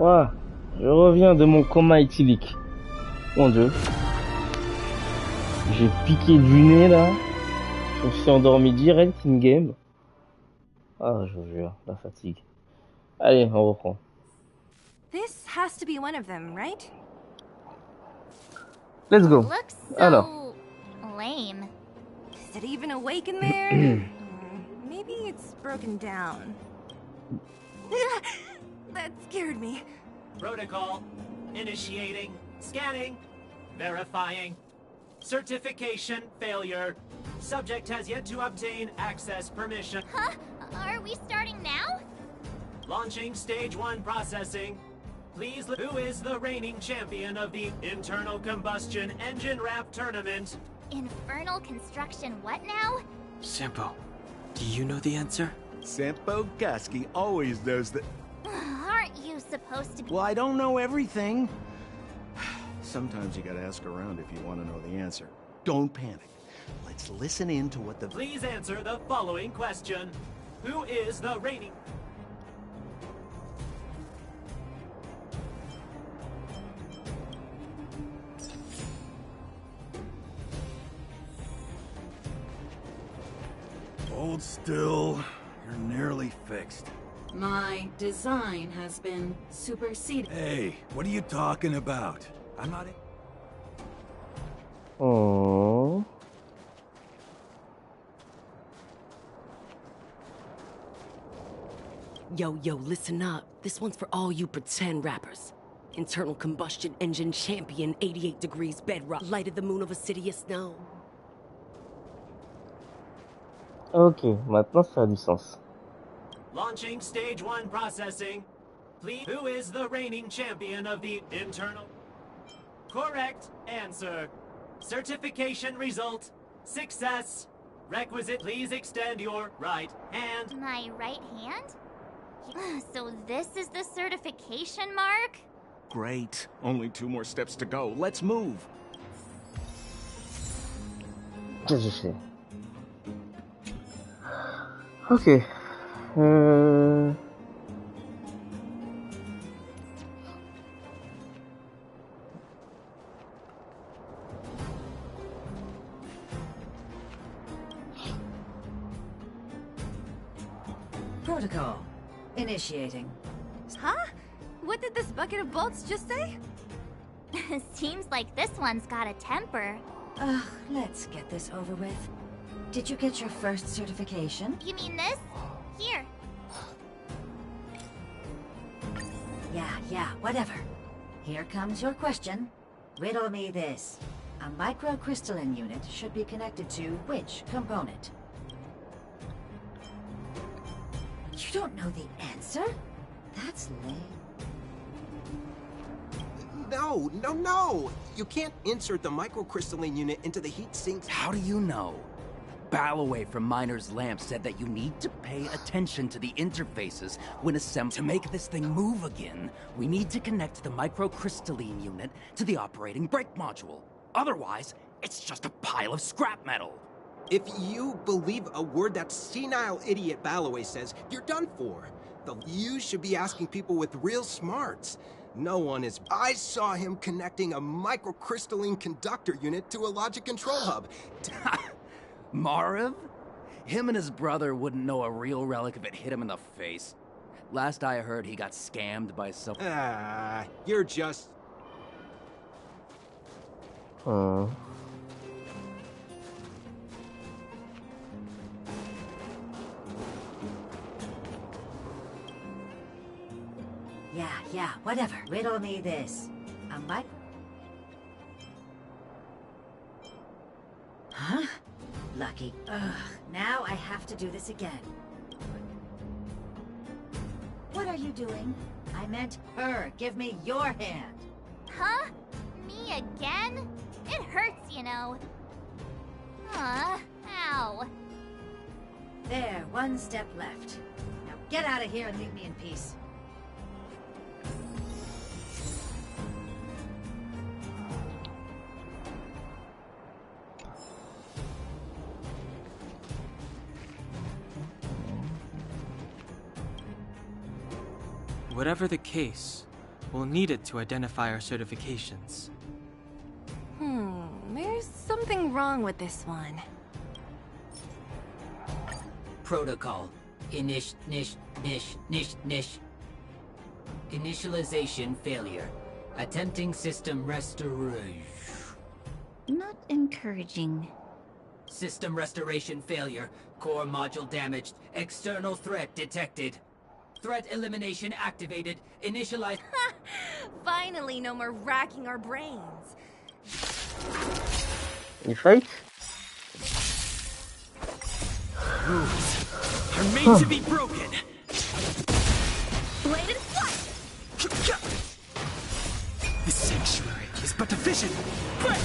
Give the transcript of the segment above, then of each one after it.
Ouah, je reviens de mon coma éthylique. Mon dieu. J'ai piqué du nez là. Je me suis endormi direct in-game. Ah, je vous jure, la fatigue. Allez, on reprend. This has to be one of them, right? Let's go. Looks Alors. so lame. Is it even awake in there? Maybe it's broken down. That scared me. Protocol. Initiating. Scanning. Verifying. Certification failure. Subject has yet to obtain access permission. Huh? Are we starting now? Launching stage 1 processing. Please, who is the reigning champion of the internal combustion engine wrap tournament? Infernal construction what now? Sampo, do you know the answer? Sampo Gaski always knows that. Aren't you supposed to be? Well, I don't know everything. Sometimes you gotta ask around if you want to know the answer. Don't panic. Let's listen in to what the... Please answer the following question. Who is the reigning... Hold still. You're nearly fixed. My design has been superseded. Hey, what are you talking about? I'm not... Oh. Yo, listen up. This one's for all you pretend rappers. Internal combustion engine champion, 88 degrees bedrock, lighted the moon of Acidious snow. Ok, maintenant ça a du sens. Launching stage 1 processing. Please, who is the reigning champion of the internal... Correct answer. Certification result. Success. Requisite, please extend your right hand. My right hand? So this is the certification mark? Great. Only 2 more steps to go. Let's move. Qu'est-ce que je fais? Ok. Protocol. Initiating. Huh? What did this bucket of bolts just say? Seems like this one's got a temper. Ugh, let's get this over with. Did you get your first certification? You mean this? Here. Yeah, whatever. Here comes your question. Riddle me this. A microcrystalline unit should be connected to which component? You don't know the answer? That's lame. No! You can't insert the microcrystalline unit into the heat sinks. How do you know? Ballaway from Miner's Lamp said that you need to pay attention to the interfaces when assembling. To make this thing move again, we need to connect the microcrystalline unit to the operating brake module. Otherwise, it's just a pile of scrap metal. If you believe a word that senile idiot Ballaway says, you're done for. You should be asking people with real smarts. No one is... I saw him connecting a microcrystalline conductor unit to a logic control hub. Marv? Him and his brother wouldn't know a real relic if it hit him in the face. Last I heard, he got scammed by some... You're just... Yeah, whatever. Riddle me this. A mic... Huh? Lucky. Ugh, now I have to do this again. What are you doing? I meant her. Give me your hand. Huh? Me again? It hurts, you know. Ow. There, 1 step left. Now get out of here and leave me in peace. Whatever the case, We'll need it to identify our certifications. There's something wrong with this one. Protocol. Initialization failure. Attempting system restoration. Not encouraging. System restoration failure. Core module damaged. External threat detected. Threat elimination activated. Initialize. Finally, no more racking our brains. You fight? Rules are made to be broken. Blade and flight! The sanctuary is but a vision. Break!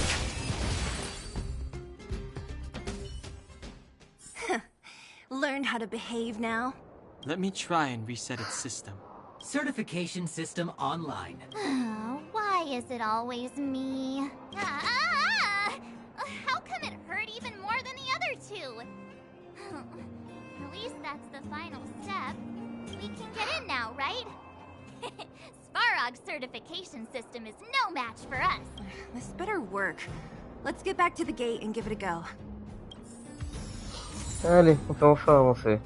Learned how to behave now? Let me try and reset its system. Certification system online. Why is it always me? How come it hurt even more than the other two? At least that's the final step. We can get in now, right? Sparog's certification system is no match for us. This better work. Let's get back to the gate and give it a go. Allez, on peut enfin avancer.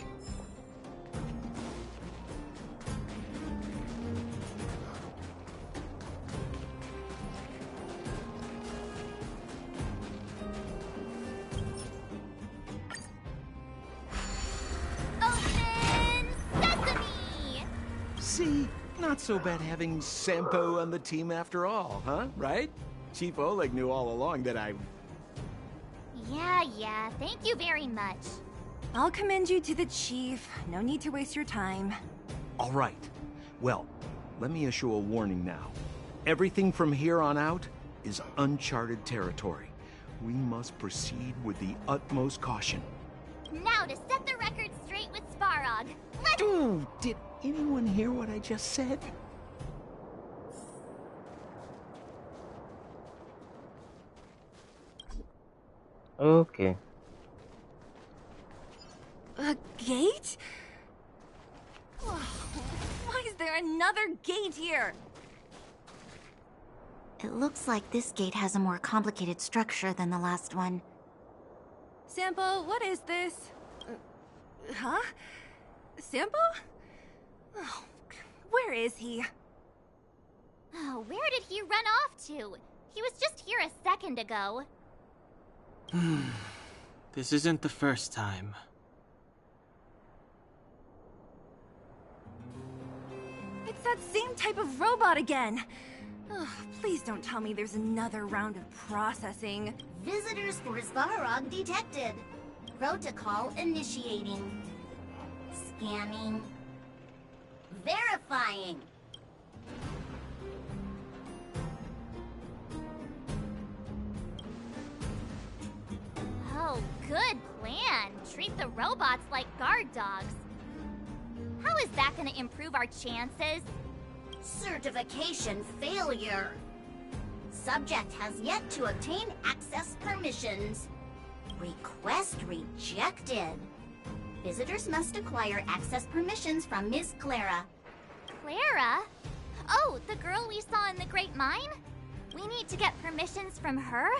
See? Not so bad having Sampo on the team after all, huh? Right? Chief Oleg knew all along that I... Yeah, thank you very much. I'll commend you to the chief. No need to waste your time. All right. Well, let me issue a warning now. Everything from here on out is uncharted territory. We must proceed with the utmost caution. Now to set the record straight with Sparog. Let's... Ooh, did anyone hear what I just said? Okay. A gate? Why is there another gate here? It looks like this gate has a more complicated structure than the last one. Sampo, what is this? Huh? Sampo? Oh, where is he? Oh, where did he run off to? He was just here a second ago. This isn't the first time. It's that same type of robot again. Ugh, please don't tell me there's another round of processing. Visitors for Svarog detected. Protocol initiating. Scanning. Verifying. Oh, good plan. Treat the robots like guard dogs. How is that gonna improve our chances? Certification failure. Subject has yet to obtain access permissions. Request rejected. Visitors must acquire access permissions from Ms. Clara. Clara? Oh, the girl we saw in the Great Mine? We need to get permissions from her?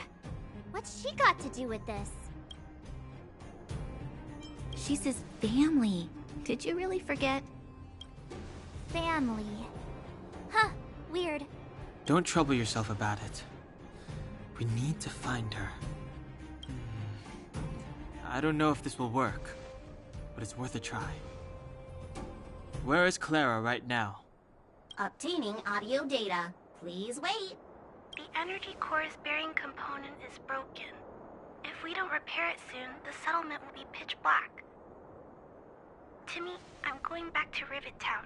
What's she got to do with this? She's his family. Did you really forget? Family. Huh, weird. Don't trouble yourself about it. We need to find her. I don't know if this will work, but it's worth a try. Where is Clara right now? Obtaining audio data. Please wait. The energy core's bearing component is broken. If we don't repair it soon, the settlement will be pitch black. Timmy, I'm going back to Rivet Town.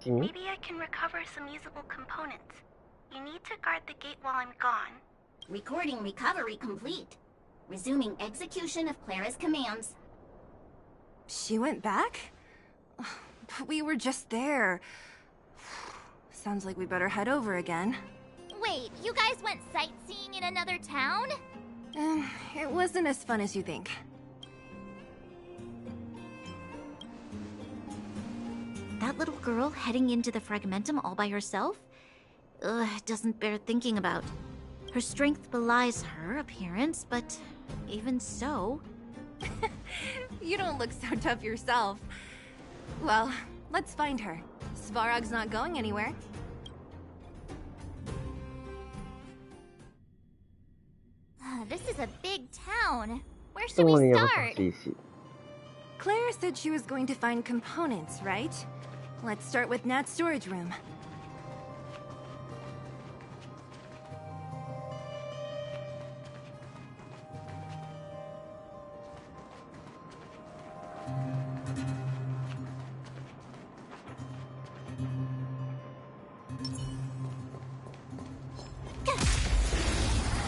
Maybe I can recover some usable components. You need to guard the gate while I'm gone. Recording recovery complete. Resuming execution of Clara's commands. She went back? But we were just there. Sounds like we better head over again. Wait, you guys went sightseeing in another town? It wasn't as fun as you think. That little girl heading into the Fragmentum all by herself? It doesn't bear thinking about. Her strength belies her appearance, but even so... You don't look so tough yourself. Well, let's find her. Svarog's not going anywhere. This is a big town. Where should we start? Clara said she was going to find components, right? Let's start with Nat's storage room.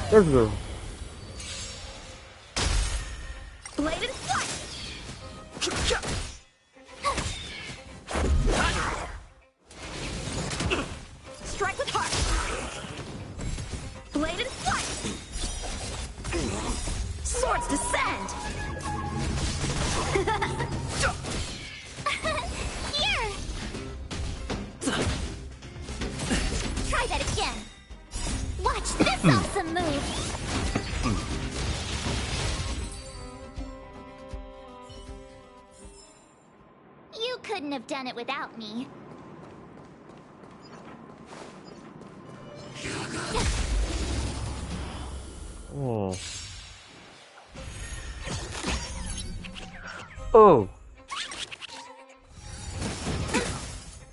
Let's go. Bladed flight! Strike with heart! Bladed flight! Swords descend! Here! Try that again! Watch this awesome move! You couldn't have done it without me. Oh. Oh.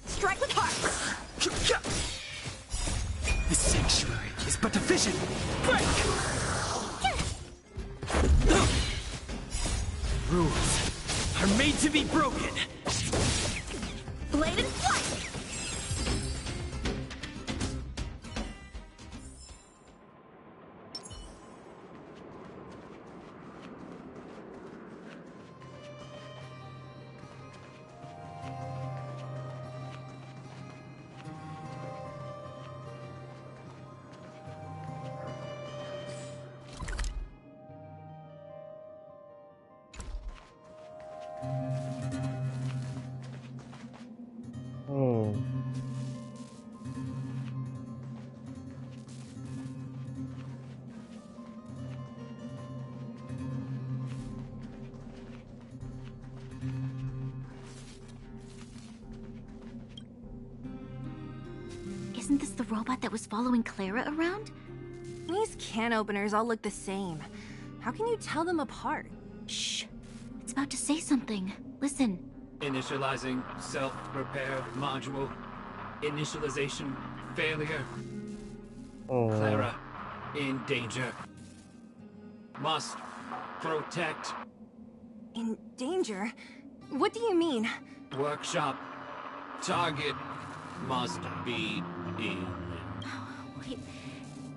Strike with heart! The sanctuary is but a vision. Break! Rules are made to be broken. Bladed flight! Oh. Isn't this the robot that was following Clara around? These can openers all look the same. How can you tell them apart? Shh. It's about to say something. Listen. Initializing self-repair module. Initialization failure. Oh. Clara in danger. Must protect. In danger? What do you mean? Workshop. Target must be in. Wait.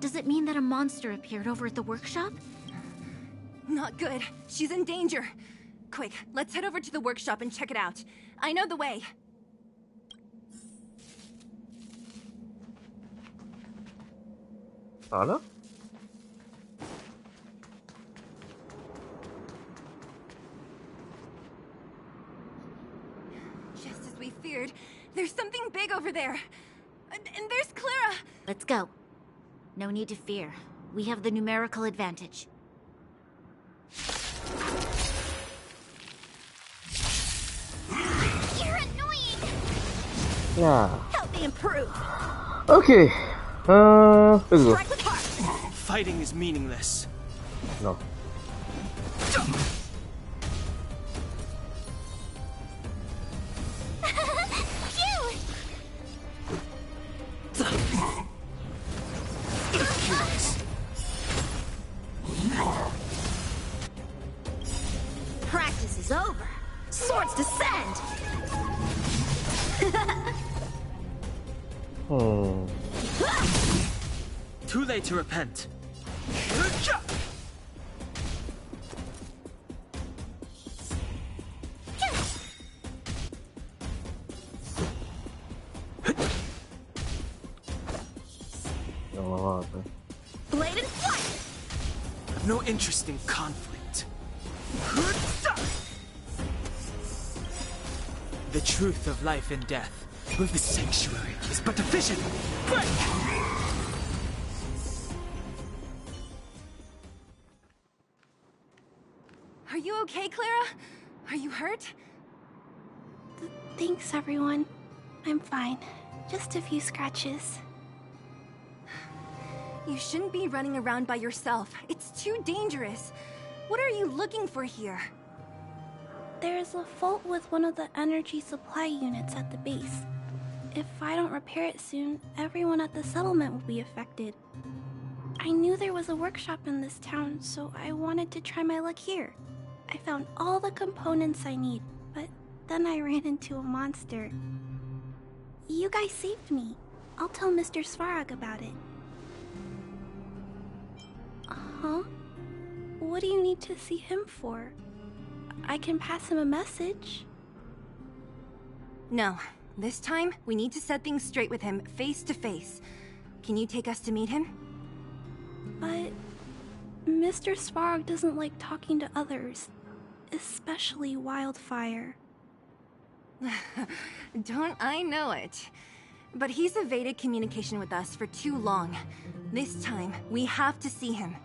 Does it mean that a monster appeared over at the workshop? Not good. She's in danger. Quick, let's head over to the workshop and check it out. I know the way. Anna? Just as we feared, there's something big over there. And there's Clara. Let's go. No need to fear. We have the numerical advantage. You're annoying! Yeah. Help me improve! Okay. Let's go. Strike with heart! Fighting is meaningless. No. Practice is over. Swords descend! Oh. Too late to repent. No. Bladed flight! I've no interest in conflict. The truth of life and death But the sanctuary is but a vision. Break! Are you okay, Clara? Are you hurt? Thanks, everyone. I'm fine. Just a few scratches. You shouldn't be running around by yourself. It's too dangerous. What are you looking for here? There's a fault with one of the energy supply units at the base. If I don't repair it soon, everyone at the settlement will be affected. I knew there was a workshop in this town, so I wanted to try my luck here. I found all the components I need, but then I ran into a monster. You guys saved me. I'll tell Mr. Svarog about it. Huh? What do you need to see him for? I can pass him a message. No. This time, we need to set things straight with him, face to face. Can you take us to meet him? But Mr. Svarog doesn't like talking to others, especially Wildfire. Don't I know it? But he's evaded communication with us for too long. This time, we have to see him.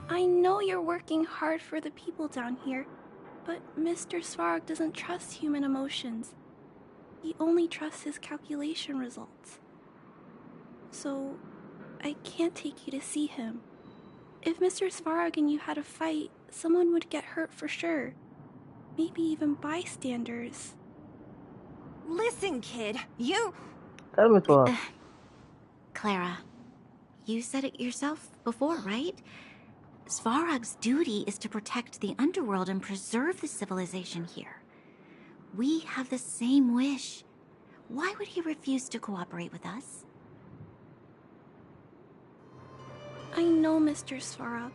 I know you're working hard for the people down here, but Mr. Svarog doesn't trust human emotions. He only trusts his calculation results. So, I can't take you to see him. If Mr. Svarog and you had a fight, someone would get hurt for sure. Maybe even bystanders. Listen, kid, you... Calme-toi. Clara, you said it yourself before, right? Svarog's duty is to protect the underworld and preserve the civilization here. We have the same wish. Why would he refuse to cooperate with us? I know Mr. Svarog.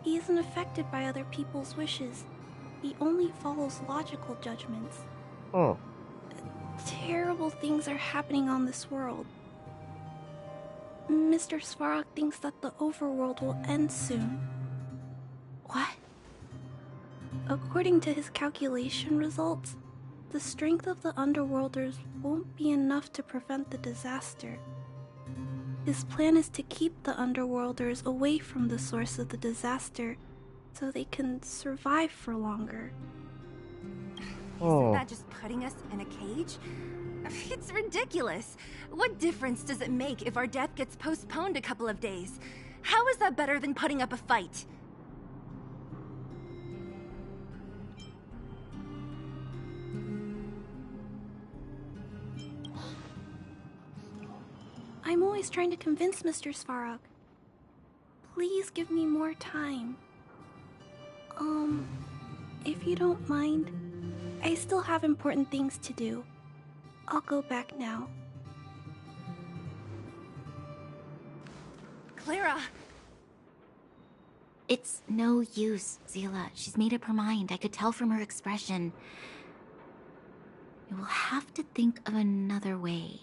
He isn't affected by other people's wishes. He only follows logical judgments. Oh. Terrible things are happening on this world. Mr. Svarog thinks that the overworld will end soon. What? According to his calculation results, the strength of the Underworlders won't be enough to prevent the disaster. His plan is to keep the Underworlders away from the source of the disaster so they can survive for longer. Isn't that just putting us in a cage? It's ridiculous. What difference does it make if our death gets postponed a couple of days? How is that better than putting up a fight? I'm always trying to convince Mr. Svarog. Please give me more time. If you don't mind, I still have important things to do. I'll go back now. Clara! It's no use, Zila. She's made up her mind. I could tell from her expression. You will have to think of another way.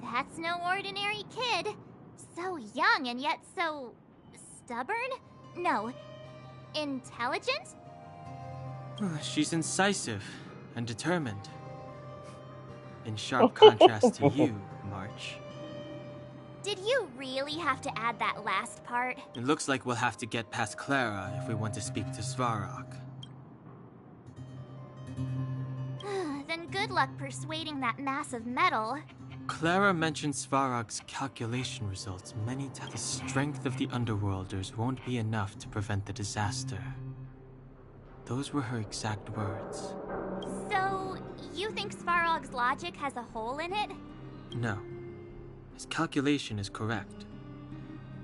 That's no ordinary kid. So young and yet so... stubborn? No, intelligent? She's incisive and determined. In sharp contrast to you, March. Did you really have to add that last part? It looks like we'll have to get past Clara if we want to speak to Svarog. Then good luck persuading that mass of metal. Clara mentioned Svarog's calculation results many times. The strength of the Underworlders won't be enough to prevent the disaster. Those were her exact words. So, you think Svarog's logic has a hole in it? No. His calculation is correct.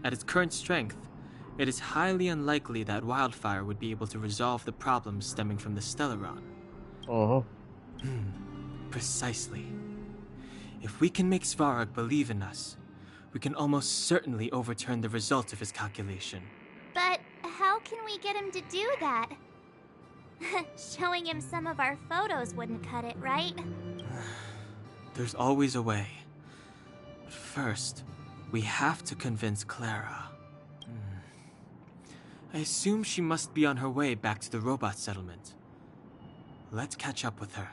At its current strength, it is highly unlikely that Wildfire would be able to resolve the problems stemming from the Stellaron. Precisely. If we can make Svarog believe in us, we can almost certainly overturn the results of his calculation. But how can we get him to do that? Showing him some of our photos wouldn't cut it, right? There's always a way. But first, we have to convince Clara. I assume she must be on her way back to the robot settlement. Let's catch up with her.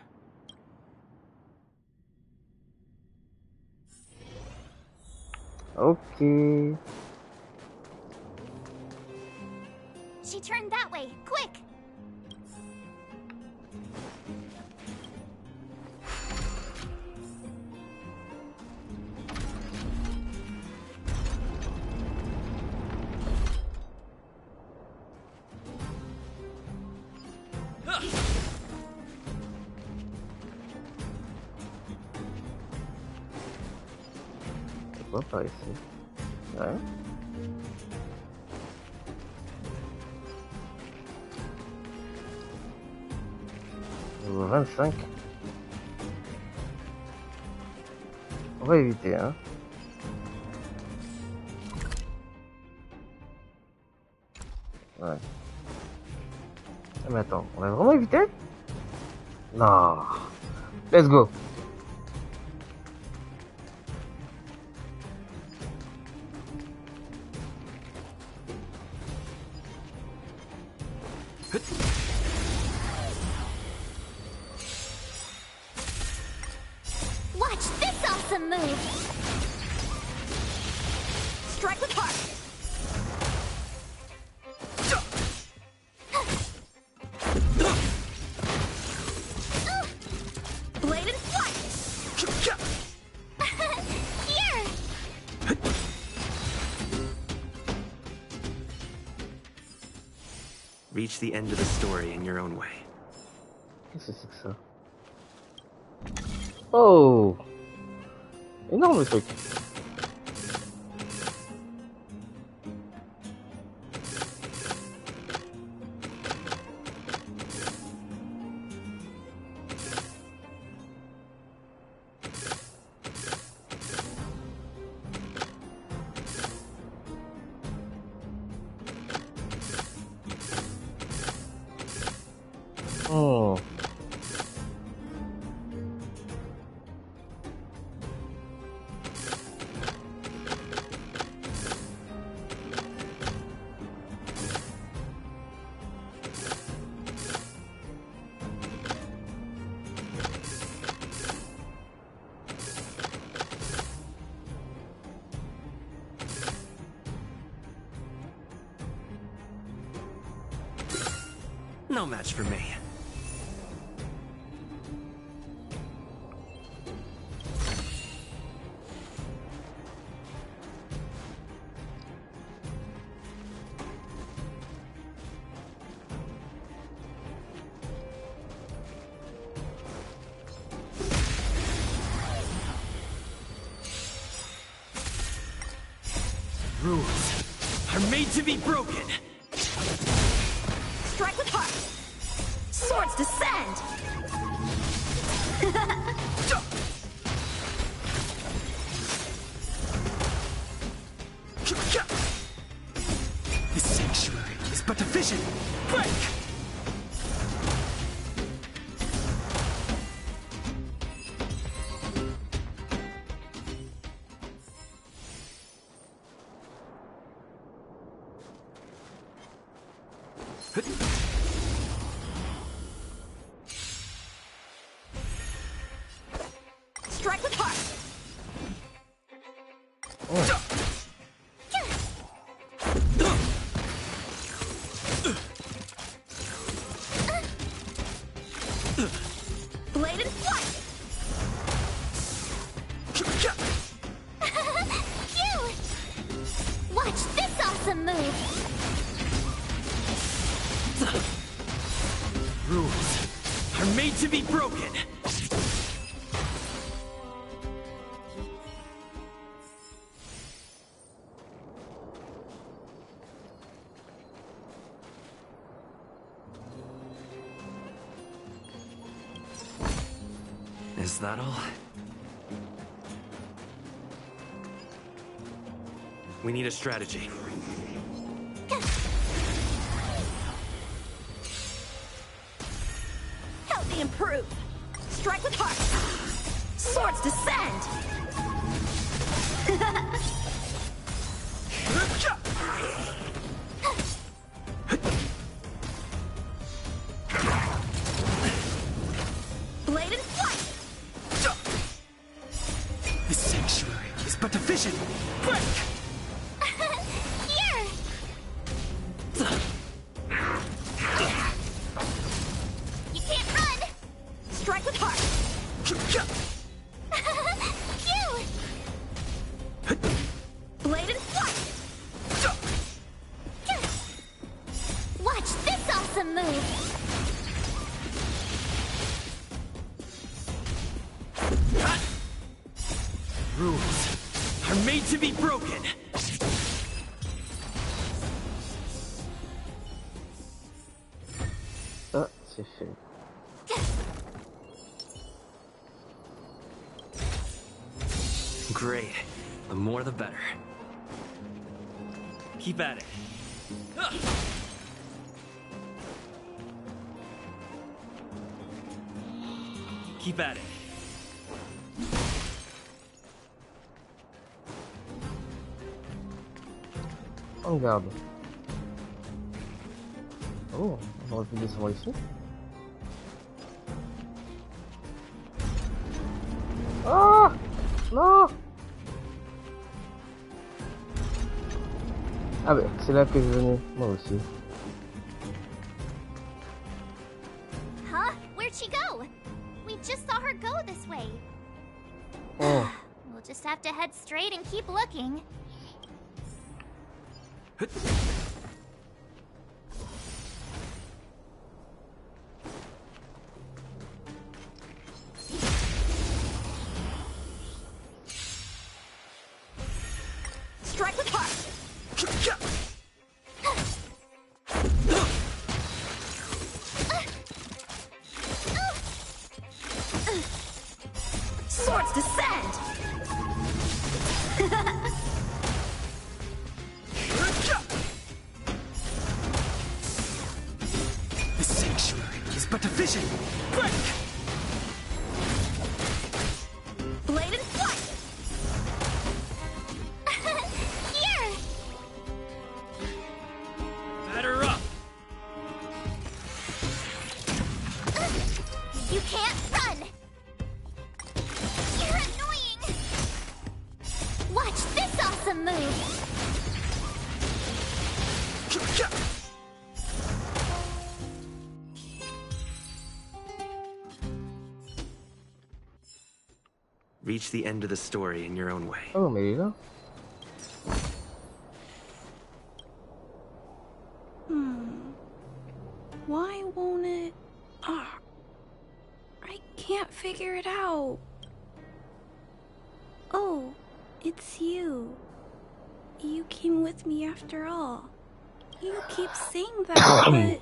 Okay. She turned that way. Quick! Pourquoi par ici? Ouais. Niveau 25. On va éviter, hein. Ouais. Ah, mais attends, on va vraiment éviter? Non. Let's go. Watch this awesome move! Strike with heart! Blade and flight! Here! Reach the end of the story in your own way. Qu'est-ce que c'est que ça? Oh! Énorme le truc. Oh. No match for me. Rules are made to be broken. Strike with heart! Swords descend! This sanctuary is but a vision. Break! Strike with heart! Blade and flight! Cute! Watch this awesome move! Rules are made to be broken. Is that all? We need a strategy. Help me improve! Strike with heart! Swords descend! vision! Break! Here! You can't run! Strike with heart! Phew! Blade and flight! Watch this awesome move! Rules are made to be broken! Ça, c'est fait. Great. The more the better. Keep at it. Keep at it. On garde. Oh, on aurait pu descendre ici. Ah! Non! Ah bah, c'est là que je venais, moi aussi. Huh? Where'd she go? We just saw her go this way. Oh. We'll just have to head straight and keep looking. Strike with heart! Swords descend! The sanctuary is but a vision! Break! Blade and flight! Here! Batter up! You can't run! You're annoying! Watch this awesome move! Reach the end of the story in your own way. Oh, mais il est là. Why won't it... Ah, I can't figure it out. Oh, it's you. You came with me after all. You keep saying that, but...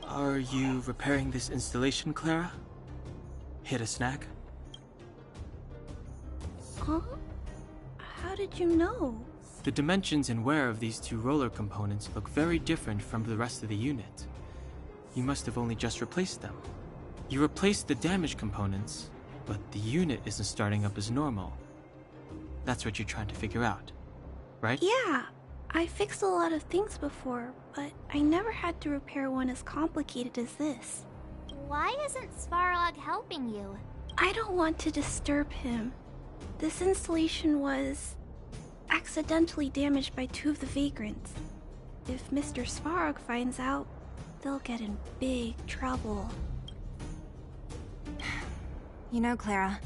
Are you repairing this installation, Clara? Hit a snack? Huh? How did you know? The dimensions and wear of these two roller components look very different from the rest of the unit. You must have only just replaced them. You replaced the damaged components, but the unit isn't starting up as normal. That's what you're trying to figure out, right? Yeah, I fixed a lot of things before, but I never had to repair one as complicated as this. Why isn't Svarog helping you? I don't want to disturb him. This installation was accidentally damaged by two of the vagrants. If Mr. Svarog finds out, they'll get in big trouble. You know, Clara,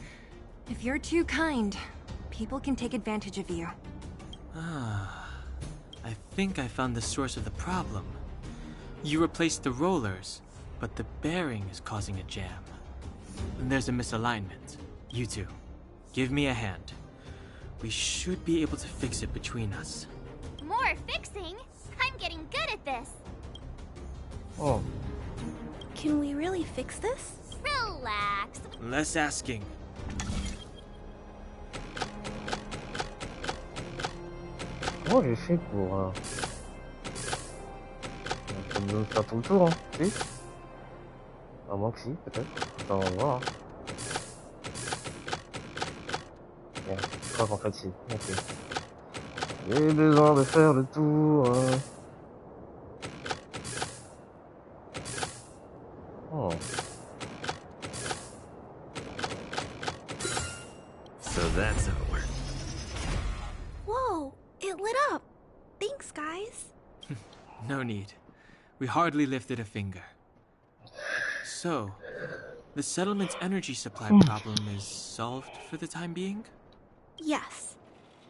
if you're too kind, people can take advantage of you. Ah, I think I found the source of the problem. You replaced the rollers, but the bearing is causing a jam. And there's a misalignment. You two, give me a hand. We should be able to fix it between us. More fixing? I'm getting good at this. Oh. Can we really fix this? Relax. Less asking. Comment j'ai fait pour me faire tout le tour, hein? Si? À moins que si, peut-être. Enfin, on va voir. Bon, je crois qu'en fait si. Ok. J'ai besoin de faire le tour. Oh. So that's how it works. No need. We hardly lifted a finger. So, the settlement's energy supply problem is solved for the time being? Yes.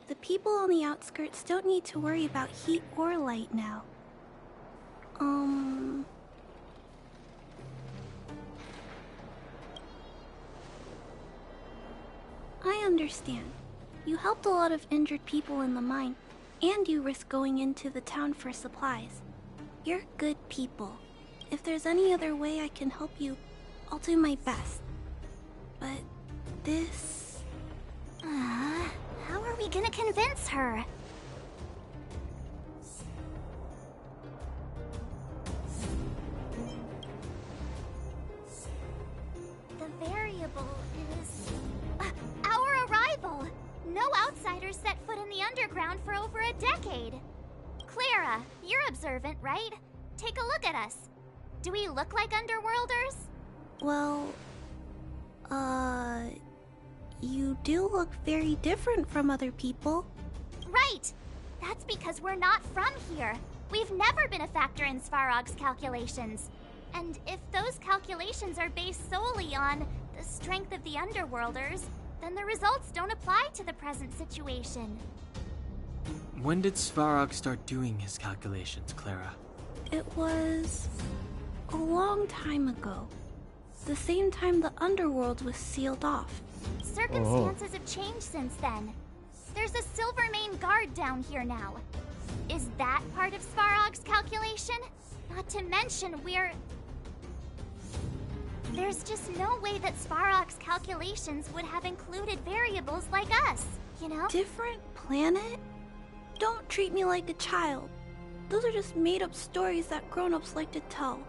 The people on the outskirts don't need to worry about heat or light now. I understand. You helped a lot of injured people in the mine, and you risked going into the town for supplies. You're good people. If there's any other way I can help you, I'll do my best. But this... How are we gonna convince her? The variable is... our arrival! No outsiders set foot in the underground for over a decade. Clara, you're observant, right? Take a look at us. Do we look like underworlders? Well, you do look very different from other people. Right! That's because we're not from here. We've never been a factor in Svarog's calculations. And if those calculations are based solely on the strength of the underworlders, then the results don't apply to the present situation. When did Svarog start doing his calculations, Clara? It was a long time ago. The same time the underworld was sealed off. Circumstances have changed since then. There's a Silvermane guard down here now. Is that part of Svarog's calculation? Not to mention there's just no way that Svarog's calculations would have included variables like us, you know? Different planet? Don't treat me like a child. Those are just made-up stories that grown-ups like to tell.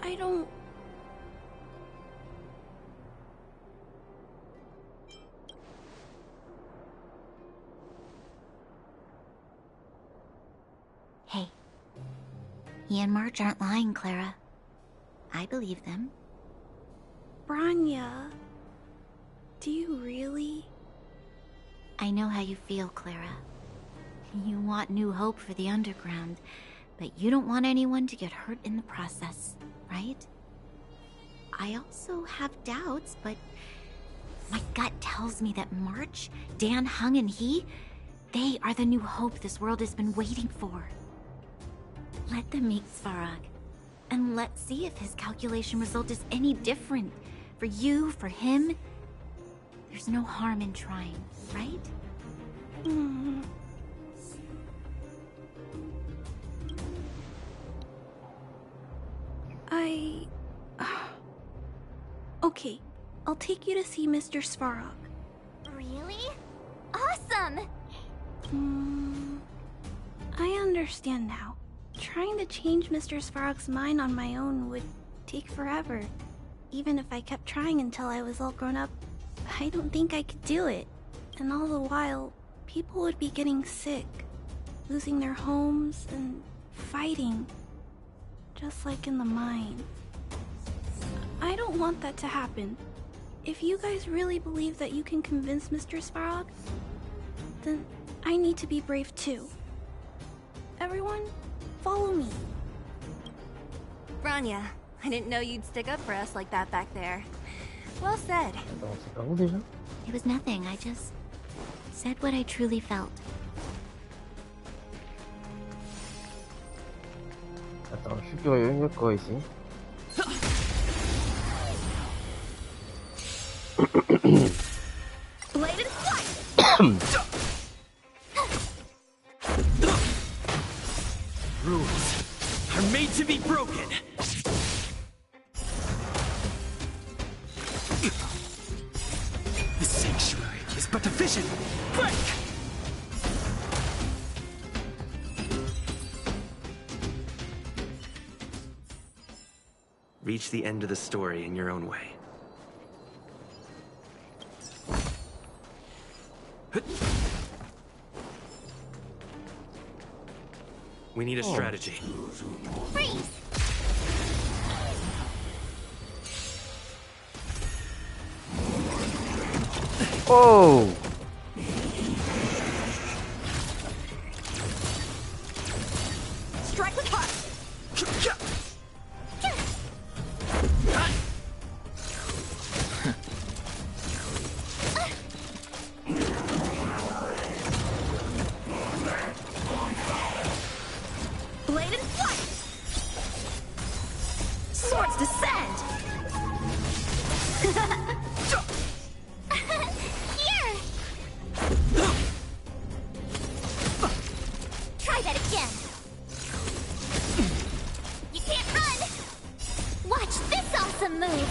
I don't... Hey. He and March aren't lying, Clara. I believe them. Branya... Do you really? I know how you feel, Clara. You want new hope for the underground, but you don't want anyone to get hurt in the process, right? I also have doubts, but my gut tells me that March, Dan Hung, and they are the new hope this world has been waiting for. Let them meet Svarog, and let's see if his calculation result is any different. For you, for him, there's no harm in trying, right? Okay, I'll take you to see Mr. Svarog. Really? Awesome! I understand now. Trying to change Mr. Svarog's mind on my own would take forever. Even if I kept trying until I was all grown up, I don't think I could do it. And all the while, people would be getting sick, losing their homes, and fighting. Just like in the mine. I don't want that to happen. If you guys really believe that you can convince Mr. Svarog, then I need to be brave too. Everyone, follow me. Branya, I didn't know you'd stick up for us like that back there. Well said. It was nothing, I just said what I truly felt. Attends, je suis curieux, il y a quoi ici? Blade and flight! Rules are made to be broken. The sanctuary is but a vision. Break! Reach the end of the story in your own way. We need a strategy. Freeze! Oh! Strike with heart! Blade and flight! Swords descend! Here! Try that again! You can't run! Watch this awesome move!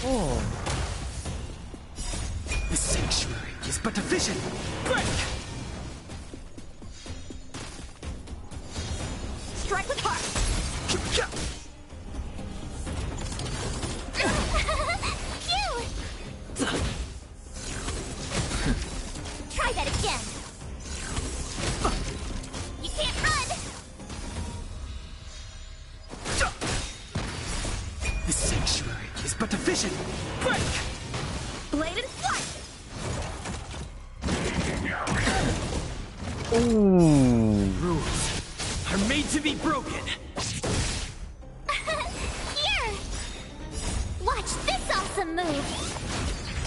Oh. The sanctuary is but a vision. Break! Strike with heart! Phew! Try that again! You can't run! The sanctuary is but a vision. Break! Blade and flight! Ooh. Rules are made to be broken. Here! Watch this awesome move!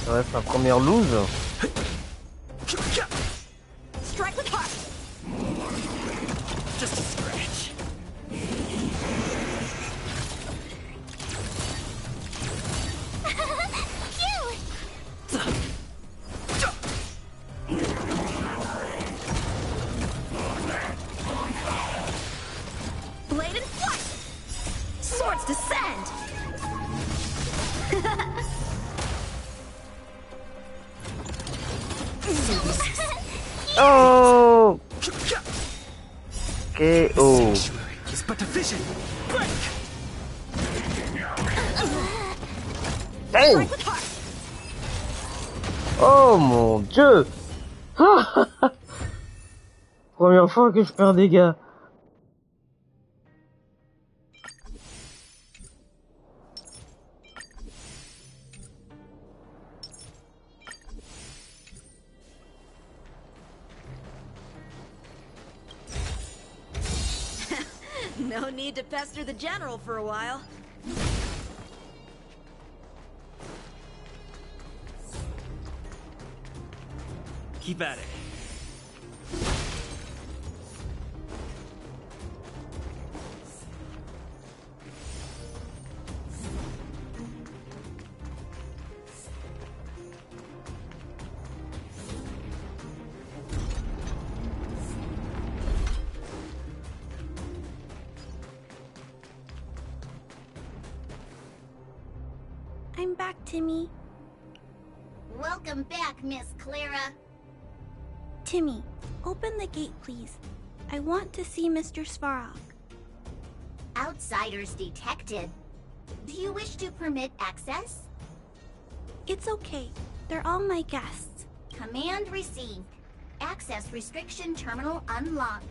Ça reste la première lose. Strike with heart! Just a scratch. Phew! Blade and flight! Swords descend! Oh! KO. Sanctuary is but a vision. Break! Dang! Oh mon dieu! Première fois que je perds des gars. No need to pester the general for a while. Keep at it. I'm back, Timmy. Welcome back, Miss Clara. Timmy, open the gate, please. I want to see Mr. Svarog. Outsiders detected. Do you wish to permit access? It's okay. They're all my guests. Command received. Access restriction terminal unlocked.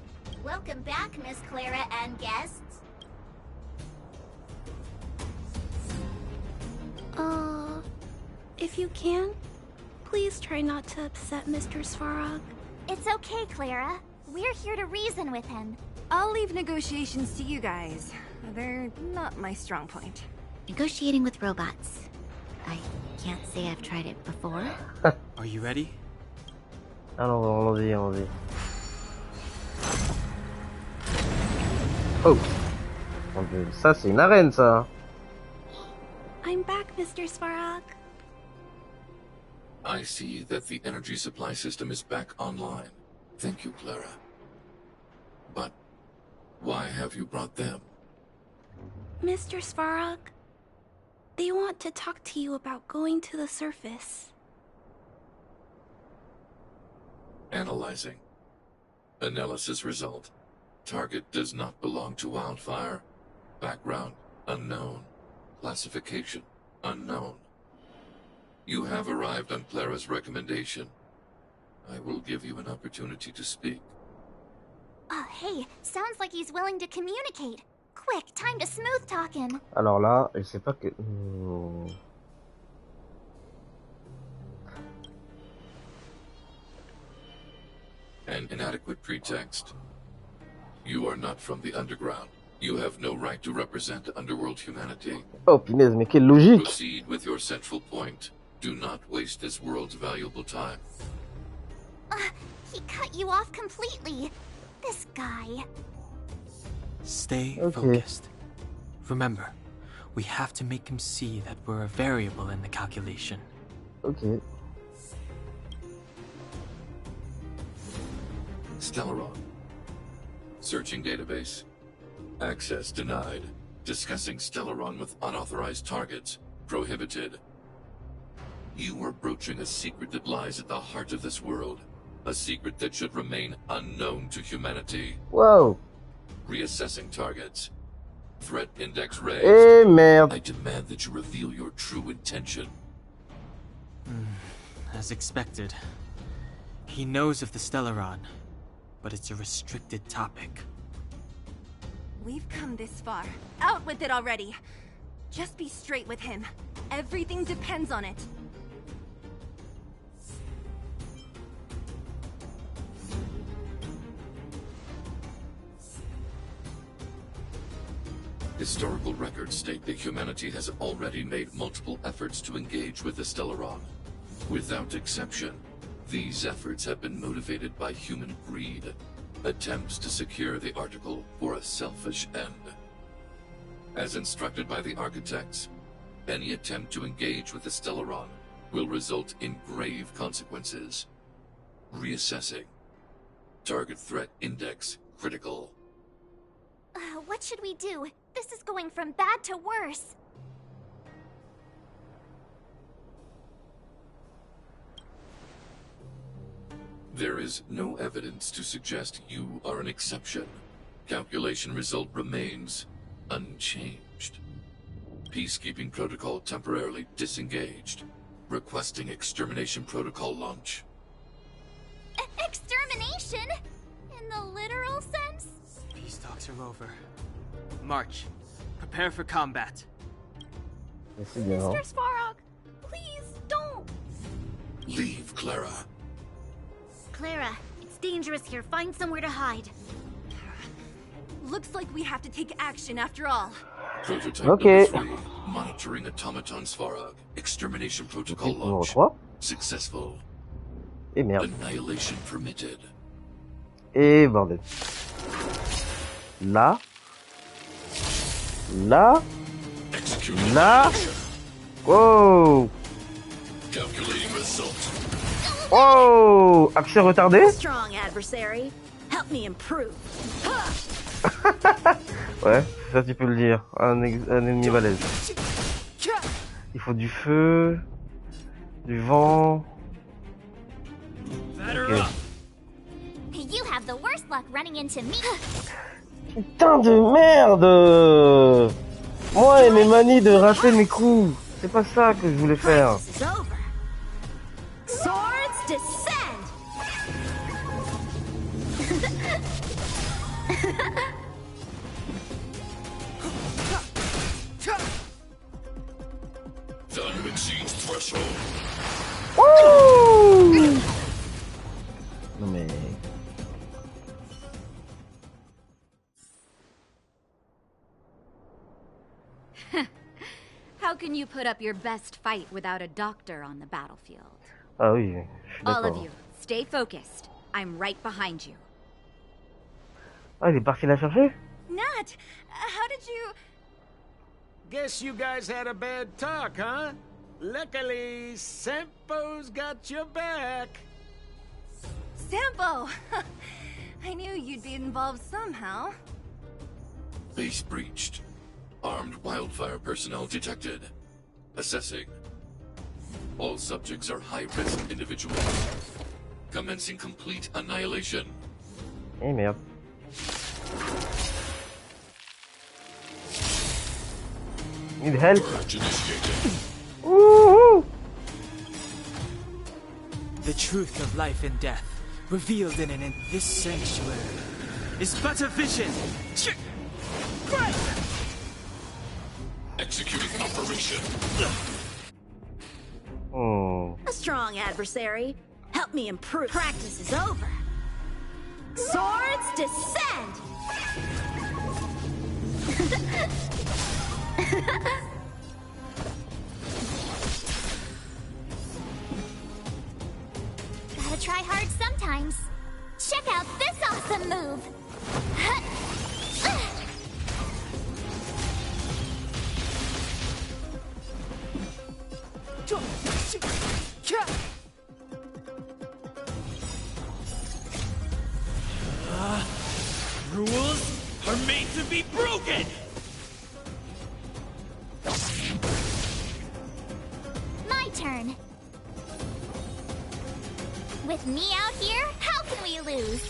Welcome back, Miss Clara and guests. If you can, please try not to upset Mr. Svarog. It's okay, Clara. We're here to reason with him. I'll leave negotiations to you guys. They're not my strong point. Negotiating with robots. I can't say I've tried it before. Are you ready? Alors, allons-y, allons-y. Oh! Mon dieu, ça c'est une arène, ça! I'm back, Mr. Svarog. I see that the energy supply system is back online. Thank you, Clara. But why have you brought them? Mr. Svarog, they want to talk to you about going to the surface. Analyzing. Analysis result. Target does not belong to Wildfire. Background unknown. Classification unknown. You have arrived on Clara's recommendation. I will give you an opportunity to speak. Oh, hey, sounds like he's willing to communicate. Quick, time to smooth talk him. Alors là, je sais pas que... An inadequate pretext. You are not from the underground. You have no right to represent underworld humanity. Oh punaise, mais quelle logique! Proceed with your central point. Do not waste this world's valuable time. He cut you off completely. This guy. Stay focused. Remember, we have to make him see that we're a variable in the calculation. Okay. Stellaron. Searching database. Access denied. Discussing Stellaron with unauthorized targets. Prohibited. You are broaching a secret that lies at the heart of this world. A secret that should remain unknown to humanity. Whoa. Reassessing targets. Threat index raised. Eh merde. I demand that you reveal your true intention. As expected. He knows of the Stellaron, but it's a restricted topic. We've come this far. Out with it already. Just be straight with him. Everything depends on it. Historical records state that humanity has already made multiple efforts to engage with the Stellaron. Without exception, these efforts have been motivated by human greed, attempts to secure the article for a selfish end. As instructed by the architects, any attempt to engage with the Stellaron will result in grave consequences. Reassessing. Target threat index critical. What should we do? This is going from bad to worse. There is no evidence to suggest you are an exception. Calculation result remains unchanged. Peacekeeping protocol temporarily disengaged. Requesting extermination protocol launch. Extermination? In the literal sense? Peace talks are over. March. Prepare for combat. Mr. Svarog, please don't. Leave, Clara. Clara, it's dangerous here. Find somewhere to hide. Looks like we have to take action after all. Prototype number 3. Monitoring automaton Svarog. Extermination protocol launch. Successful. Et merde. Annihilation permitted. Et bordel. Là. Là. Là. Oh. Calculating result. Oh. Accès retardé. Strong adversary. Help me improve. Ouais, ça tu peux le dire. Un ennemi balèze. Il faut du feu, du vent. Okay. You have the worst luck running into me. Putain de merde! Moi et mes manies de rater mes coups. C'est pas ça que je voulais faire. Swords descend. Time exceeds threshold. Wouh! Non mais... How can you put up your best fight without a doctor on the battlefield? Ah oui, je suis All of d'accord. you, stay focused. I'm right behind you. Ah, il est parti la chercher? Nat, how did you... Guess you guys had a bad talk, huh? Luckily, Sampo's got your back. Sampo! I knew you'd be involved somehow. Base breached. Armed wildfire personnel detected. Assessing. All subjects are high-risk individuals. Commencing complete annihilation. Eh merde. Need help? Woohoo! The truth of life and death, revealed in this sanctuary, is but a vision. Executing operation. Oh. A strong adversary. Help me improve. Practice is over. Swords descend. Gotta try hard sometimes. Check out this awesome move! Rules are made to be broken! My turn. With me out here, how can we lose?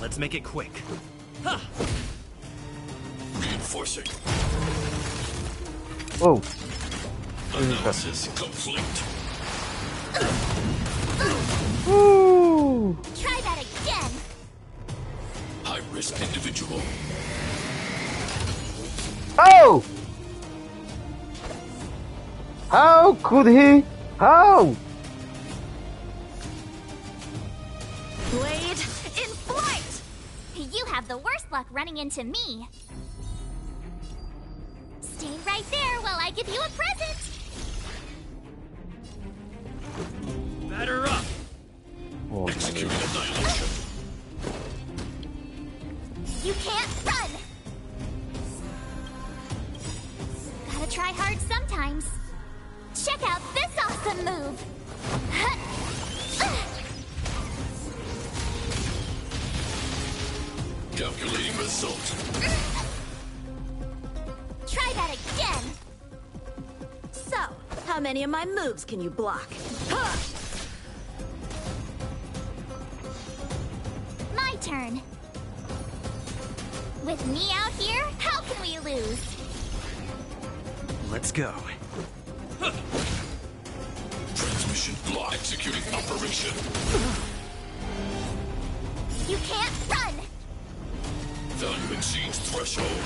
Let's make it quick. Ha! Reinforcing. Whoa. Analysis complete. Woo! Try that again. High-risk individual. Oh! How could he? How? Blade in flight! You have the worst luck running into me. Stay right there while I give you a present. Batter up! Executing annihilation. You can't run! Gotta try hard sometimes. Check out this awesome move! Calculating result. Try that again! So, how many of my moves can you block? My turn. With me out here, how can we lose? Let's go. Transmission block. Executing operation. You can't run! Value exceeds threshold.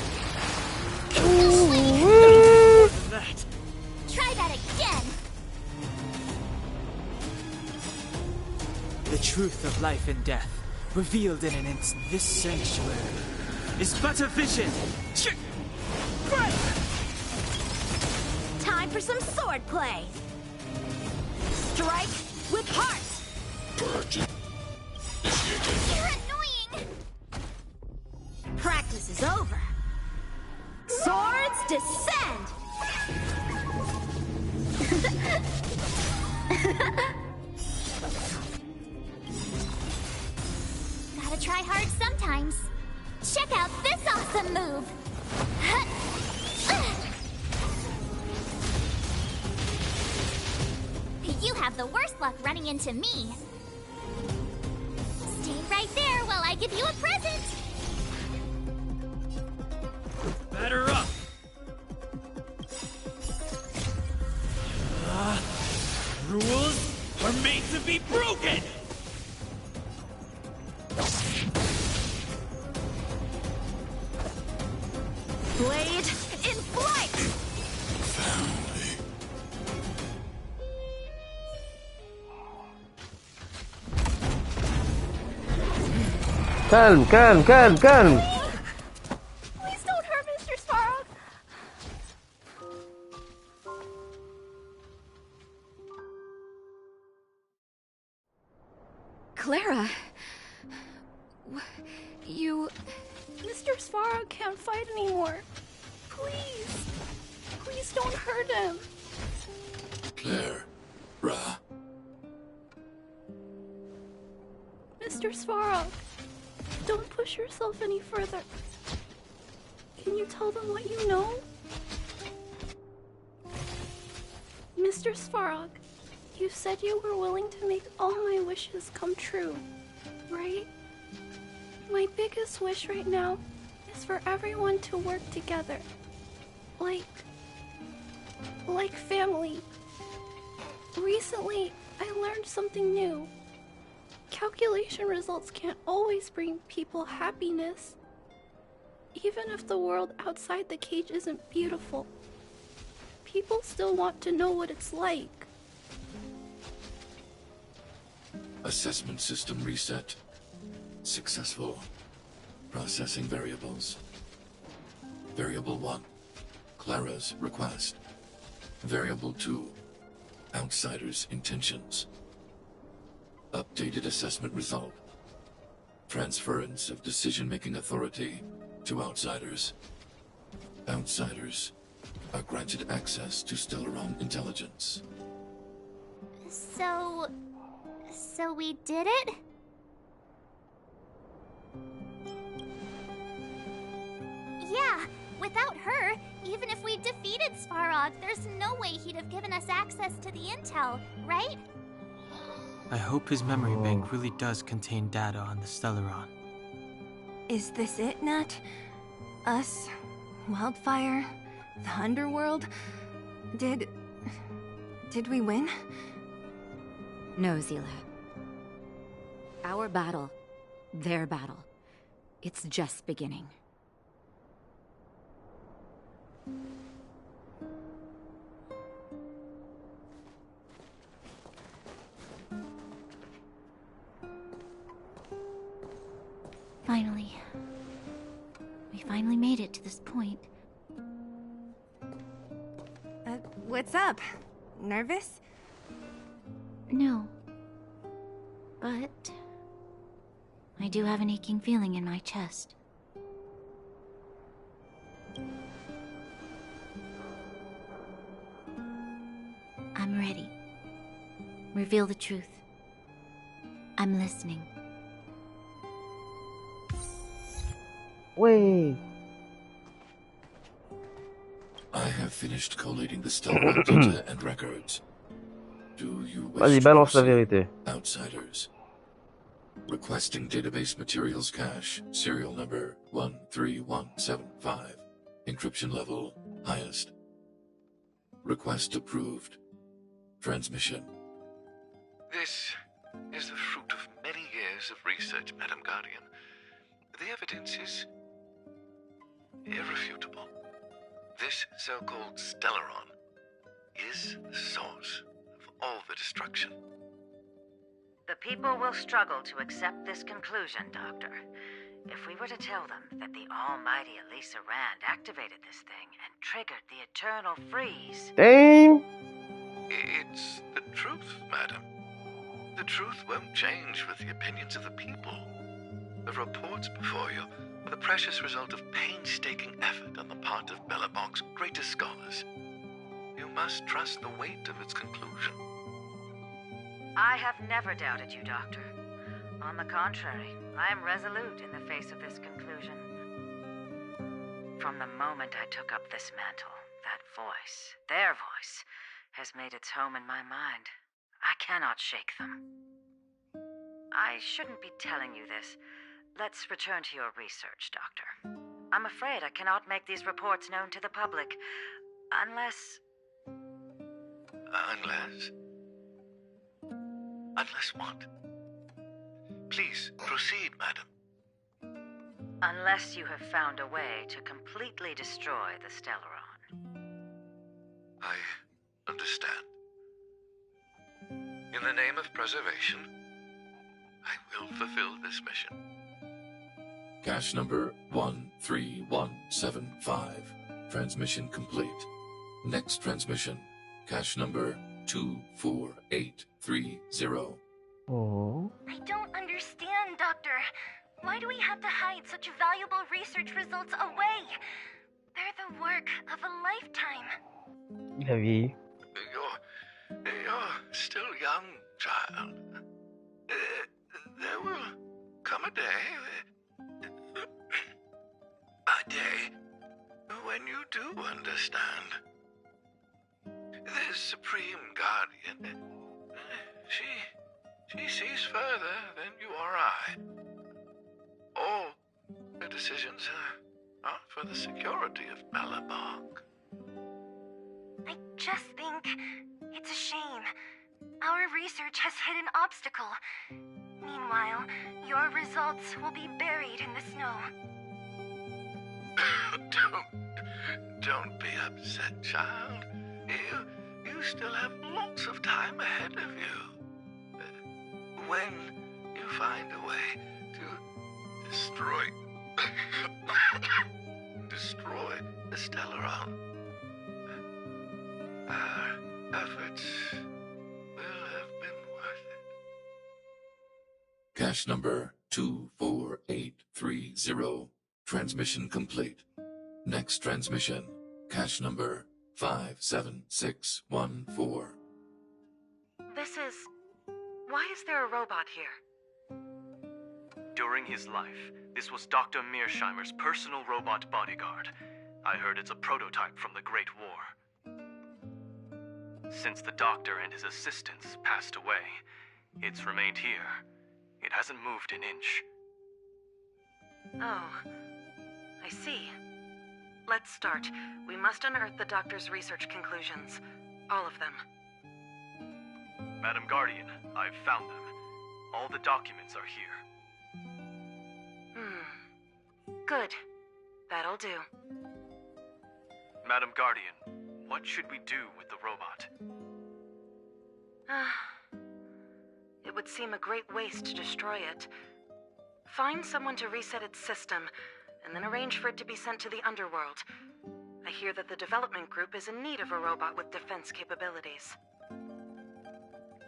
That. Try that again! The truth of life and death, revealed in an instant. This sanctuary is but a vision. Time for some swordplay. Strike with heart. Purge initiated. You're annoying! Practice is over. Swords descend. Gotta try hard sometimes. Check out this awesome move! You have the worst luck running into me. Stay right there while I give you a present! Batter up! Rules are made to be broken! Blade in flight! Calm, calm, calm, calm. Please don't hurt Mr. Svarog. Clara... You... Mr. Svarog can't fight anymore. Please. Please don't hurt him. Claire. Ra. Mr. Svarog, don't push yourself any further. Can you tell them what you know? Mr. Svarog, you said you were willing to make all my wishes come true, right? My biggest wish right now is for everyone to work together. Like family. Recently, I learned something new. Calculation results can't always bring people happiness. Even if the world outside the cage isn't beautiful, people still want to know what it's like. Assessment system reset. Successful. Processing variables. Variable 1, Clara's request. Variable 2, Outsider's intentions. Updated assessment result. Transference of decision-making authority to outsiders. Outsiders are granted access to Stellaron intelligence. So we did it? Yeah, without her, even if we defeated Svarog, there's no way he'd have given us access to the intel, right? I hope his memory bank really does contain data on the Stellaron. Is this it, Nat? Us? Wildfire? The Underworld? Did we win? No, Zila. Our battle, their battle, it's just beginning. Finally. We finally made it to this point. What's up? Nervous? No. But I do have an aching feeling in my chest. I'm ready. Reveal the truth. I'm listening. Wait. I have finished collating the Stellaron data and records. Do you wish Vas-y, to balance la proceed? vérité. Outsiders. Requesting database materials cache, serial number 13175. Encryption level highest. Request approved. Transmission. This is the fruit of many years of research, Madam Guardian. The evidence is irrefutable. This so-called Stellaron is the source of all the destruction. The people will struggle to accept this conclusion, Doctor. If we were to tell them that the almighty Elisa Rand activated this thing and triggered the eternal freeze... Damn! It's the truth, madam. The truth won't change with the opinions of the people. The reports before you are the precious result of painstaking effort on the part of Belobog's greatest scholars. You must trust the weight of its conclusion. I have never doubted you, Doctor. On the contrary, I am resolute in the face of this conclusion. From the moment I took up this mantle, that voice, their voice, has made its home in my mind. I cannot shake them. I shouldn't be telling you this. Let's return to your research, Doctor. I'm afraid I cannot make these reports known to the public, unless... Unless what? Please, proceed, madam. Unless you have found a way to completely destroy the Stellaron. I understand. In the name of preservation, I will fulfill this mission. Cache number 13175. Transmission complete. Next transmission. Cache number 24830. Oh. I don't understand, Doctor. Why do we have to hide such valuable research results away? They're the work of a lifetime. Il a vieilli. You're still young, child. There will come a day when you do understand. This Supreme Guardian, she sees further than you or I. All the decisions are for the security of Belobog. I just think it's a shame. Our research has hit an obstacle. Meanwhile, your results will be buried in the snow. Don't be upset, child. You still have lots of time ahead of you. When you find a way to destroy destroy the Stellaron. Our efforts will have been worth it. Cache number 24830. Transmission complete. Next transmission. Cache number 57614. Why is there a robot here? During his life, this was Dr. Mearsheimer's personal robot bodyguard. I heard it's a prototype from the Great War. Since the doctor and his assistants passed away, it's remained here. It hasn't moved an inch. Oh, I see. Let's start. We must unearth the doctor's research conclusions. All of them. Madam Guardian, I've found them. All the documents are here. Good. That'll do. Madam Guardian, what should we do with the robot? It would seem a great waste to destroy it. Find someone to reset its system, and then arrange for it to be sent to the underworld. I hear that the development group is in need of a robot with defense capabilities.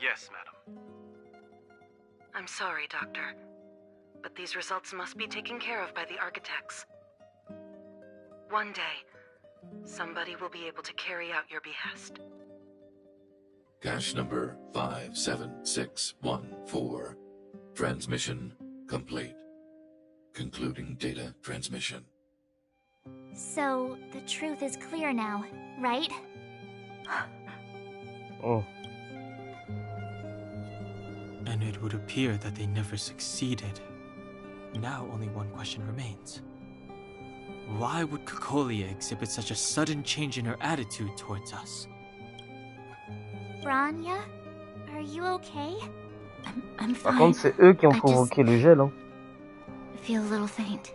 Yes, madam. I'm sorry, Doctor, but these results must be taken care of by the architects. One day, somebody will be able to carry out your behest. Cache number 57614. Transmission complete. Concluding data transmission. So, the truth is clear now, right? Oh. And it would appear that they never succeeded. Now only one question remains. Why would Cocolia exhibit such a sudden change in her attitude towards us? Branya, are you okay? I'm Par fine. contre, c'est eux qui ont provoqué le gel. Hein. I feel a little faint.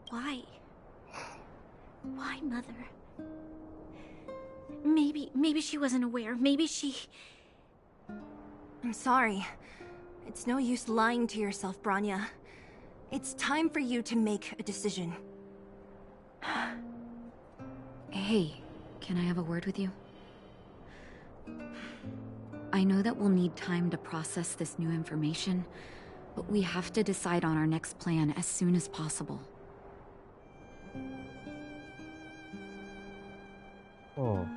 Why? Why, Mother? Maybe she wasn't aware. Maybe she... I'm sorry. It's no use lying to yourself, Branya. It's time for you to make a decision. Hey, can I have a word with you? I know that we'll need time to process this new information, but we have to decide on our next plan as soon as possible. Oh.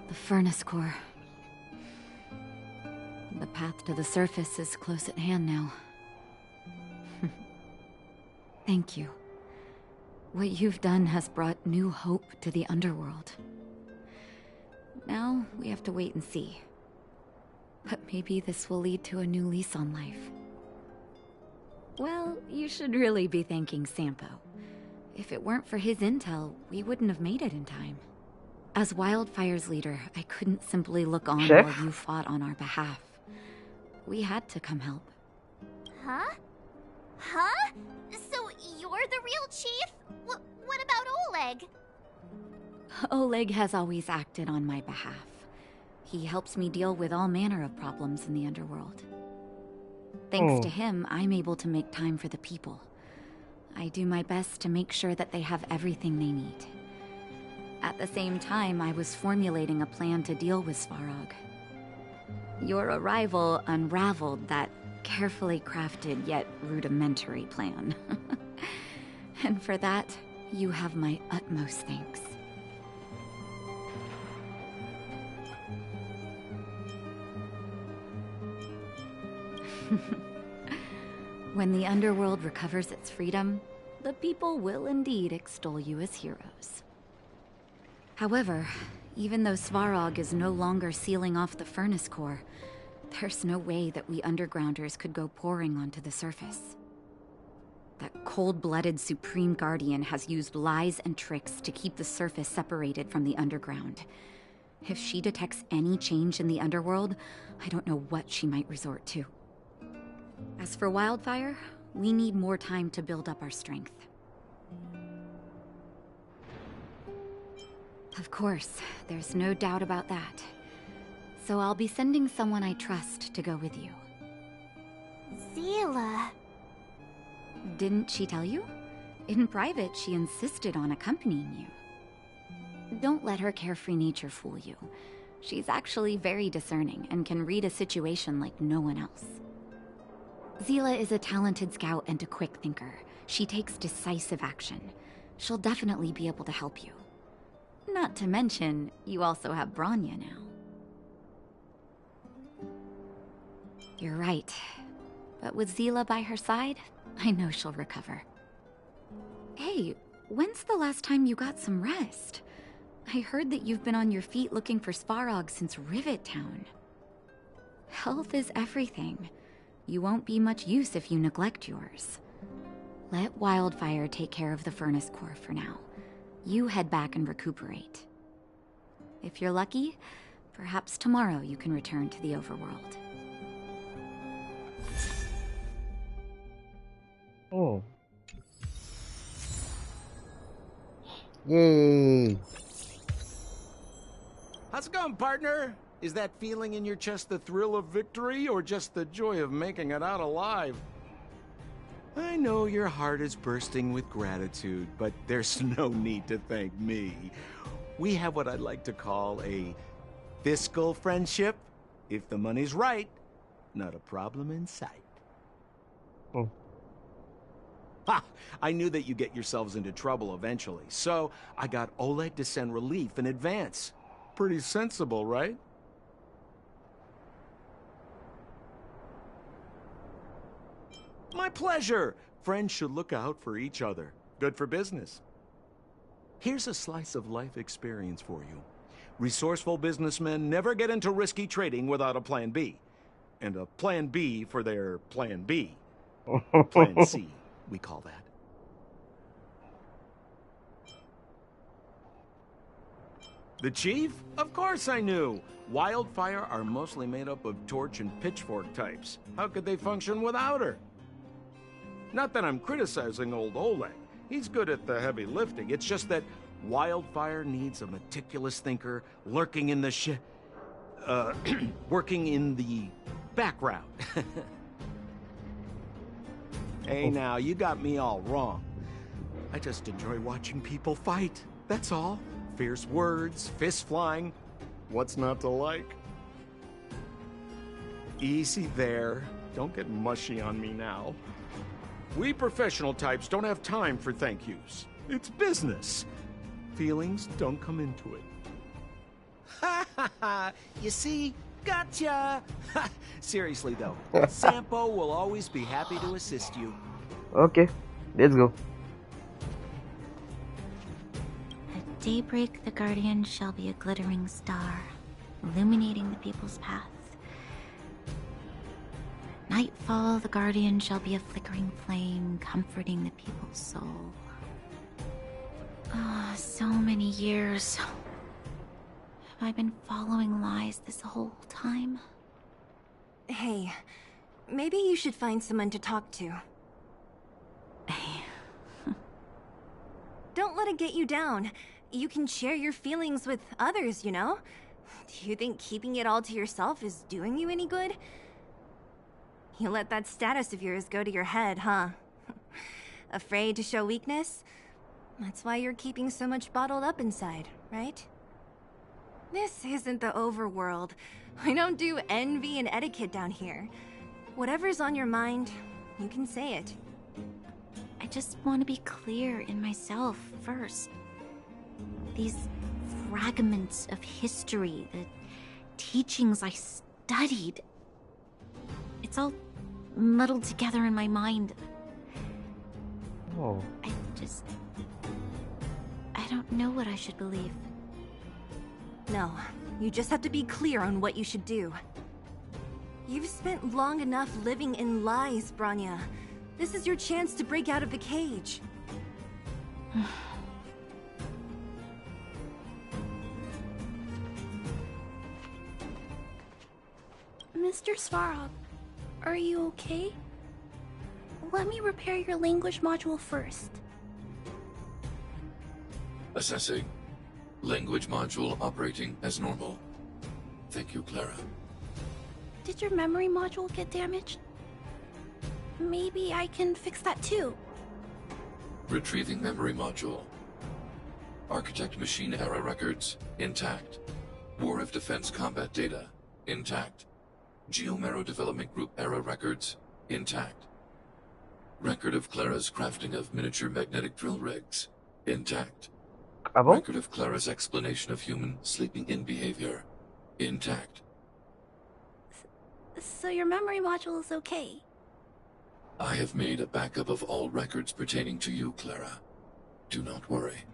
The furnace core. The path to the surface is close at hand now. Thank you. What you've done has brought new hope to the underworld. Now, we have to wait and see. But maybe this will lead to a new lease on life. Well, you should really be thanking Sampo. If it weren't for his intel, we wouldn't have made it in time. As Wildfire's leader, I couldn't simply look on Chef? while you fought on our behalf. We had to come help. Huh? Huh? So you're the real chief? What about Oleg? Oleg has always acted on my behalf. He helps me deal with all manner of problems in the underworld. Thanks to him, I'm able to make time for the people. I do my best to make sure that they have everything they need. At the same time, I was formulating a plan to deal with Svarog. Your arrival unraveled that carefully crafted yet rudimentary plan. And for that, you have my utmost thanks. When the underworld recovers its freedom, the people will indeed extol you as heroes. However, even though Svarog is no longer sealing off the furnace core, there's no way that we undergrounders could go pouring onto the surface. That cold-blooded Supreme Guardian has used lies and tricks to keep the surface separated from the underground. If she detects any change in the underworld, I don't know what she might resort to. As for Wildfire, we need more time to build up our strength. Of course, there's no doubt about that. so I'll be sending someone I trust to go with you. Zila. Didn't she tell you? In private, she insisted on accompanying you. Don't let her carefree nature fool you. She's actually very discerning and can read a situation like no one else. Zila is a talented scout and a quick thinker. She takes decisive action. She'll definitely be able to help you. Not to mention, you also have Bronya now. You're right. But with Zila by her side, I know she'll recover. Hey, when's the last time you got some rest? I heard that you've been on your feet looking for Svarog since Rivet Town. Health is everything. You won't be much use if you neglect yours. Let Wildfire take care of the furnace core for now. You head back and recuperate. If you're lucky, perhaps tomorrow you can return to the overworld. Oh. Yay. How's it going, partner? Is that feeling in your chest the thrill of victory, or just the joy of making it out alive? I know your heart is bursting with gratitude, but there's no need to thank me. We have what I'd like to call a fiscal friendship. If the money's right, not a problem in sight. Oh. Ha! I knew that you'd get yourselves into trouble eventually, so I got Oleg to send relief in advance. Pretty sensible, right? My pleasure! Friends should look out for each other. Good for business. Here's a slice of life experience for you. Resourceful businessmen never get into risky trading without a plan B. And a plan B for their plan B. Plan C, we call that. The Chief? Of course I knew. Wildfire are mostly made up of torch and pitchfork types. How could they function without her? Not that I'm criticizing old Oleg. He's good at the heavy lifting. It's just that Wildfire needs a meticulous thinker lurking in the working in the background. Hey now, you got me all wrong. I just enjoy watching people fight. That's all. Fierce words, fists flying. What's not to like? Easy there. Don't get mushy on me now. We professional types don't have time for thank yous. It's business. Feelings don't come into it. Ha ha ha! You see? Gotcha! Seriously though, Sampo will always be happy to assist you. Okay, let's go. At daybreak, the Guardian shall be a glittering star, illuminating the people's paths. At nightfall, the Guardian shall be a flickering flame, comforting the people's soul. Ah, so many years. Have I been following lies this whole time? Hey, maybe you should find someone to talk to. Don't let it get you down. You can share your feelings with others, you know? Do you think keeping it all to yourself is doing you any good? You let that status of yours go to your head, huh? Afraid to show weakness? That's why you're keeping so much bottled up inside, right? This isn't the overworld. We don't do envy and etiquette down here. Whatever's on your mind, you can say it. I just want to be clear in myself first. These fragments of history, the teachings I studied, it's all muddled together in my mind. Oh. I don't know what I should believe. No, you just have to be clear on what you should do. You've spent long enough living in lies, Bronya. This is your chance to break out of the cage. Mr. Svarog, are you okay? Let me repair your language module first. Assessing. Language module operating as normal. Thank you, Clara. Did your memory module get damaged? Maybe I can fix that too. Retrieving memory module. Architect machine era records, intact. War of Defense combat data, intact. Geomero Development Group era records, intact. Record of Clara's crafting of miniature magnetic drill rigs, intact. Ah bon? Record of Clara's explanation of human sleeping-in behavior, intact. So your memory module is okay? I have made a backup of all records pertaining to you, Clara. Do not worry.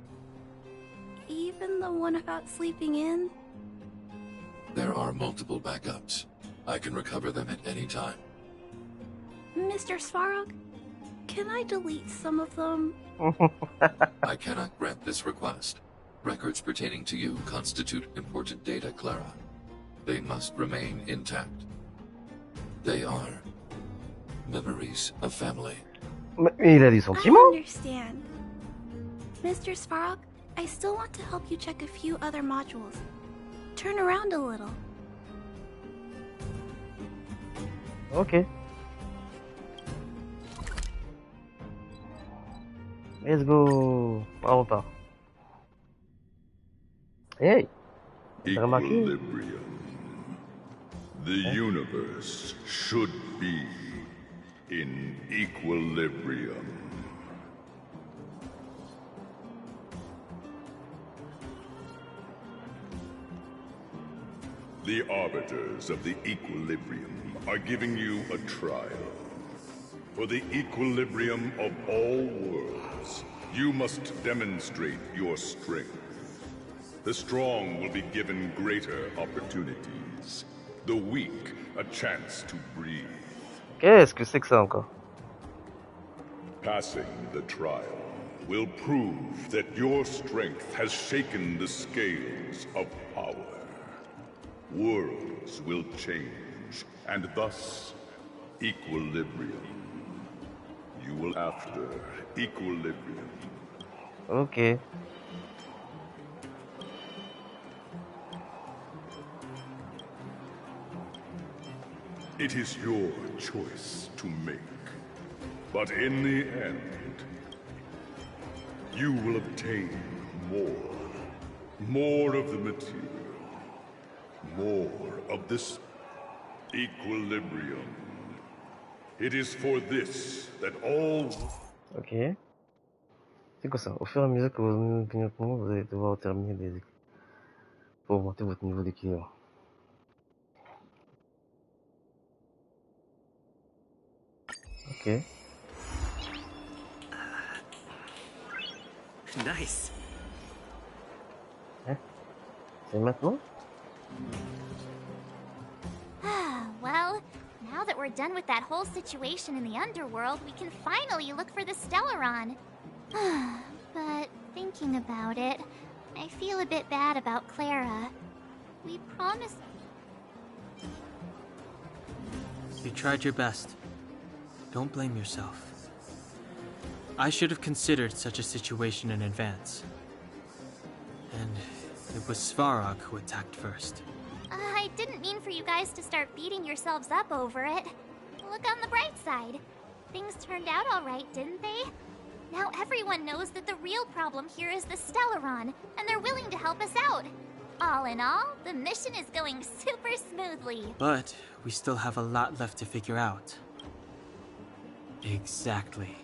Even the one about sleeping in? There are multiple backups. I can recover them at any time. Mr. Svarog, can I delete some of them? I cannot grant this request. Records pertaining to you constitute important data, Clara. They must remain intact. They are memories of family. Mais il a des I sentiments. understand. Mr. Svarog, I still want to help you check a few other modules. Turn around a little. Ok. Let's go. On repart. Hey. T'as remarqué? Equilibrium. The universe should be in equilibrium. The arbiters of the equilibrium are giving you a trial. For the equilibrium of all worlds, you must demonstrate your strength. The strong will be given greater opportunities. The weak, a chance to breathe. Qu'est-ce que c'est que ça encore? Passing the trial will prove that your strength has shaken the scales of power. Worlds will change, and thus, equilibrium. You will after equilibrium. Ok. It is your choice to make. But in the end, you will obtain more. More of the material. More of this equilibrium. It is for this that all... Ok. C'est quoi ça? Au fur et à mesure que vous venez au moment, vous allez devoir terminer des... pour augmenter votre niveau d'équilibre. Ok. Nice. Hein? C'est maintenant? Well, now that we're done with that whole situation in the underworld, we can finally look for the Stellaron. But thinking about it, I feel a bit bad about Clara. We promised... You tried your best. Don't blame yourself. I should have considered such a situation in advance. And it was Svarog who attacked first. I didn't mean for you guys to start beating yourselves up over it. Look on the bright side. Things turned out all right, didn't they? Now everyone knows that the real problem here is the Stellaron, and they're willing to help us out. All in all, the mission is going super smoothly. But we still have a lot left to figure out. Exactly.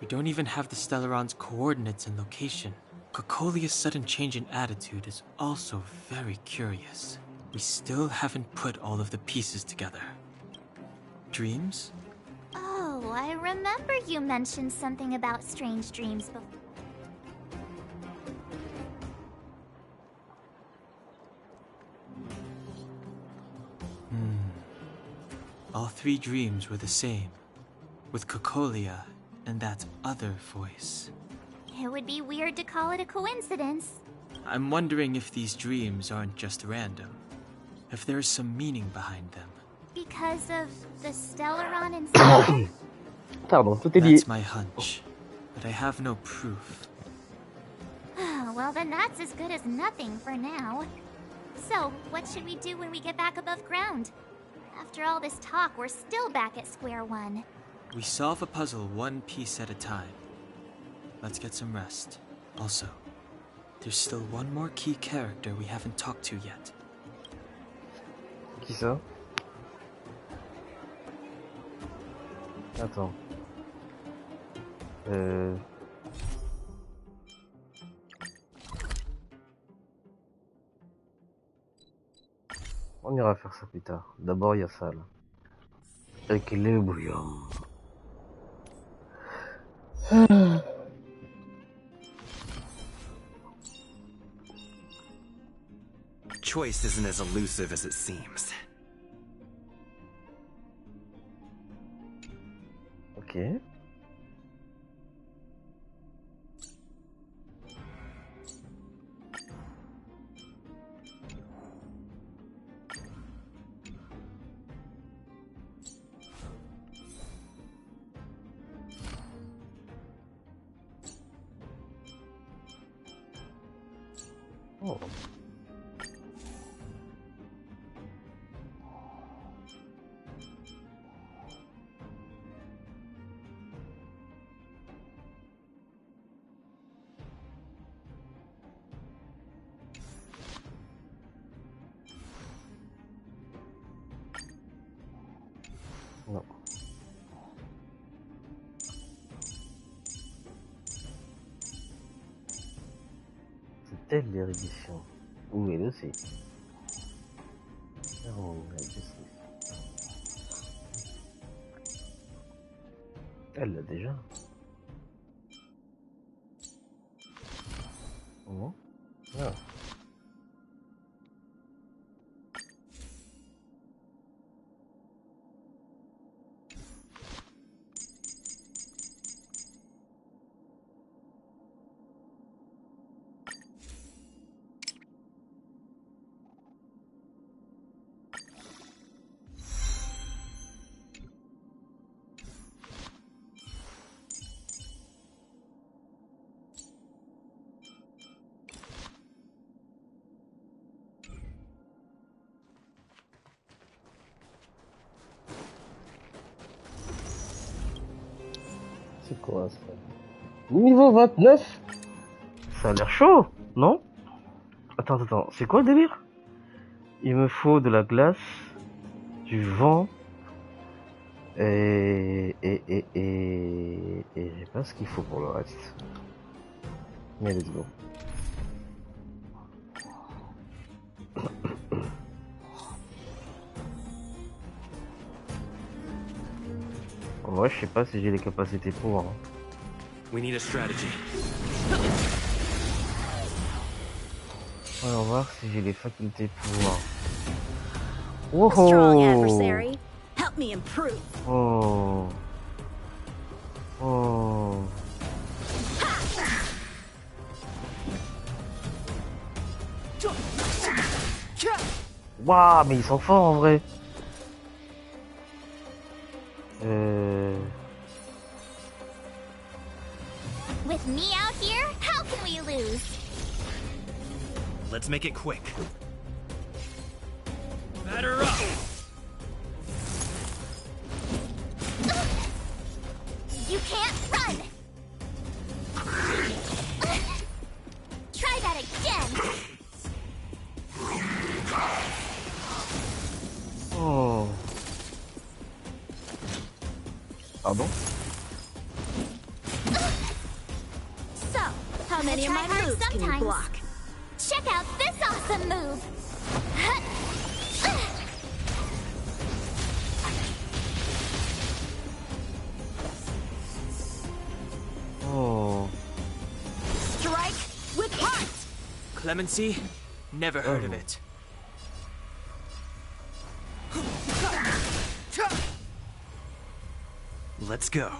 We don't even have the Stellaron's coordinates and location. Cocolia's sudden change in attitude is also very curious. We still haven't put all of the pieces together. Dreams? Oh, I remember you mentioned something about strange dreams before. All three dreams were the same, with Cocolia and that other voice. It would be weird to call it a coincidence. I'm wondering if these dreams aren't just random, if there's some meaning behind them. Because of the Stellaron inside? Pardon, tout est lié. That's my hunch, but I have no proof. Well, then that's as good as nothing for now. So, what should we do when we get back above ground? After all this talk, we're still back at square one. We solve a puzzle one piece at a time. Let's get some rest. Also, there's still one more key character we haven't talked to yet. Qui ça? Attends. On ira faire ça plus tard. D'abord, il y a ça là. Equilibrium. Choice isn't as elusive as it seems. Ok. Oh. Non. C'est elle l'érudition. Où est le C? Oh, elle l'a déjà. Oh. Ah. C'est quoi ça? Niveau 29? Ça a l'air chaud, non? Attends, c'est quoi le délire? Il me faut de la glace, du vent, et j'ai pas ce qu'il faut pour le reste. Mais let's go. En vrai, je sais pas si j'ai les capacités pour. Hein. We need a strategy. Voyons voir si j'ai les facultés pour. A strong adversary. Help me improve. Oh. Oh. Waouh, mais ils sont forts en vrai. With me out here, how can we lose? Let's make it quick. Batter up! You can't run! Try that again! Oh. Pardon? So, how many of my moves can you block? Check out this awesome move! Oh. Strike with heart! Clemency? Never heard of it. Let's go.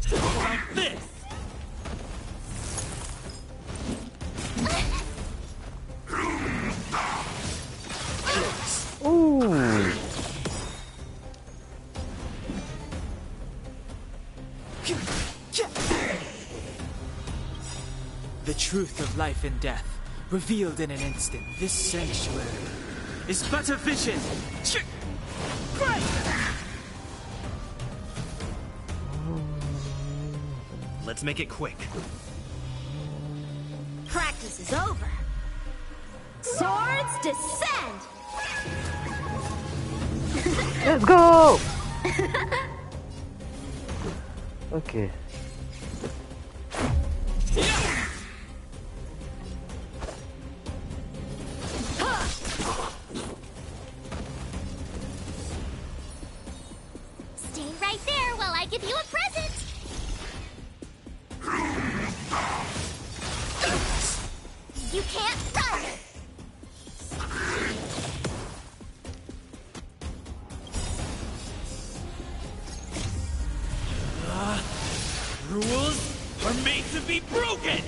How about this? Ooh. The truth of life and death, revealed in an instant. This sanctuary is but a vision. Let's make it quick. Practice is over. Swords descend! Let's go! Okay. Stay right there while I give you a present. You can't run! Rules are made to be broken!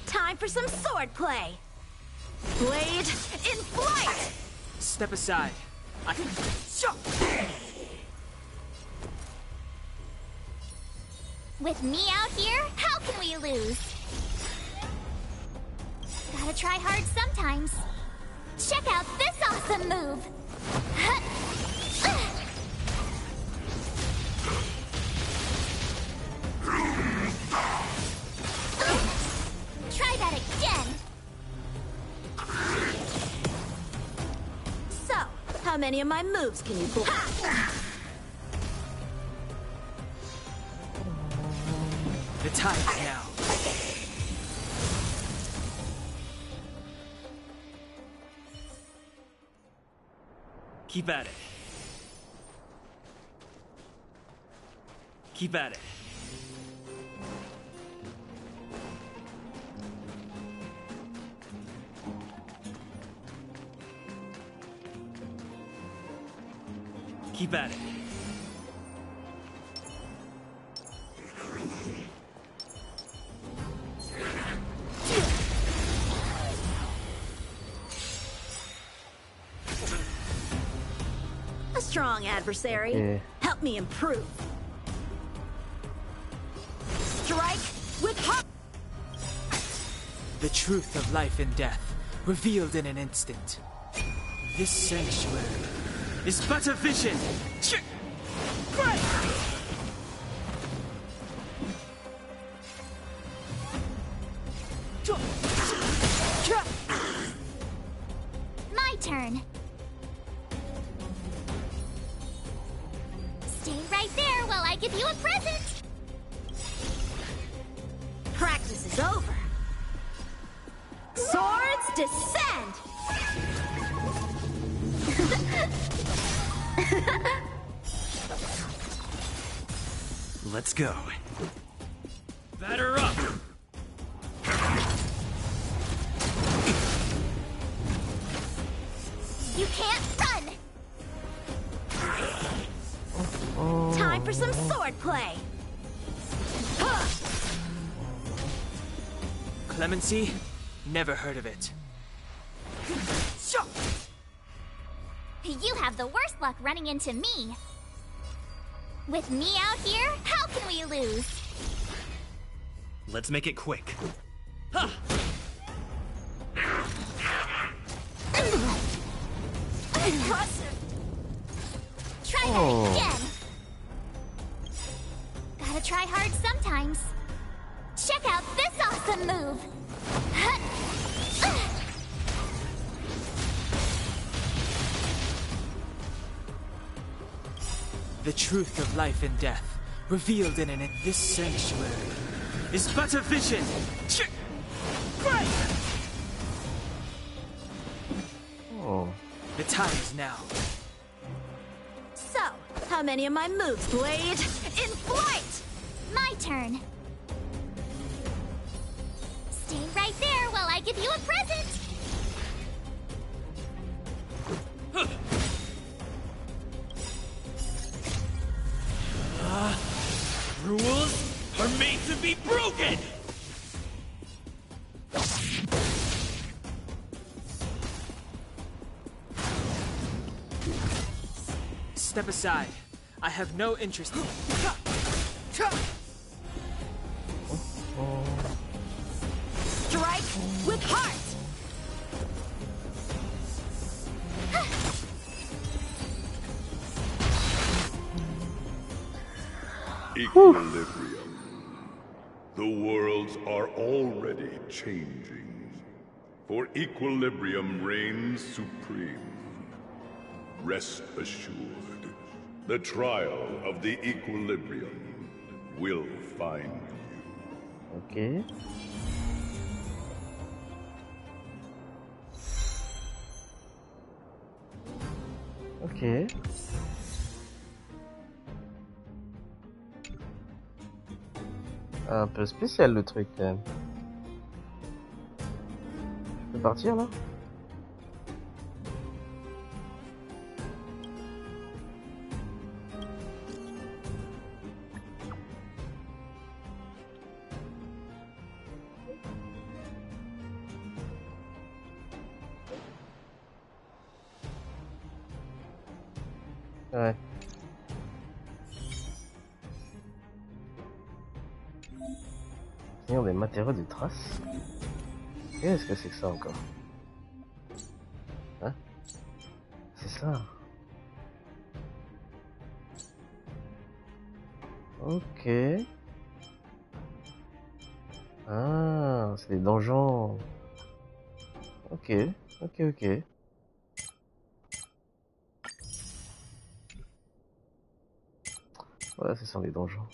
Time for some swordplay. Blade in flight! Step aside. I can... With me out here, how can we lose? Gotta try hard sometimes. Check out this awesome move! Try that again! So, how many of my moves can you block? The time is now. Keep at it. Keep at it. Keep at it. A strong adversary. Yeah. Help me improve. Strike with heart. The truth of life and death, revealed in an instant. This sanctuary is but a vision. My turn. Stay right there while I give you a present. Practice is over. Swords descend! Let's go. Batter up! You can't run! Time for some swordplay. Clemency? Never heard of it. You have the worst luck running into me. With me out here, how can we lose? Let's make it quick. Impressive. Try that again. Gotta try hard sometimes. Check out this awesome move. The truth of life and death, revealed in this sanctuary, is but a vision. Oh. The time is now. So, how many of my moves, Blade? In flight! My turn. Stay right there while I give you a present. Rules are made to be broken! Step aside. I have no interest in it. Strike with heart! Equilibrium. The worlds are already changing. For equilibrium reigns supreme. Rest assured, the trial of the equilibrium will find you. Ok. Ok. Un peu spécial le truc quand même. Je peux partir là? Ouais. Des matériaux de traces. Qu'est-ce que c'est que ça encore? Hein? C'est ça. Ok. Ah, c'est des donjons. Ok, ok, ok. Ouais, ce sont des donjons.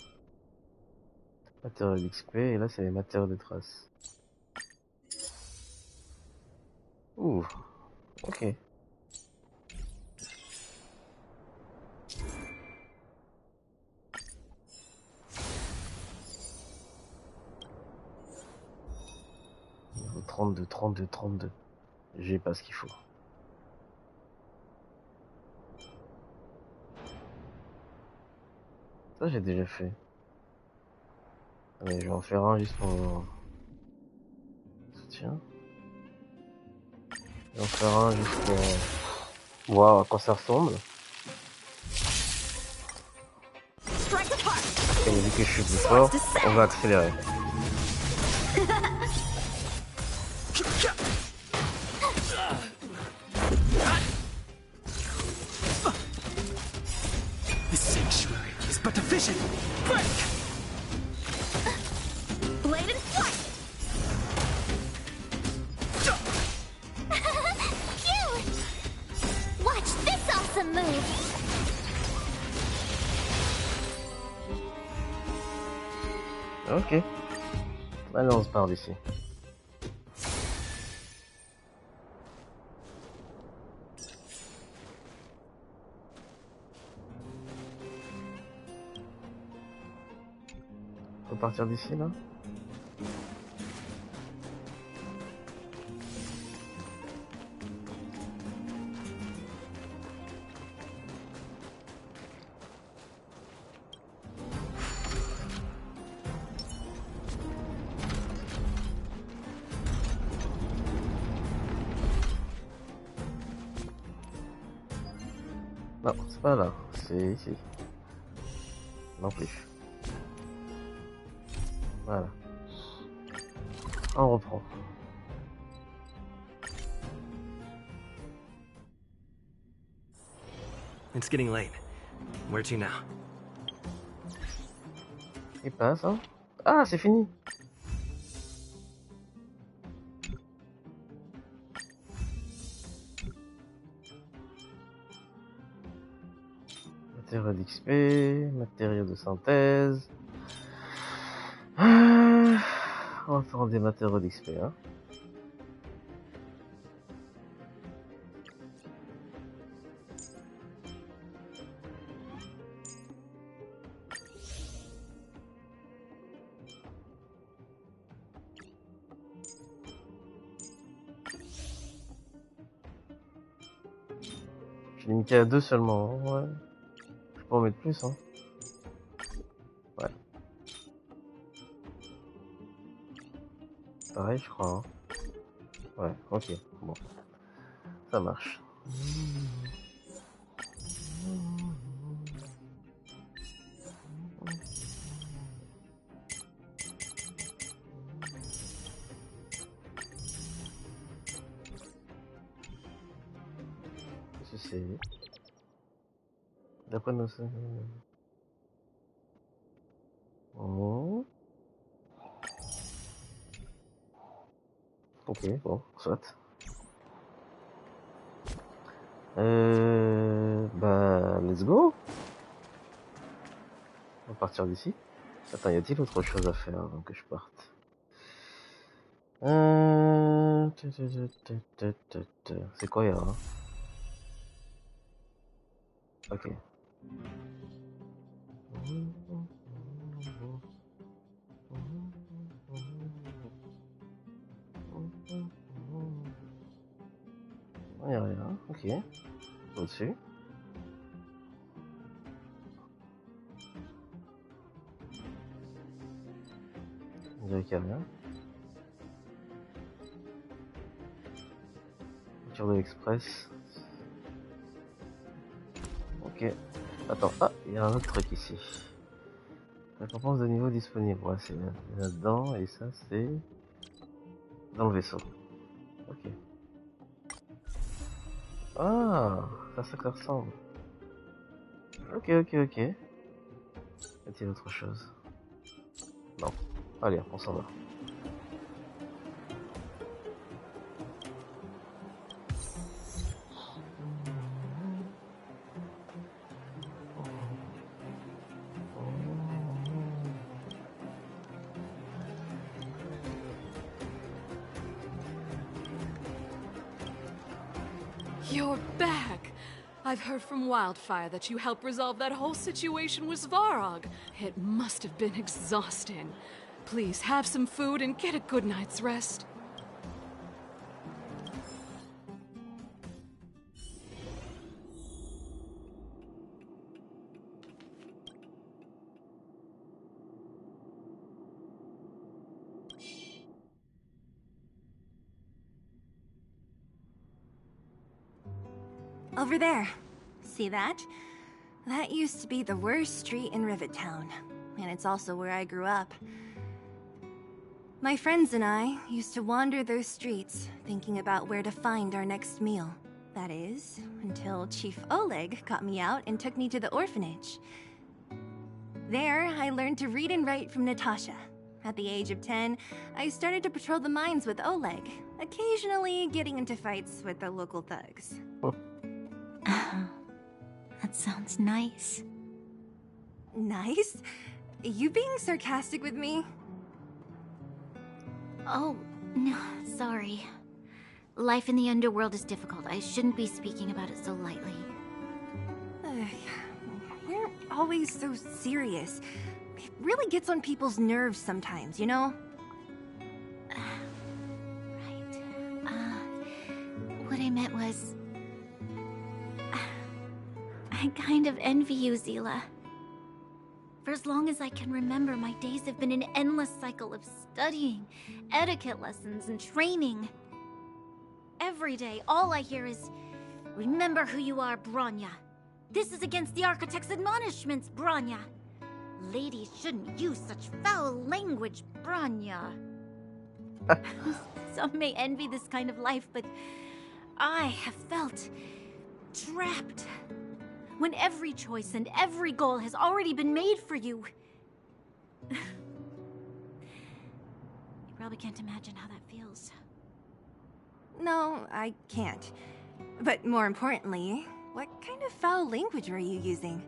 Matériaux d'XP, et là c'est les matériaux de traces. Ouh, ok. Niveau 32, 32, 32. J'ai pas ce qu'il faut. Ça j'ai déjà fait. Allez, je vais en faire un juste pour... Tiens. Je vais en faire un juste pour... voir à quoi ça ressemble. Et vu que je suis plus fort, on va accélérer. This sanctuary is but a vision. Break! Blade and flight! Cute! Watch this awesome move! Ok. Allez, on se part d'ici. Faut partir d'ici là? Non, c'est pas là, c'est ici. Non plus. Voilà. On reprend. It's getting late. Where to now? Il passe, hein? Ah, c'est fini! Matériaux d'XP, matériaux de synthèse. Ah, on va prendre des matériaux d'XP, hein. Je l'ai limité à 2 seulement, hein, ouais. Je peux en mettre plus, hein. Ouais. Pareil, je crois, hein. Ouais, ok, bon. Ça marche. c'est... D'après nos... Oh. Ok, bon, soit. Bah, let's go. On va partir d'ici. Attends, y a-t-il autre chose à faire avant que je parte? C'est quoi, y'a hein? Ok. Y'a rien, ok. Au-dessus. On dirait qu'il y a rien. Voiture de l'express. Ok. Attends, ah, il y a un autre truc ici. Récompense de niveau disponible. Ouais, c'est là-dedans, et ça, c'est dans le vaisseau. Ok. Ah, c'est à ça que ça ressemble. Ok. Y a-t-il autre chose? Non. Allez, on s'en va. You're back! I've heard from Wildfire that you helped resolve that whole situation with Svarog. It must have been exhausting. Please have some food and get a good night's rest. Over there. See that? That used to be the worst street in Rivet Town. And it's also where I grew up. My friends and I used to wander those streets, thinking about where to find our next meal. That is, until Chief Oleg got me out and took me to the orphanage. There, I learned to read and write from Natasha. At the age of 10, I started to patrol the mines with Oleg, occasionally getting into fights with the local thugs. That sounds nice. Nice? You being sarcastic with me? Oh, no, sorry. Life in the underworld is difficult. I shouldn't be speaking about it so lightly. You're always so serious. It really gets on people's nerves sometimes, you know? What I meant was... I kind of envy you, Zila. For as long as I can remember, my days have been an endless cycle of studying, etiquette lessons, and training. Every day, all I hear is, "Remember who you are, Bronya. This is against the Architect's admonishments, Bronya. Ladies shouldn't use such foul language, Bronya." Some may envy this kind of life, but I have felt trapped. When every choice and every goal has already been made for you. You probably can't imagine how that feels. No, I can't. But more importantly, what kind of foul language were you using?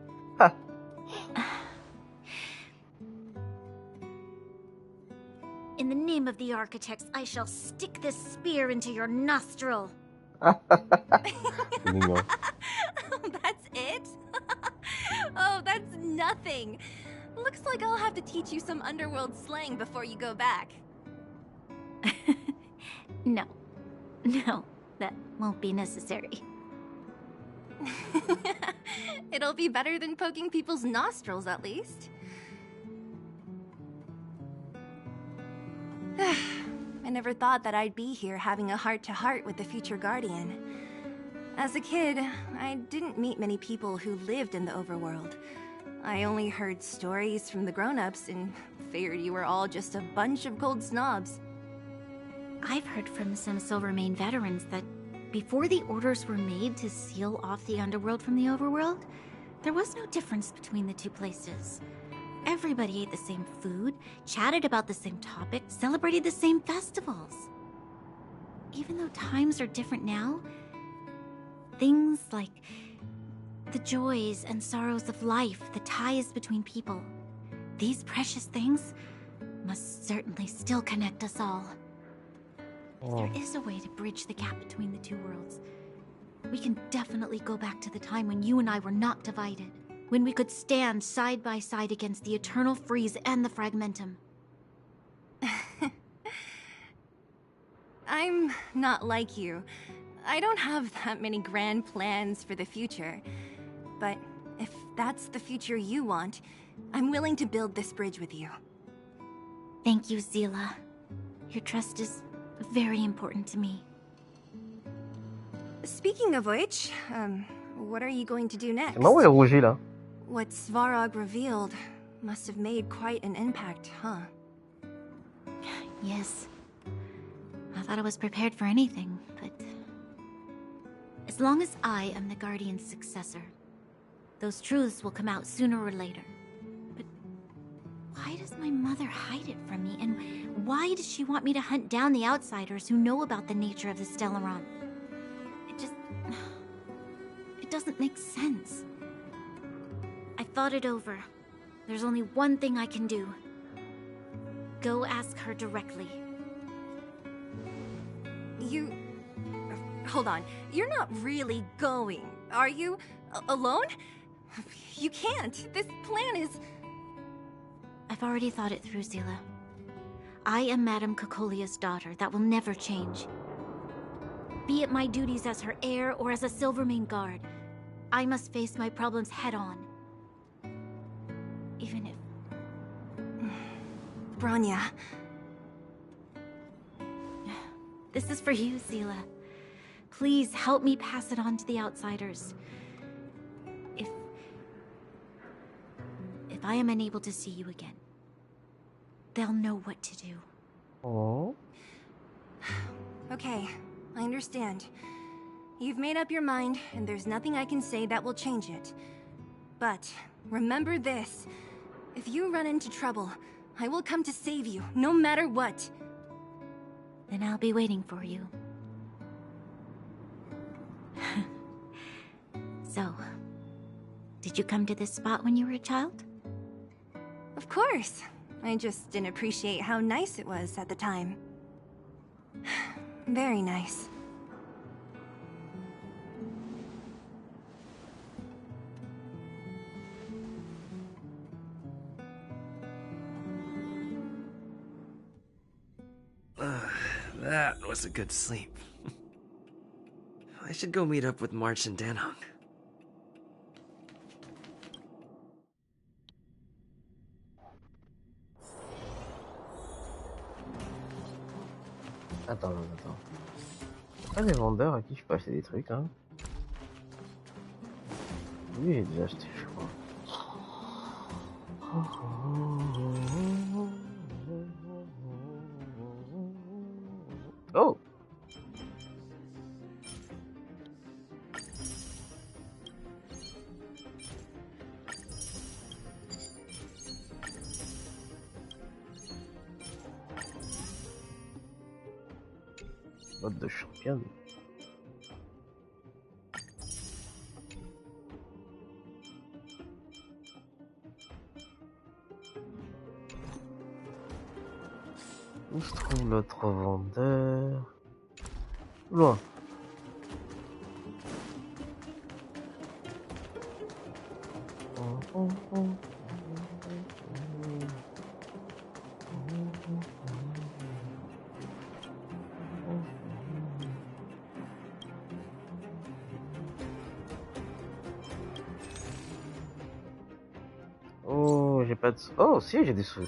In the name of the Architects, I shall stick this spear into your nostril. That's it? Oh, that's nothing. Looks like I'll have to teach you some underworld slang before you go back. No, that won't be necessary. It'll be better than poking people's nostrils, at least. I never thought that I'd be here having a heart-to-heart with the future Guardian. As a kid, I didn't meet many people who lived in the overworld. I only heard stories from the grown-ups and figured you were all just a bunch of cold snobs. I've heard from some Silvermane veterans that Before the orders were made to seal off the underworld from the overworld, there was no difference between the two places. Everybody ate the same food, chatted about the same topics, celebrated the same festivals. Even though times are different now, things like the joys and sorrows of life, the ties between people, these precious things must certainly still connect us all. There is a way to bridge the gap between the two worlds. We can definitely go back to the time when you and I were not divided, when we could stand side by side against the Eternal Freeze and the Fragmentum. I'm not like you. I don't have that many grand plans for the future. But if that's the future you want, I'm willing to build this bridge with you. Thank you, Zila. Your trust is very important to me. Speaking of which, what are you going to do next? C'est marrant, il est rougi là. What Svarog revealed must have made quite an impact, huh? Yes. I thought I was prepared for anything, but... as long as I am the Guardian's successor, those truths will come out sooner or later. But why does my mother hide it from me? And why does she want me to hunt down the outsiders who know about the nature of the Stellaron? It doesn't make sense. I thought it over. There's only one thing I can do. Go ask her directly. You... hold on. You're not really going, are you? Alone? You can't. This plan is... I've already thought it through, Zila. I am Madame Cocolia's daughter. That will never change. Be it my duties as her heir or as a Silvermane guard, I must face my problems head-on. Even if... Branya... This is for you, Zila. Please help me pass it on to the outsiders. If I am unable to see you again, they'll know what to do. Oh. Okay, I understand. You've made up your mind, and there's nothing I can say that will change it. But remember this. If you run into trouble, I will come to save you, no matter what. Then I'll be waiting for you. So, did you come to this spot when you were a child? Of course. I just didn't appreciate how nice it was at the time. Very nice. That was a good sleep. I should go meet up with March and Danhong. Attends. Pas des vendeurs à qui je peux acheter des trucs, hein. Lui, j'ai déjà acheté, je crois. Oh! Mode de championne. Où se trouve l'autre vendeur? Loin. Oh, j'ai pas de sous. Oh, si, j'ai des sous.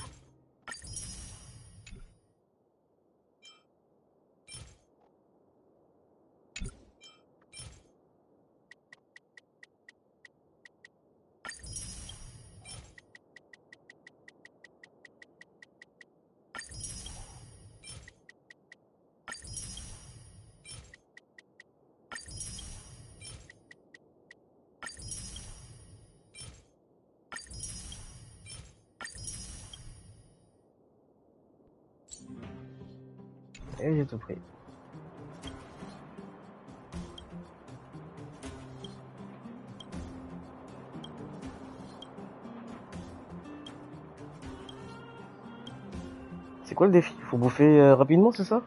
Et j'ai tout pris. C'est quoi le défi? Faut bouffer rapidement, c'est ça?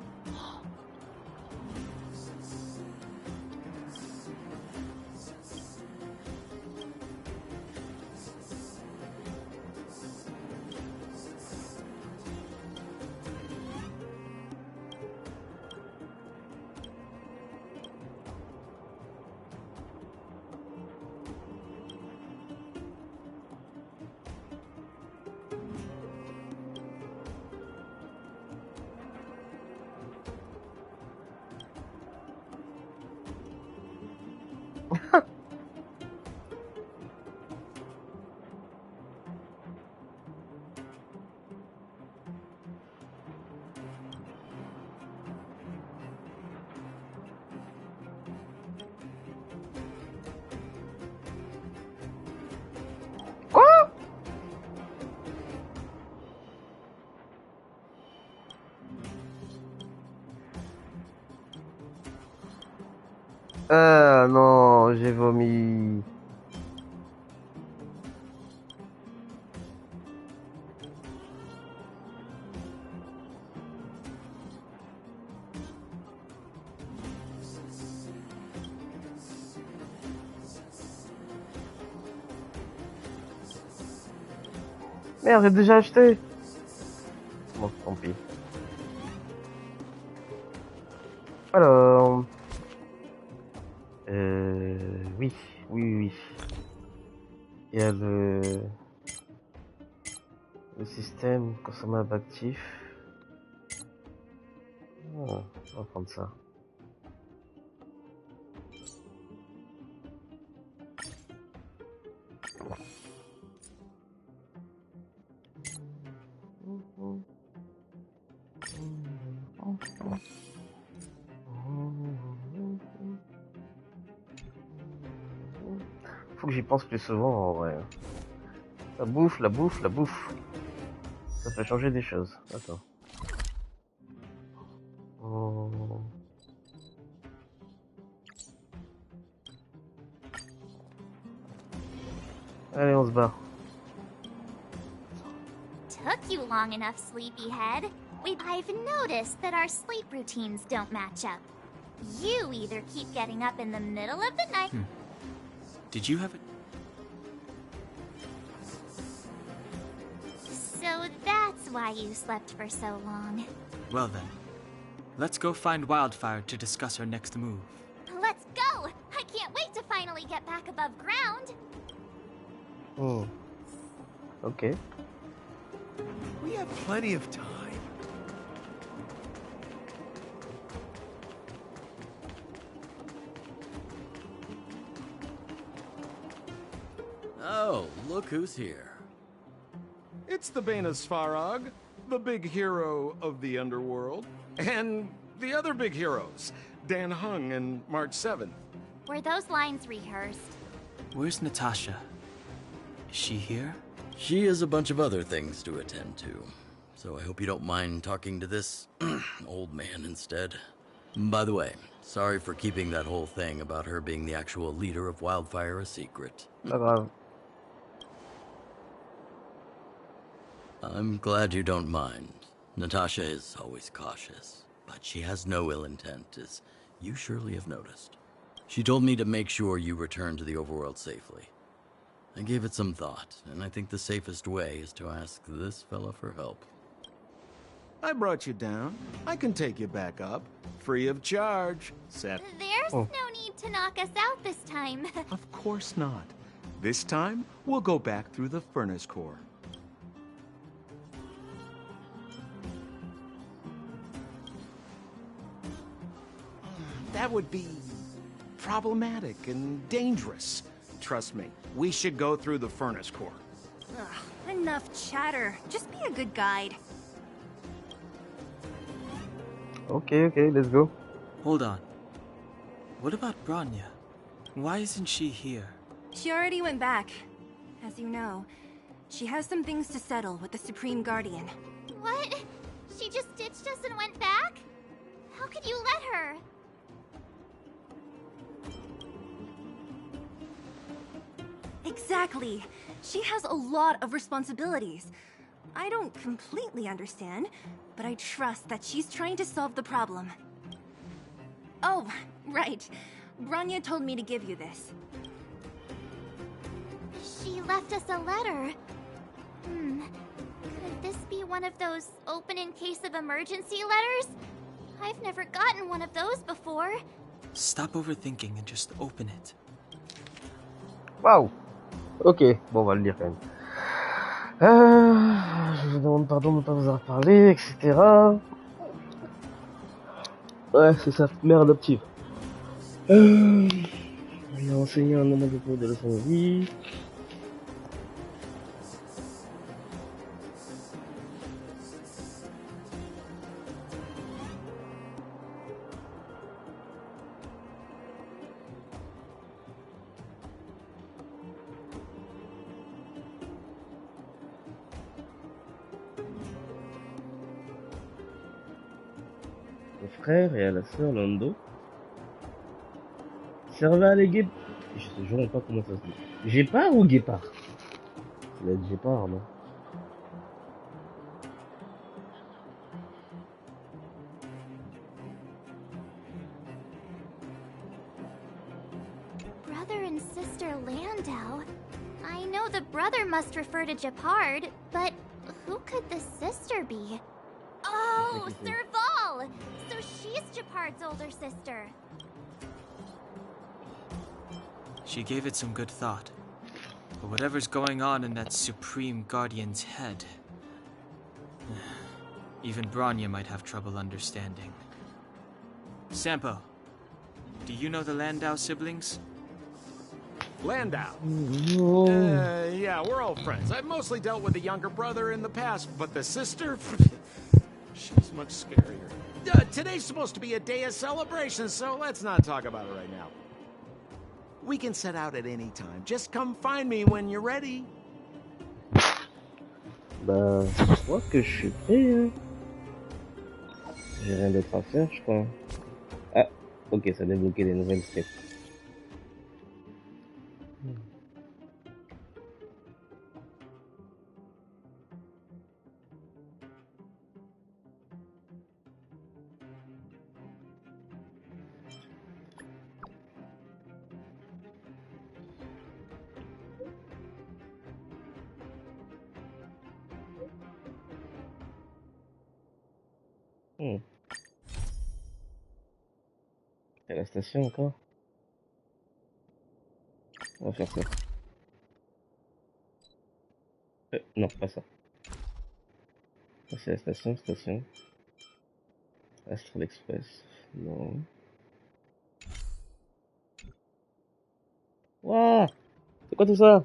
Ah non, j'ai vomi. Merde, j'ai déjà acheté. Bon, tant pis. Alors... Oui, oui, oui. Il y a le système consommable actif. Oh, on va prendre ça. Faut que j'y pense plus souvent en vrai. La bouffe, la bouffe, la bouffe. Ça peut changer des choses. Attends. Oh. Allez, on se barre. Took you long enough, sleepyhead. I've noticed that our sleep routines don't match up. You either keep getting up in the middle of the night... Did you have it? So that's why you slept for so long. Well then, let's go find Wildfire to discuss our next move. Let's go! I can't wait to finally get back above ground. Oh. Okay. We have plenty of time. Oh, look who's here. It's the Bane of Svarog, the big hero of the underworld, and the other big heroes, Dan Hung and March 7th. Were those lines rehearsed? Where's Natasha? Is she here? She has a bunch of other things to attend to, so I hope you don't mind talking to this old man instead. By the way, sorry for keeping that whole thing about her being the actual leader of Wildfire a secret. I'm glad you don't mind. Natasha is always cautious, but she has no ill intent, as you surely have noticed. She told me to make sure you return to the overworld safely. I gave it some thought, and I think the safest way is to ask this fella for help. I brought you down. I can take you back up, free of charge, Seth. There's no need to knock us out this time. Of course not. This time, we'll go back through the furnace core. That would be problematic and dangerous. Trust me, we should go through the furnace core. Ugh, enough chatter. Just be a good guide. Okay, let's go. Hold on. What about Branya? Why isn't she here? She already went back. As you know, she has some things to settle with the Supreme Guardian. What? She just ditched us and went back? Exactly. She has a lot of responsibilities. I don't completely understand, but I trust that she's trying to solve the problem. Oh, right. Branya told me to give you this. She left us a letter. Could this be one of those open in case of emergency letters? I've never gotten one of those before. Stop overthinking and just open it. Waouh. Ok, bon, on va le lire quand même. Je vous demande pardon de ne pas vous avoir parlé, etc. Ouais, c'est sa mère adoptive. Il a enseigné un nombre de cours de leçons de vie. Au frère et à la sœur Lando. Servait à les guépards. Je sais toujours pas comment ça se dit. Guépard ou guépard? Ça doit être guépard, non? Brother and sister Landau. I know the brother must refer to Gepard, but who could the sister be? Oh, Serval! So she's Gepard's older sister. She gave it some good thought. But whatever's going on in that Supreme Guardian's head, even Branya might have trouble understanding. Sampo, do you know the Landau siblings? Landau? Yeah, we're old friends. I've mostly dealt with the younger brother in the past, but the sister? She's much scarier. Today's supposed to be a day of celebration, so let's not talk about it right now. We can set out at any time. Just come find me when you're ready. Bah, je crois que je suis prêt, hein. J'ai rien d'autre à faire, je crois. Ah, ok, ça a débloqué des nouvelles steps. À la station encore. On va faire ça. Non, pas ça. Ça c'est la station. Astral Express. Non. Wouah! C'est quoi tout ça?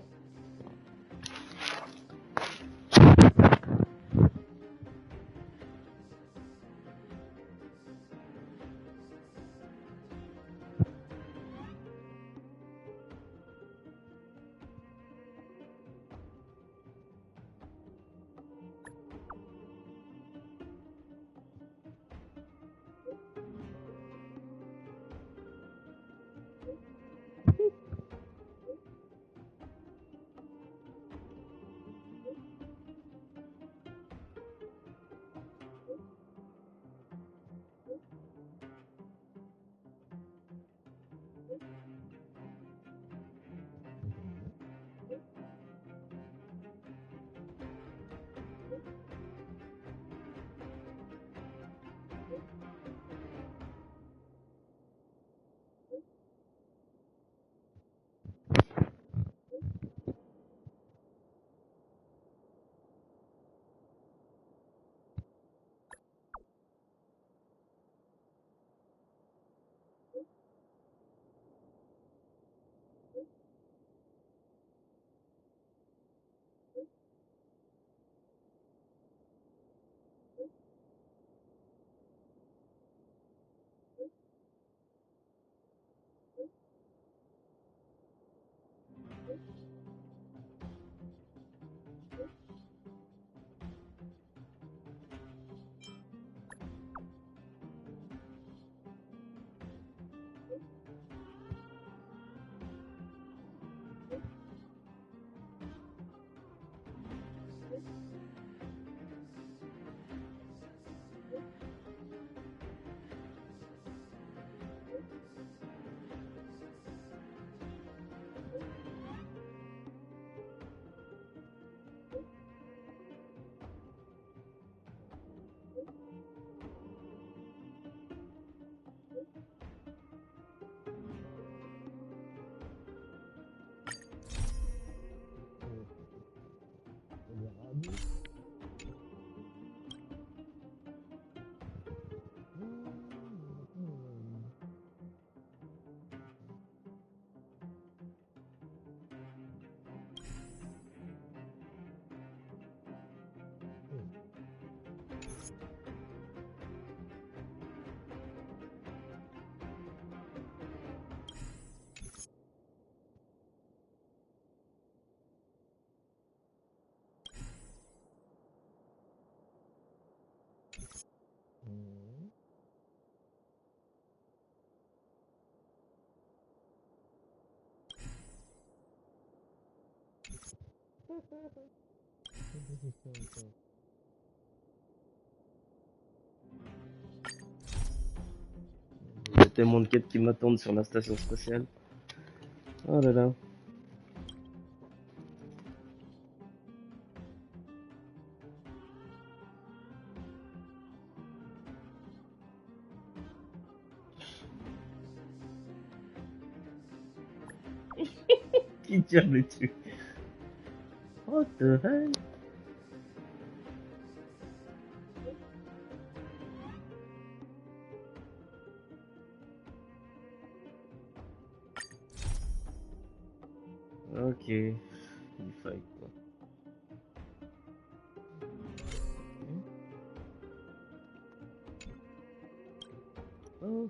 Il y a tellement de quêtes qui m'attendent sur la station spatiale. Oh là là. Qui tire dessus? What the hell? Ok, il faille quoi. Oh.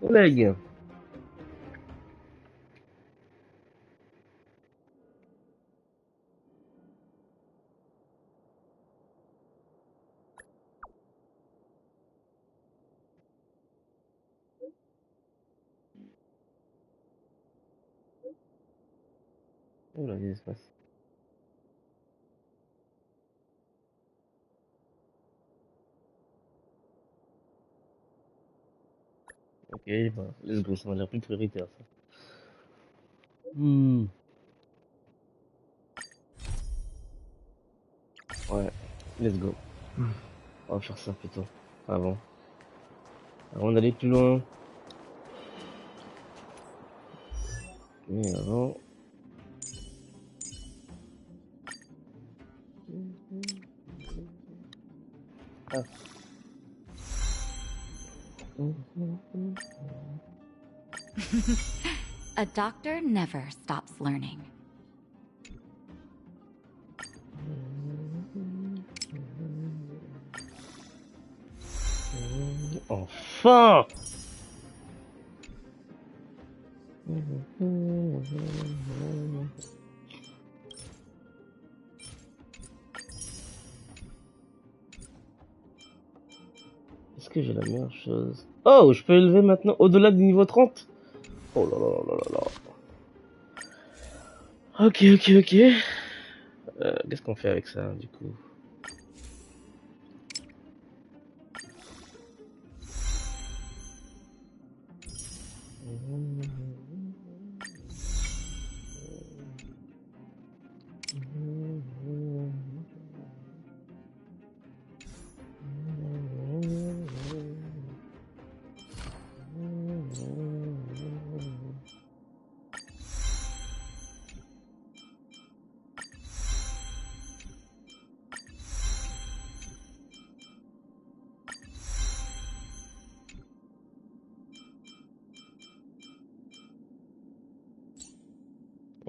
Collègue. Oh là, qu'est-ce qui se passe? Ok, bah, let's go, ça m'a l'air plus prioritaire ça. Ouais, let's go. On va faire ça plutôt. Avant. Avant d'aller plus loin. Mais avant. Ah. A doctor never stops learning. Enfin! Est-ce que j'ai la meilleure chose? Oh, je peux élever maintenant au-delà du niveau 30? Oh là là là là là. Ok, ok, ok. Qu'est-ce qu'on fait avec ça, du coup?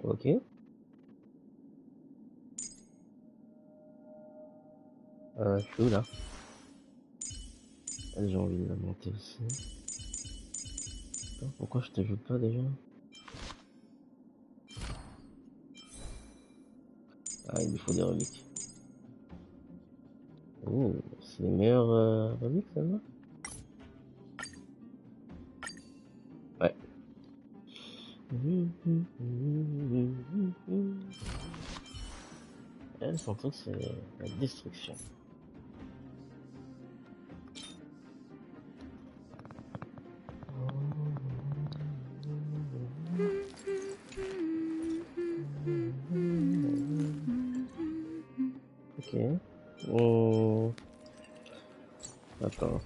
Ok. Je suis où là? J'ai envie de la monter aussi. Attends, pourquoi je te joue pas déjà? Ah, il lui faut des reliques. Oh, c'est les meilleures reliques, celle-là? Ouais. Elle, son truc, c'est la destruction. Ok. Oh. Attends.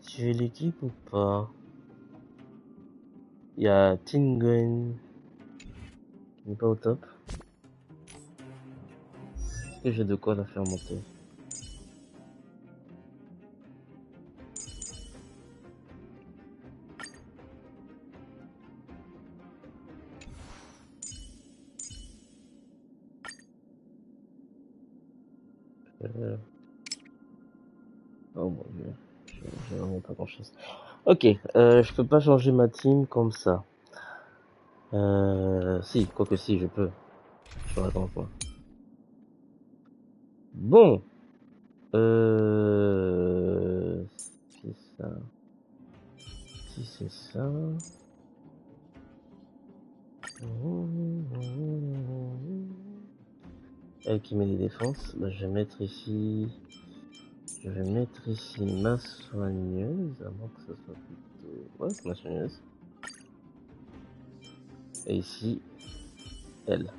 Tu es l'équipe ou pas? Il y a Tingun qui n'est pas au top. Est-ce que j'ai de quoi la faire monter? Oh mon dieu, j'ai vraiment pas grand chose. Ok, je peux pas changer ma team comme ça. Si, quoique si, je peux. Je attends quoi. Bon, c'est ça. Si c'est ça. Elle qui met les défenses, bah, je vais mettre ici. Je vais mettre ici ma soigneuse, à moins que ce soit plutôt. Ouais, c'est ma soigneuse. Et ici, elle.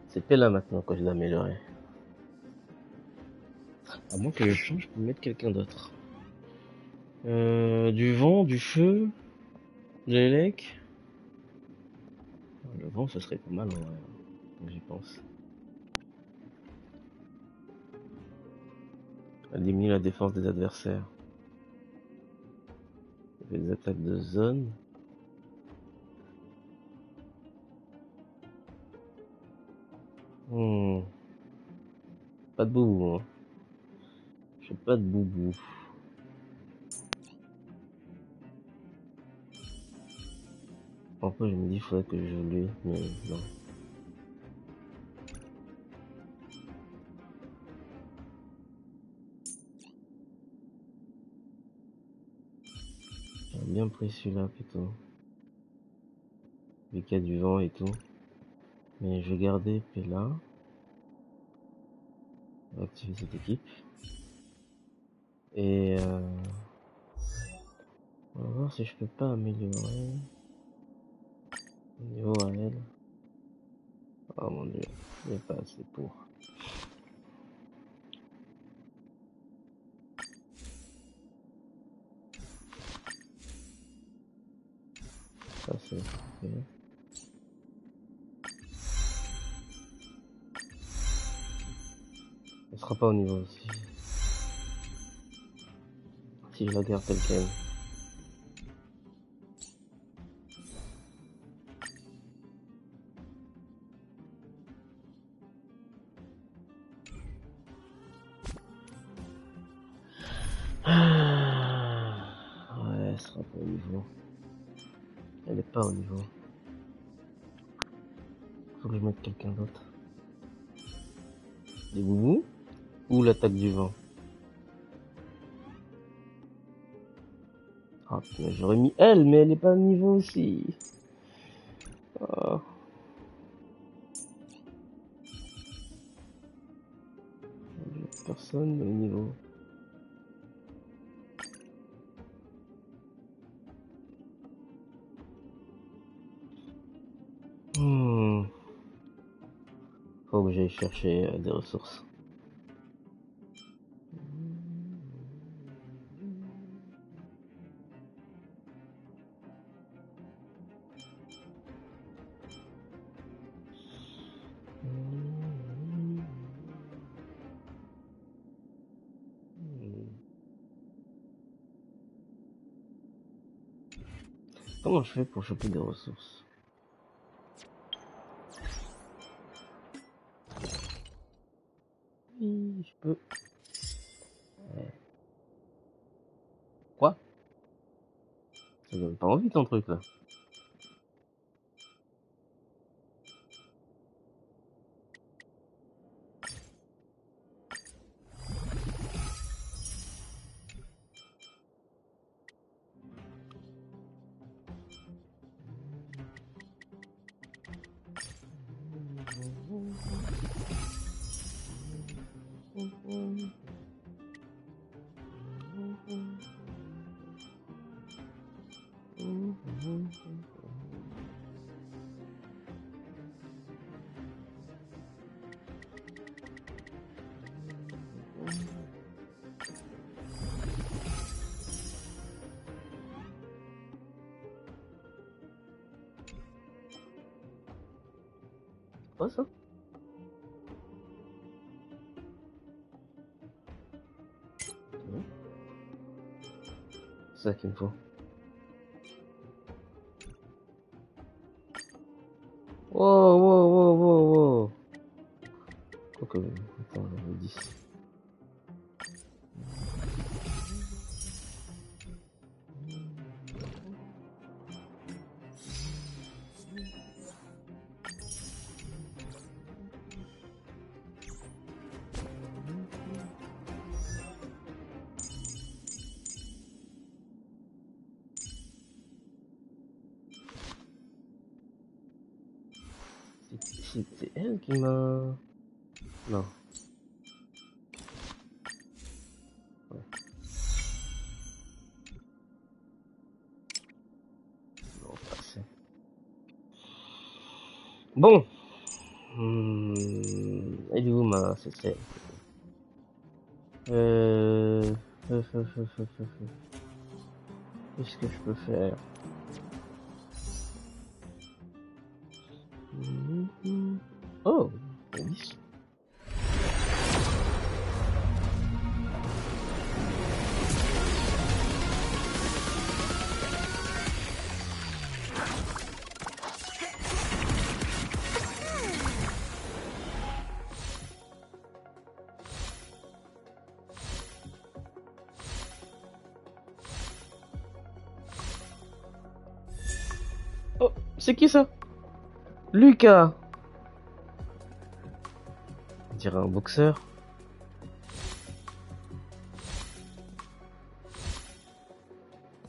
C'est Pella maintenant que je dois améliorer. À moins que je change, je peux mettre quelqu'un d'autre. Du vent, du feu, de l'élec. Le vent, ce serait pas mal, ouais. J'y pense. Elle diminue la défense des adversaires. Il fait des attaques de zone. Pas de boubou, hein. J'ai pas de boubou. Après, je me dis, il faudrait que je joue lui, mais non. J'ai bien pris celui-là plutôt. Vu qu'il y a du vent et tout. Mais je vais garder Pella. On va activer cette équipe. Et on va voir si je peux pas améliorer au niveau à elle. Oh mon dieu, il n'est pas assez pour. Ça c'est ok. Elle sera pas au niveau aussi. Si je la garde telle quelle. Ouais, elle sera pas au niveau. Elle est pas au niveau. Faut que je mette quelqu'un d'autre. Des boubous ou l'attaque du vent. Ah, j'aurais mis elle, mais elle est pas au niveau aussi. Oh. Personne au niveau. Faut que j'aille chercher des ressources. Comment je fais pour choper des ressources? Oui, je peux. Quoi? Ça donne pas envie ton truc là. Quoi ça? C'est ça qu'il me faut. Wow. Donc, attends, 10. C'est elle qui m'a... Non. Ouais. Non, pas assez. Bon. Elle est où ma... C'est celle. Qu'est-ce que je peux faire? Oh, 10. Oh, c'est qui ça? Lucas. On dirait un boxeur.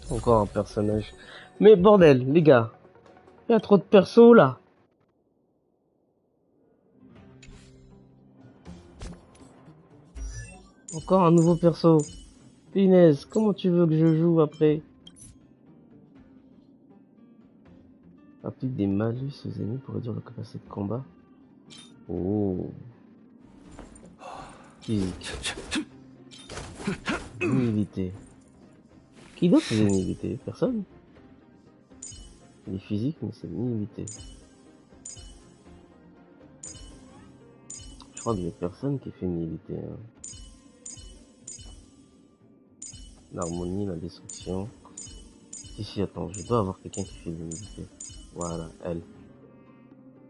Encore un personnage. Mais bordel, les gars. Il y a trop de persos là. Encore un nouveau perso. Punaise, comment tu veux que je joue après? Applique des malus aux ennemis pour réduire la capacité de combat. Oh. Physique. Immunité. Qui d'autre c'est immunité? Personne. Il est physique, mais c'est immunité. Je crois qu'il y a personne qui fait une immunité. Hein. L'harmonie, la destruction. Si, attends, je dois avoir quelqu'un qui fait une immunité. Voilà, elle.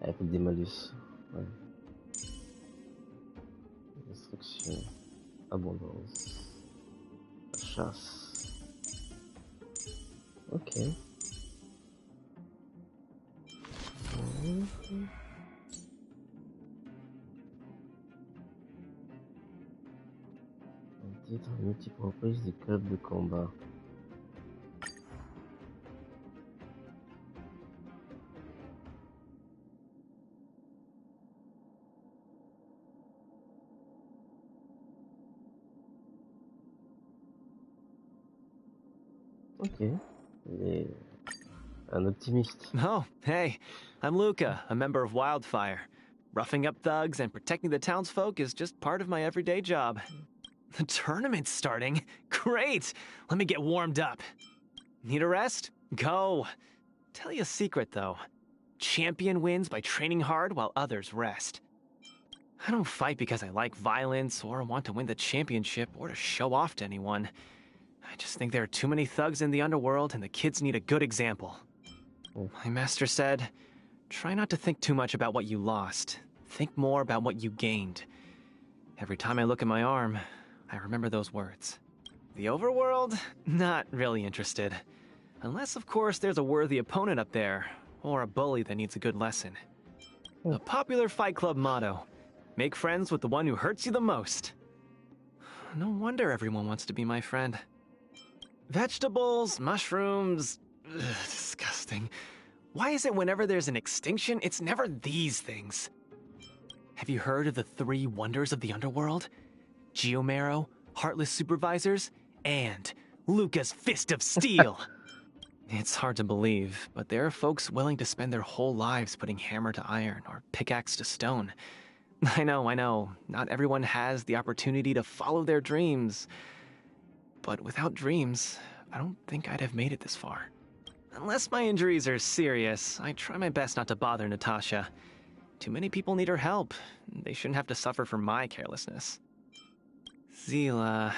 Elle fait des malus. Ouais. Destruction. Abondance. La chasse. Ok. Un titre multipropose des clubs de combat. Ok. Un optimiste. Oh, hey, I'm Luca, a member of Wildfire. Roughing up thugs and protecting the townsfolk is just part of my everyday job. The tournament's starting? Great! Let me get warmed up. Need a rest? Go. Tell you a secret, though. Champion wins by training hard while others rest. I don't fight because I like violence or want to win the championship or to show off to anyone. I just think there are too many thugs in the underworld and the kids need a good example. My master said, try not to think too much about what you lost. Think more about what you gained. Every time I look at my arm, I remember those words. The overworld? Not really interested. Unless, of course, there's a worthy opponent up there, or a bully that needs a good lesson. A popular Fight Club motto. Make friends with the one who hurts you the most. No wonder everyone wants to be my friend. Vegetables, mushrooms... Ugh, disgusting. Why is it whenever there's an extinction, it's never these things? Have you heard of the 3 wonders of the underworld? Geomarrow, Heartless Supervisors, and Luca's Fist of Steel. It's hard to believe, but there are folks willing to spend their whole lives putting hammer to iron or pickaxe to stone. I know, not everyone has the opportunity to follow their dreams. But without dreams, I don't think I'd have made it this far. Unless my injuries are serious, I try my best not to bother Natasha. Too many people need her help. They shouldn't have to suffer from my carelessness. Zila...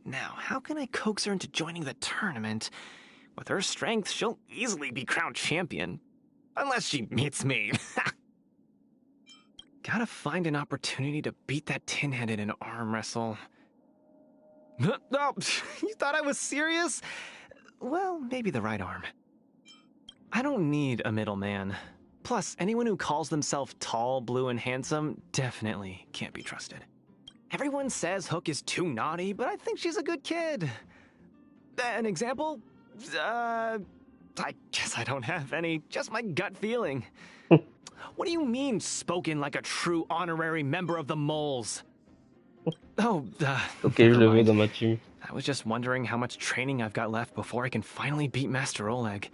Now, how can I coax her into joining the tournament? With her strength, she'll easily be crowned champion. Unless she meets me. Gotta find an opportunity to beat that tin-head in an arm wrestle. Oh, you thought I was serious? Well, maybe the right arm. I don't need a middleman. Plus, anyone who calls themselves tall, blue, and handsome definitely can't be trusted. Everyone says Hook is too naughty, but I think she's a good kid. An example? I guess I don't have any, just my gut feeling. What do you mean, spoken like a true honorary member of the Moles? Oh, Ok, je le veux dans ma team. I was just wondering how much training I've got left before I can finally beat Master Oleg.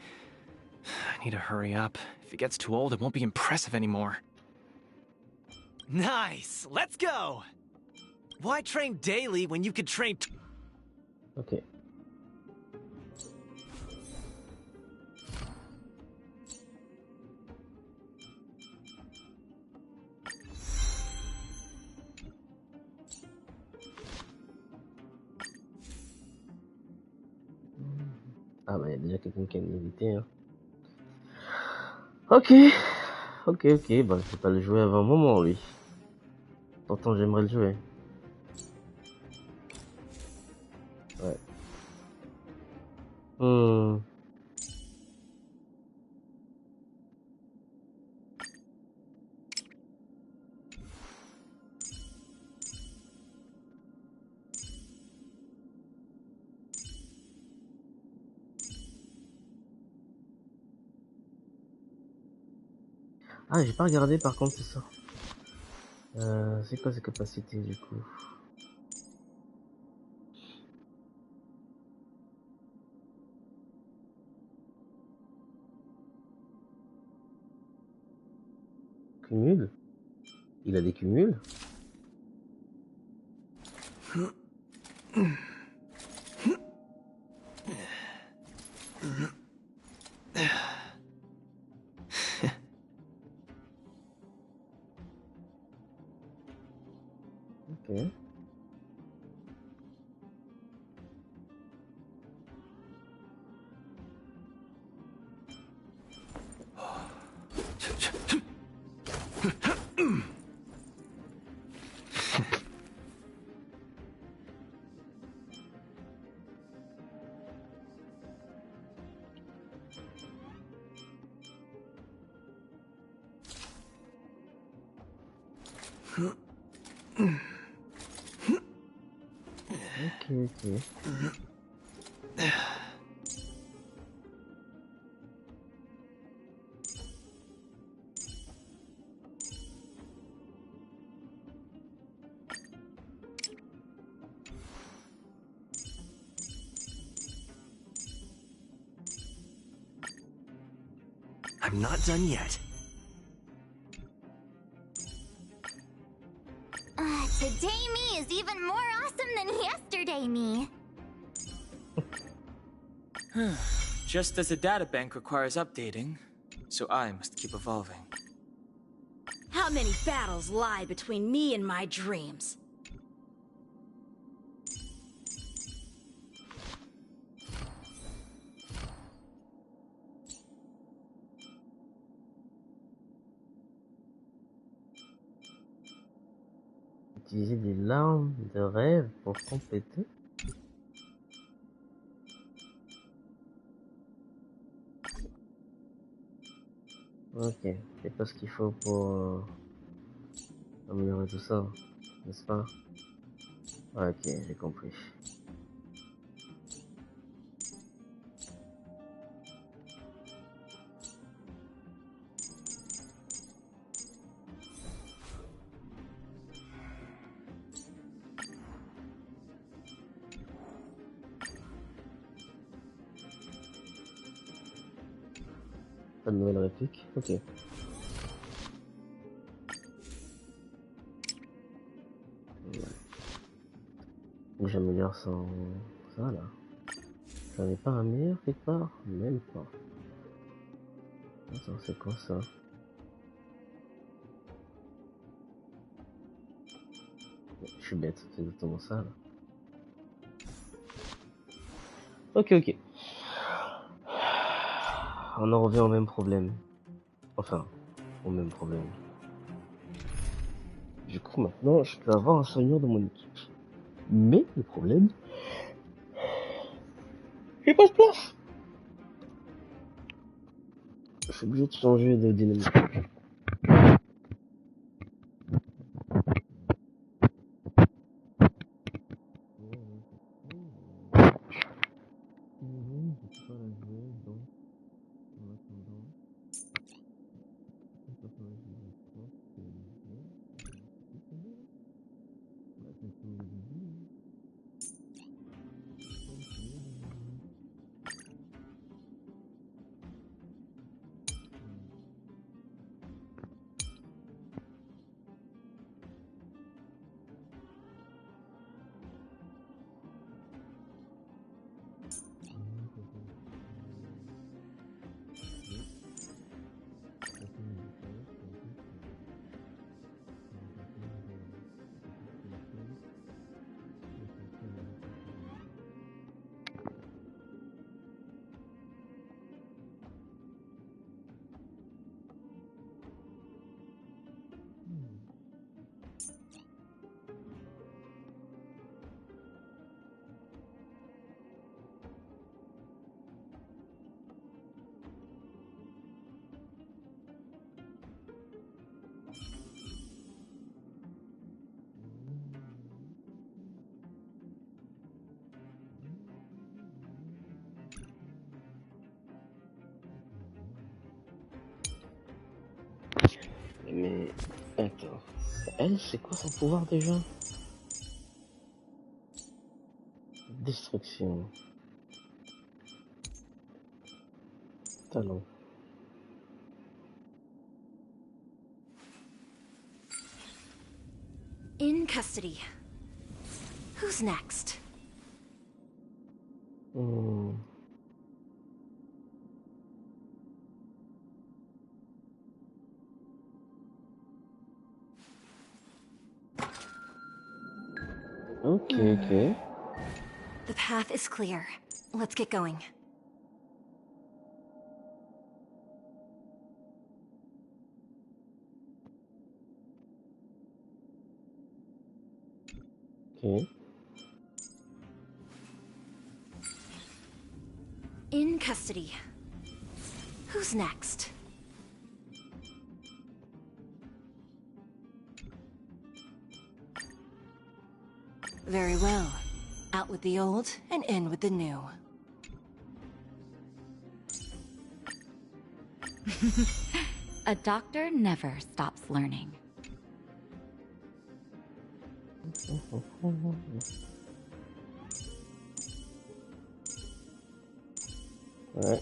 I need to hurry up. If it gets too old, it won't be impressive anymore. Nice! Let's go! Why train daily when you could train... Ok. Ah bah il y a déjà quelqu'un qui a une évité. Hein. Ok, bah je vais pas le jouer avant un moment lui. Pourtant j'aimerais le jouer. Ouais. Ah, j'ai pas regardé par contre, c'est ça. C'est quoi ses capacités du coup? Cumul? Il a des cumuls? Ok. Ok. I'm not done yet. Today me is even more awesome than yesterday me. Just as a databank requires updating, so I must keep evolving. How many battles lie between me and my dreams? Utiliser des larmes de rêve pour compléter. Ok, c'est pas ce qu'il faut pour améliorer tout ça, n'est-ce pas? Ok, j'ai compris. Pas de nouvelle réplique? Ok. Où j'améliore sans... ça là. J'en ai pas un meilleur quelque part? Même pas. Attends, c'est quoi ça? Je suis bête, c'est exactement ça là. Ok. On en revient au même problème. Enfin, au même problème. Du coup, maintenant, je peux avoir un soigneur dans mon équipe. Mais le problème, j'ai pas de place. Je suis obligé de changer de dynamique. Mais attends, elle, c'est quoi son pouvoir déjà? Destruction. Talent. In custody. Who's next? Okay. The path is clear. Let's get going. Okay. In custody. Who's next? Very well. Out with the old and in with the new. A doctor never stops learning. Ouais.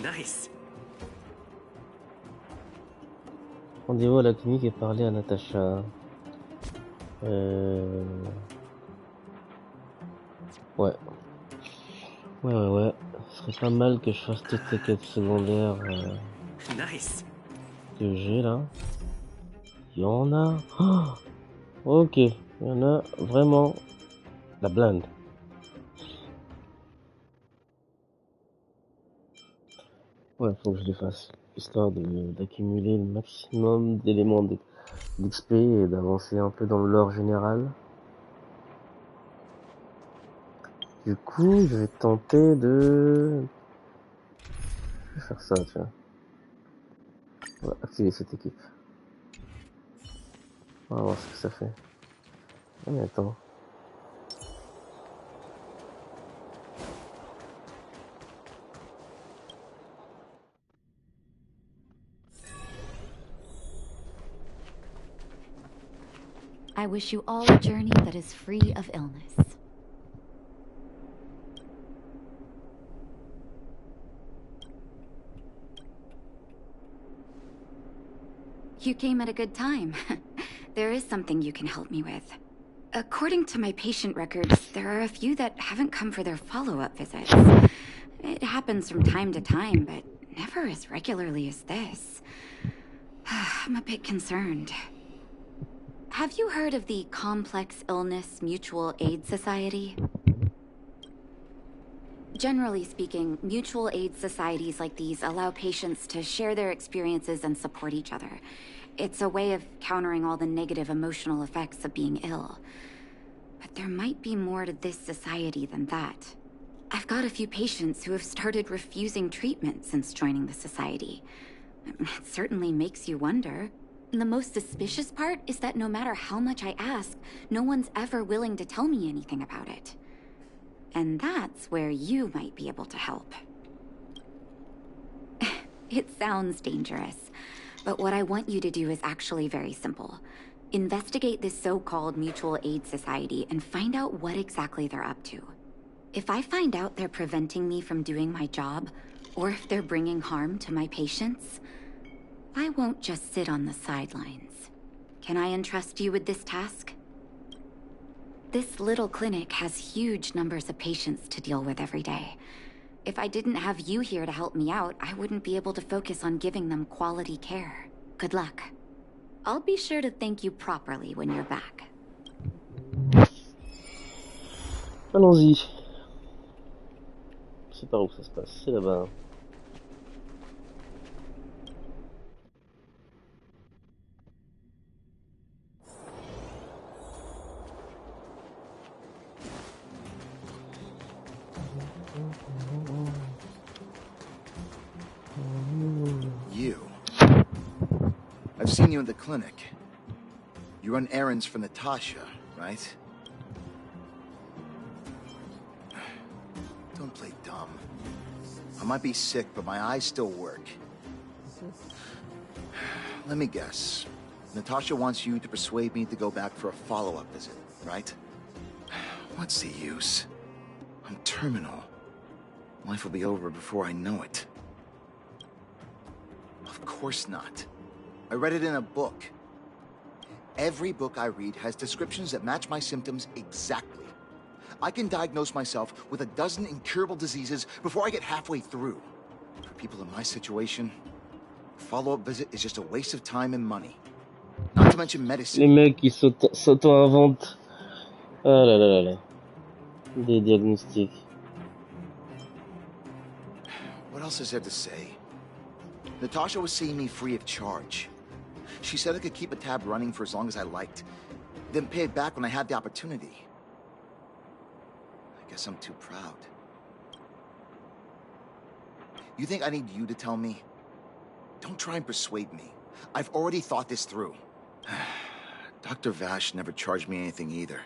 Nice. Rendez-vous à la clinique et parler à Natacha. Ouais. Ouais. Ce serait pas mal que je fasse toutes ces quêtes secondaires Nice. que j'ai là. Il y en a. Oh, ok. Il y en a vraiment la blinde. Ouais, faut que je les fasse. Histoire d'accumuler le maximum d'éléments d'XP et d'avancer un peu dans le lore général. Du coup, je vais tenter de... Je vais faire ça, tiens. On va activer cette équipe. On va voir ce que ça fait. Ah, mais attends. I wish you all a journey that is free of illness. You came at a good time. There is something you can help me with. According to my patient records, there are a few that haven't come for their follow-up visits. It happens from time to time, but never as regularly as this. I'm a bit concerned. Have you heard of the Complex Illness Mutual Aid Society? Generally speaking, mutual aid societies like these allow patients to share their experiences and support each other. It's a way of countering all the negative emotional effects of being ill. But there might be more to this society than that. I've got a few patients who have started refusing treatment since joining the society. It certainly makes you wonder. The most suspicious part is that no matter how much I ask, no one's ever willing to tell me anything about it. And that's where you might be able to help. It sounds dangerous, but what I want you to do is actually very simple. Investigate this so-called mutual aid society and find out what exactly they're up to. If I find out they're preventing me from doing my job, or if they're bringing harm to my patients, I won't just sit on the sidelines. Can I entrust you with this task? This little clinic has huge numbers of patients to deal with every day. If I didn't have you here to help me out, I wouldn't be able to focus on giving them quality care. Good luck. I'll be sure to thank you properly when you're back. Allons-y. C'est par où ça se passe? C'est là-bas. You. I've seen you in the clinic. You run errands for Natasha, right? Don't play dumb. I might be sick, but my eyes still work. Let me guess. Natasha wants you to persuade me to go back for a follow-up visit, right? What's the use? I'm terminal. Life will be over before I know it. Of course not. I read it in a book. Every book I read has descriptions that match my symptoms exactly. I can diagnose myself with a dozen incurable diseases before I get halfway through. For people in my situation, a follow-up visit is just a waste of time and money. Not to mention medicine. Les mecs qui s'auto-inventent. Ah là là là là. Des diagnostics. What else is there to say? Natasha was seeing me free of charge. She said I could keep a tab running for as long as I liked, then pay it back when I had the opportunity. I guess I'm too proud. You think I need you to tell me? Don't try and persuade me. I've already thought this through. Dr. Vash never charged me anything either.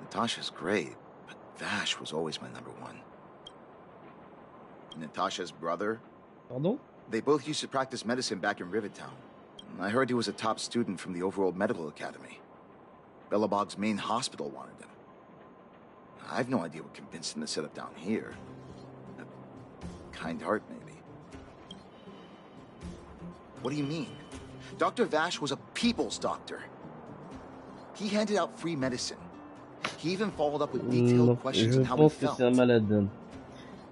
Natasha's great, but Vash was always my number one. Natasha's brother? Pardon? They both used to practice medicine back in Rivertown. I heard he was a top student from the Overworld Medical Academy. Bellabog's main hospital wanted him. I have no idea what convinced him to set up down here. A kind heart, maybe. What do you mean? Dr. Vash was a people's doctor. He handed out free medicine. He even followed up with detailed questions on how he felt.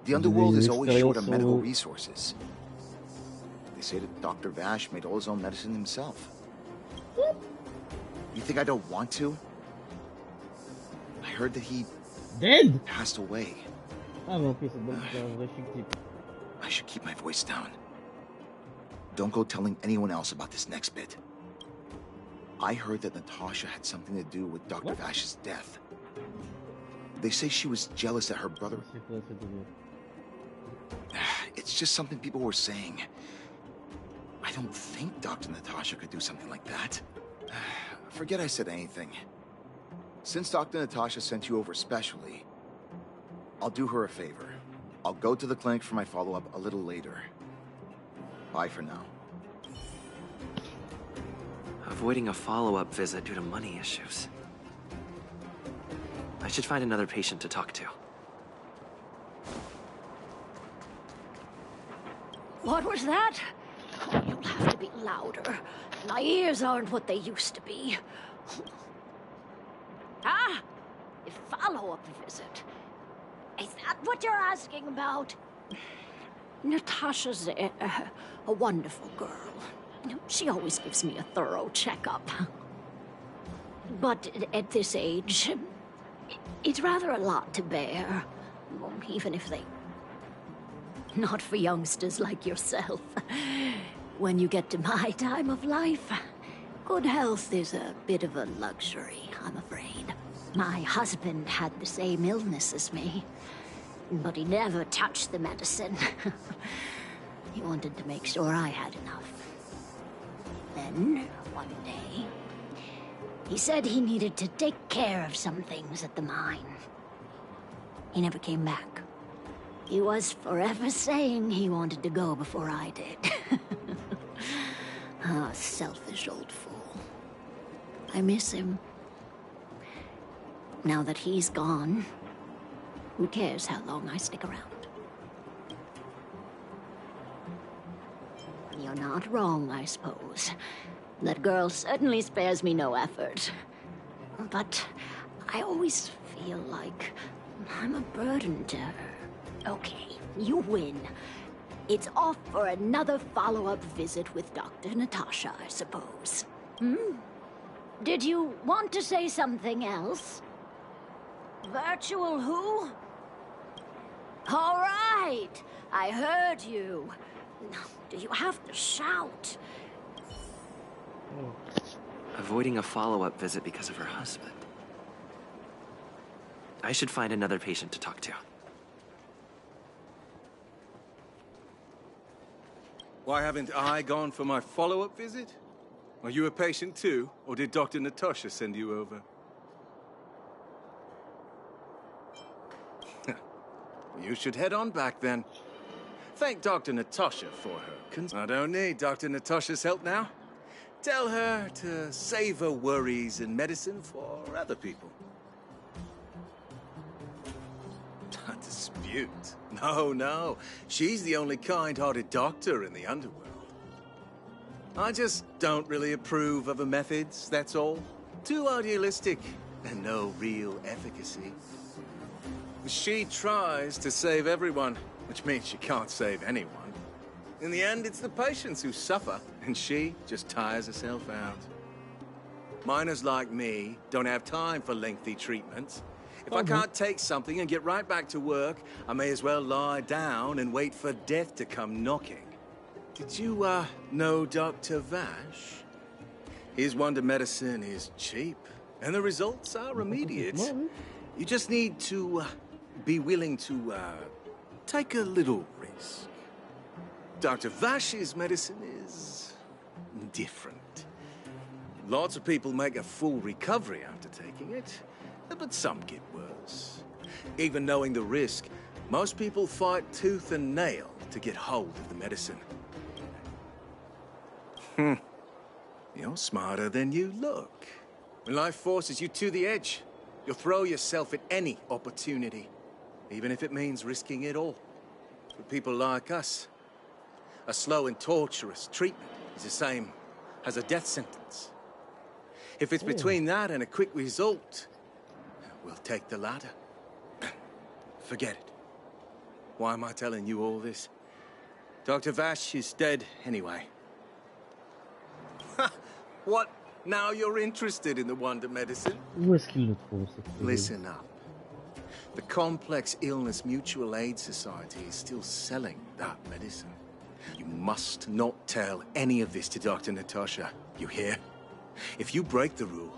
The underworld is always short of medical resources. They say that Dr. Vash made all his own medicine himself. You think I don't want to? I heard that he passed away. I should keep my voice down. Don't go telling anyone else about this next bit. I heard that Natasha had something to do with Dr. Vash's death. They say she was jealous that her brother... It's just something people were saying. I don't think Dr. Natasha could do something like that. Forget I said anything. Since Dr. Natasha sent you over specially, I'll do her a favor. I'll go to the clinic for my follow-up a little later. Bye for now. Avoiding a follow-up visit due to money issues. I should find another patient to talk to. What was that? Oh, you'll have to be louder. My ears aren't what they used to be. Ah! A follow-up visit. Is that what you're asking about? Natasha's a wonderful girl. She always gives me a thorough checkup. But at this age, it's rather a lot to bear. Even if they... Not for youngsters like yourself. When you get to my time of life, good health is a bit of a luxury, I'm afraid. My husband had the same illness as me, but he never touched the medicine. He wanted to make sure I had enough. Then, one day, he said he needed to take care of some things at the mine. He never came back. He was forever saying he wanted to go before I did. Ah, selfish old fool. I miss him. Now that he's gone, who cares how long I stick around? You're not wrong, I suppose. That girl certainly spares me no effort. But I always feel like I'm a burden to her. Okay, you win. It's off for another follow-up visit with Dr. Natasha, I suppose. Did you want to say something else? Virtual who? All right, I heard you. Do you have to shout? Avoiding a follow-up visit because of her husband. I should find another patient to talk to. Why haven't I gone for my follow-up visit? Are you a patient too, or did Dr. Natasha send you over? You should head on back then. Thank Dr. Natasha for her I don't need Dr. Natasha's help now. Tell her to save her worries and medicine for other people. A dispute? No. She's the only kind-hearted doctor in the underworld. I just don't really approve of her methods, that's all. Too idealistic and no real efficacy. She tries to save everyone, which means she can't save anyone. In the end, it's the patients who suffer, and she just tires herself out. Miners like me don't have time for lengthy treatments. If I can't take something and get right back to work, I may as well lie down and wait for death to come knocking. Did you, know Dr. Vash? His wonder medicine is cheap, and the results are immediate. You just need to, be willing to, take a little risk. Dr. Vash's medicine is different. Lots of people make a full recovery after taking it, but some get worse. Even knowing the risk, most people fight tooth and nail to get hold of the medicine. You're smarter than you look. When life forces you to the edge, you'll throw yourself at any opportunity, even if it means risking it all. For people like us, a slow and torturous treatment is the same as a death sentence. If it's between that and a quick result, we'll take the latter. Forget it. Why am I telling you all this? Dr. Vash is dead anyway. What? Now you're interested in the wonder medicine? Où est-ce qu'il le trouve, Listen up. The Complex Illness Mutual Aid Society is still selling that medicine. You must not tell any of this to Dr. Natasha. You hear? If you break the rule,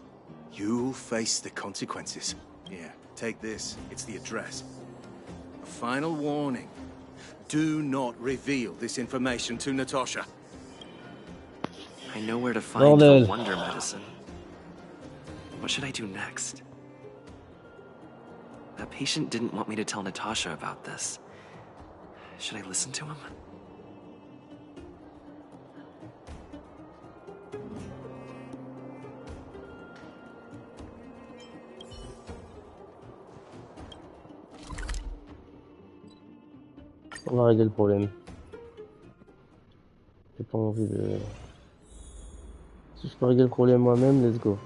you'll face the consequences. Here, take this. It's the address. A final warning. Do not reveal this information to Natasha. I know where to find the wonder medicine. What should I do next? That patient didn't want me to tell Natasha about this. Should I listen to him? On va régler le problème. J'ai pas envie de... Si je peux régler le problème moi-même, let's go.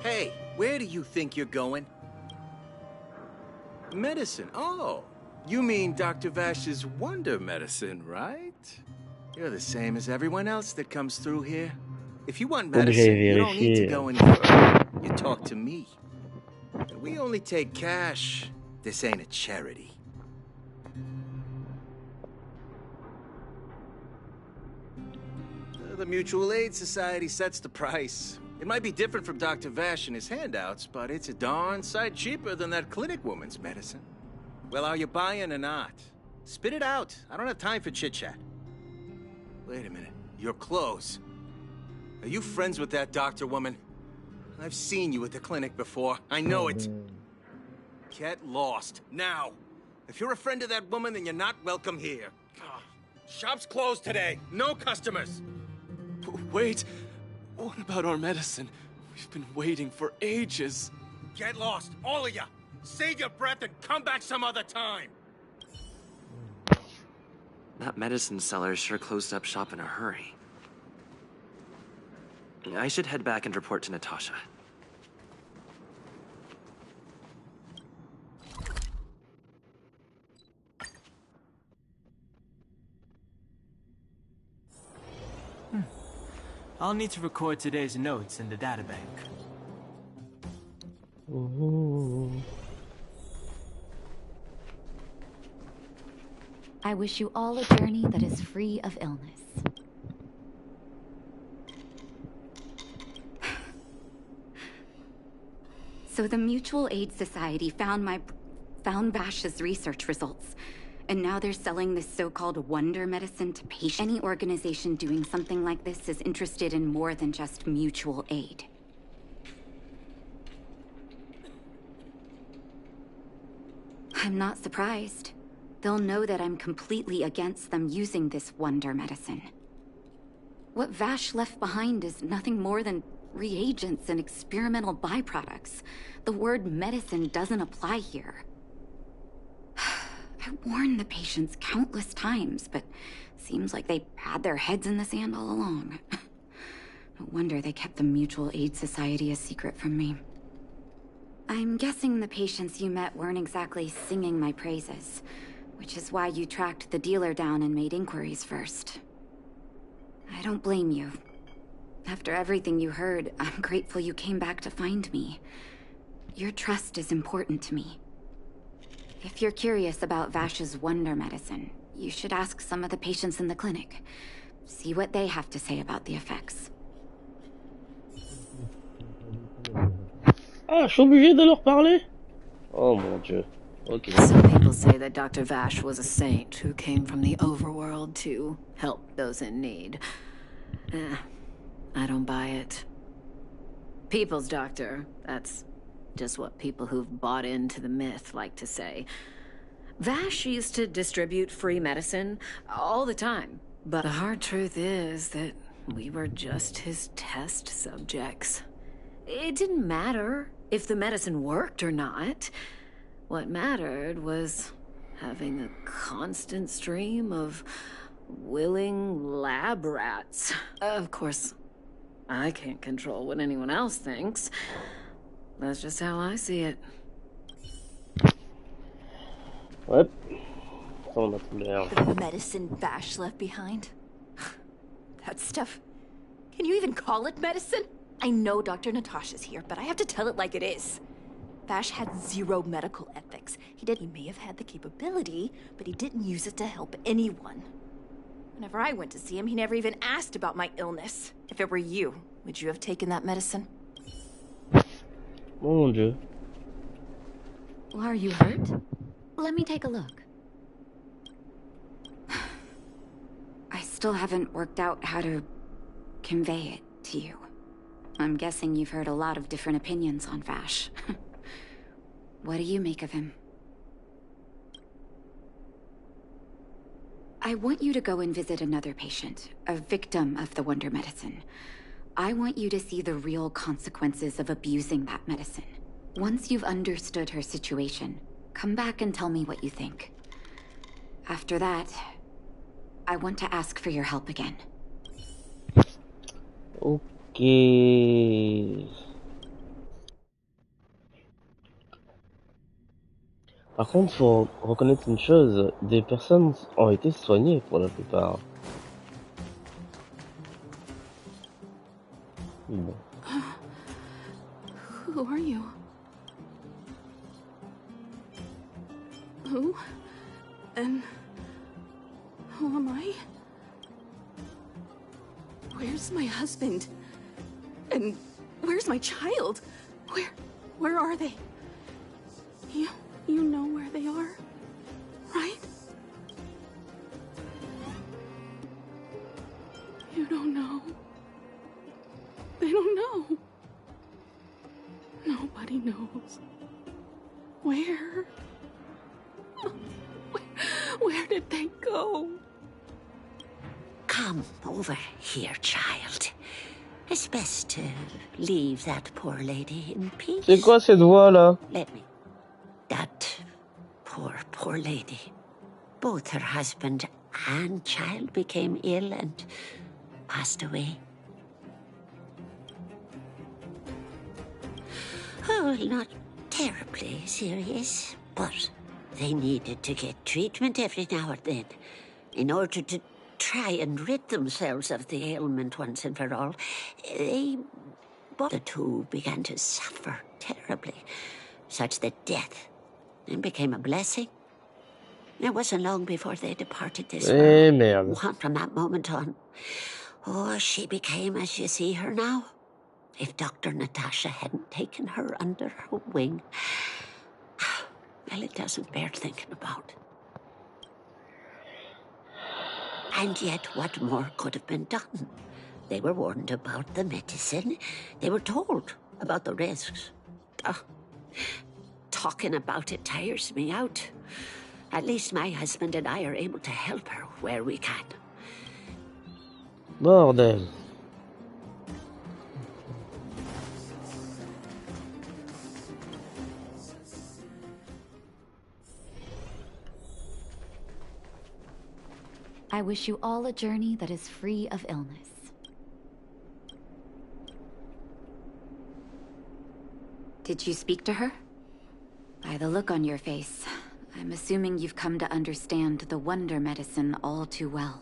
Hey, where do you think you're going? Medicine? Oh, you mean Dr. Vash's wonder medicine, right? You're the same as everyone else that comes through here. If you want Faut que j'aille medicine, you don't need to vérifier. go any further. You talk to me. We only take cash. This ain't a charity. The Mutual Aid Society sets the price. It might be different from Dr. Vash and his handouts, but it's a darn sight cheaper than that clinic woman's medicine. Well, are you buying or not? Spit it out. I don't have time for chit-chat. Wait a minute. Your clothes. Are you friends with that doctor woman? I've seen you at the clinic before. I know it. Get lost. Now. If you're a friend of that woman, then you're not welcome here. Shop's closed today. No customers. Wait. What about our medicine? We've been waiting for ages. Get lost. All of you. Save your breath and come back some other time. That medicine seller sure closed up shop in a hurry. I should head back and report to Natasha. I'll need to record today's notes in the databank. I wish you all a journey that is free of illness. So the Mutual Aid Society found Vash's research results, and now they're selling this so-called wonder medicine to patients. Any organization doing something like this is interested in more than just mutual aid. I'm not surprised. They'll know that I'm completely against them using this wonder medicine. What Vash left behind is nothing more than reagents and experimental byproducts. The word medicine doesn't apply here. I warned the patients countless times, but seems like they had their heads in the sand all along. No wonder they kept the Mutual Aid Society a secret from me. I'm guessing the patients you met weren't exactly singing my praises, which is why you tracked the dealer down and made inquiries first. I don't blame you. After everything you heard, I'm grateful you came back to find me. Your trust is important to me. If you're curious about Vash's wonder medicine, you should ask some of the patients in the clinic. See what they have to say about the effects. Ah, je suis obligé de leur parler? Oh mon Dieu. Okay. Some people say that Dr. Vash was a saint who came from the overworld to help those in need. I don't buy it. People's doctor, that's just what people who've bought into the myth like to say. Vash used to distribute free medicine all the time, but the hard truth is that we were just his test subjects. It didn't matter if the medicine worked or not. What mattered was having a constant stream of willing lab rats. Of course, I can't control what anyone else thinks. That's just how I see it. What? Someone left me down. The medicine Vash left behind? That stuff... Can you even call it medicine? I know Dr. Natasha's here, but I have to tell it like it is. Vash had zero medical ethics. He may have had the capability, but he didn't use it to help anyone. Whenever I went to see him, he never even asked about my illness. If it were you, would you have taken that medicine? Mon Dieu. Are you hurt? Let me take a look. I still haven't worked out how to convey it to you. I'm guessing you've heard a lot of different opinions on Vash. What do you make of him? I want you to go and visit another patient, a victim of the wonder medicine. I want you to see the real consequences of abusing that medicine. Once you've understood her situation, come back and tell me what you think. After that, I want to ask for your help again. Ok. Par contre, faut reconnaître une chose, des personnes ont été soignées pour la plupart. Bon. Who are you? Who? And who am I? Where's my husband? And where's my child? Where are they? You know where they are, right? You don't know. They don't know. Nobody knows. Where? Where did they go? Come over here, child. It's best to leave that poor lady in peace. C'est quoi cette voix là? Let me. That poor lady. Both her husband and child became ill and passed away. Oh, not terribly serious, but they needed to get treatment every now and then in order to try and rid themselves of the ailment once and for all. The two began to suffer terribly, such that death became a blessing. It wasn't long before they departed this world. Merde. From that moment on, she became as you see her now. If Dr. Natasha hadn't taken her under her wing, well, it doesn't bear thinking about. And yet, what more could have been done? They were warned about the medicine. They were told about the risks. Talking about it tires me out. At least my husband and I are able to help her where we can. Bordel. I wish you all a journey that is free of illness. Did you speak to her? By the look on your face, I'm assuming you've come to understand the wonder medicine all too well.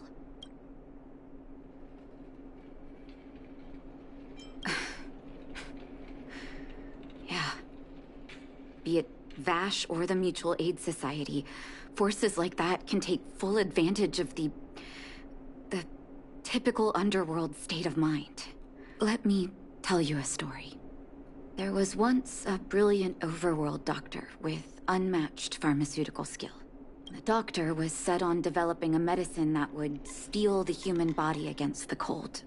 Yeah. Be it Vash or the Mutual Aid Society, forces like that can take full advantage of the typical underworld state of mind. Let me tell you a story. There was once a brilliant overworld doctor with unmatched pharmaceutical skill. The doctor was set on developing a medicine that would steel the human body against the cold.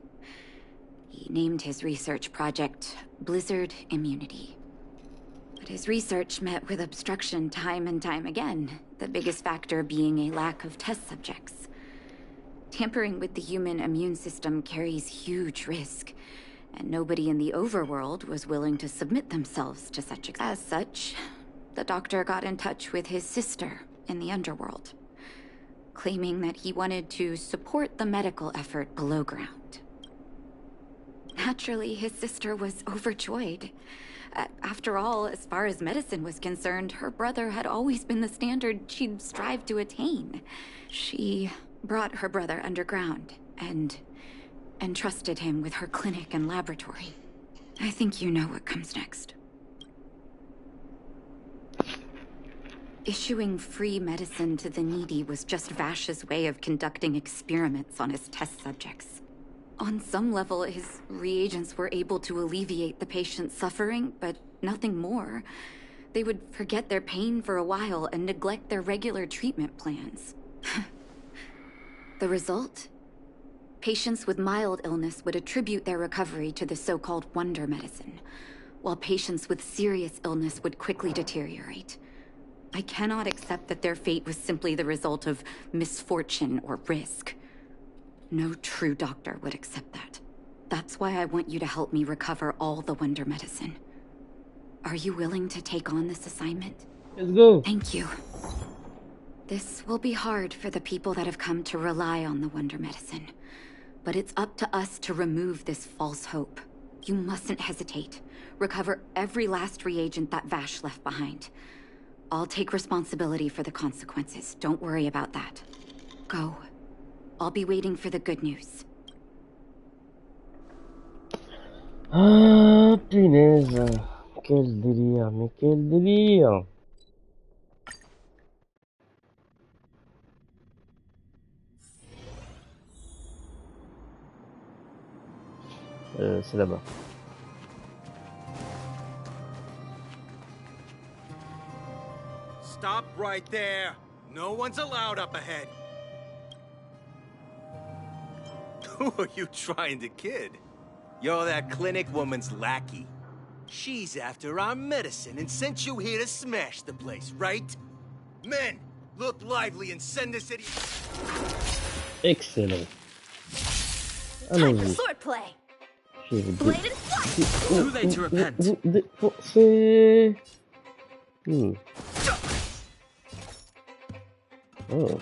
He named his research project Blizzard Immunity. But his research met with obstruction time and time again, the biggest factor being a lack of test subjects. Tampering with the human immune system carries huge risk, and nobody in the overworld was willing to submit themselves to such. As such, the doctor got in touch with his sister in the underworld, claiming that he wanted to support the medical effort below ground. Naturally, his sister was overjoyed. After all, as far as medicine was concerned, her brother had always been the standard she'd strived to attain. She brought her brother underground and entrusted him with her clinic and laboratory. I think you know what comes next. Issuing free medicine to the needy was just Vash's way of conducting experiments on his test subjects. On some level, his reagents were able to alleviate the patient's suffering, but nothing more. They would forget their pain for a while and neglect their regular treatment plans. The result? Patients with mild illness would attribute their recovery to the so-called wonder medicine, while patients with serious illness would quickly deteriorate. I cannot accept that their fate was simply the result of misfortune or risk. No true doctor would accept that. That's why I want you to help me recover all the wonder medicine. Are you willing to take on this assignment? Let's go. Thank you. This will be hard for the people that have come to rely on the wonder medicine. But it's up to us to remove this false hope. You mustn't hesitate. Recover every last reagent that Vash left behind. I'll take responsibility for the consequences. Don't worry about that. Go. I'll be waiting for the good news. Ah, punaise. Quel délire, mais quel délire. C'est là-bas. Stop right there. No one's allowed up ahead. Who are you trying to kid? You're that clinic woman's lackey. She's after our medicine and sent you here to smash the place, right? Men, look lively and send this idiot. Excellent. Time for Allons-y. swordplay. Je vais vous Blade and flight. Too late to repent. Vous défoncer. Oh.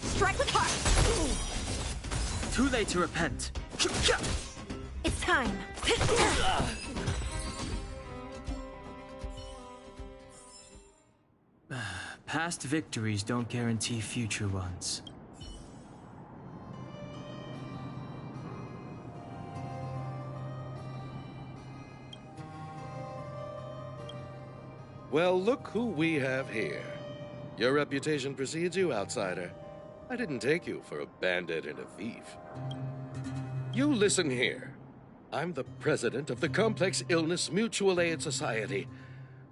Strike with heart. Too late to repent. It's time. Past victories don't guarantee future ones. Well, look who we have here. Your reputation precedes you, outsider. I didn't take you for a bandit and a thief. You listen here. I'm the president of the Complex Illness Mutual Aid Society.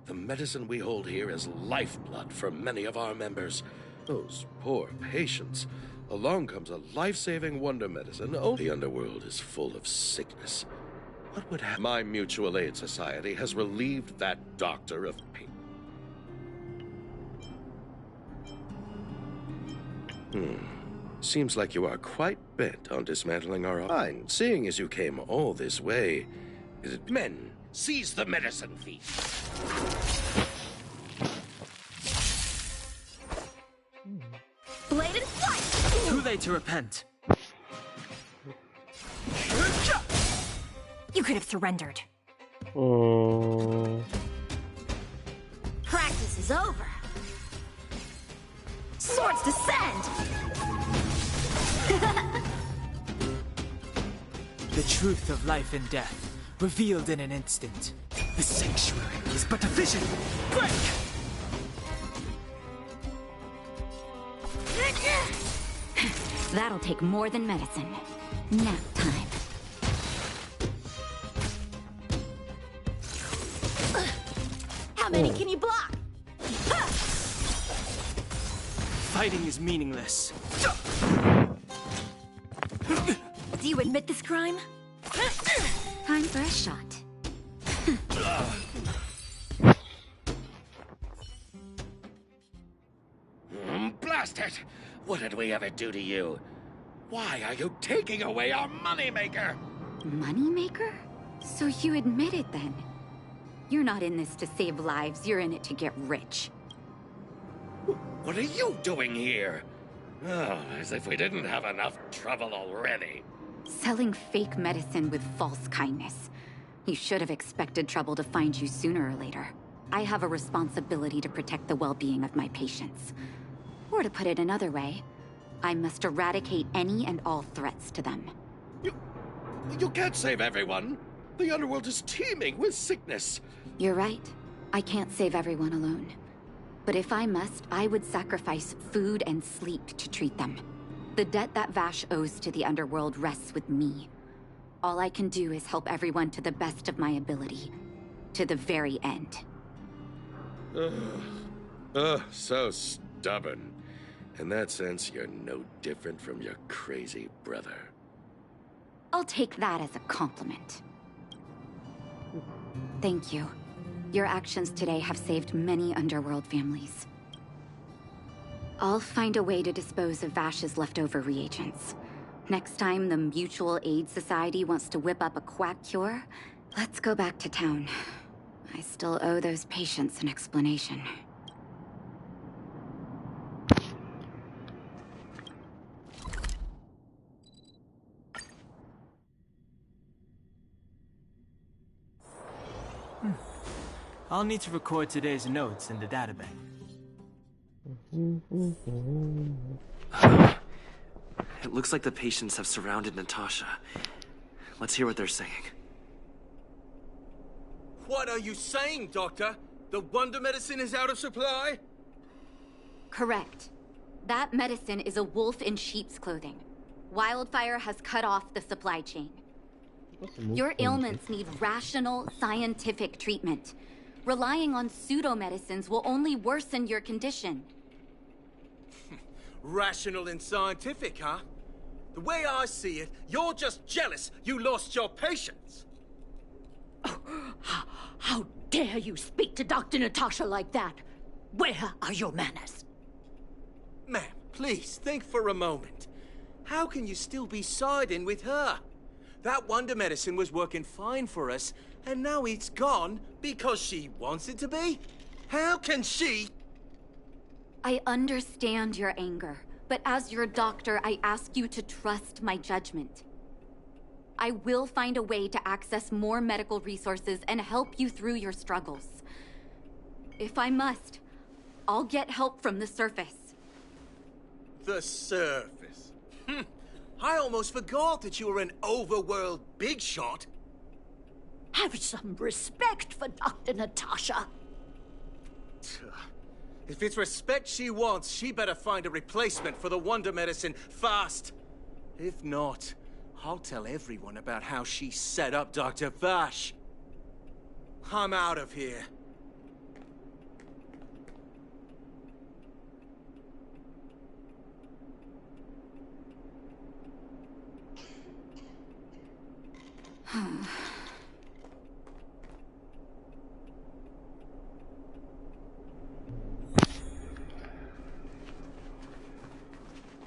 The medicine we hold here is lifeblood for many of our members. Those poor patients. Along comes a life-saving wonder medicine. Oh, the underworld is full of sickness. What would happen? My Mutual Aid Society has relieved that doctor of pain. Seems like you are quite bent on dismantling our line. Seeing as you came all this way, is it men? Seize the medicine thief. Blade and flight. Too late to repent. You could have surrendered. Practice is over. Swords descend. The truth of life and death, revealed in an instant. The sanctuary is but a vision. Break! That'll take more than medicine. Nap time. How many can you block? Fighting is meaningless. Do you admit this crime? Time for a shot. Blast it! What did we ever do to you? Why are you taking away our moneymaker? Moneymaker? So you admit it then? You're not in this to save lives, you're in it to get rich. What are you doing here? Oh, as if we didn't have enough trouble already. Selling fake medicine with false kindness. You should have expected trouble to find you sooner or later. I have a responsibility to protect the well-being of my patients. Or to put it another way, I must eradicate any and all threats to them. You can't save everyone. The underworld is teeming with sickness. You're right. I can't save everyone alone. But if I must, I would sacrifice food and sleep to treat them. The debt that Vash owes to the underworld rests with me. All I can do is help everyone to the best of my ability. To the very end. So stubborn. In that sense, you're no different from your crazy brother. I'll take that as a compliment. Thank you. Your actions today have saved many underworld families. I'll find a way to dispose of Vash's leftover reagents. Next time the Mutual Aid Society wants to whip up a quack cure, let's go back to town. I still owe those patients an explanation. I'll need to record today's notes in the database. It looks like the patients have surrounded Natasha. Let's hear what they're saying. What are you saying, Doctor? The wonder medicine is out of supply? Correct. That medicine is a wolf in sheep's clothing. Wildfire has cut off the supply chain. Your ailments need rational, scientific treatment. Relying on pseudo-medicines will only worsen your condition. Rational and scientific, huh? The way I see it, you're just jealous you lost your patients. How dare you speak to Dr. Natasha like that? Where are your manners? Ma'am, please think for a moment. How can you still be siding with her? That wonder medicine was working fine for us, and now it's gone because she wants it to be? How can she? I understand your anger, but as your doctor, I ask you to trust my judgment. I will find a way to access more medical resources and help you through your struggles. If I must, I'll get help from the surface. The surface? I almost forgot that you were an overworld big shot. Have some respect for Dr. Natasha. If it's respect she wants, she better find a replacement for the wonder medicine fast. If not, I'll tell everyone about how she set up Dr. Vash. I'm out of here.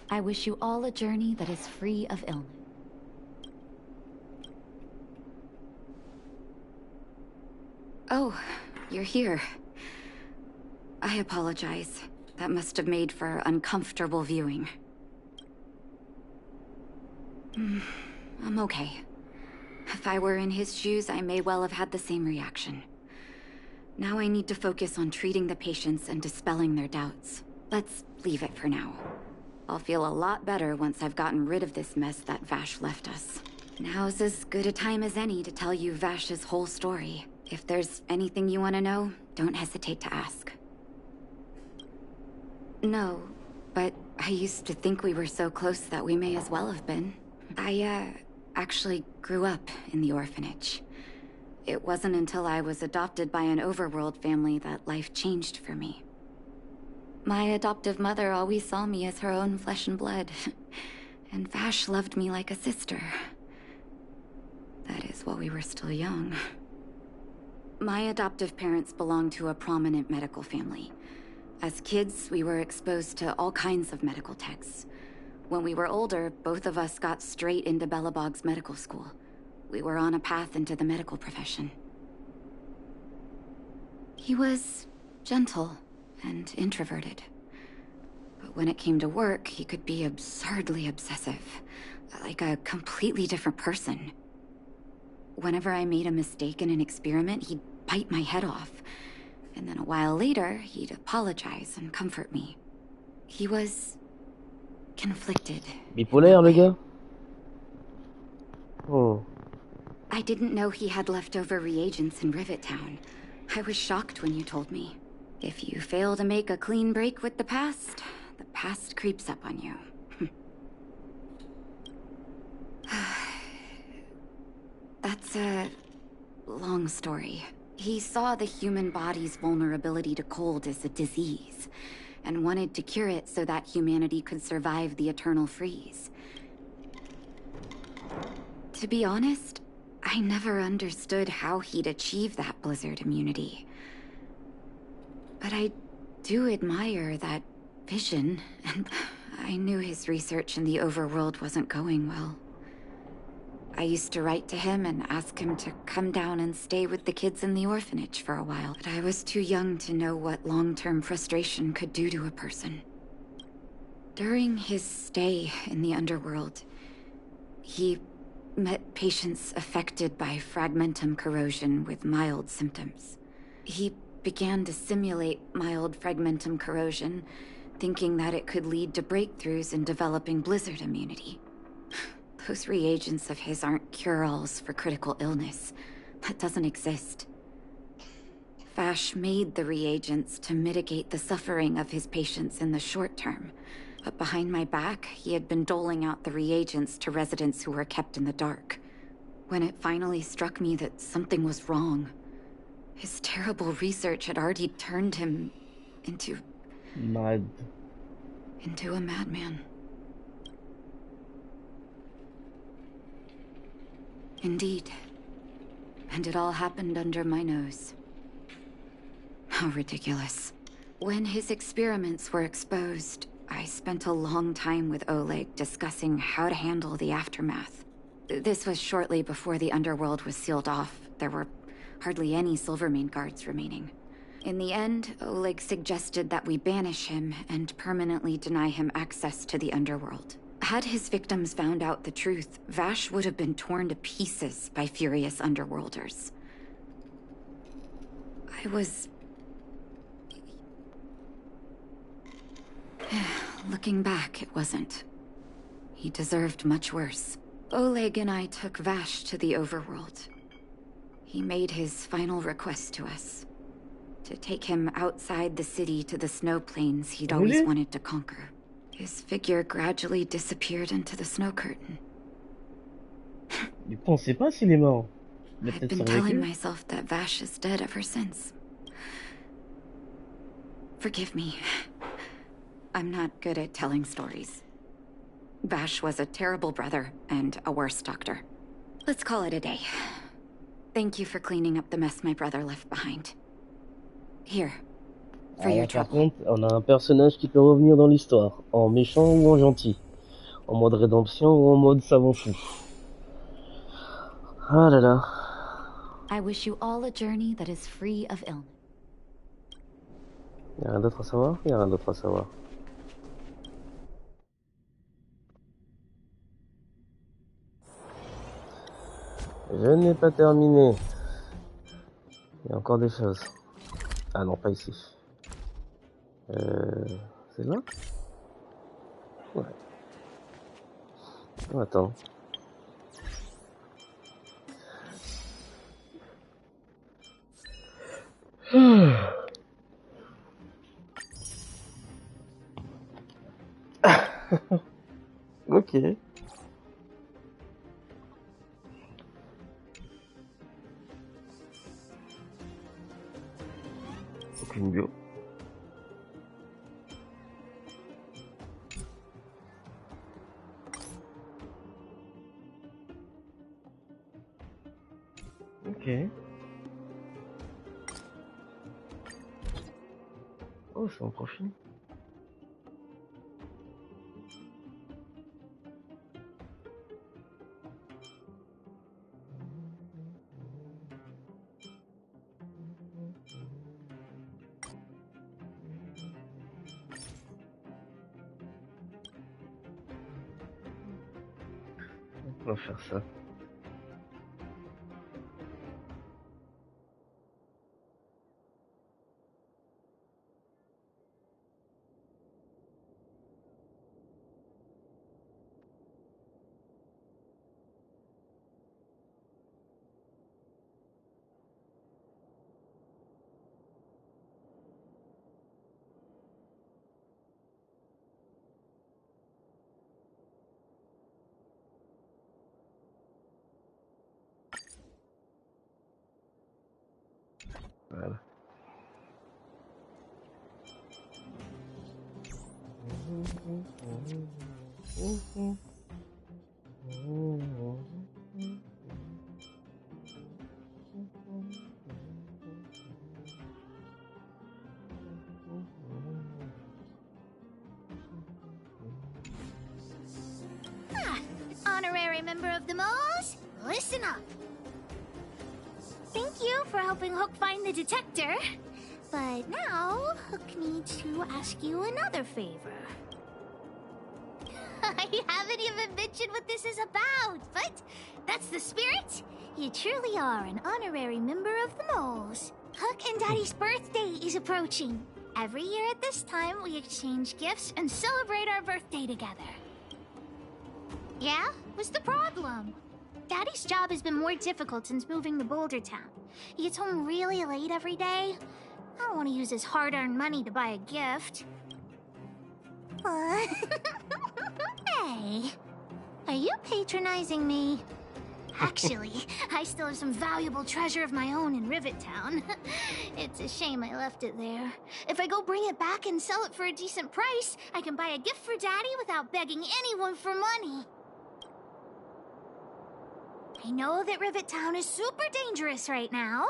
I wish you all a journey that is free of illness. Oh, you're here. I apologize. That must have made for uncomfortable viewing. I'm okay. If I were in his shoes, I may well have had the same reaction. Now I need to focus on treating the patients and dispelling their doubts. Let's leave it for now. I'll feel a lot better once I've gotten rid of this mess that Vash left us. Now's as good a time as any to tell you Vash's whole story. If there's anything you want to know, don't hesitate to ask. No, but I used to think we were so close that we may as well have been. I, actually grew up in the orphanage. It wasn't until I was adopted by an overworld family that life changed for me. My adoptive mother always saw me as her own flesh and blood, and Vash loved me like a sister. That is, while we were still young. My adoptive parents belonged to a prominent medical family. As kids, we were exposed to all kinds of medical texts. When we were older, both of us got straight into Belobog's medical school. We were on a path into the medical profession. He was gentle and introverted. But when it came to work, he could be absurdly obsessive, like a completely different person. Whenever I made a mistake in an experiment, he'd bite my head off. And then a while later, he'd apologize and comfort me. He was conflicted. Bipolaire, le gars. Oh. I didn't know he had leftover reagents in Rivet Town. I was shocked when you told me. If you fail to make a clean break with the past creeps up on you. That's a long story. He saw the human body's vulnerability to cold as a disease, and wanted to cure it so that humanity could survive the eternal freeze. To be honest, I never understood how he'd achieve that blizzard immunity. But I do admire that vision, and I knew his research in the overworld wasn't going well. I used to write to him and ask him to come down and stay with the kids in the orphanage for a while, but I was too young to know what long-term frustration could do to a person. During his stay in the underworld, he met patients affected by fragmentum corrosion with mild symptoms. He began to simulate mild fragmentum corrosion, thinking that it could lead to breakthroughs in developing blizzard immunity. Those reagents of his aren't cure-alls for critical illness. That doesn't exist. Vash made the reagents to mitigate the suffering of his patients in the short term. But behind my back, he had been doling out the reagents to residents who were kept in the dark. When it finally struck me that something was wrong, his terrible research had already turned him into... Mad. Into a madman. Indeed. And it all happened under my nose. How ridiculous. When his experiments were exposed, I spent a long time with Oleg discussing how to handle the aftermath. This was shortly before the underworld was sealed off. There were hardly any Silvermane guards remaining. In the end, Oleg suggested that we banish him and permanently deny him access to the underworld. Had his victims found out the truth, Vash would have been torn to pieces by furious underworlders. I was... Looking back, it wasn't. He deserved much worse. Oleg and I took Vash to the overworld. He made his final request to us. To take him outside the city to the snow plains he'd always wanted to conquer. His figure gradually disappeared into the snow curtain. Du coup, on sait pas s'il est mort. I've been telling myself that Vash is dead ever since. Forgive me. I'm not good at telling stories. Vash was a terrible brother and a worse doctor. Let's call it a day. Thank you for cleaning up the mess my brother left behind. Here, for your Par trouble. contre, on a un personnage qui peut revenir dans l'histoire, en méchant ou en gentil, en mode rédemption ou en mode savant fou. Ah là là. I wish you all a journey that is free of illness. Y'a rien d'autre à savoir? Y'a rien d'autre à savoir. Je n'ai pas terminé. Il y a encore des choses. Ah non, pas ici. C'est là? Ouais. Oh, attends. Ok. Aucune bio. Ok. Oh, c'est en profil. On va faire ça. Voilà. Honorary member of the Moles, listen up. Thank you for helping Hook find the detector. But now, Hook needs to ask you another favor. I haven't even mentioned what this is about, but that's the spirit. You truly are an honorary member of the Moles. Hook and Daddy's birthday is approaching. Every year at this time, we exchange gifts and celebrate our birthday together. Yeah? What's the problem? Daddy's job has been more difficult since moving to Boulder Town. He gets home really late every day. I don't want to use his hard-earned money to buy a gift. Hey, are you patronizing me? Actually, I still have some valuable treasure of my own in Rivet Town. It's a shame I left it there. If I go bring it back and sell it for a decent price, I can buy a gift for Daddy without begging anyone for money. I know that Rivet Town is super dangerous right now.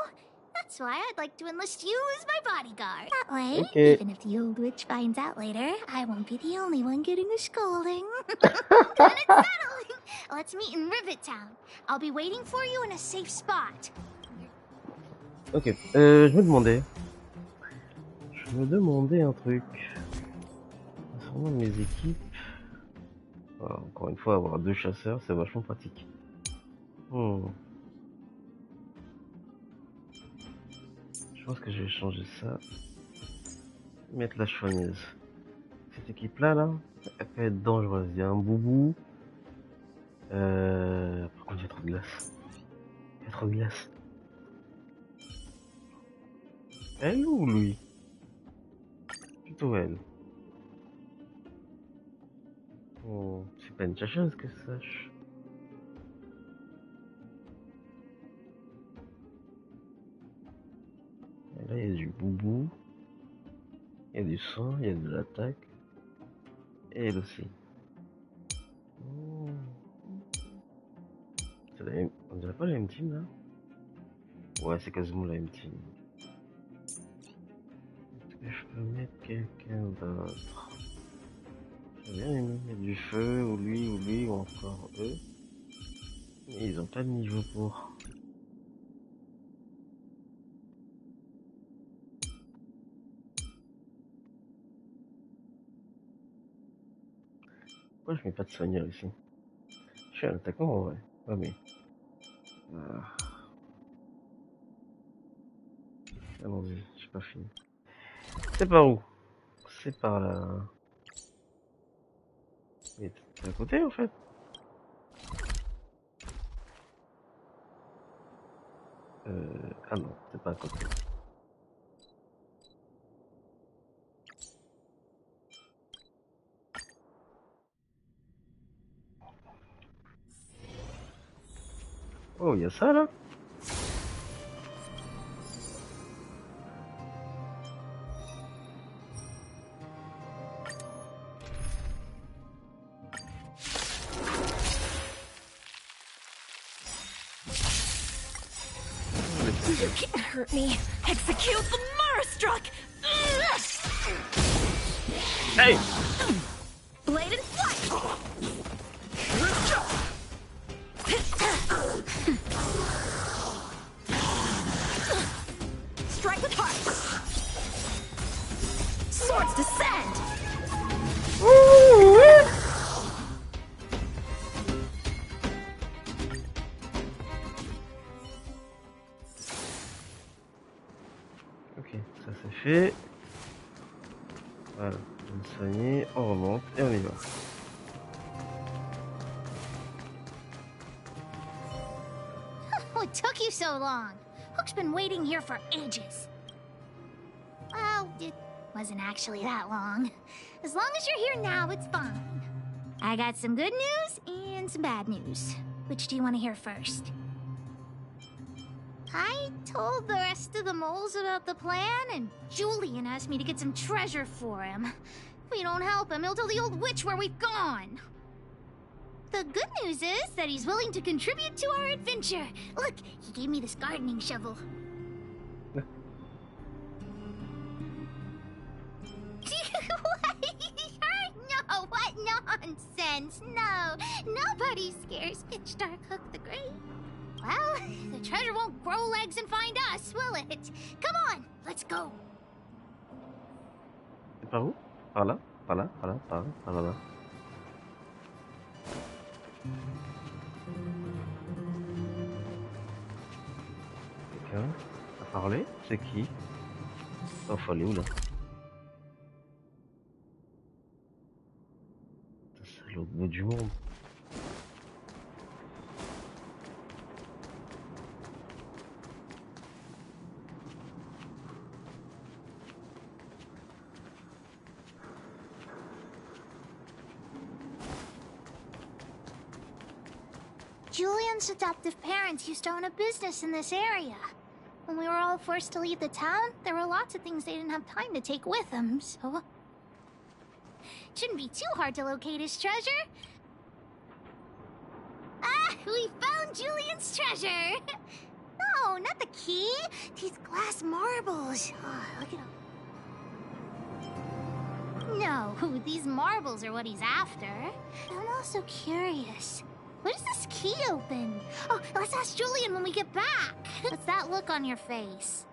That's why I'd like to enlist you as my bodyguard. That way, even if the old witch finds out later, I won't be the only one getting a scolding. Then it's settled. Let's meet in Rivet Town. I'll be waiting for you in a safe spot. Ok, je me demandais un truc. Concernant mes équipes. Alors, encore une fois, avoir 2 chasseurs, c'est vachement pratique. Je pense que je vais changer ça. Mettre la chouanaise. Cette équipe-là, elle peut être dangereuse. Il y a un boubou. Par contre, il y a trop de glace. Il y a trop de glace. Elle ou lui? Plutôt elle. Oh, c'est pas une chasseuse que je sache. Et là, il y a du boubou. Il y a du sang, il y a de l'attaque. Et elle aussi. Oh. On dirait pas la même team là? Ouais, c'est quasiment la même team. Est-ce que je peux mettre quelqu'un d'autre? J'ai bien aimé mettre du feu, ou lui, ou encore eux. Mais ils ont pas de niveau pour. Pourquoi je mets pas de soigneur ici? Je suis un attaquant en vrai. Ouais, mais. Allons-y, j'ai pas fini. C'est par où? C'est par là. Mais c'est à côté en fait. Ah non, c'est pas à côté. Oh, il y a ça là? You can't hurt me. Execute the Marastruck! Hey! Blade and flight! Strike with heart! Swords descend! Ok, ça c'est fait. Voilà, on va soigner, on remonte et on y va. What took you so long? Hook's been waiting here for ages. Well, it wasn't actually that long. As long as you're here now, it's fine. I got some good news and some bad news. Which do you want to hear first? I told the rest of the moles about the plan, and Julian asked me to get some treasure for him. If we don't help him, he'll tell the old witch where we've gone. The good news is that he's willing to contribute to our adventure. Look, he gave me this gardening shovel. No, what nonsense! No, nobody scares Pitch Dark Hook the Great. Well, the treasure won't grow legs and find us, will it? Come on, let's go. Par où? Par là, par là, par là, par là, par là. Quelqu'un? Ah. Parler? C'est qui? Oh, faut aller où là? C'est l'autre bout du monde. Julian's adoptive parents used to own a business in this area. When we were all forced to leave the town, there were lots of things they didn't have time to take with them, so... Shouldn't be too hard to locate his treasure. Ah, we found Julian's treasure! No, not the key. These glass marbles. Oh, look at them. No, these marbles are what he's after. I'm also curious. What does this key open? Oh, let's ask Julian when we get back. What's that look on your face?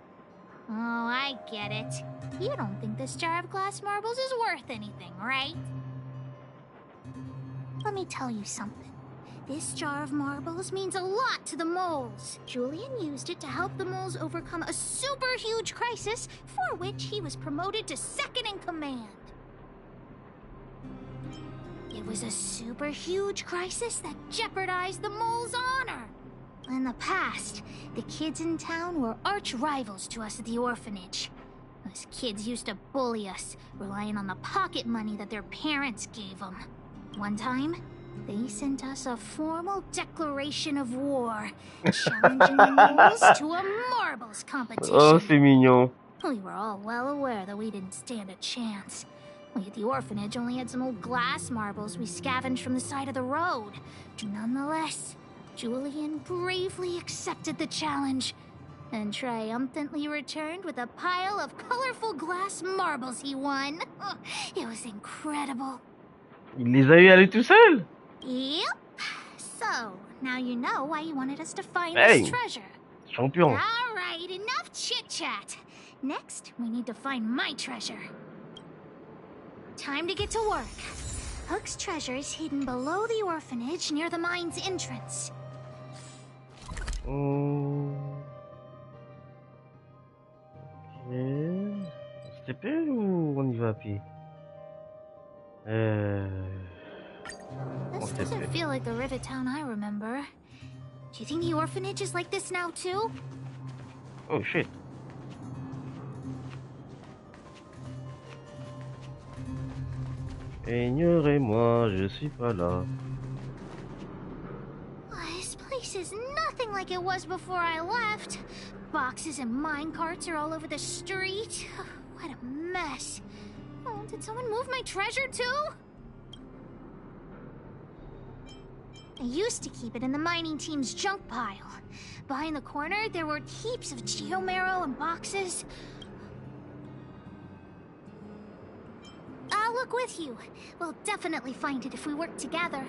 Oh, I get it. You don't think this jar of glass marbles is worth anything, right? Let me tell you something. This jar of marbles means a lot to the moles. Julian used it to help the moles overcome a super huge crisis for which he was promoted to second in command. It was a super huge crisis that jeopardized the mole's honor. In the past, the kids in town were arch rivals to us at the orphanage. Those kids used to bully us, relying on the pocket money that their parents gave them. One time, they sent us a formal declaration of war, challenging the moles to a marbles competition. Oh, c'est mignon. We were all well aware that we didn't stand a chance. We at the orphanage only had some old glass marbles we scavenged from the side of the road. Nonetheless, Julian bravely accepted the challenge and triumphantly returned with a pile of colorful glass marbles he won. It was incredible. Il les a eu à lui tout seul? Yep. So, now you know why he wanted us to find Hey, his treasure. champion. All right, enough chit-chat. Next, we need to find my treasure. Time to get to work. Hook's treasure is hidden below the orphanage near the mine's entrance. Ok. On se TP ou on y va à pied? On This se doesn't TP. feel like the Rivet Town I remember. Do you think the orphanage is like this now too? Oh shit. Ignorez-moi, je suis pas là. This place is nothing like it was before I left. Boxes and minecarts are all over the street. What a mess. Oh, did someone move my treasure too? I used to keep it in the mining team's junk pile. Behind the corner, there were heaps of geomarrow and boxes. I'll look with you. We'll definitely find it if we work together.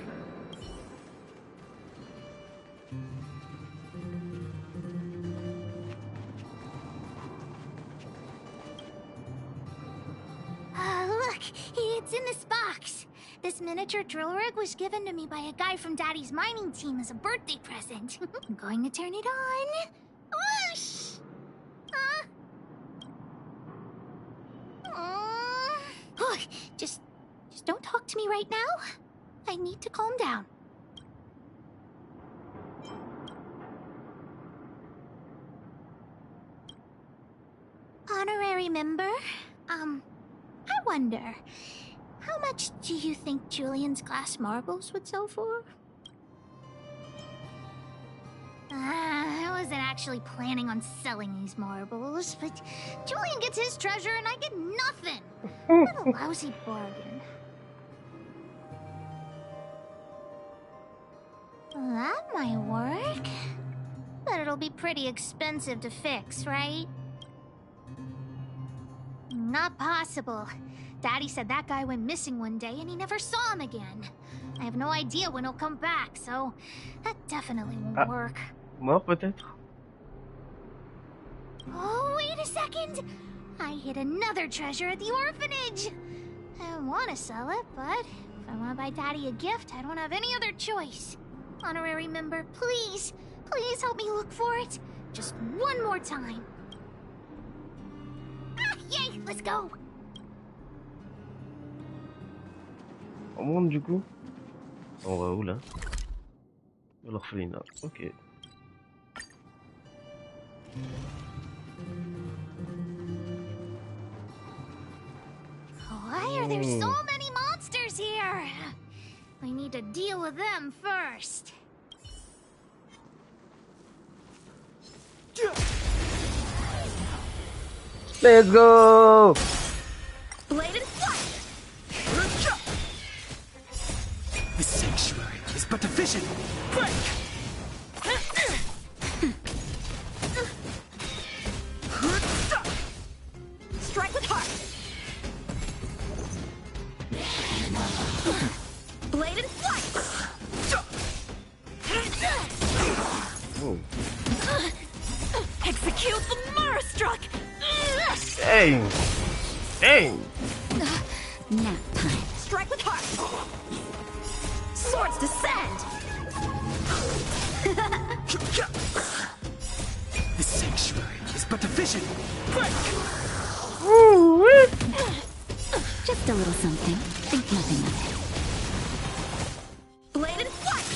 Look, it's in this box. This miniature drill rig was given to me by a guy from Daddy's mining team as a birthday present. I'm going to turn it on. Whoosh! Look, just don't talk to me right now. I need to calm down. Honorary member, I wonder, how much do you think Julian's glass marbles would sell for? I wasn't actually planning on selling these marbles, but Julian gets his treasure and I get nothing. What a lousy bargain. That might work. But it'll be pretty expensive to fix, right? Not possible. Daddy said that guy went missing one day and he never saw him again. I have no idea when he'll come back, so that definitely won't work. Mort peut-être? Oh, wait a second! I hid another treasure at the orphanage! I want to sell it, but if I want to buy Daddy a gift, I don't have any other choice. Honorary member, please, please help me look for it. Just one more time. Let's go. On monte du coup. On va où là? L'orphelinat, ok. Why are there so many monsters here? We need to deal with them first. Let's go! Blade and flight! The sanctuary is but a vision. Break! Strike with heart. Blade and flight. Oh. Execute the Mara struck. Dang! Dang! Nap time. Strike with heart. Swords descend. The sanctuary is but a vision. Break! Just a little something. Think nothing of it. Blade and flight.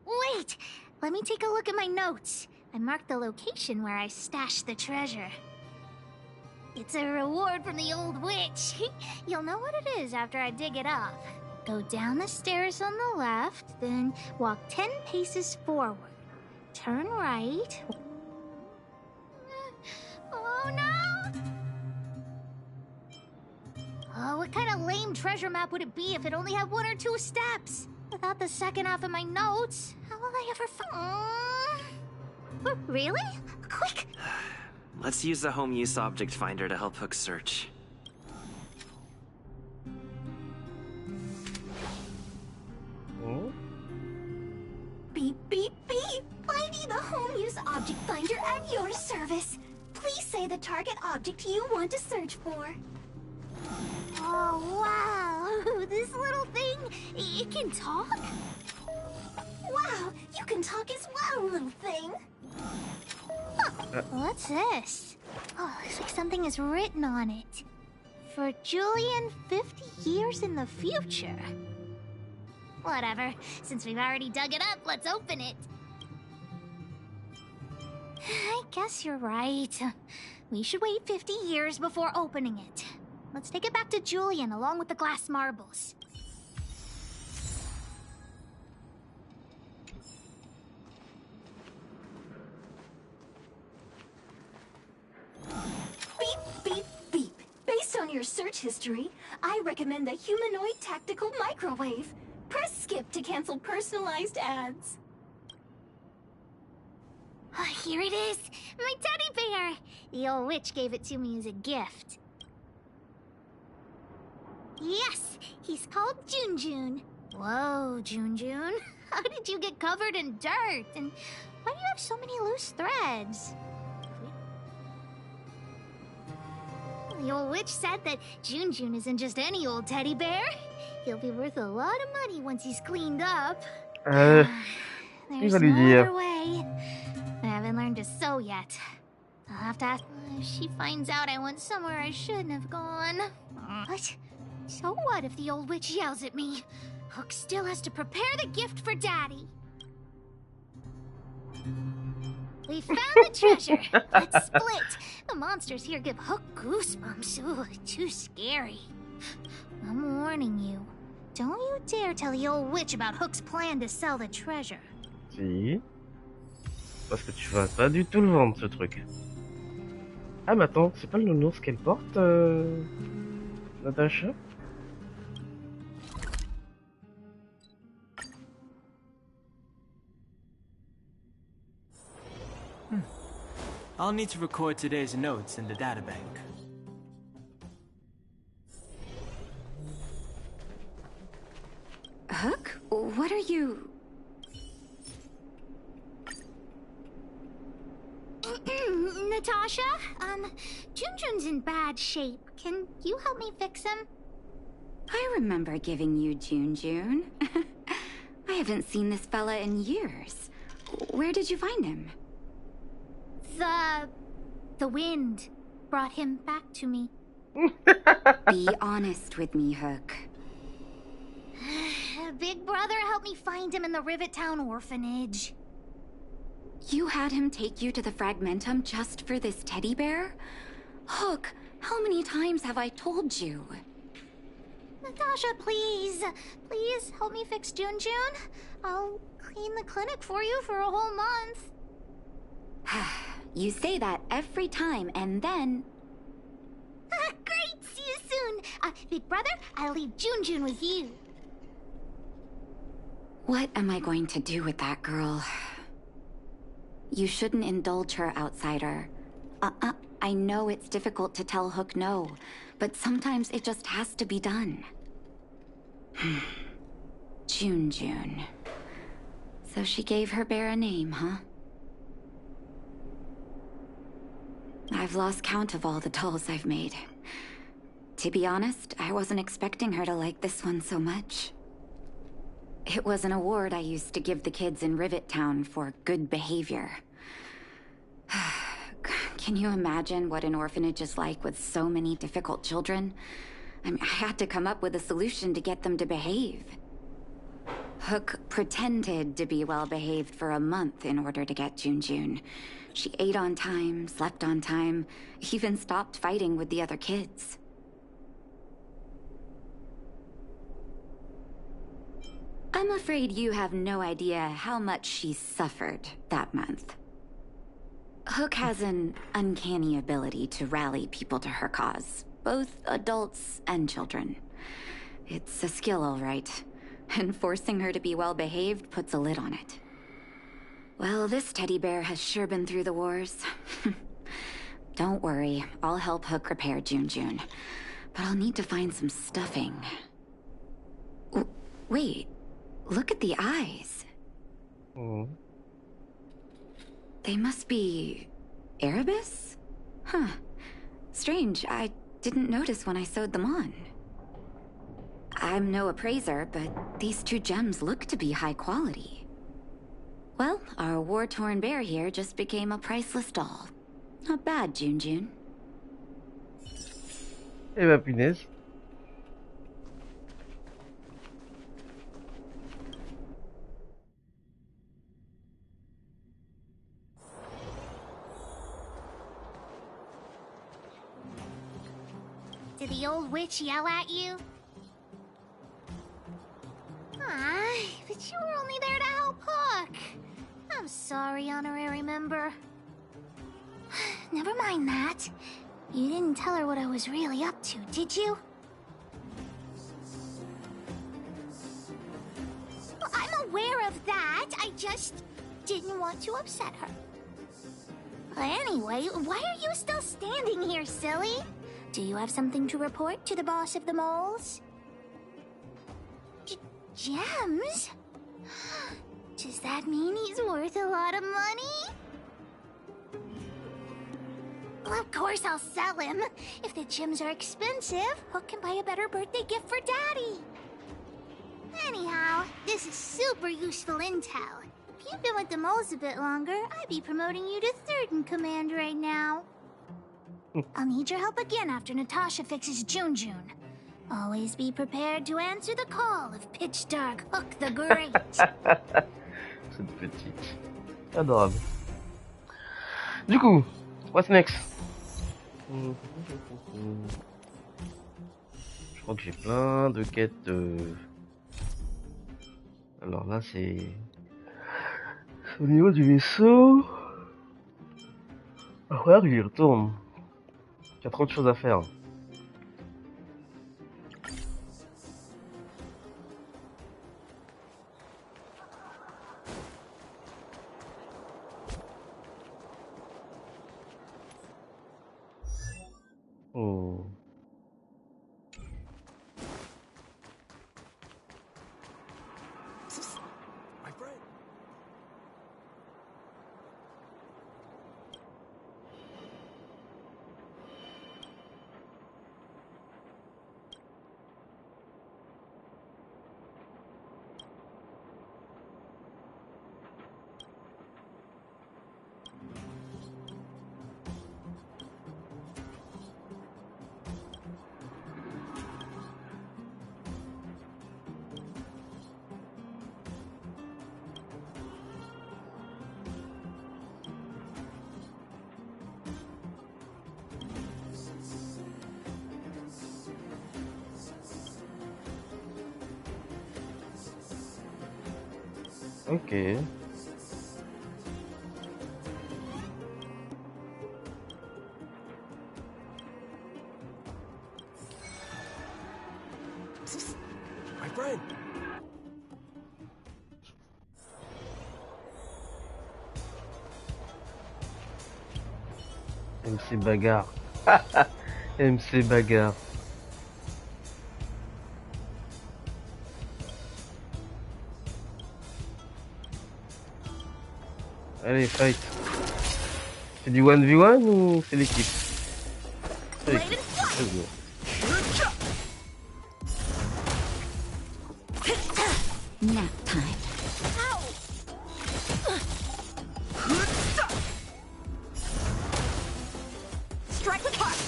Wait! Let me take a look at my notes. I marked the location where I stashed the treasure. It's a reward from the old witch. You'll know what it is after I dig it up. Go down the stairs on the left, then walk 10 paces forward. Turn right. Oh no! Oh, what kind of lame treasure map would it be if it only had 1 or 2 steps? Without the second half of my notes, how will I ever Really? Quick! Let's use the home use object finder to help Hook search. Oh? Beep, beep, beep. Finding the home use object finder at your service. Please say the target object you want to search for. Oh, wow! This little thing, it can talk? Wow, you can talk as well, little thing. What's this? Oh, looks like something is written on it. For Julian, 50 years in the future. Whatever. Since we've already dug it up, let's open it. I guess you're right. We should wait 50 years before opening it. Let's take it back to Julian along with the glass marbles. Beep, beep, beep. Based on your search history, I recommend the humanoid tactical microwave. Press skip to cancel personalized ads. Oh, here it is! My teddy bear! The old witch gave it to me as a gift. Yes! He's called Junjun. Whoa, Junjun. How did you get covered in dirt? And why do you have so many loose threads? The old witch said that Junjun isn't just any old teddy bear. He'll be worth a lot of money once he's cleaned up. There's no other way. I haven't learned to sew yet. I'll have to ask if she finds out I went somewhere I shouldn't have gone. What? So what if the old witch yells at me? Hook still has to prepare the gift for Daddy. We found the treasure. Let's split. The monsters here give Hook goosebumps. Ooh, too scary. I'm warning you. Don't you dare tell the old witch about Hook's plan to sell the treasure. Si. Parce que tu vas pas du tout le vendre, ce truc. Ah, mais attends, c'est pas le nounours qu'elle porte, Natacha? I'll need to record today's notes in the databank. Hook? What are you... Natasha? Junjun's in bad shape. Can you help me fix him? I remember giving you Junjun. I haven't seen this fella in years. Where did you find him? The wind brought him back to me. Be honest with me, Hook. Big Brother helped me find him in the Rivet Town orphanage. You had him take you to the Fragmentum just for this teddy bear? Hook, how many times have I told you? Natasha, please. Please help me fix Jun. I'll clean the clinic for you for a whole month. You say that every time, and then... Great! See you soon! Big Brother, I'll leave Jun with you. What am I going to do with that girl? You shouldn't indulge her, outsider. I know it's difficult to tell Hook no, but sometimes it just has to be done. Jun. So she gave her bear a name, huh? I've lost count of all the dolls I've made. To be honest, I wasn't expecting her to like this one so much. It was an award I used to give the kids in Rivet Town for good behavior. Can you imagine what an orphanage is like with so many difficult children? I had to come up with a solution to get them to behave. Hook pretended to be well-behaved for a month in order to get Jun. She ate on time, slept on time, even stopped fighting with the other kids. I'm afraid you have no idea how much she suffered that month. Hook has an uncanny ability to rally people to her cause, both adults and children. It's a skill, all right, and forcing her to be well-behaved puts a lid on it. Well, this teddy bear has sure been through the wars. Don't worry, I'll help Hook repair Jun, but I'll need to find some stuffing. Wait, look at the eyes. They must be... Erebus? Huh. Strange, I didn't notice when I sewed them on. I'm no appraiser, but these two gems look to be high quality. Well, our war-torn bear here just became a priceless doll. Not bad, Jun. Eh ben, punaise. Did the old witch yell at you? But you were only there to help Hook. I'm sorry, honorary member. Never mind that. You didn't tell her what I was really up to, did you? Well, I'm aware of that. I just didn't want to upset her. Anyway, why are you still standing here, silly? Do you have something to report to the boss of the moles? Gems? Does that mean he's worth a lot of money? Well, of course I'll sell him. If the gems are expensive, Hook can buy a better birthday gift for Daddy. Anyhow, this is super useful intel. If you've been with the moles a bit longer, I'd be promoting you to third in command right now. I'll need your help again after Natasha fixes Jun. Always be prepared to answer the call of Pitch Dark Hook the Great. Cette petite. Adorable. Du coup, what's next? Je crois que j'ai plein de quêtes. Alors là, c'est au niveau du vaisseau. Il va falloir que j'y retourne. Il y a trop de choses à faire. Oh. My friend. Ok. My friend. MC Bagarre. MC Bagarre. Allez, fight. C'est du 1v1 ou c'est l'équipe? C'est l'équipe. Let's go. Nap time. Strike with heart.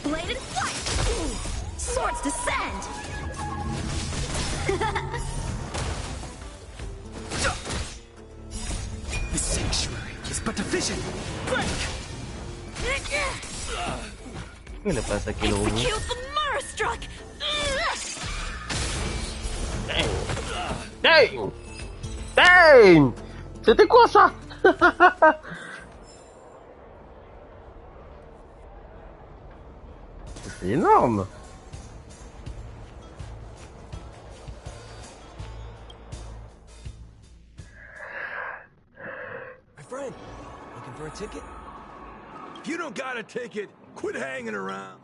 Blade and flight. Swords descend. The sanctuary is but a vision. Break! Il a pas attaqué le robot. Execute the Murstruck. Dang! Dang! C'était quoi ça? C'est énorme! My friend, looking for a ticket? If you don't got a ticket, quit hanging around.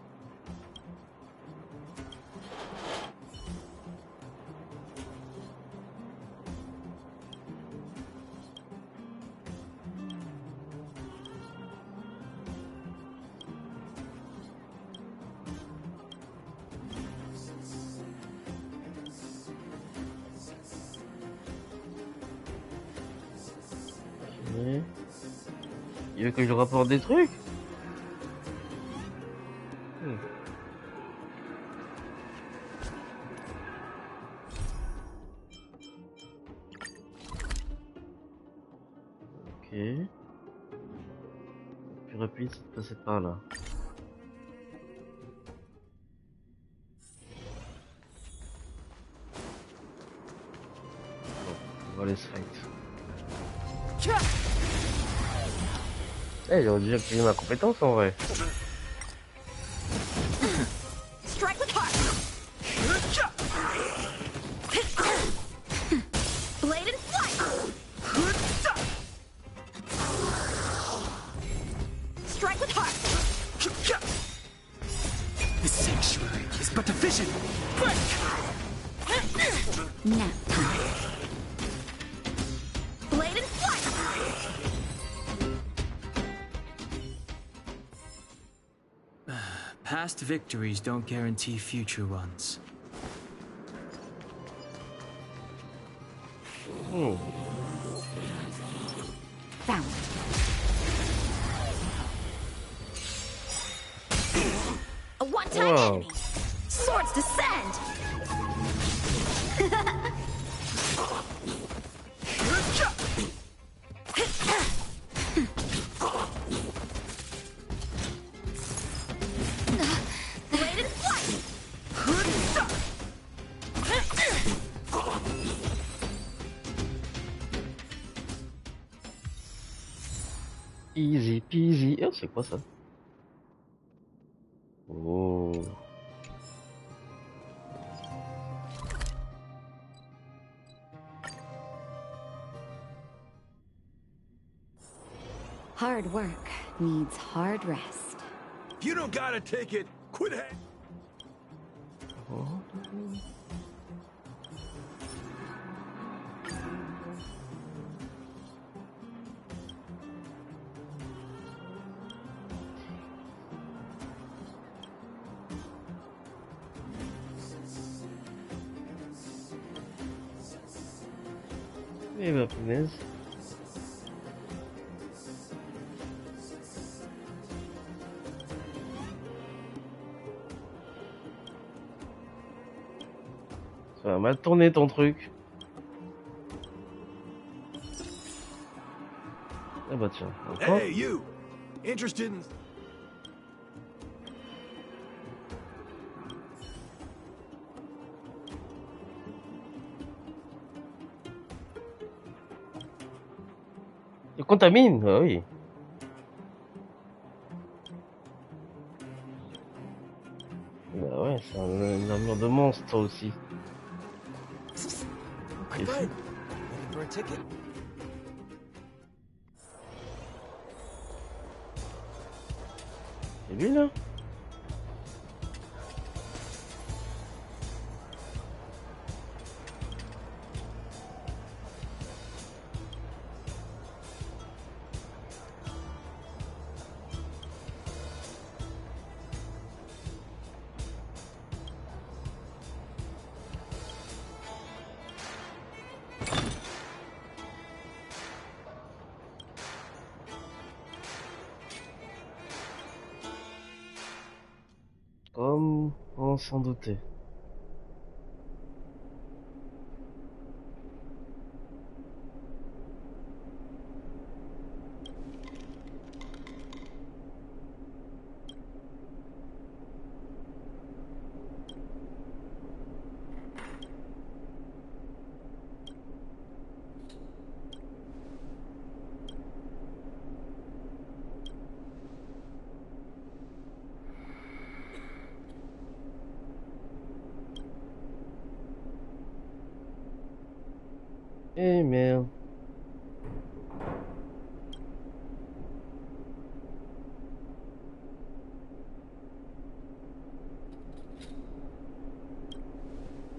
Il veut que je lui rapporte des trucs? Ok. Le plus rapide, c'est de passer par là. Bon, on va aller se fight. Eh, j'aurais déjà activé ma compétence en vrai. Strike with heart. Blade and flight. Strike with heart. The sanctuary is but a vision. Break! Nap time. Blade and flight. Past victories don't guarantee future ones. Found. A one-time enemy. Swords descend. Blade and flight. Easy peasy. Oh, c'est quoi ça? Oh. Hard work needs hard rest. If you don't got a ticket, quit hanging. Eh ben, punaise. Ça va mal tourner ton truc. Ah bah tiens, encore. Hey, you! Interested in... Tu contamines, bah oui. Bah ouais, c'est une armure de monstre, ça aussi. Hey, bud, looking for a ticket? C'est lui, là? Comme on s'en doutait. Eh merde.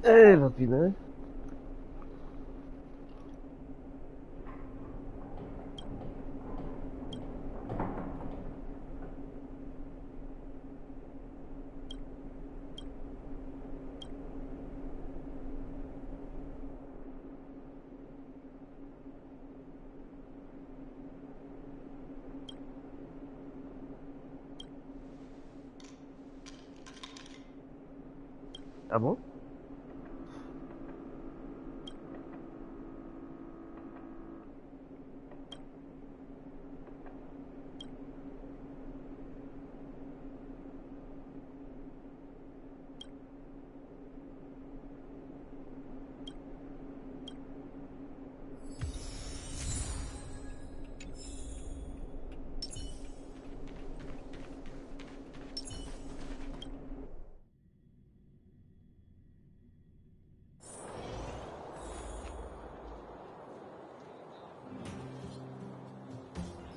Eh la punaise. Ah bon?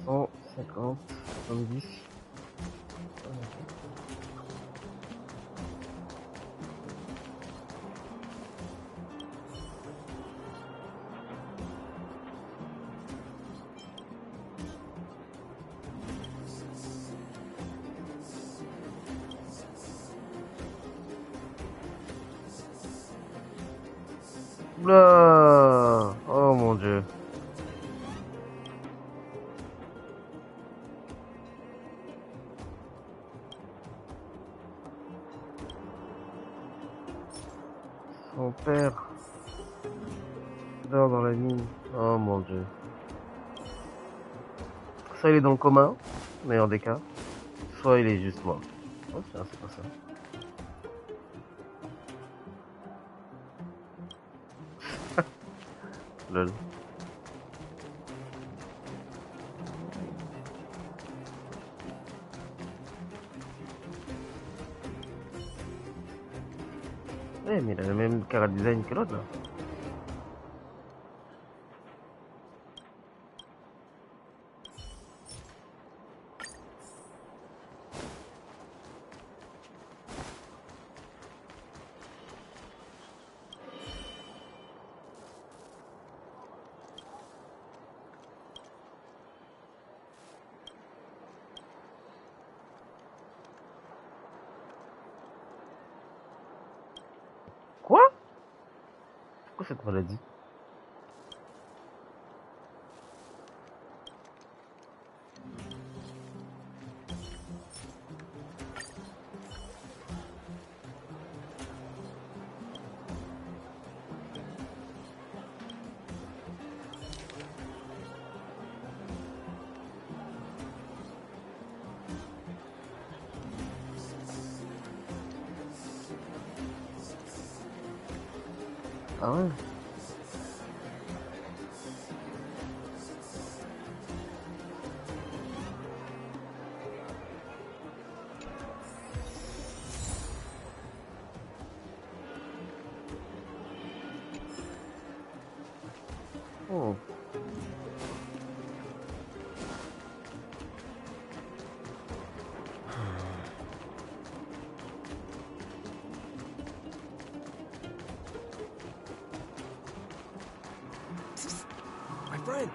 Cent cinquante, 70. Oula! Oh mon dieu. Son père dort dans la mine. Oh mon dieu. Soit il est dans le coma, meilleur des cas, soit il est juste mort. Oh, c'est pas ça. Lol. Ouais, mais il a le même cara design que l'autre là. Quoi? C'est quoi cette maladie? Ah ouais. Oh. My friend.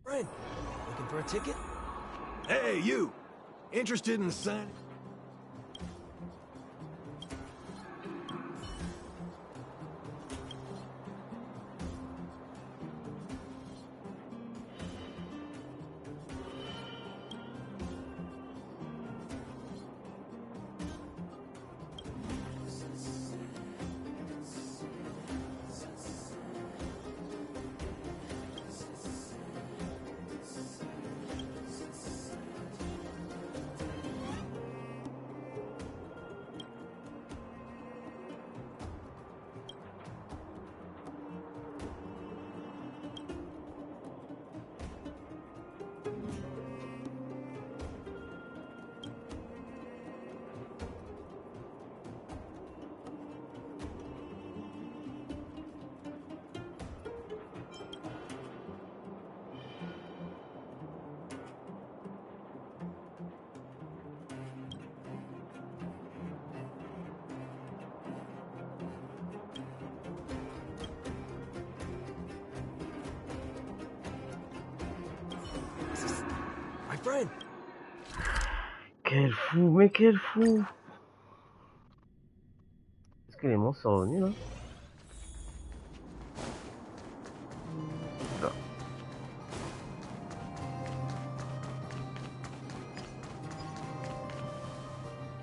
Friend, looking for a ticket? Hey, you! Interested in signing? My friend. Quel fou, mais quel fou! Est-ce que les monstres sont revenus là? Là.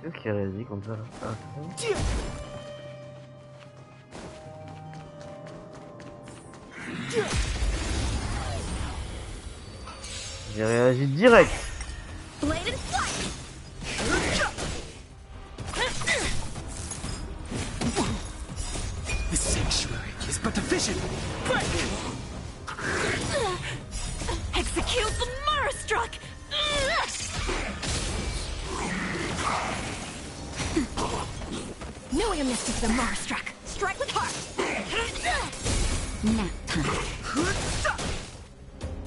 Qu'est-ce qui réagit comme ça là? Ah, c'est ça? J'ai réagi direct! This sanctuary is but a vision. Execute the Murderstruck! Knew you missed it, the Murderstruck. Strike with heart. Nap time.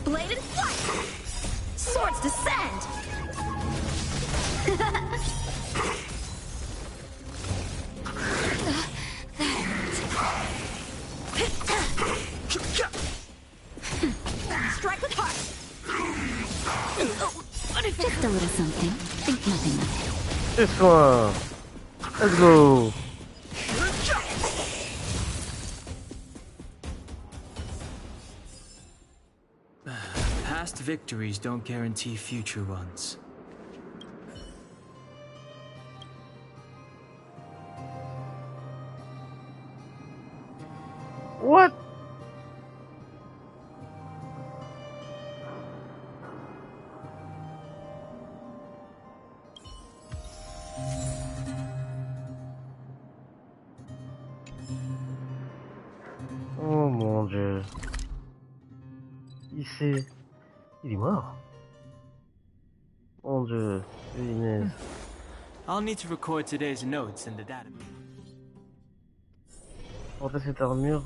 Blade and flight. Swords descend. Strike with heart. Just a little something. Think nothing of it. This one. Let's go. Past victories don't guarantee future ones. What? Oh mon Dieu. Il est mort. Mon Dieu. Punaise. I'll need to record today's notes in the database. Porter cette armure.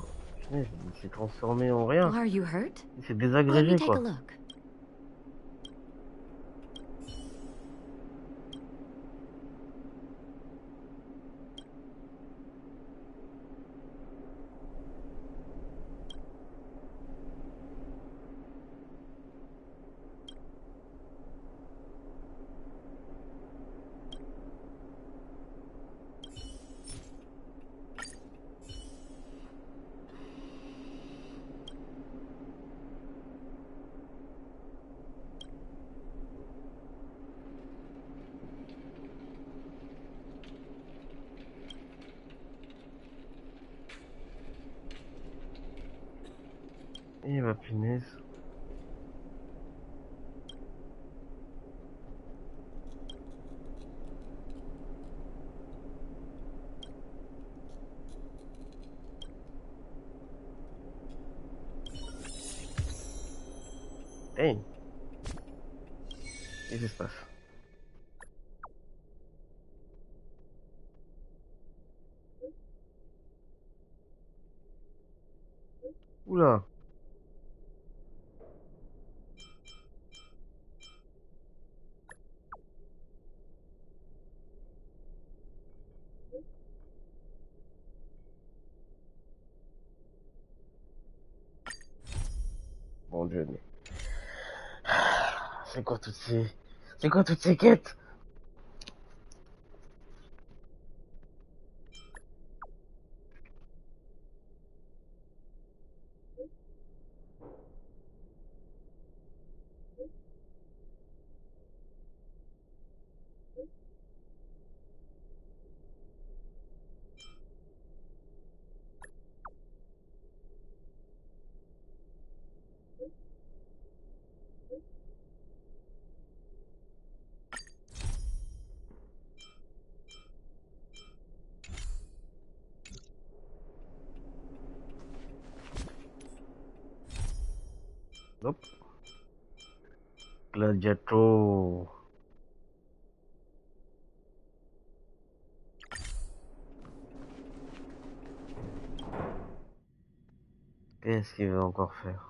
Punaise, il s'est transformé en rien. Are you hurt? Il s'est Let me désagrégé take quoi. a look. Eh bah punaise. Hey. Qu'est-ce qui se passe? Oula. Mon Dieu, mais... C'est quoi toutes ces... C'est quoi toutes ces quêtes? Nope. Gladiator. Qu'est-ce qu'il veut encore faire?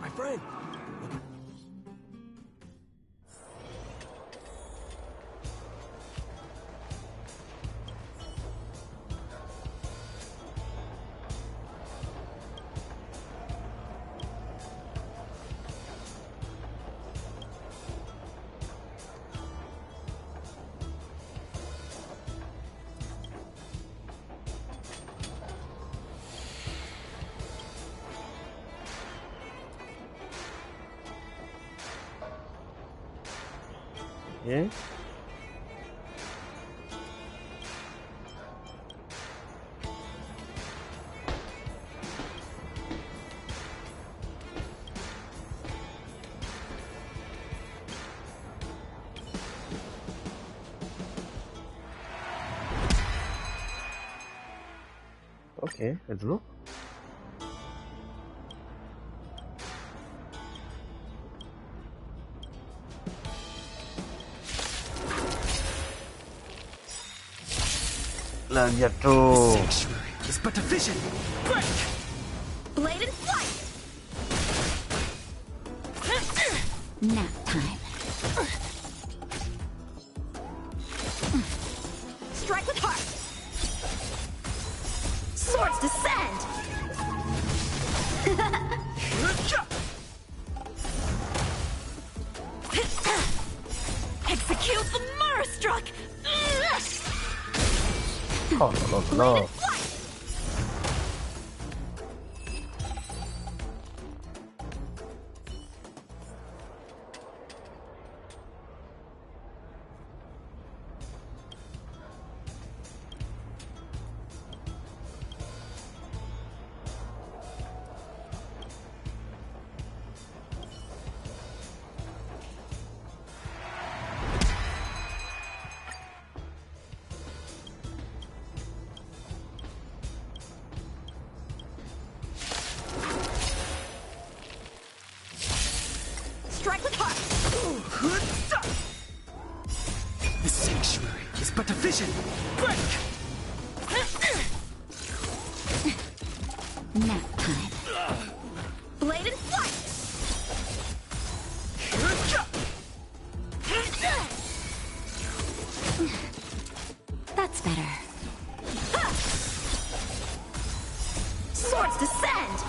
My friend. Yeah. Okay, let's go. Gladiator. The sanctuary is but a vision. Break! Blade and flight! Nap time. Strike with heart! Swords descend! Execute the Marastruck! Oh no, no, no. Strike with heart! The sanctuary is but a vision. Break! Nap time. Blade and flight! That's better. Swords descend!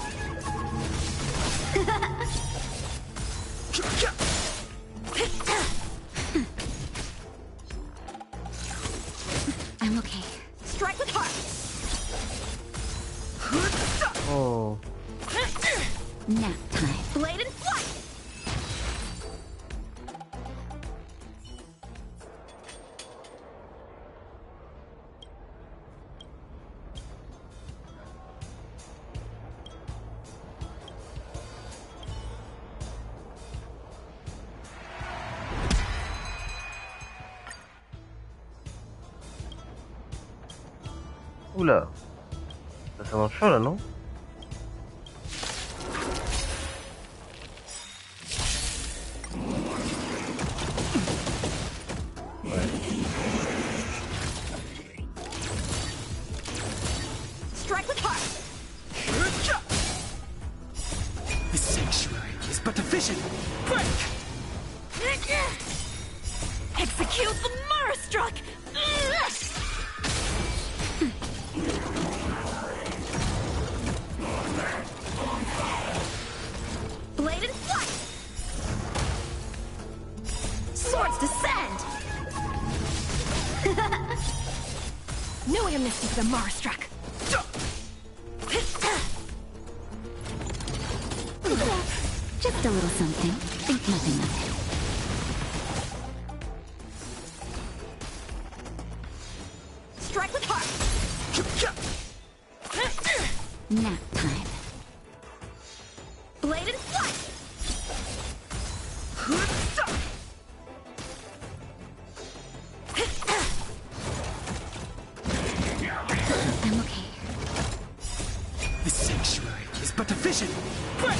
I'm okay. Strike with heart! Oh. Nap time. Blade and flight! Oula. Ça s'annonce chaud là, non? Ouais. Strike with heart. The sanctuary is but a vision. Break. Execute the Marastruck! Blade and flight. Swords descend. No amnesty for the Marastruck. Just a little something. Think nothing of it. Strike with heart. Nap time. Blade and flight. I'm okay. The sanctuary is but a vision. Break.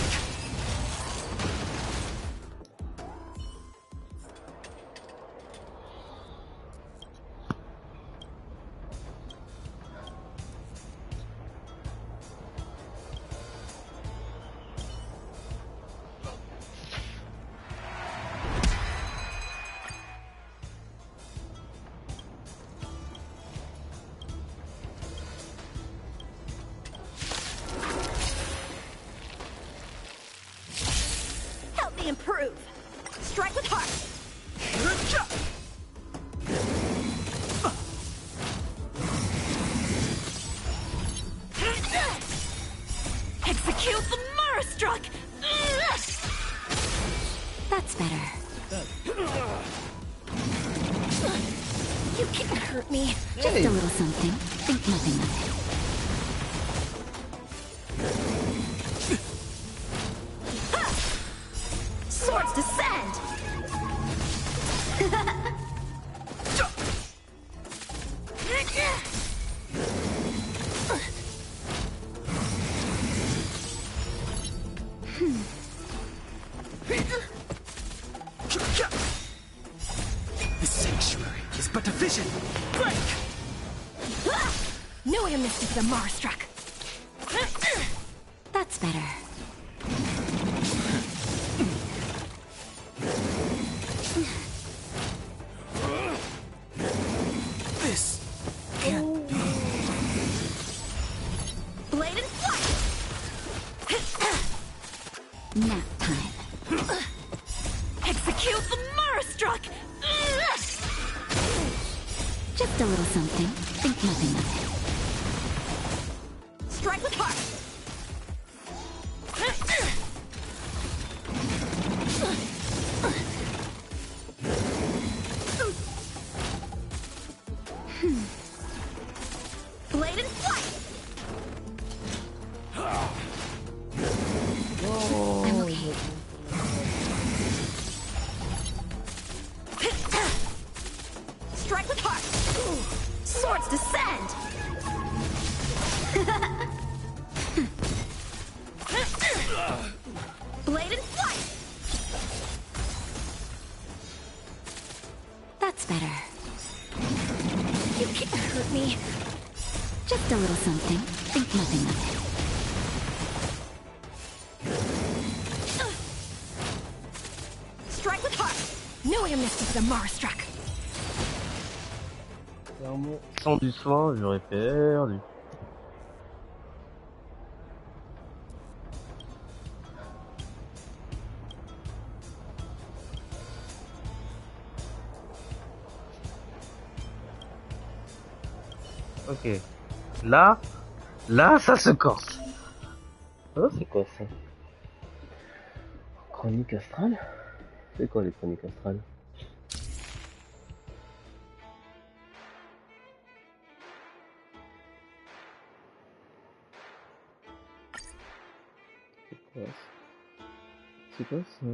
Help me improve. Strike with heart. Execute the Marastruck! That's better. You can't hurt me. Just a little something. Think nothing of it. Swords descend. The sanctuary is but a vision. Break. No amnesty for the Marastruck. That's better. This can't be. Blade and flight. Nap time. Execute the Marastruck! Just a little something. Think nothing of it. Strike with heart. Blade and flight. I'm okay. Strike with heart. Swords descend. Blade and flight. That's better. You can't hurt me. Just a little something. Think nothing of it. Strike with heart. No amnesty for the Marastruck. Clairement, sans du soin, j'aurais perdu. Ok. Là, ça se corse. Oh, c'est quoi ça? Chronique astrale? C'est quoi les chroniques astrales? C'est quoi ça?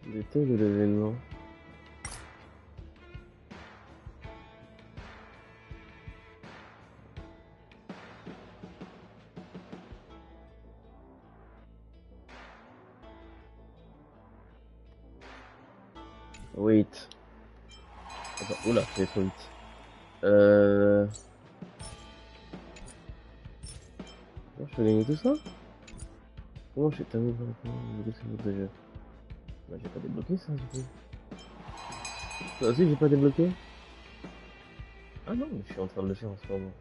Détail de l'événement. Wait. Attends, oula, j'ai trop vite. Comment je peux gagner tout ça? Comment je suis terminé par le jeu? Bah, j'ai pas débloqué ça du coup. Ça aussi j'ai pas débloqué? Ah non, mais je suis en train de le faire en ce moment.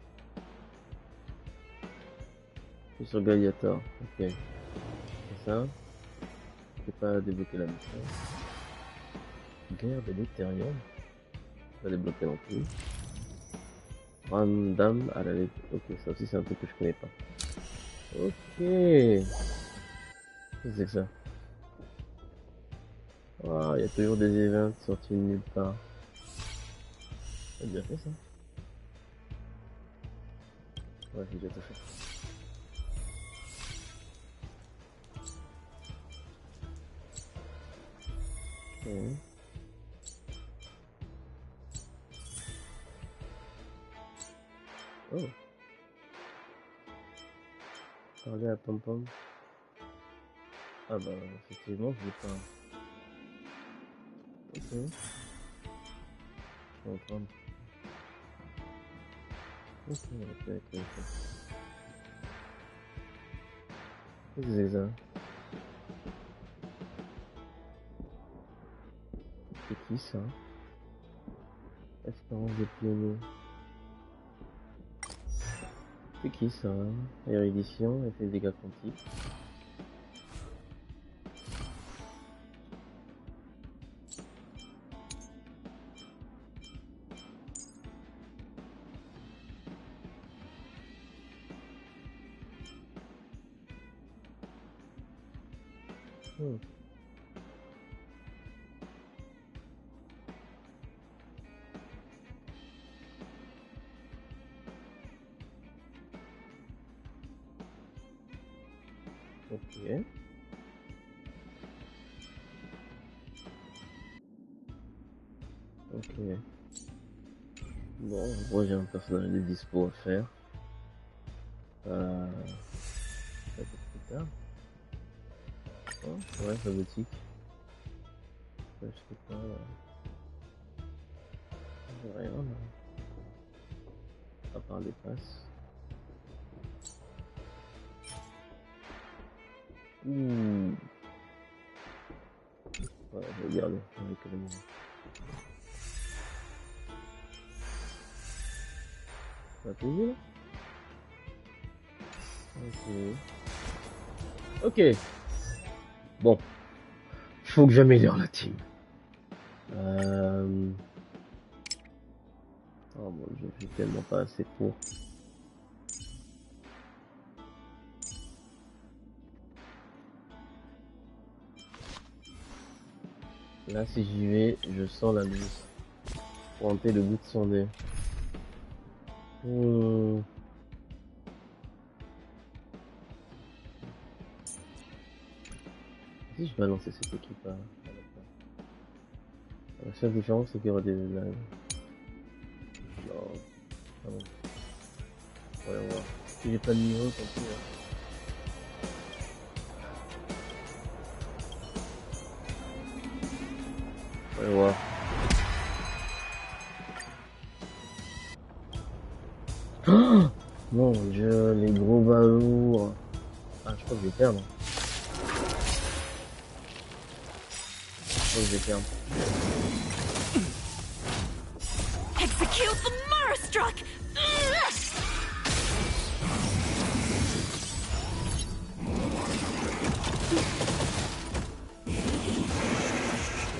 Je suis sur Gladiator, ok. C'est ça. J'ai pas débloqué la mission. Guerre de l'Ethereum. Pas débloqué non plus. Random à la lettre. Ok, ça aussi c'est un truc que je connais pas. Ok. Qu'est-ce que c'est que ça? Ah, il y a toujours des events sortis de nulle part. J'ai bien fait ça. Ouais, j'ai déjà tout fait. Okay. Oh. Parler à Pom Pom. Ah bah effectivement je l'ai pas. Ok. Je vais en prendre. Ok. Qu'est-ce que c'est ça? C'est qui ça? Espérance des pionniers. C'est qui ça? Érudition, effet de dégâts quantiques. Ok. Ok. Bon, moi j'ai un personnage de dispo à faire. Peut-être plus tard. Oh, ouais, sa boutique. Je sais pas. J'ai rien là. À part les passes. Ouais, je vais garder. On va économiser. Ça va payer là? Ok. Ok. Bon. Faut que j'améliore la team. Oh mon dieu, j'ai tellement pas assez pour. Là, si j'y vais, je sens la lose. Pointer le bout de son nez. Si je vais lancer cette équipe là. La seule différence, c'est qu'il y aura des lives. Non. Ah bon. Voyons voir. Si j'ai pas de niveau, tant pis. Voyons voir. Oh mon dieu, les gros balourds. Ah, je crois que je vais perdre. Execute the Murderstruck!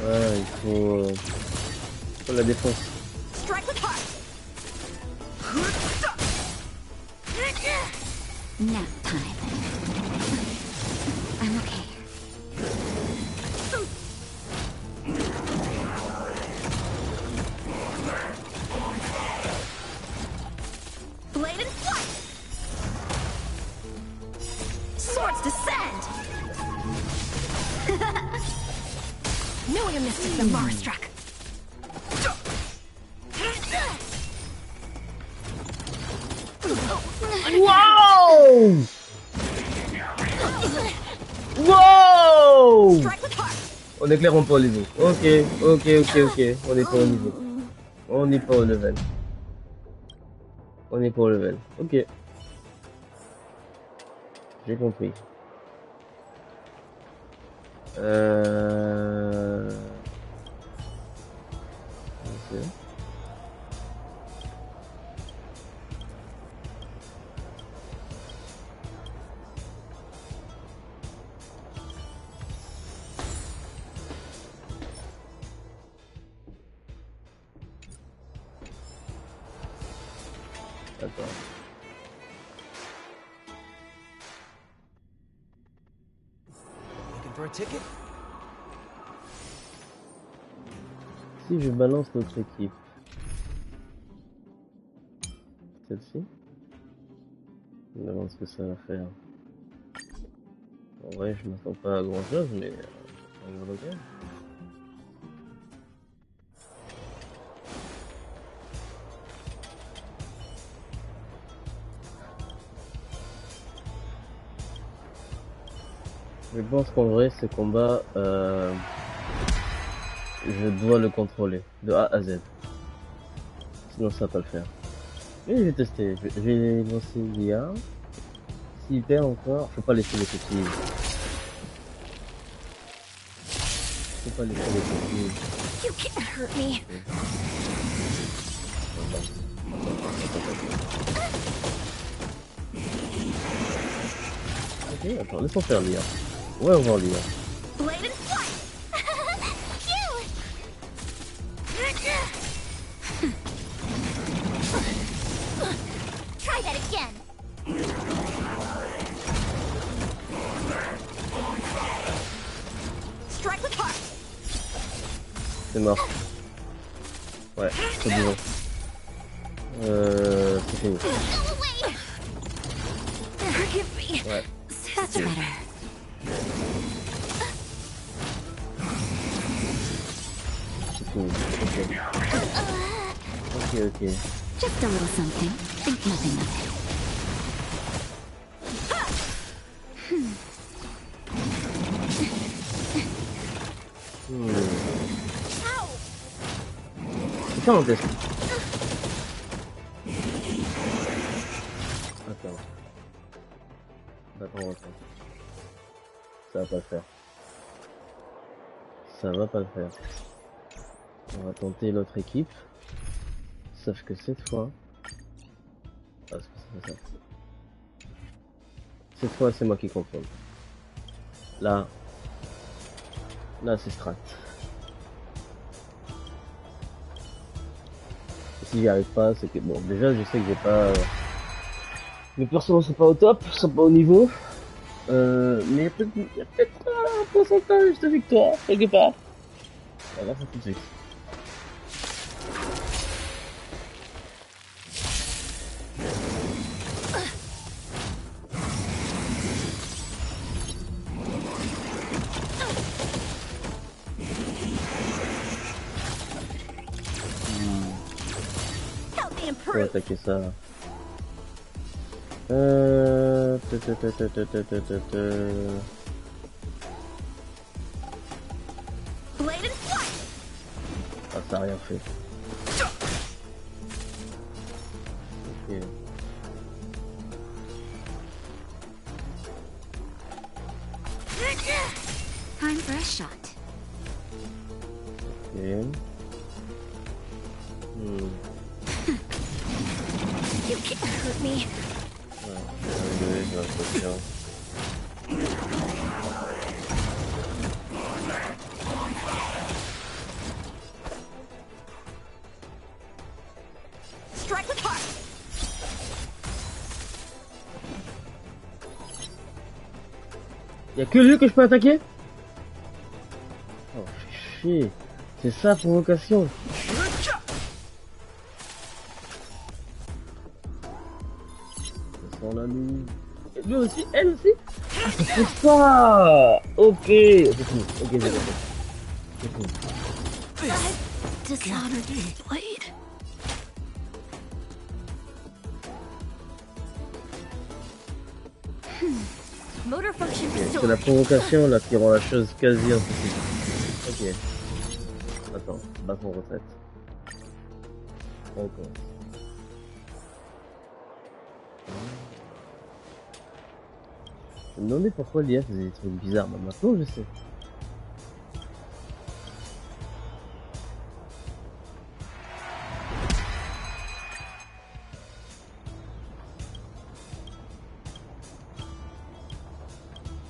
Ouais, il faut la défense. Strike with heart. Nap time. I'm okay. Blade and flight! Swords descend! Knew you missed it, the Murderstruck. Whoa! Whoa! Strike with heart. On est clairement pas au niveau. Ok. On n'est pas au niveau. On n'est pas au level. On n'est pas au level. Ok. J'ai compris. Ok. Attends. Looking for a ticket? Si je balance notre équipe, celle-ci, je me demande ce que ça va faire. En vrai, je m'attends pas à grand chose, mais on va regarder. Je pense qu'en vrai, ce combat, je dois le contrôler de A à Z. Sinon, ça va pas le faire. Mais je vais tester. Je vais lancer l'IA. S'il perd encore, faut pas laisser les petits. Faut pas laisser les petits. You can't hurt me. Ok, attends, laisse-moi faire l'IA. Ouais, on va l'IA. Blade and flight! Try that again. Strike with heart. C'est mort. Ouais, c'est bon. C'est fini. Forgive me. Ouais. That's better. C'est fini. Ok. Just a little something. Think nothing of it. C'est ça mon test. Attends. Ça va pas le faire. Ça va pas le faire. On va tenter l'autre équipe. Sauf que cette fois... Ah, c'est ça. Cette fois, c'est moi qui contrôle. Là, c'est strat. Si j'y arrive pas, c'est que bon, déjà, je sais que j'ai pas. Mes persos sont pas au top, sont pas au niveau. Mais il y a peut-être un pourcentage de victoire quelque part. On va voir ça tout de suite. On va attaquer ça. Ah, ça a rien fait. Ok. Time for a shot. Ok. You can't hurt me. J'ai l'impression. Strike with heart. Y'a que lui que je peux attaquer? Oh, fais chier. C'est ça, provocation. On a lui. Lui aussi, elle aussi. Ah, c'est pour ça. Ok. C'est fini. Ok, j'ai compris. C'est fini. Dishonored his blade. Motor function Okay, c'est la provocation là qui rend la chose quasi impossible. Ok. Attends, base en retraite. On recommence. Je me demandais pourquoi l'IA faisait des trucs bizarres, mais maintenant je sais.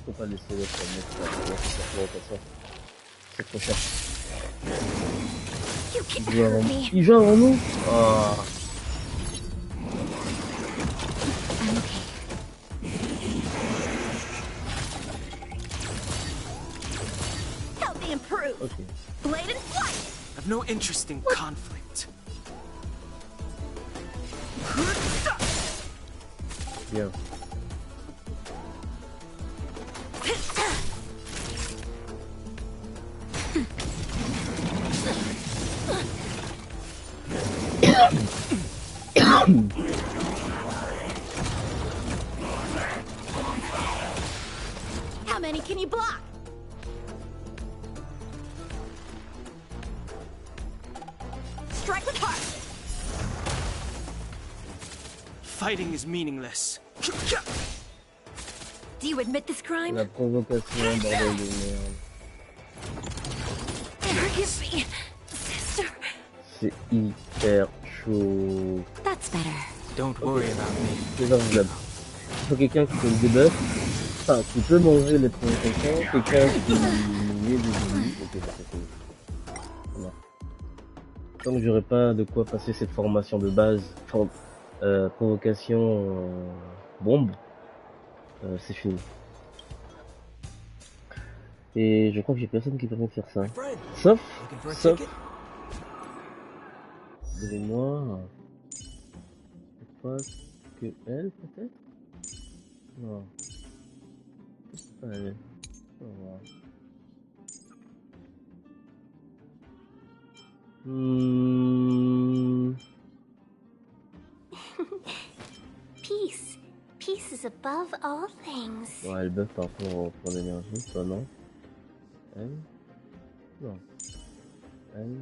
Faut pas laisser l'autre mettre ça. C'est trop cher. Il joue avant nous. Oh. Okay. Blade and flight. I've no interest in conflict. Bien. How many can you block? Strike with heart. Fighting is meaningless. Do you admit this crime? La provocation, bordel de merde. Forgive me, sister. C'est hyper chaud. That's better. Don't worry about me. C'est invisible. Il faut quelqu'un qui peut le débuff, enfin qui peut manger les provocations, quelqu'un qui met des ennemis. Ok, c'est cool. Voilà. Tant que j'aurai pas de quoi passer cette formation de base, provocation bombe, c'est fini. Et je crois que j'ai personne qui permet de faire ça. Sauf devez-moi, je crois que elle peut-être. Non. Allez, on va voir. Peace. Peace is above all things. Ouais, elle buff par rapport pour l'énergie, toi non. Elle. Non. Elle.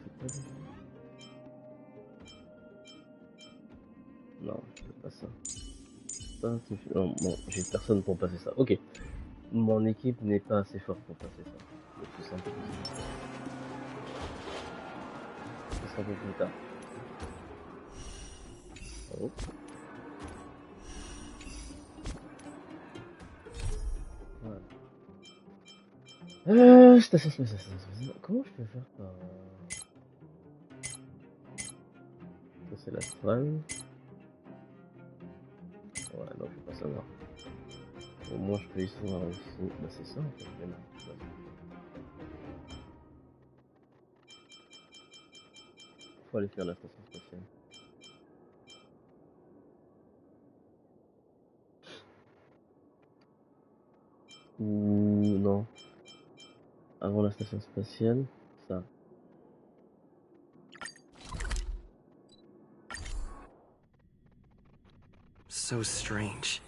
C'est pas ça. Non, je fais pas ça. Pas suffisant. Bon, j'ai personne pour passer ça. Ok. Mon équipe n'est pas assez forte pour passer ça. C'est plus simple. Ça sera un peu plus tard. Oh. Voilà. Station spatiale. Comment je peux faire par... Ça c'est l'astral. Ouais, non, je peux pas savoir. Au moins je peux y savoir ici. Bah c'est ça en fait. Faut aller faire la station spatiale. Ou non. Avant la station spatiale, ça. So strange.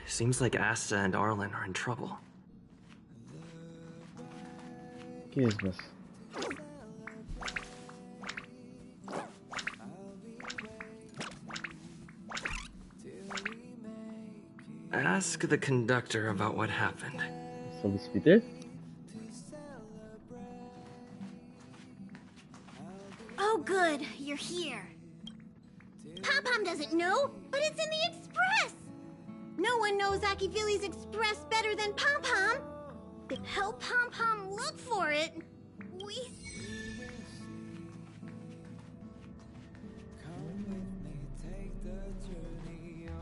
Seems like Asta and Arlen are in trouble. Qu'est-ce qui se passe? Ask the conductor about what happened. Ils sont disputés? Oh, good. You're here. Pom-Pom doesn't know, but it's in the Express. No one knows Akivili's Express better than Pom-Pom. Help Pom-Pom look for it.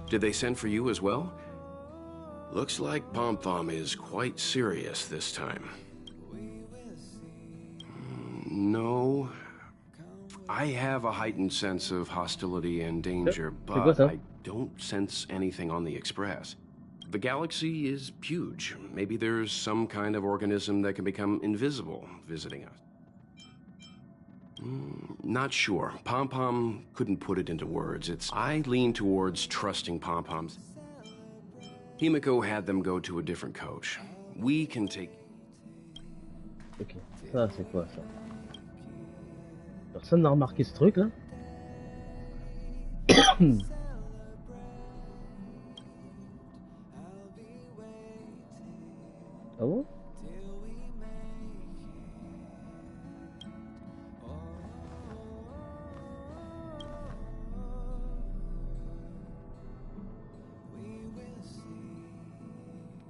Did they send for you as well? Looks like Pom-Pom is quite serious this time. No. I have a heightened sense of hostility and danger, but I don't sense anything on the Express. The galaxy is huge. Maybe there's some kind of organism that can become invisible visiting us. Not sure. Pom-Pom couldn't put it into words. I lean towards trusting Pom-Pom's. Himiko had them go to a different coach. We can take... Ok, ça c'est quoi ça? Personne n'a remarqué ce truc là? Ah bon?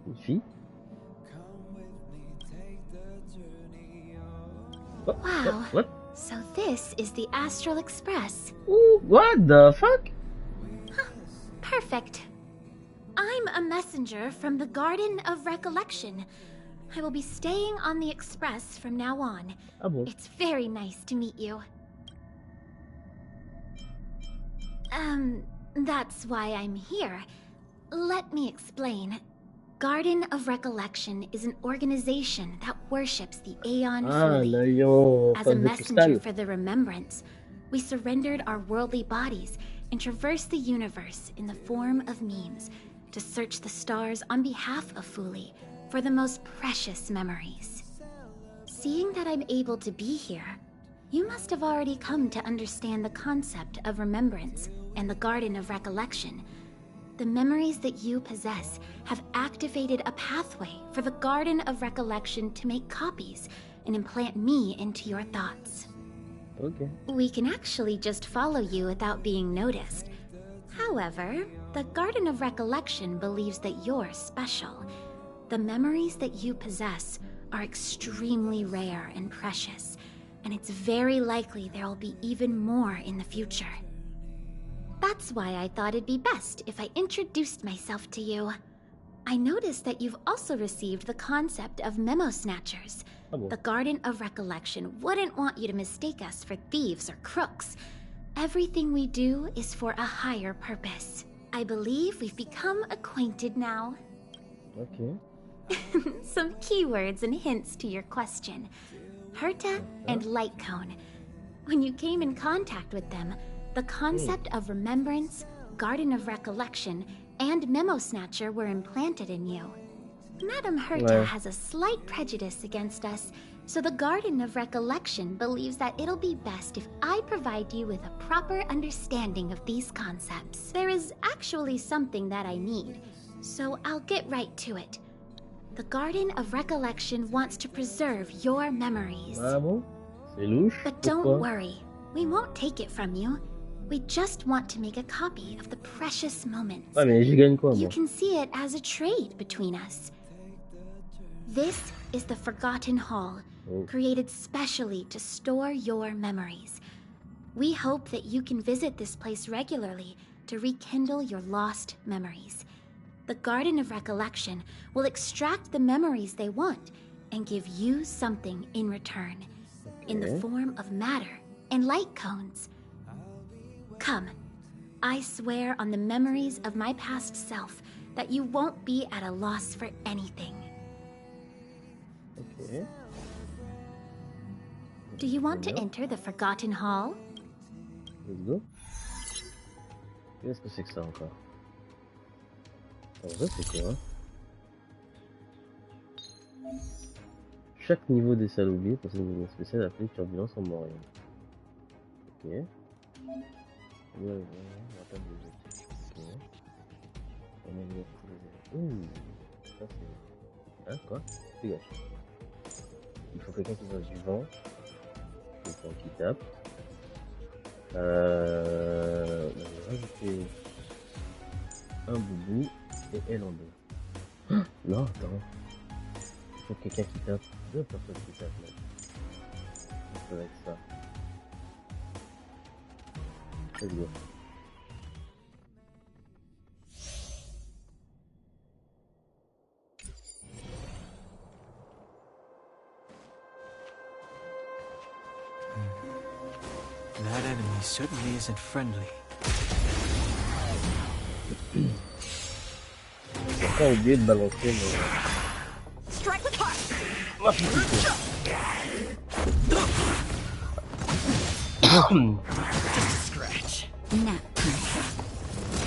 Une fille? Wow. What? So this is the Astral Express. Ooh, what the fuck? Perfect. I'm a messenger from the Garden of Recollection. I will be staying on the Express from now on. Ah bon? It's very nice to meet you. That's why I'm here. Let me explain. Garden of Recollection is an organization that worships the Aeon Fuli. As a messenger for the Remembrance, we surrendered our worldly bodies and traversed the universe in the form of memes to search the stars on behalf of Fuli for the most precious memories. Seeing that I'm able to be here, you must have already come to understand the concept of remembrance and the Garden of Recollection. The memories that you possess have activated a pathway for the Garden of Recollection to make copies and implant me into your thoughts. Okay. We can actually just follow you without being noticed. However, the Garden of Recollection believes that you're special. The memories that you possess are extremely rare and precious, and it's very likely there will be even more in the future. That's why I thought it'd be best if I introduced myself to you. I noticed that you've also received the concept of memo snatchers. The Garden of Recollection wouldn't want you to mistake us for thieves or crooks. Everything we do is for a higher purpose. I believe we've become acquainted now. Okay. Some keywords and hints to your question. Herta and Light Cone. When you came in contact with them, the concept of remembrance, Garden of Recollection, and Memo Snatcher were implanted in you. Madame Herta has a slight prejudice against us, so the Garden of Recollection believes that it'll be best if I provide you with a proper understanding of these concepts. There is actually something that I need, so I'll get right to it. The Garden of Recollection wants to preserve your memories. Ah bon? C'est louche. But don't worry, we won't take it from you. We just want to make a copy of the precious moments. Ah, mais j'y gagne quoi, You moi? can see it as a trade between us. This is the Forgotten Hall, created specially to store your memories. We hope that you can visit this place regularly to rekindle your lost memories. The Garden of Recollection will extract the memories they want and give you something in return, in the form of matter and light cones. Come, I swear on the memories of my past self that you won't be at a loss for anything. Okay. Do you want to enter the Forgotten Hall? Let's go. Qu'est-ce que c'est que ça encore? Alors ça c'est quoi? Chaque niveau des salles oubliées possède une zone spéciale appelée turbulence en moyen. Ok. Ça c'est... Hein, quoi? Dégage. Il faut quelqu'un qui fasse du vent. Quelqu'un qui tape. On va rajouter un boubou et elle en deux. Non, attends. Il faut quelqu'un qui tape. Deux personnes qui tapent là. Ça va être ça. Let's go. That enemy certainly isn't friendly. J'ai pas oublié de balancer le... Strike with heart. Just a scratch. No.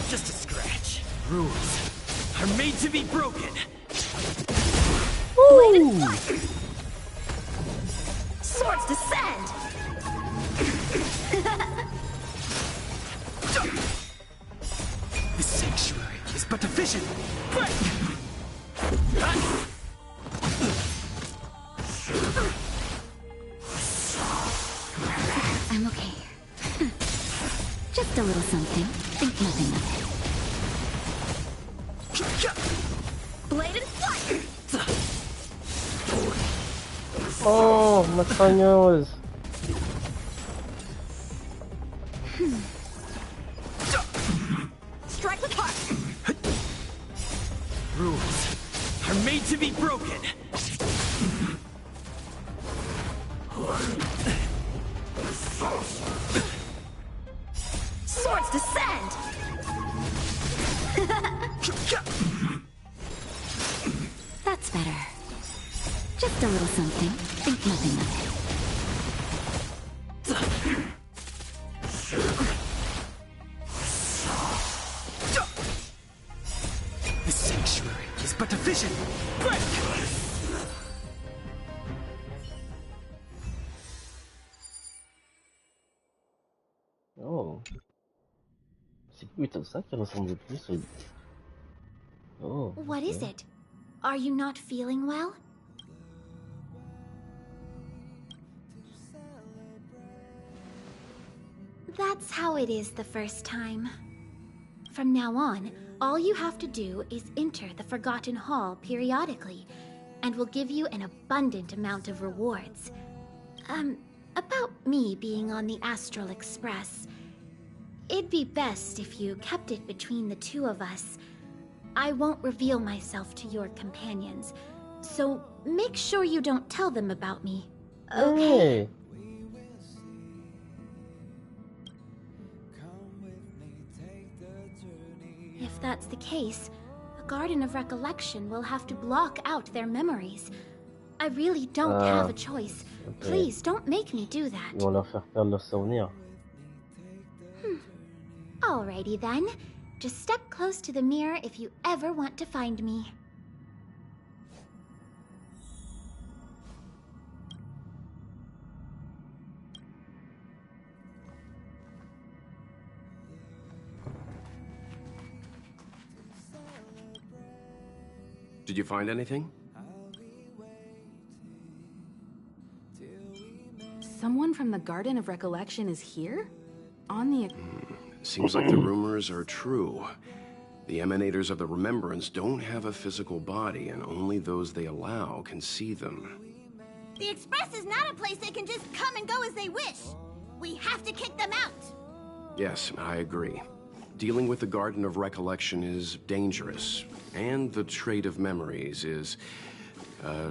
Just a scratch. Rules are made to be broken. Ooh. Swords descend! The sanctuary is but a vision. I'm okay. Just a little something. Think nothing of it. Blade and flight! Oh, más españoles. Strike with heart! Rules are made to be broken. Swords descend! That's better. Just a little something. Think nothing of it. The sanctuary is but a vision. Oh. C'est plutôt ça qui ressemble le plus. Oui. Oh. What is it? Are you not feeling well? That's how it is the first time. From now on, all you have to do is enter the Forgotten Hall periodically, and we'll give you an abundant amount of rewards. About me being on the Astral Express. It'd be best if you kept it between the two of us. I won't reveal myself to your companions, so make sure you don't tell them about me. Okay? Hey. If that's the case, the Garden of Recollection will have to block out their memories. I really don't have a choice. Okay. Please, don't make me do that. Ils vont leur faire perdre leurs souvenirs. Alrighty then. Just step close to the mirror if you ever want to find me. Did you find anything? Someone from the Garden of Recollection is here? On the... Seems like the rumors are true. The emanators of the Remembrance don't have a physical body, and only those they allow can see them. The Express is not a place they can just come and go as they wish. We have to kick them out. Yes, I agree. Dealing with the Garden of Recollection is dangerous, and the Trade of Memories is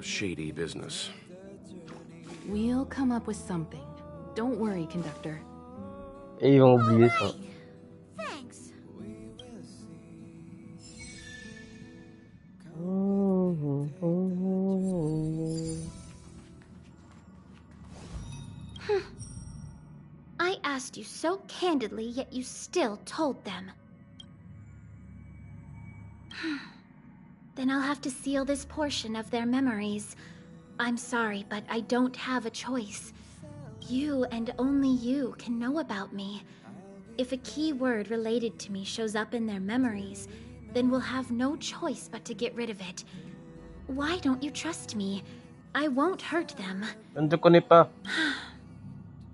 shady business. We'll come up with something. Don't worry, Conductor. Et ils vont oublier ça. Thanks. I asked you so candidly, yet you still told them. Then I'll have to seal this portion of their memories. I'm sorry, but I don't have a choice. You and only you can know about me. If a key word related to me shows up in their memories, then we'll have no choice but to get rid of it. Why don't you trust me? I won't hurt them. Je ne te connais pas.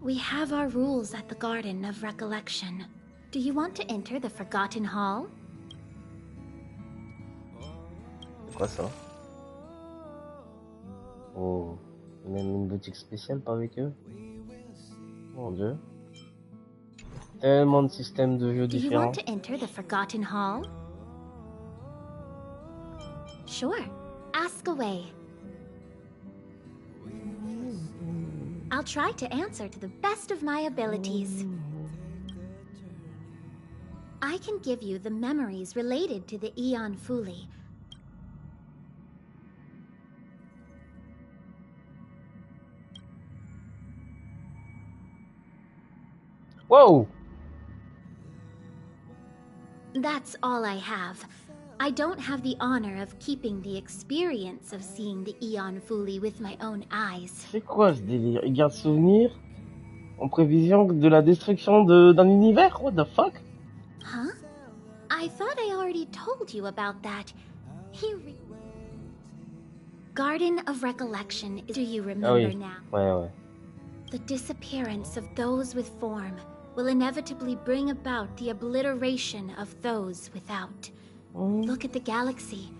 We have our rules at the Garden of Recollection. Do you want to enter the Forgotten Hall? C'est quoi ça? Oh, même une boutique spéciale pas avec eux? Mon Dieu. Tellement de systèmes de jeux Do you différents. want to enter the Forgotten Hall? Sure. Ask away. I'll try to answer to the best of my abilities. I can give you the memories related to the Aeon Fuli. Whoa! That's all I have. I don't have the honor of keeping the experience of seeing the Eon fully with my own eyes. C'est quoi ce délire? Il garde souvenir en prévision de la destruction d'un univers? What the fuck? Huh? I thought I already told you about that. Garden of Recollection. Do you remember now? Ouais. The disappearance of those with form will inevitably bring about the obliteration of those without. Look at the galaxy.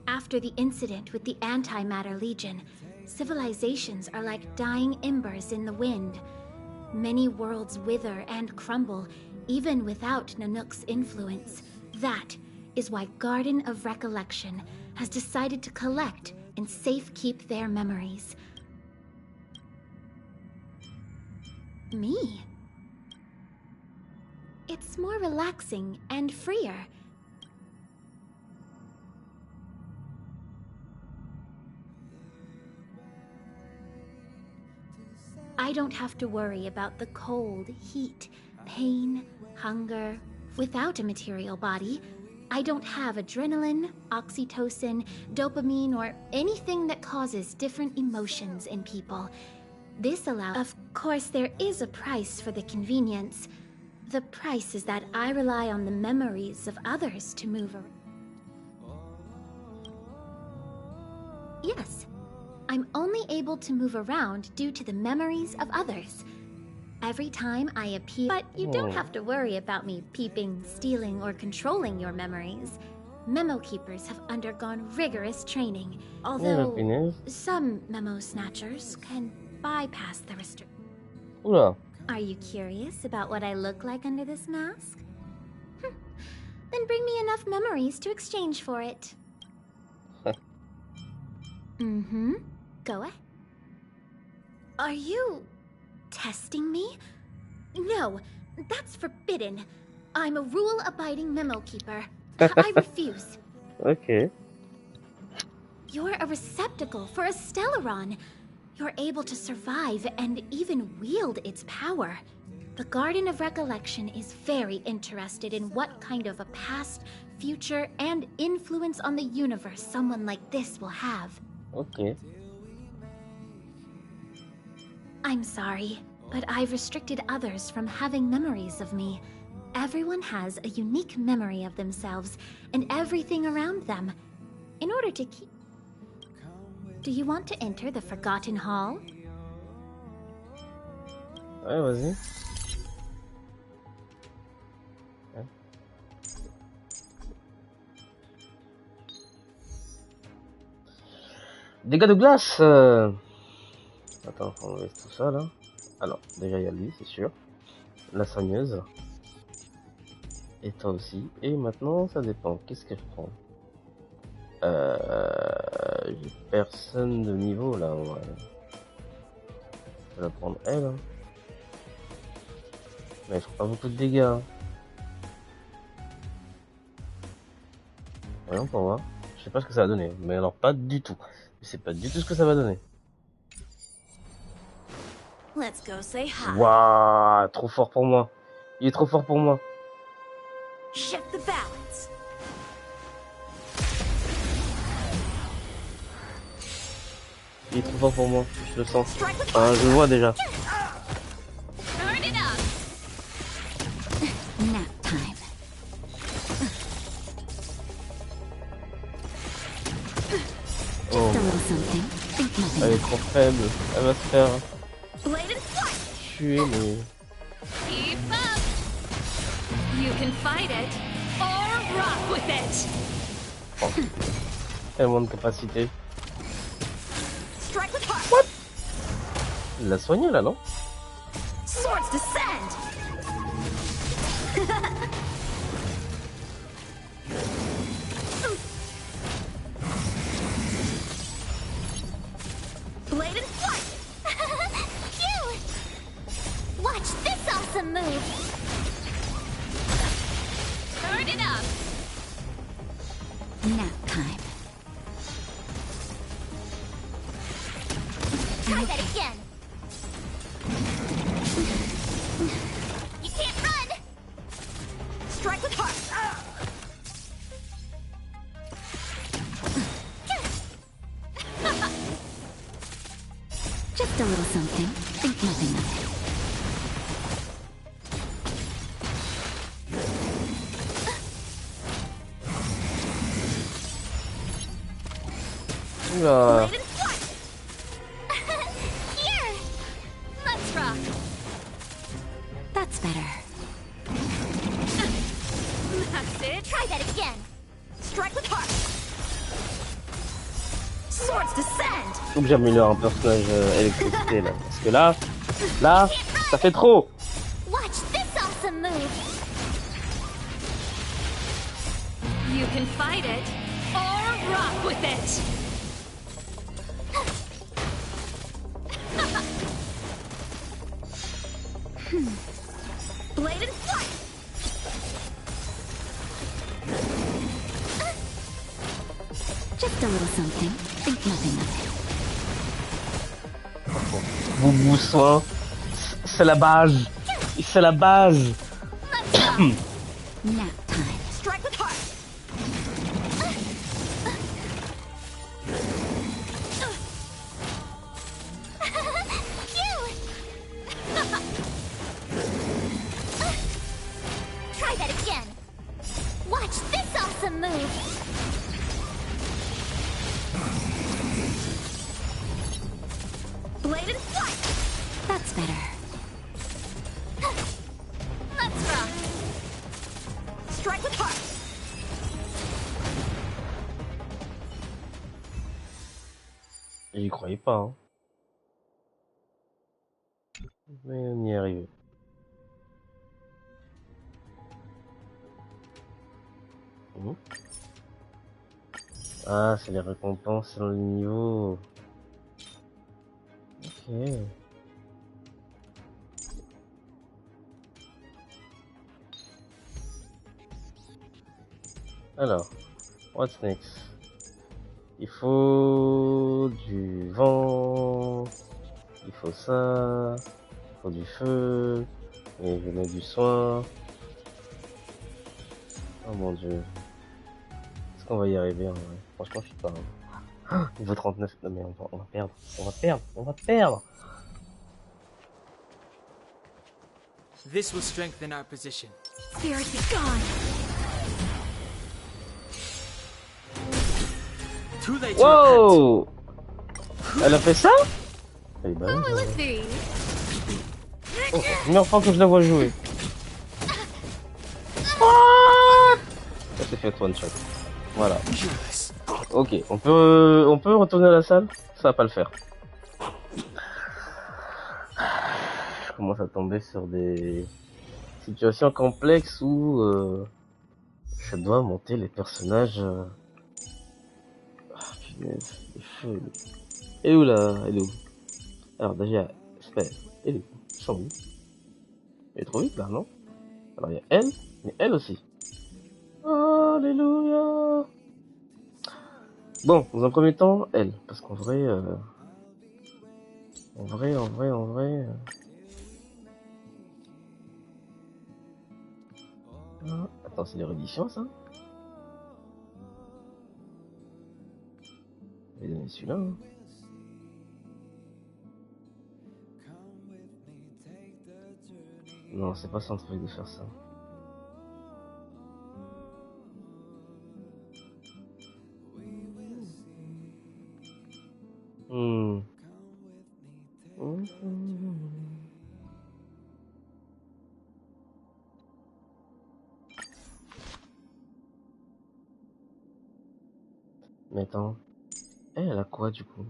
After the incident with the Antimatter Legion, civilizations are like dying embers in the wind. Many worlds wither and crumble, even without Nanook's influence. That is why Garden of Recollection has decided to collect and safekeep their memories. Me? It's more relaxing and freer. I don't have to worry about the cold, heat, pain, hunger. Without a material body, I don't have adrenaline, oxytocin, dopamine, or anything that causes different emotions in people. This allows... Of course, there is a price for the convenience. The price is that I rely on the memories of others to move around. Yes, I'm only able to move around due to the memories of others. Every time I appear... But you don't have to worry about me peeping, stealing, or controlling your memories. Memo keepers have undergone rigorous training, although some memo snatchers can bypass the restriction. Are you curious about what I look like under this mask? Then bring me enough memories to exchange for it. Go ahead. Are you testing me? No, that's forbidden. I'm a rule-abiding memo keeper. I refuse. Okay. You're a receptacle for a Stellaron. You're able to survive and even wield its power. The Garden of Recollection is very interested in what kind of a past, future, and influence on the universe someone like this will have. Okay. I'm sorry, but I've restricted others from having memories of me. Everyone has a unique memory of themselves and everything around them. In order to keep... Do you want to enter the Forgotten Hall? Ouais, vas-y. Dégâts de glace. Attends, on laisse tout ça là. Alors, déjà il y a lui, c'est sûr. La soigneuse. Et toi aussi. Et maintenant, ça dépend. Qu'est-ce qu'elle prend? J'ai personne de niveau là. Ouais. Je vais la prendre elle. Hein. Mais elle fait pas beaucoup de dégâts. Hein. Voyons pour voir. Je sais pas ce que ça va donner. Mais alors pas du tout. Je sais pas du tout ce que ça va donner. Let's go say hi. Waouh, trop fort pour moi. Il est trop fort pour moi. Shift the balance. Il est trop fort pour moi, je le sens. Ah, je le vois déjà. Nap time. Oh. Elle est trop faible. Elle va se faire tuer, mais... Keep up. You can fight it or rock with it. Oh. Tellement de capacité. What? Il l'a soigné là, non? Swords descend. Blade and flight. Cute. Watch this awesome move. Turn it up. Nap time. Try that again. You can't run. Strike with heart. Just a little something. Think nothing of it. Oula. Here! Let's rock! That's better. That's it! Try that again! Strike with heart! Swords descend! Faut que j'améliore un personnage électricité là. Parce que là, ça fait trop! Watch this awesome move! You can fight it, or rock with it! Blade and flight! Just a little something. Think nothing of it. Boubou soin, c'est la base. C'est la base. Nap time. Strike with heart! Try that again! Watch this awesome move! Blade and flight! That's better. Let's rock! Strike with heart! J'y croyais pas. Hein. Mais on y est arrivé. Ah, c'est les récompenses sur le niveau. Ok. Alors, what's next? Il faut du vent, il faut ça, il faut du feu, et je mets du soin. Oh mon dieu. Est-ce qu'on va y arriver en vrai? Franchement, je suis pas... Niveau 39, non mais on va perdre, on va perdre, on va perdre. This will strengthen our position. Spirit be gone! Too late to repent. Wow! Elle a fait ça? Elle est bonne. What was these? Oh, première fois que je la vois jouer. Ça s'est fait one shot. Voilà. Ok, on peut retourner à la salle? Ça va pas le faire. Je commence à tomber sur des situations complexes où je dois monter les personnages. Ah punaise, les feux. Elle est où là? Elle est où? Alors déjà, espère, elle est où? Ils sont où? Elle est trop vite là, non? Alors il y a elle, mais elle aussi. Alléluia. Bon, dans un premier temps, elle, parce qu'en vrai, en vrai. Ah, attends, c'est les redditions ça? Je vais donner celui-là. Hein. Non, c'est pas son truc de faire ça. Mais attends, elle a quoi du coup?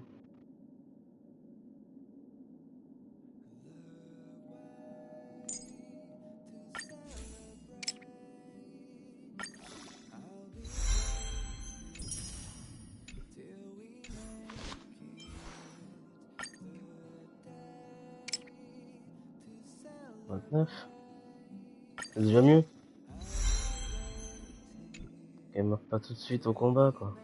C'est déjà mieux. Elle meurt pas tout de suite au combat quoi.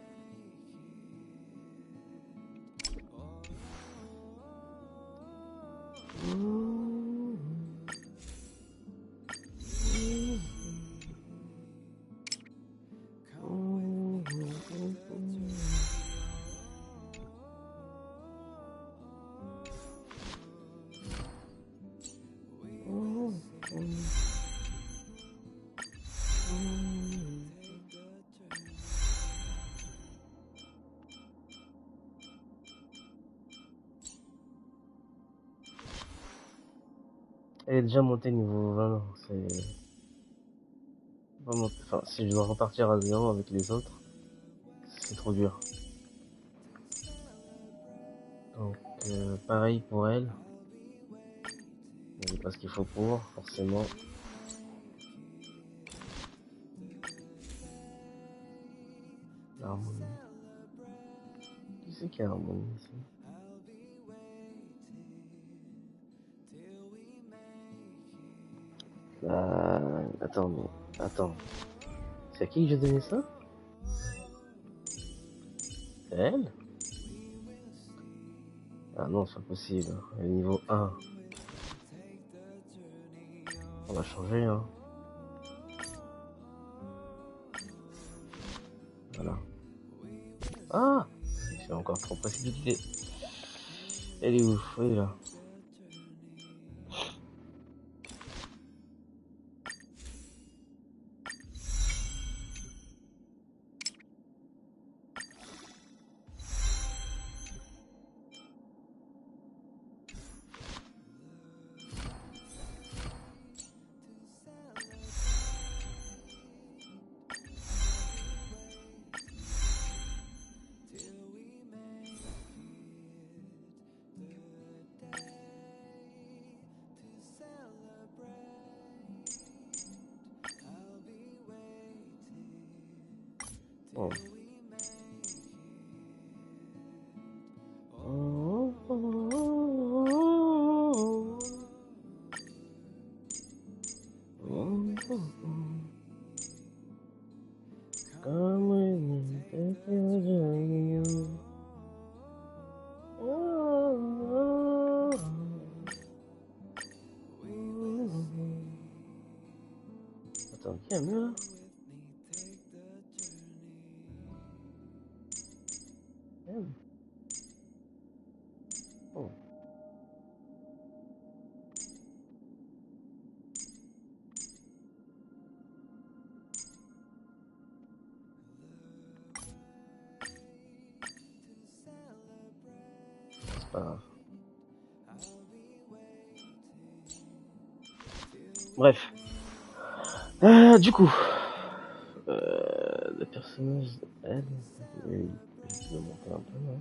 Elle est déjà montée niveau 20, c'est... Enfin, si je dois repartir à 0 avec les autres, c'est trop dur. Donc, pareil pour elle. J'ai pas ce qu'il faut pour, forcément. L'harmonie. Qui c'est qui a l'harmonie ici? Attends, mais... Attends. C'est à qui que j'ai donné ça? C'est elle? Ah non, c'est pas possible. Elle est niveau 1. On va changer, hein. Voilà. Ah! J'ai encore trop précipité. Elle est où? Elle est là. Oh. Attends, qui a mieux là? Oh. C'est pas grave. Bref. Du coup, le personnage de elle, il doit monter un peu, hein.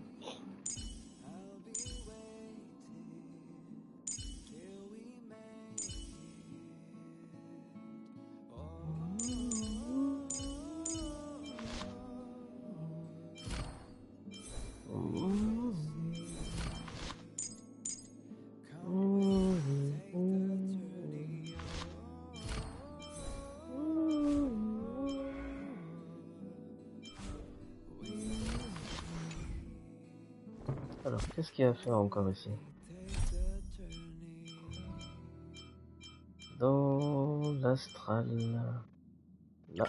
Alors, qu'est-ce qu'il y a à faire encore ici? Dans l'astral... Là.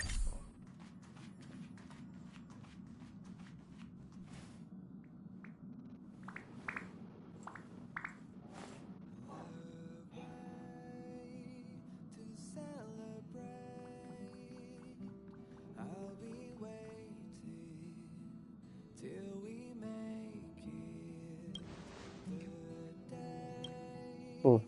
Oh.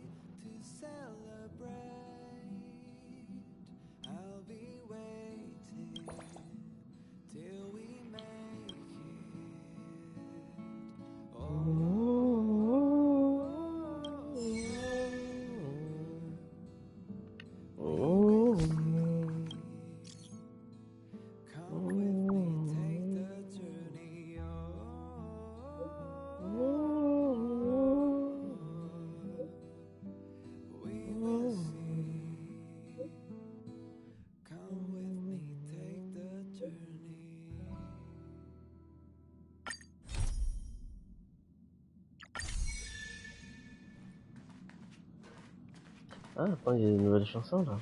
Ah, attends, il y a une nouvelle chanson là.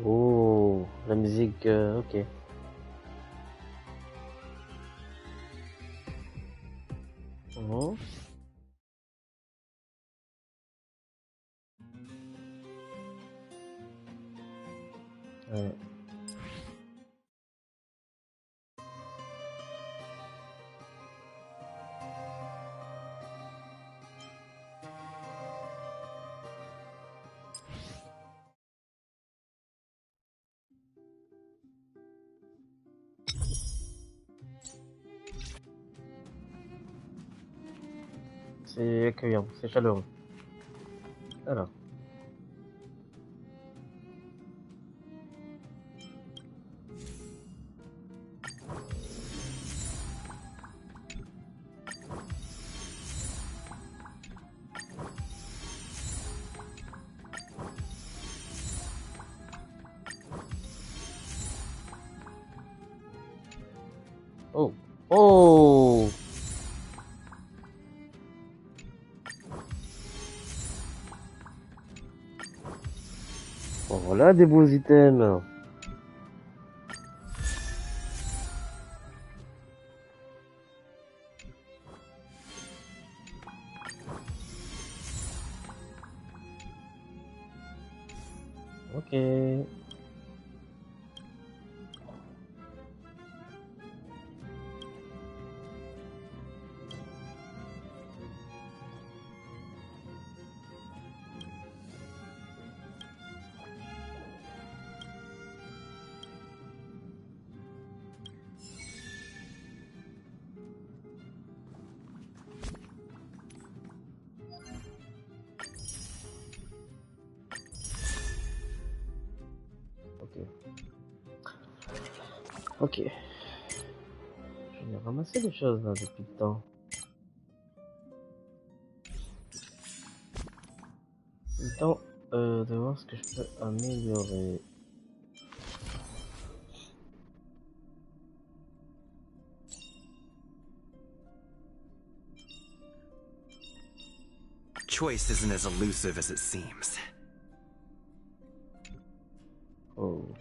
Oh, la musique, ok. c'est accueillant, c'est chaleureux. Alors. Oh. Oh. Bon, voilà des beaux items. Ok. Ok. Je vais ramasser des choses là depuis le temps. Le temps de voir ce que je peux améliorer. Choice isn't as elusive as it seems. Oh.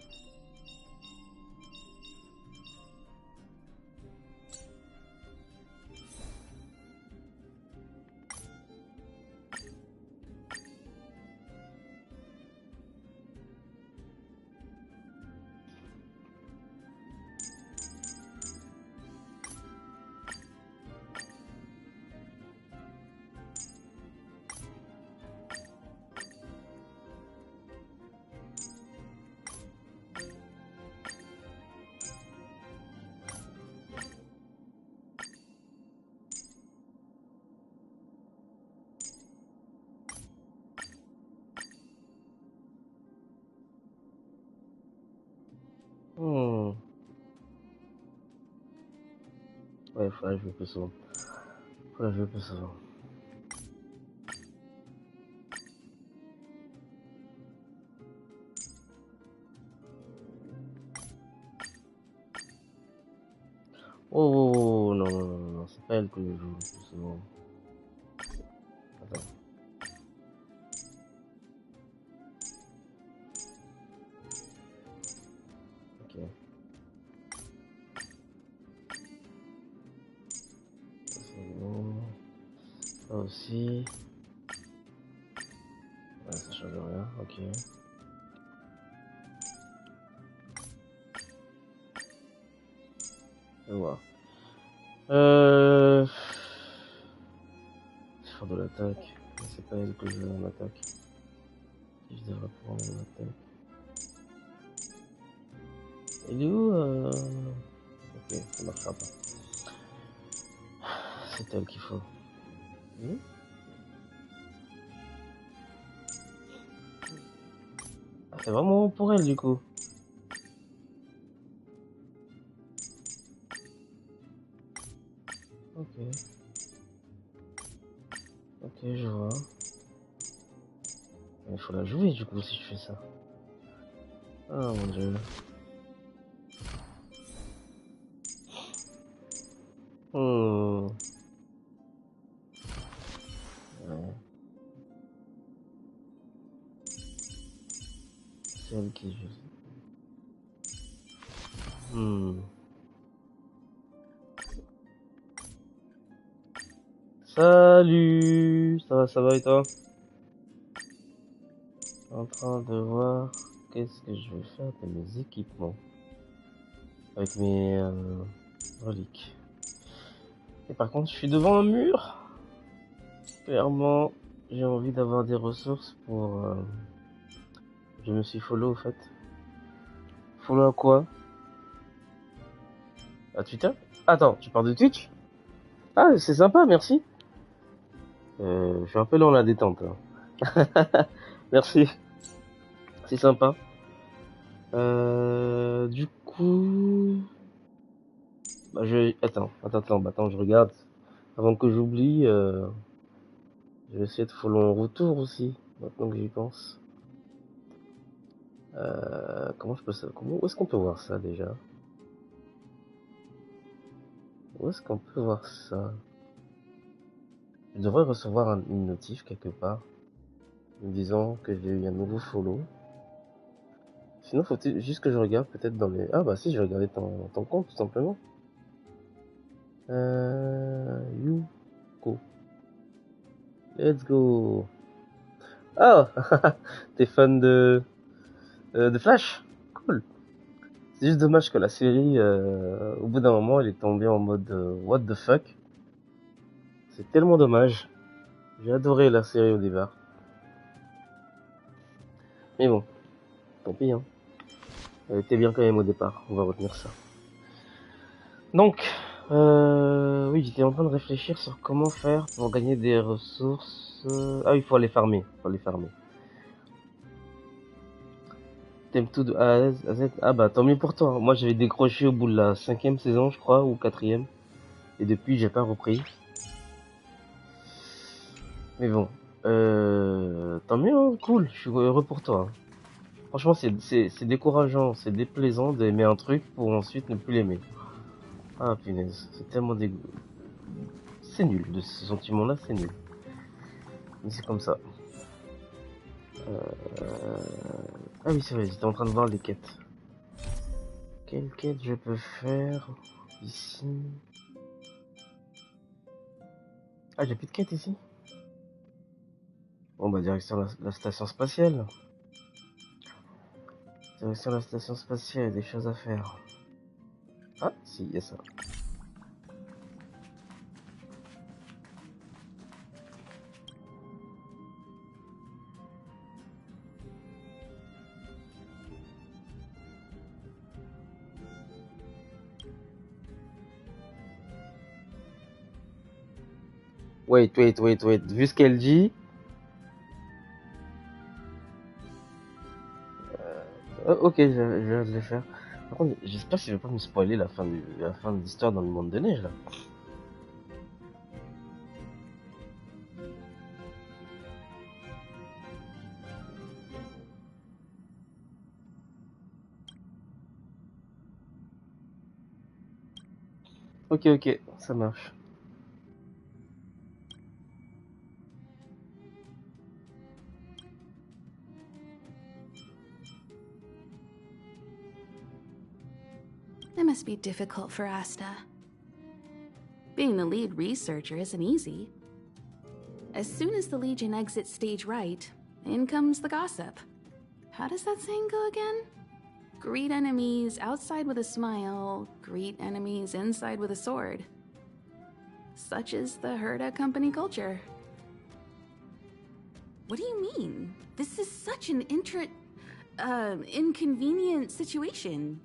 Ouais, faudrait jouer plus souvent. Faudrait jouer plus souvent. Oh, non, non, non, non, c'est pas elle que je joue le plus souvent. Attends. Ok. Ça, c'est bon. Ça aussi. Ouais, ça change rien, ok. Je vois. Faire de l'attaque. Mais c'est pas elle que je veux en attaque. Qui je devrais prendre en attaque. Il est où Ok, ça marchera pas. C'est elle qu'il faut. Ah, c'est vraiment pour elle du coup. Ok. Ok, je vois. Il faut la jouer du coup si je fais ça. Oh mon dieu. Hmm. Ouais. C'est elle qui joue. Salut, ça va et toi? En train de voir qu'est-ce que je vais faire de mes équipements avec mes reliques. Et par contre, je suis devant un mur. Clairement, j'ai envie d'avoir des ressources pour. Je me suis follow au fait. Follow à quoi? À Twitter? Attends, tu parles de Twitch? Ah, c'est sympa, merci. Je suis un peu dans la détente. Hein. Merci, c'est sympa. Du coup... Bah, attends, je regarde. Avant que j'oublie, je vais essayer de follow en retour aussi, maintenant que j'y pense. Comment je peux ça? Où est-ce qu'on peut voir ça déjà? Où est-ce qu'on peut voir ça? Je devrais recevoir une notif quelque part, me disant que j'ai eu un nouveau follow. Sinon, faut-il juste que je regarde peut-être dans les... Ah bah si, je vais regarder ton compte tout simplement. Yuko. Let's go. Ah, t'es fan de Flash? Cool. C'est juste dommage que la série, au bout d'un moment, elle est tombée en mode what the fuck. C'est tellement dommage. J'ai adoré la série au départ. Mais bon, tant pis, hein. Elle était bien quand même au départ, on va retenir ça. Donc, oui, j'étais en train de réfléchir sur comment faire pour gagner des ressources. Ah, il faut aller farmer. T'aimes tout de A à Z. Ah bah tant mieux pour toi. Moi j'avais décroché au bout de la 5e saison, je crois, ou 4e. Et depuis j'ai pas repris. Mais bon, tant mieux, hein, cool. Je suis heureux pour toi. Franchement, c'est décourageant, c'est déplaisant d'aimer un truc pour ensuite ne plus l'aimer. Ah punaise, c'est tellement dégoût. C'est nul, de ce sentiment-là, c'est nul. Mais c'est comme ça. Ah oui, c'est vrai, j'étais en train de voir les quêtes. Quelle quête je peux faire ici? Ah, j'ai plus de quête ici? Bon, bah, direction la station spatiale. Direction la station spatiale, il y a des choses à faire. Ah, si, il y a ça. Wait. Vu ce qu'elle dit... ok, je vais le faire. Par contre, j'espère qu'il va pas me spoiler la fin de l'histoire dans le monde de neige, là. Ok, ça marche. That must be difficult for Asta. Being the lead researcher isn't easy. As soon as the Legion exits stage right, in comes the gossip. How does that saying go again? Greet enemies outside with a smile, greet enemies inside with a sword. Such is the Herda company culture. What do you mean? This is such an inconvenient situation.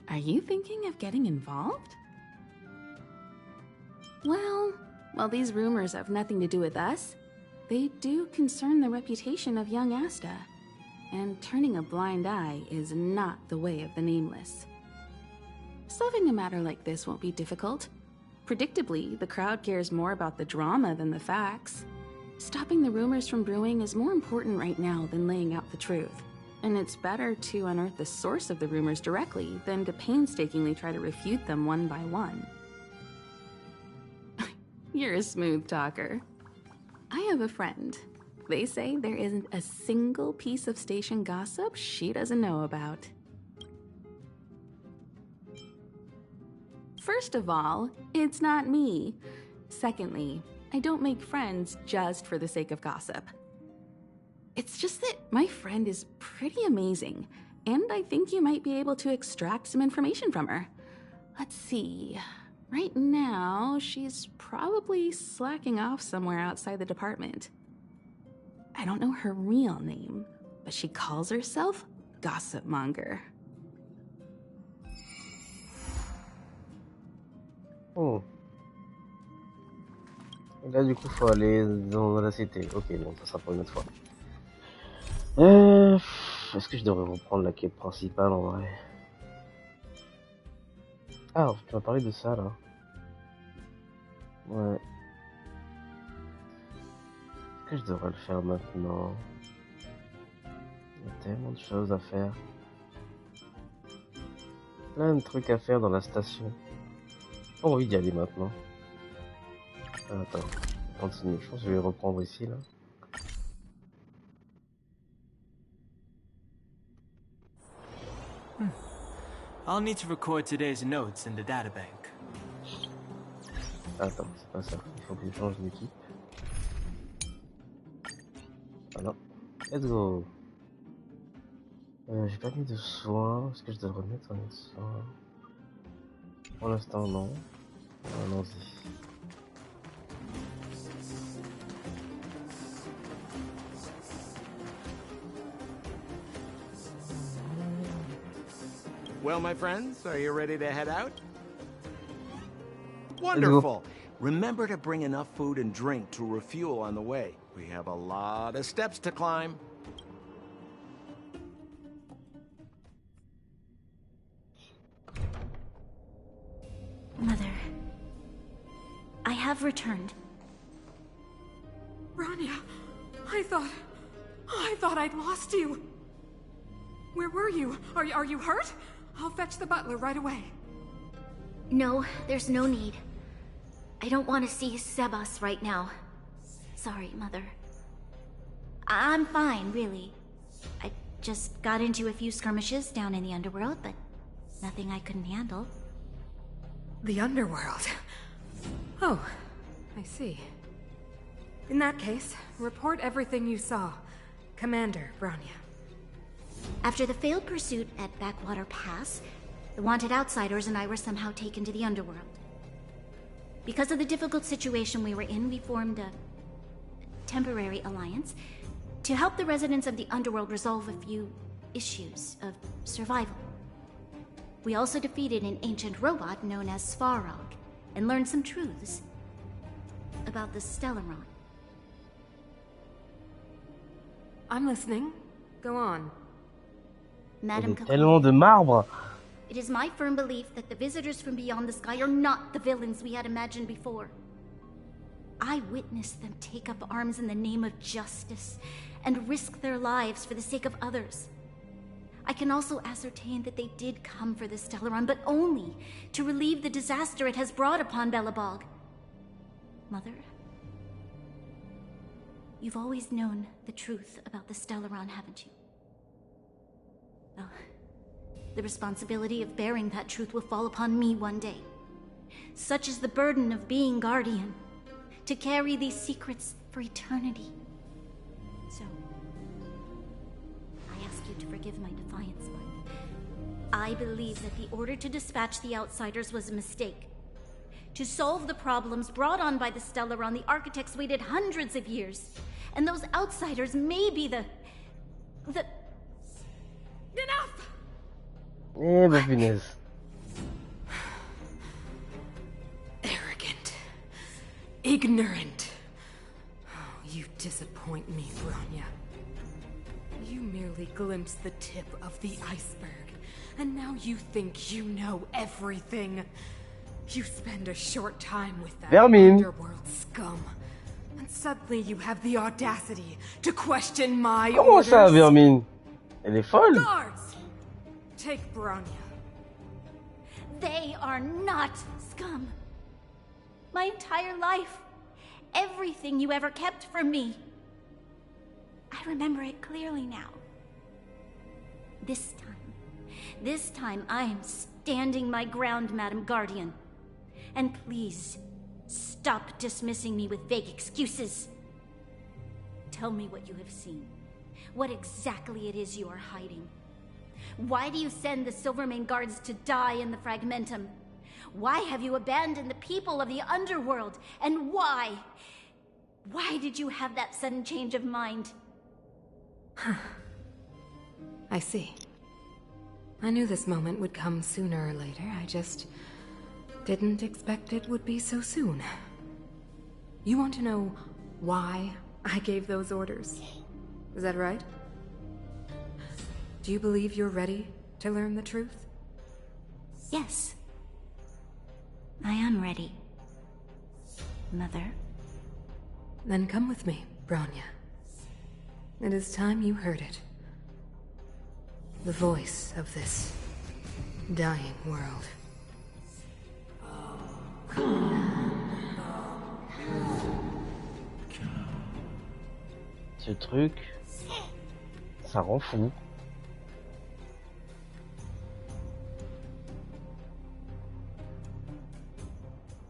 Are you thinking of getting involved? Well, while these rumors have nothing to do with us, they do concern the reputation of young Asta. And turning a blind eye is not the way of the Nameless. Solving a matter like this won't be difficult. Predictably, the crowd cares more about the drama than the facts. Stopping the rumors from brewing is more important right now than laying out the truth. And it's better to unearth the source of the rumors directly than to painstakingly try to refute them one by one. You're a smooth talker. I have a friend. They say there isn't a single piece of station gossip she doesn't know about. First of all, it's not me. Secondly, I don't make friends just for the sake of gossip. It's just that my friend is pretty amazing, and I think you might be able to extract some information from her. Let's see. Right now, she's probably slacking off somewhere outside the department. I don't know her real name, but she calls herself Gossip Monger. Oh. Là, du coup, faut aller dans la cité. Ok, bon, ça sera pour une autre fois. Est-ce que je devrais reprendre la quête principale en vrai? Ah, tu m'as parlé de ça là. Ouais. Est-ce que je devrais le faire maintenant? Il y a tellement de choses à faire. Plein de trucs à faire dans la station. J'ai pas envie d'y aller maintenant. Ah, attends, continue. Je pense que je vais reprendre ici là. I'll need to record today's notes in the databank. Attends, c'est pas ça. Il faut que je change d'équipe. Ah non. Let's go. J'ai pas mis de soins. Est-ce que je dois le remettre en soins? Pour l'instant, non. Allons-y. Well, my friends, are you ready to head out? Wonderful. Remember to bring enough food and drink to refuel on the way. We have a lot of steps to climb. Mother, I have returned. Rania, I thought I'd lost you. Where were you? Are you hurt? I'll fetch the butler right away. No, there's no need. I don't want to see Sebas right now. Sorry, Mother. I'm fine, really. I just got into a few skirmishes down in the underworld, but nothing I couldn't handle. The underworld? Oh, I see. In that case, report everything you saw. Commander Branya. After the failed pursuit at Backwater Pass, the wanted outsiders and I were somehow taken to the underworld. Because of the difficult situation we were in, we formed a temporary alliance to help the residents of the underworld resolve a few issues of survival. We also defeated an ancient robot known as Svarog and learned some truths about the Stellaron. I'm listening. Go on. Madam Tellement de marbre. It is my firm belief that the visitors from beyond the sky are not the villains we had imagined before. I witnessed them take up arms in the name of justice and risk their lives for the sake of others. I can also ascertain that they did come for the Stellaron, but only to relieve the disaster it has brought upon Belobog. Mother, you've always known the truth about the Stellaron, haven't you? Well, the responsibility of bearing that truth will fall upon me one day. Such is the burden of being Guardian, to carry these secrets for eternity. So, I ask you to forgive my defiance, but I believe that the order to dispatch the outsiders was a mistake. To solve the problems brought on by the Stellaron, the architects waited hundreds of years. And those outsiders may be the... Enough! Eh, ma punaise. Arrogant. Ignorant. Oh, you disappoint me, Branya. You merely glimpsed the tip of the iceberg, and now you think you know everything. You spend a short time with that underworld scum, and suddenly you have the audacity to question my Comment orders. ça, Vermine? Elle est folle. Guards! Take Branya. They are not scum. My entire life, everything you ever kept from me. I remember it clearly now. This time I am standing my ground, Madam Guardian. And please, stop dismissing me with vague excuses. Tell me what you have seen. What exactly it is you are hiding. Why do you send the Silvermane guards to die in the Fragmentum? Why have you abandoned the people of the underworld? And why? Why did you have that sudden change of mind? I see. I knew this moment would come sooner or later. I just didn't expect it would be so soon. You want to know why I gave those orders? Is that right? Do you believe you're ready to learn the truth? Yes. I am ready. Mother. Then come with me, Bronya. It is time you heard it. The voice of this dying world. Ce truc, ça rend fou.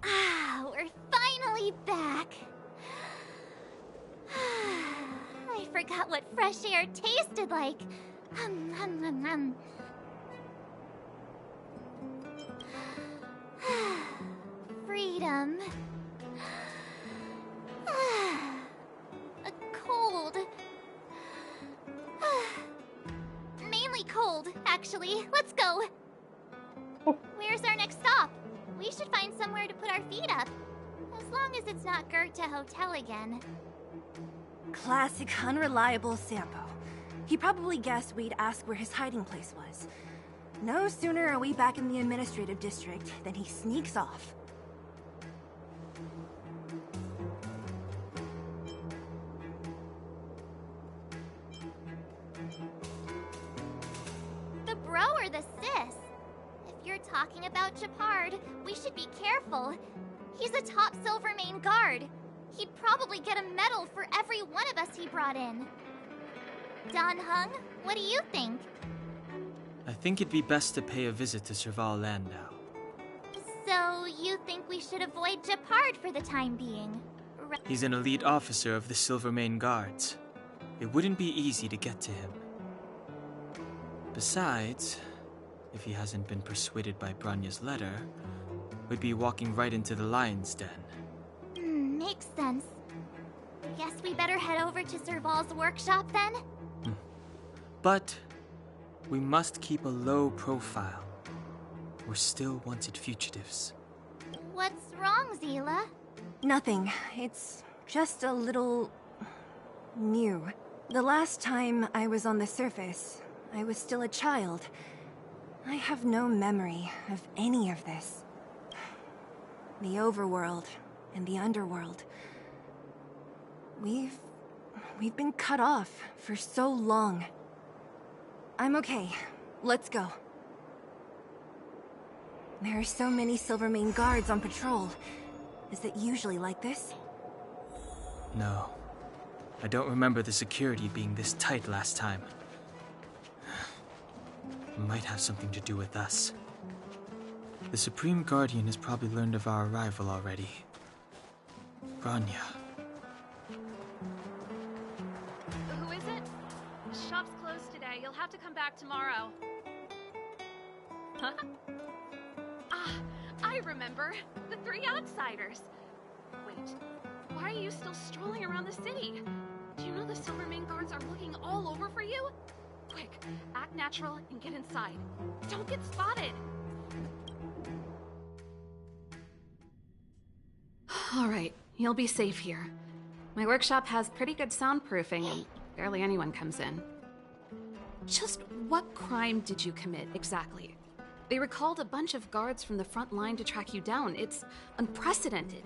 Ah, we're finally back. I forgot what fresh air tasted like. Freedom. A cold. Mainly cold, actually. Let's go. Where's our next stop? We should find somewhere to put our feet up. As long as it's not Goethe Hotel again. Classic unreliable Sampo. He probably guessed we'd ask where his hiding place was. No sooner are we back in the administrative district than he sneaks off. The bro or the sis? If you're talking about Japard, we should be careful. He's a top Silvermane guard. He'd probably get a medal for every one of us he brought in. Don Hung, what do you think? I think it'd be best to pay a visit to Serval Landau. So, you think we should avoid Japard for the time being? He's an elite officer of the Silvermane Guards. It wouldn't be easy to get to him. Besides, if he hasn't been persuaded by Bronya's letter, we'd be walking right into the lion's den. Makes sense. Guess we better head over to Serval's workshop then? But we must keep a low profile. We're still wanted fugitives. What's wrong, Zila? Nothing. It's just a little... new. The last time I was on the surface, I was still a child. I have no memory of any of this. The overworld and the underworld. We've been cut off for so long. I'm okay. Let's go. There are so many Silvermane guards on patrol. Is it usually like this? No. I don't remember the security being this tight last time. It might have something to do with us. The Supreme Guardian has probably learned of our arrival already. Bronya. Who is it? The shop's closed today. You'll have to come back tomorrow. Huh? Ah, I remember. The three outsiders. Wait, why are you still strolling around the city? Do you know the Silvermane guards are looking all over for you? Quick, act natural and get inside. Don't get spotted. All right, you'll be safe here. My workshop has pretty good soundproofing and barely anyone comes in. Just what crime did you commit, exactly? They recalled a bunch of guards from the front line to track you down. It's unprecedented.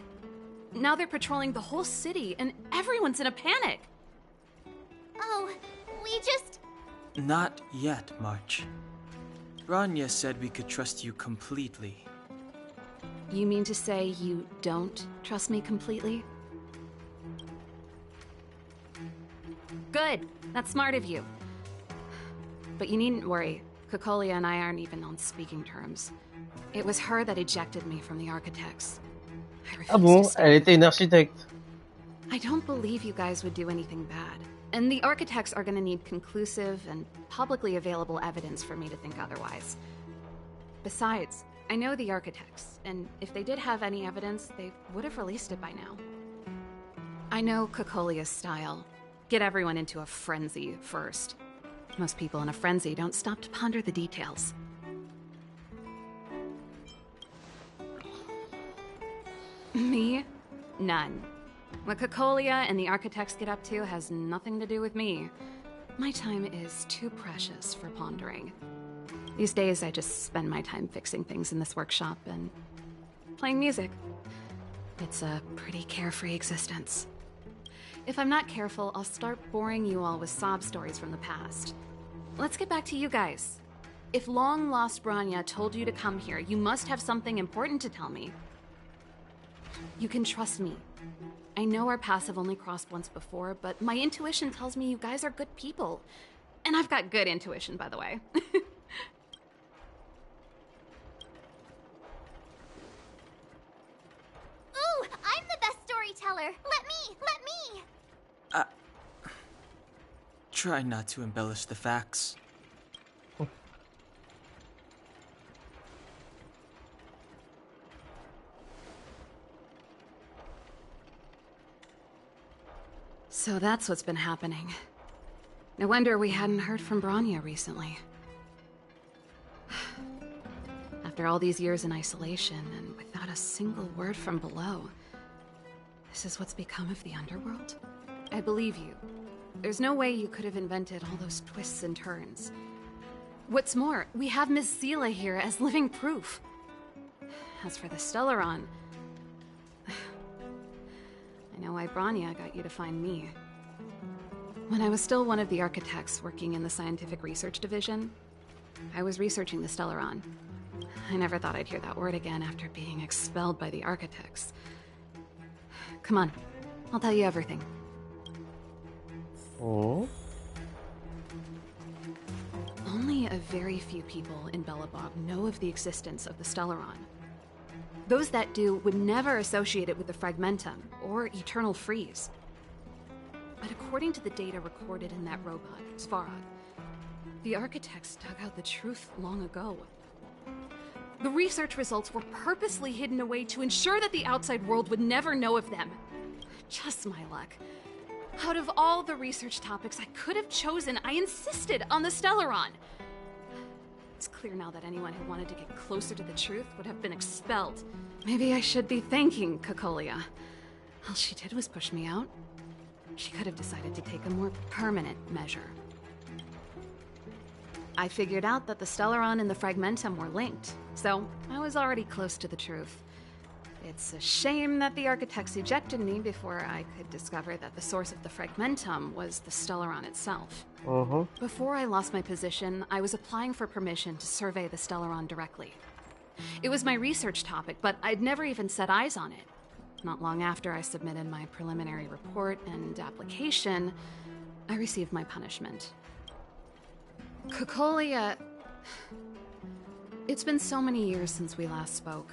Now they're patrolling the whole city and everyone's in a panic. Oh, we just... Not yet, March. Bronya said we could trust you completely. You mean to say you don't trust me completely? Good. That's smart of you. But you needn't worry. Kokolia and I aren't even on speaking terms. It was her that ejected me from the Architects. Ah bon, elle était une architecte. I don't believe you guys would do anything bad. And the Architects are going to need conclusive and publicly available evidence for me to think otherwise. Besides, I know the Architects, and if they did have any evidence, they would have released it by now. I know Kokolia's style. Get everyone into a frenzy first. Most people in a frenzy don't stop to ponder the details. Me? None. What Cocolia and the architects get up to has nothing to do with me. My time is too precious for pondering. These days, I just spend my time fixing things in this workshop and playing music. It's a pretty carefree existence. If I'm not careful, I'll start boring you all with sob stories from the past. Let's get back to you guys. If long-lost Branya told you to come here, you must have something important to tell me. You can trust me. I know our paths have only crossed once before, but my intuition tells me you guys are good people. And I've got good intuition, by the way. Ooh, I'm the best storyteller. Let me! Try not to embellish the facts. So that's what's been happening. No wonder we hadn't heard from Branya recently. After all these years in isolation and without a single word from below, this is what's become of the underworld? I believe you. There's no way you could have invented all those twists and turns. What's more, we have Miss Seela here as living proof. As for the Stellaron, I know why Branya got you to find me. When I was still one of the architects working in the scientific research division, I was researching the Stellaron. I never thought I'd hear that word again after being expelled by the architects. Come on, I'll tell you everything. Oh? Only a very few people in Belobog know of the existence of the Stellaron. Those that do would never associate it with the Fragmentum or Eternal Freeze. But according to the data recorded in that robot, Svarog, the architects dug out the truth long ago. The research results were purposely hidden away to ensure that the outside world would never know of them. Just my luck. Out of all the research topics I could have chosen, I insisted on the Stellaron. It's clear now that anyone who wanted to get closer to the truth would have been expelled. Maybe I should be thanking Cocolia. All she did was push me out. She could have decided to take a more permanent measure. I figured out that the Stellaron and the Fragmentum were linked, so I was already close to the truth. It's a shame that the architects ejected me before I could discover that the source of the Fragmentum was the Stellaron itself. Before I lost my position, I was applying for permission to survey the Stellaron directly. It was my research topic, but I'd never even set eyes on it. Not long after I submitted my preliminary report and application, I received my punishment. Cocolia... It's been so many years since we last spoke.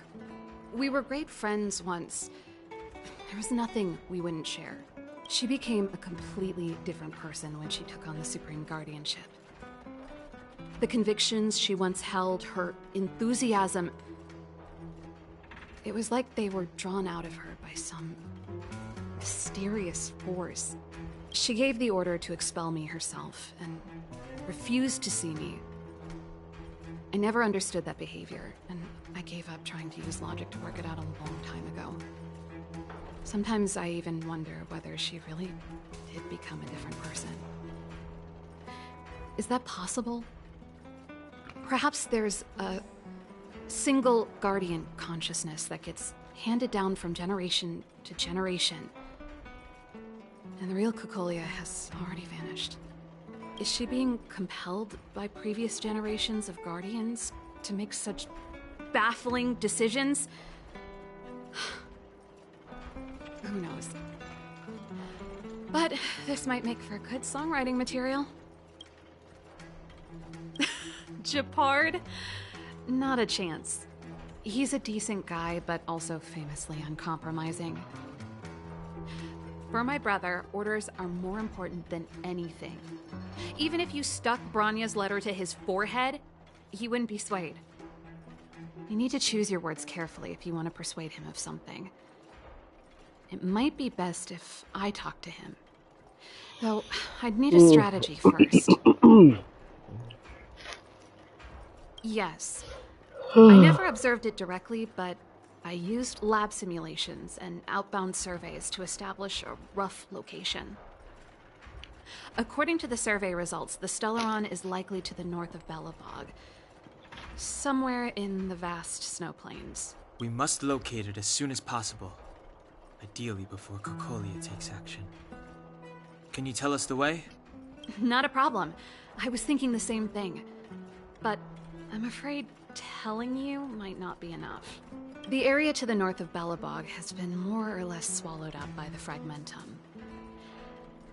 We were great friends once. There was nothing we wouldn't share. She became a completely different person when she took on the Supreme Guardianship. The convictions she once held, her enthusiasm... It was like they were drawn out of her by some mysterious force. She gave the order to expel me herself and refused to see me. I never understood that behavior, and I gave up trying to use logic to work it out a long time ago. Sometimes I even wonder whether she really did become a different person. Is that possible? Perhaps there's a single guardian consciousness that gets handed down from generation to generation. And the real Cocolia has already vanished. Is she being compelled by previous generations of guardians to make such baffling decisions? Who knows? But this might make for good songwriting material. Japard? Not a chance. He's a decent guy, but also famously uncompromising. For my brother, orders are more important than anything. Even if you stuck Branya's letter to his forehead, he wouldn't be swayed. You need to choose your words carefully if you want to persuade him of something. It might be best if I talk to him. Though, I'd need a strategy first. Yes. I never observed it directly, but I used lab simulations and outbound surveys to establish a rough location. According to the survey results, the Stellaron is likely to the north of Belobog, somewhere in the vast snow plains. We must locate it as soon as possible, ideally before Cocolia takes action. Can you tell us the way? Not a problem. I was thinking the same thing. But I'm afraid telling you might not be enough. The area to the north of Belobog has been more or less swallowed up by the Fragmentum.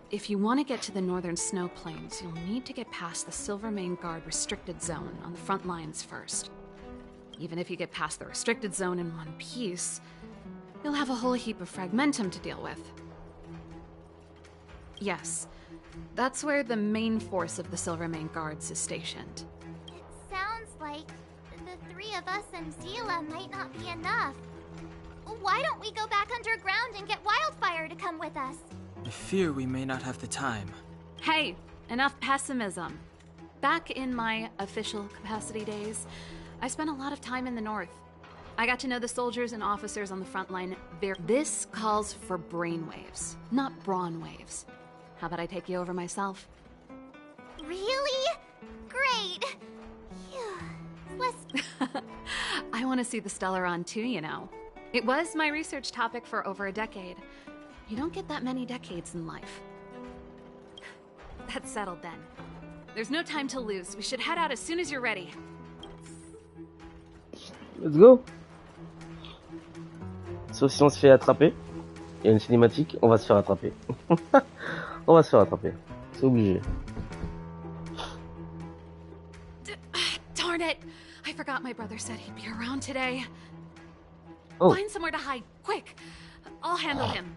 If you want to get to the northern snow plains, you'll need to get past the Silvermane Guard restricted zone on the front lines first. Even if you get past the restricted zone in one piece, you'll have a whole heap of Fragmentum to deal with. Yes, that's where the main force of the Silvermane Guards is stationed. It sounds like the three of us and Zila might not be enough. Why don't we go back underground and get Wildfire to come with us? I fear we may not have the time. Hey, enough pessimism. Back in my official capacity days, I spent a lot of time in the north. I got to know the soldiers and officers on the front line. This calls for brainwaves, not brawn waves. How about I take you over myself? Really? Great! Phew. Let's... I want to see the Stellaron too, you know. It was my research topic for over a decade. You don't get that many decades in life. That's settled then. There's no time to lose. We should head out as soon as you're ready. Let's go. Sauf si on se fait attraper. Il y a une cinématique, on va se faire attraper. On va se faire attraper. C'est obligé. Darn it! I forgot my brother said he'd be around today. Oh. Find somewhere to hide, quick! I'll handle him.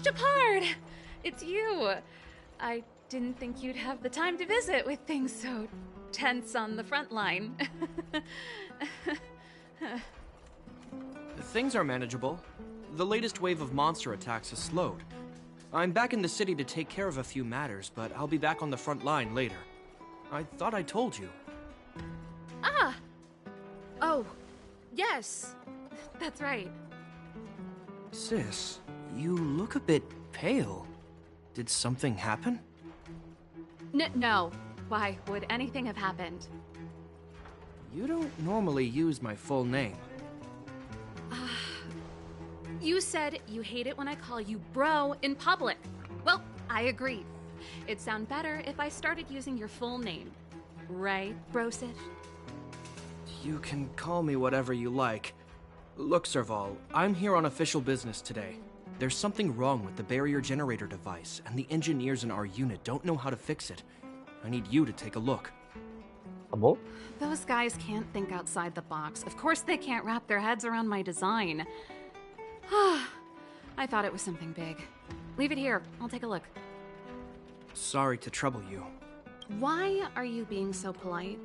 Japard! It's you! I didn't think you'd have the time to visit with things so tense on the front line. Things are manageable. The latest wave of monster attacks has slowed. I'm back in the city to take care of a few matters, but I'll be back on the front line later. I thought I told you. Ah! Oh, yes. That's right. Sis, you look a bit pale. Did something happen? No. Why would anything have happened? You don't normally use my full name. You said you hate it when I call you bro in public. Well, I agree. It'd sound better if I started using your full name. Right, Brosif? You can call me whatever you like. Look, Serval, I'm here on official business today. There's something wrong with the barrier generator device, and the engineers in our unit don't know how to fix it. I need you to take a look. Ah bon? Those guys can't think outside the box. Of course they can't wrap their heads around my design. I thought it was something big. Leave it here. I'll take a look. Sorry to trouble you. Why are you being so polite?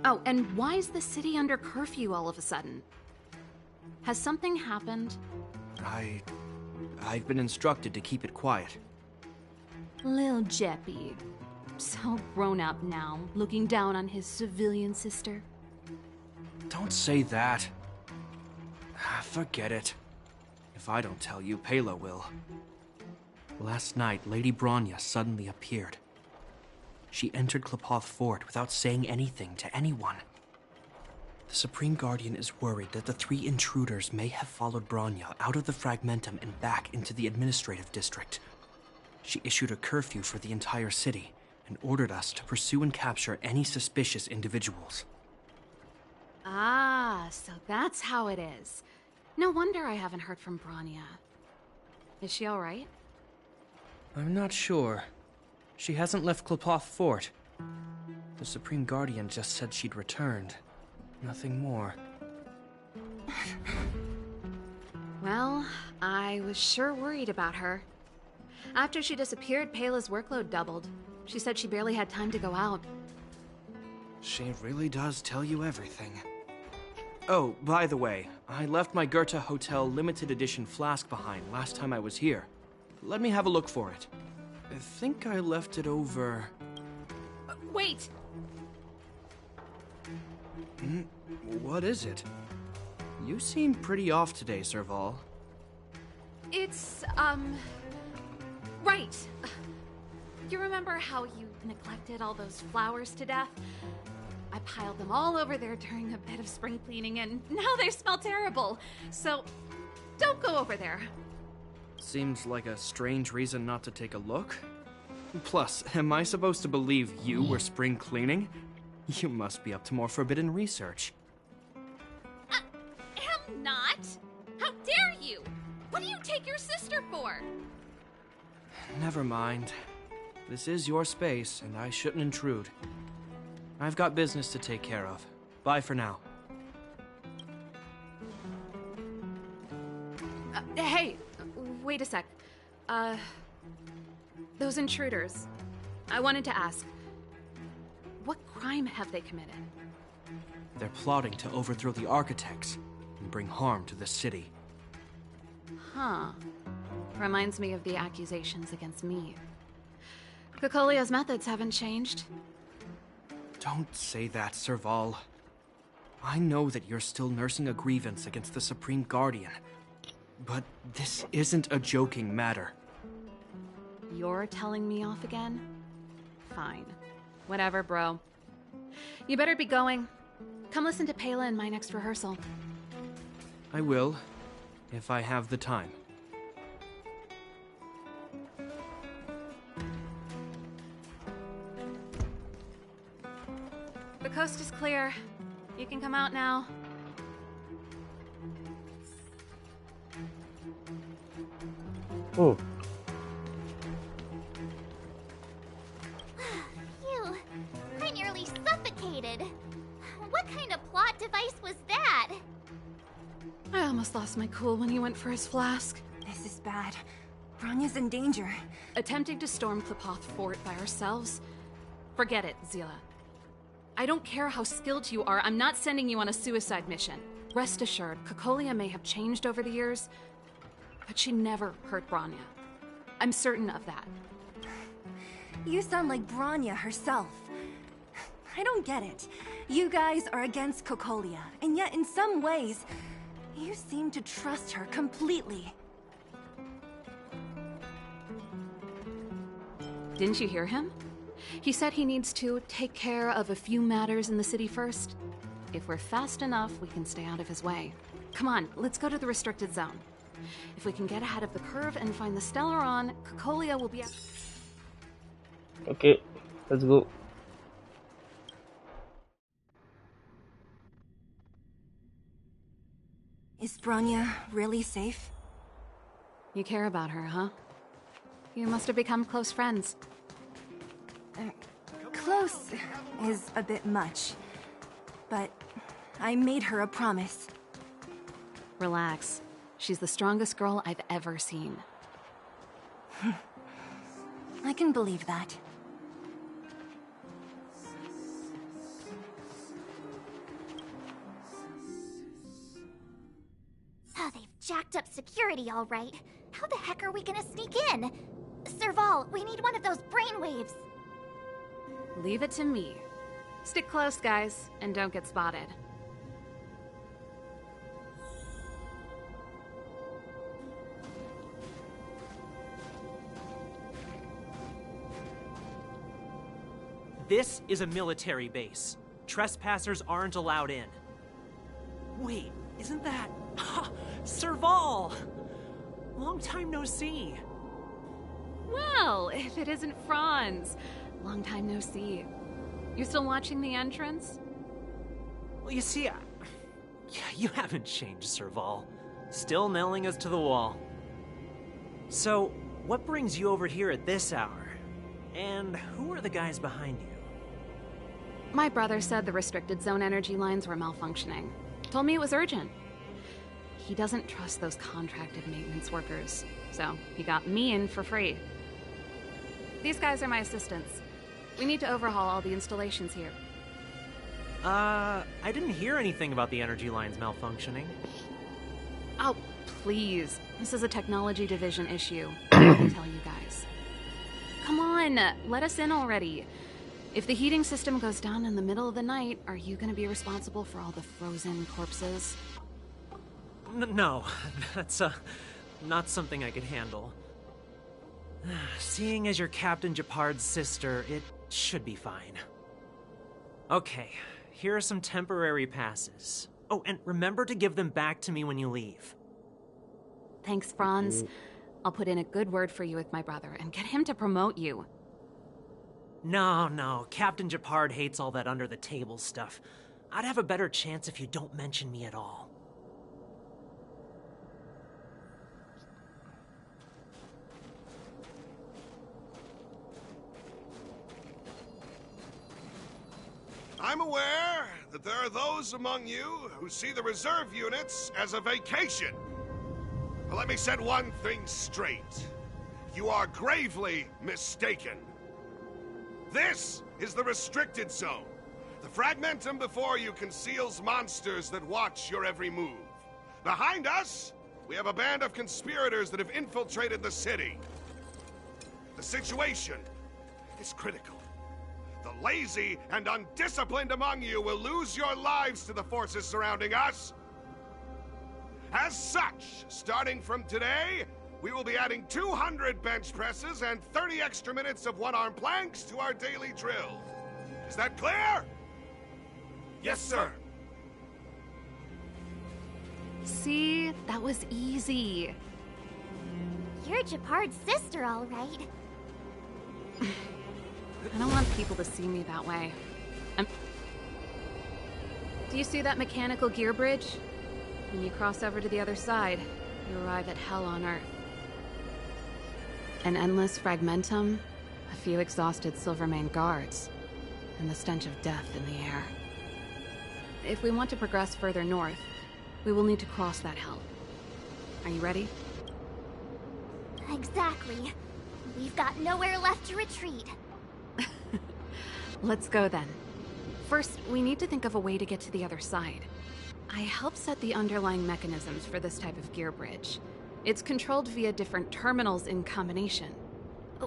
Oh, and why is the city under curfew all of a sudden? Has something happened? I've been instructed to keep it quiet. Lil Jeppy. So grown up now, looking down on his civilian sister. Don't say that. Forget it. If I don't tell you, Pela will. Last night, Lady Bronya suddenly appeared. She entered Klepoth Fort without saying anything to anyone. The Supreme Guardian is worried that the 3 intruders may have followed Bronya out of the Fragmentum and back into the administrative district. She issued a curfew for the entire city and ordered us to pursue and capture any suspicious individuals. Ah, so that's how it is. No wonder I haven't heard from Bronya. Is she all right? I'm not sure. She hasn't left Klepoth Fort. The Supreme Guardian just said she'd returned. Nothing more. Well, I was sure worried about her. After she disappeared, Pela's workload doubled. She said she barely had time to go out. She really does tell you everything. Oh, by the way, I left my Goethe Hotel limited edition flask behind last time I was here. Let me have a look for it. I think I left it over... Wait! What is it? You seem pretty off today, Serval. It's, right. You remember how you neglected all those flowers to death? I piled them all over there during a bit of spring cleaning, and now they smell terrible. So, don't go over there. Seems like a strange reason not to take a look. Plus, am I supposed to believe you were spring cleaning? You must be up to more forbidden research. Am not! How dare you! What do you take your sister for? Never mind. This is your space, and I shouldn't intrude. I've got business to take care of. Bye for now. Hey, wait a sec. Those intruders. I wanted to ask, what crime have they committed? They're plotting to overthrow the architects and bring harm to the city. Huh. Reminds me of the accusations against me. Cocolia's methods haven't changed. Don't say that, Serval. I know that you're still nursing a grievance against the Supreme Guardian. But this isn't a joking matter. You're telling me off again? Fine. Whatever, bro. You better be going. Come listen to Pela in my next rehearsal. I will, if I have the time. The coast is clear. You can come out now. Oh. Phew. I nearly suffocated. What kind of plot device was that? I almost lost my cool when he went for his flask. This is bad. Bronya's in danger. Attempting to storm Klipoth Fort by ourselves? Forget it, Zila. I don't care how skilled you are, I'm not sending you on a suicide mission. Rest assured, Cocolia may have changed over the years, but she never hurt Bronya. I'm certain of that. You sound like Bronya herself. I don't get it. You guys are against Cocolia, and yet in some ways, you seem to trust her completely. Didn't you hear him? He said he needs to take care of a few matters in the city first. If we're fast enough, we can stay out of his way. Come on, let's go to the restricted zone. If we can get ahead of the curve and find the Stellaron, Cocolia will be... Okay, let's go. Is Bronya really safe? You care about her, huh? You must have become close friends. Close is a bit much, but I made her a promise. Relax. She's the strongest girl I've ever seen. I can believe that. Oh, they've jacked up security all right. How the heck are we gonna sneak in? Serval, we need one of those brainwaves. Leave it to me. Stick close, guys, and don't get spotted. This is a military base. Trespassers aren't allowed in. Wait, isn't that... Serval! Long time no see. Well, if it isn't Franz. Long time no see. You still watching the entrance? Well, you see, you haven't changed, Serval. Still nailing us to the wall. So, what brings you over here at this hour? And who are the guys behind you? My brother said the restricted zone energy lines were malfunctioning. Told me it was urgent. He doesn't trust those contracted maintenance workers, so he got me in for free. These guys are my assistants. We need to overhaul all the installations here. I didn't hear anything about the energy lines malfunctioning. Oh, please. This is a technology division issue. I tell you guys. Come on, let us in already. If the heating system goes down in the middle of the night, are you gonna be responsible for all the frozen corpses? No, that's, not something I could handle. Seeing as you're Captain Japard's sister, it should be fine. Okay, here are some temporary passes. Oh, and remember to give them back to me when you leave. Thanks, Franz. I'll put in a good word for you with my brother and get him to promote you. No, Captain Japard hates all that under-the-table stuff. I'd have a better chance if you don't mention me at all. I'm aware that there are those among you who see the reserve units as a vacation. But let me set one thing straight. You are gravely mistaken. This is the restricted zone. The fragmentum before you conceals monsters that watch your every move. Behind us, we have a band of conspirators that have infiltrated the city. The situation is critical. The lazy and undisciplined among you will lose your lives to the forces surrounding us. As such, starting from today, we will be adding 200 bench presses and 30 extra minutes of one-arm planks to our daily drill. Is that clear? Yes, sir. See? That was easy. You're Japard's sister, all right. I don't want people to see me that way. Do you see that mechanical gear bridge? When you cross over to the other side, you arrive at hell on Earth. An endless fragmentum, a few exhausted Silvermane guards, and the stench of death in the air. If we want to progress further north, we will need to cross that hell. Are you ready? Exactly. We've got nowhere left to retreat. Let's go then. First, we need to think of a way to get to the other side. I helped set the underlying mechanisms for this type of gear bridge. It's controlled via different terminals in combination.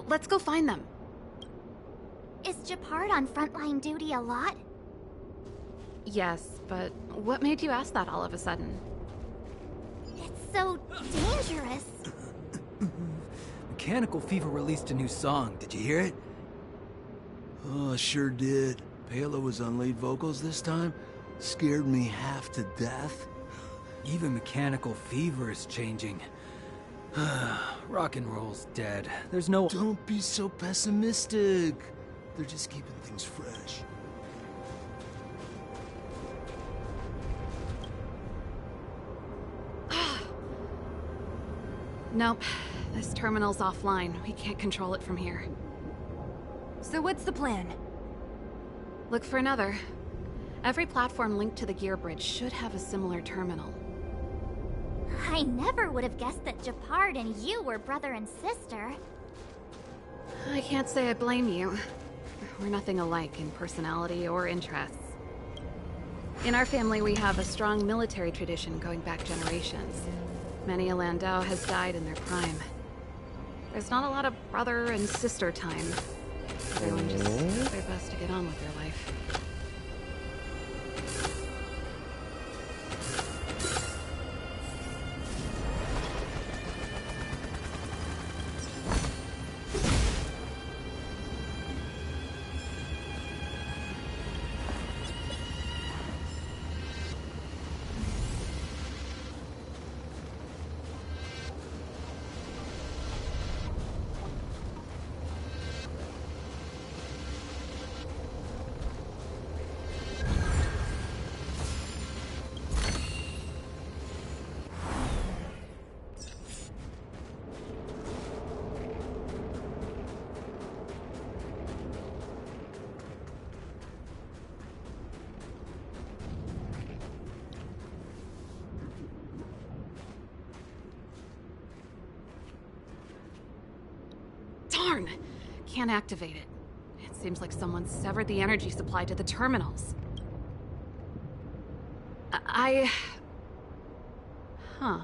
Let's go find them. Is Japard on frontline duty a lot? Yes, but what made you ask that all of a sudden? It's so dangerous. Mechanical Fever released a new song. Did you hear it? Oh, sure did. Palo was on lead vocals this time. Scared me half to death. Even Mechanical Fever is changing. Rock and roll's dead. There's no... Don't be so pessimistic. They're just keeping things fresh. Nope. This terminal's offline. We can't control it from here. So what's the plan? Look for another. Every platform linked to the gear bridge should have a similar terminal. I never would have guessed that Japard and you were brother and sister. I can't say I blame you. We're nothing alike in personality or interests. In our family, we have a strong military tradition going back generations. Many a Landau has died in their prime. There's not a lot of brother and sister time. Everyone just does their best to get on with their life. Darn! Can't activate it. It seems like someone severed the energy supply to the terminals. Huh.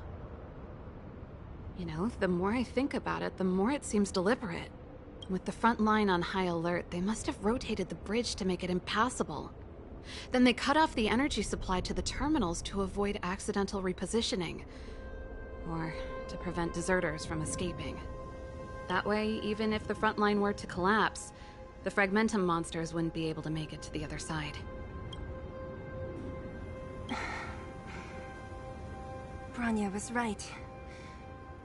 You know, the more I think about it, the more it seems deliberate. With the front line on high alert, they must have rotated the bridge to make it impassable. Then they cut off the energy supply to the terminals to avoid accidental repositioning. Or to prevent deserters from escaping. That way, even if the front line were to collapse, the Fragmentum monsters wouldn't be able to make it to the other side. Bronya was right.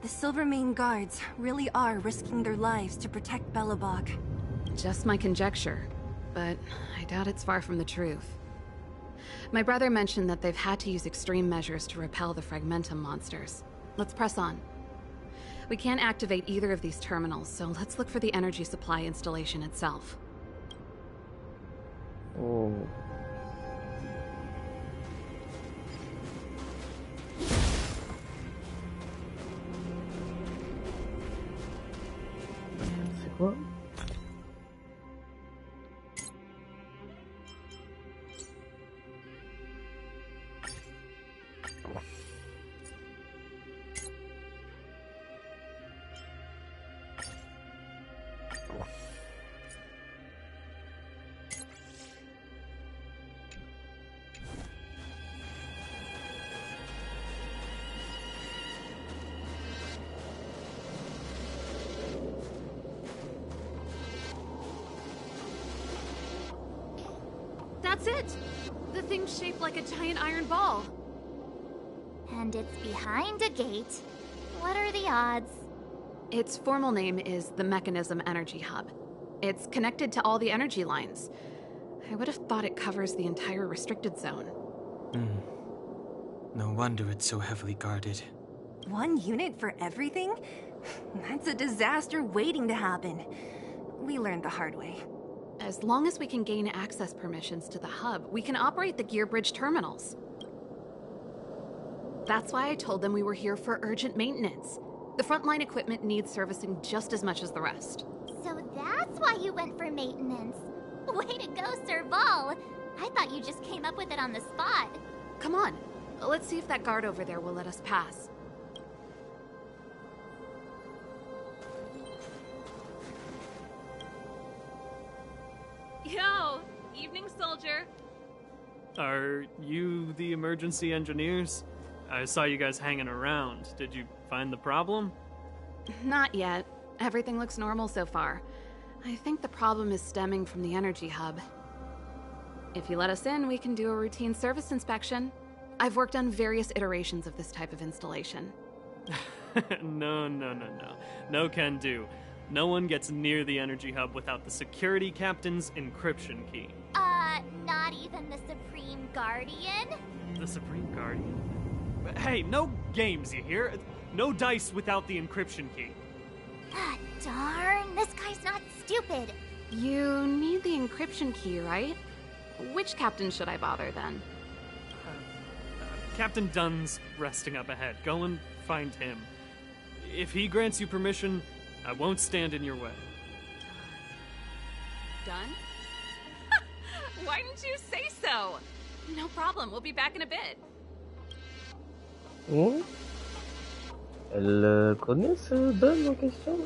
The Silvermane guards really are risking their lives to protect Belobog. Just my conjecture, but I doubt it's far from the truth. My brother mentioned that they've had to use extreme measures to repel the Fragmentum monsters. Let's press on. We can't activate either of these terminals, so let's look for the energy supply installation itself. Oh. C'est quoi? That's it! The thing's shaped like a giant iron ball. And it's behind a gate. What are the odds? Its formal name is the Mechanism Energy Hub. It's connected to all the energy lines. I would have thought it covers the entire restricted zone. No wonder it's so heavily guarded. One unit for everything? That's a disaster waiting to happen. We learned the hard way. As long as we can gain access permissions to the hub, we can operate the gear bridge terminals. That's why I told them we were here for urgent maintenance. The frontline equipment needs servicing just as much as the rest. So that's why you went for maintenance. Way to go, Serval! I thought you just came up with it on the spot. Come on, let's see if that guard over there will let us pass. Yo! Evening, soldier. Are you the emergency engineers? I saw you guys hanging around. Did you find the problem? Not yet. Everything looks normal so far. I think the problem is stemming from the energy hub. If you let us in, we can do a routine service inspection. I've worked on various iterations of this type of installation. No. No can do. No one gets near the energy hub without the security captain's encryption key. Not even the Supreme Guardian? The Supreme Guardian? Hey, no games, you hear? No dice without the encryption key. Ah, darn, this guy's not stupid. You need the encryption key, right? Which captain should I bother, then? Captain Dunn's resting up ahead. Go and find him. If he grants you permission, I won't stand in your way. Done? Why didn't you say so? No problem, we'll be back in a bit. Oh. Elle connaît ce Dunn en question?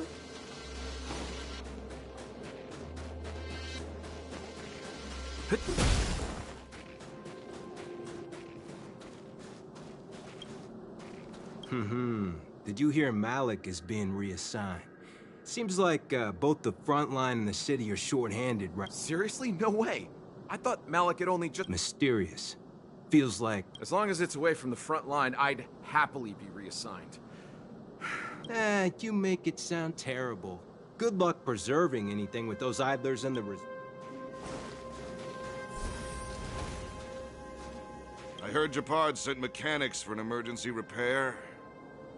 Did you hear Malik is being reassigned? Seems like both the front line and the city are short-handed, right? Seriously? No way. I thought Malik had only just... Mysterious. Feels like... As long as it's away from the front line, I'd happily be reassigned. You make it sound terrible. Good luck preserving anything with those idlers in the... I heard Japard sent mechanics for an emergency repair.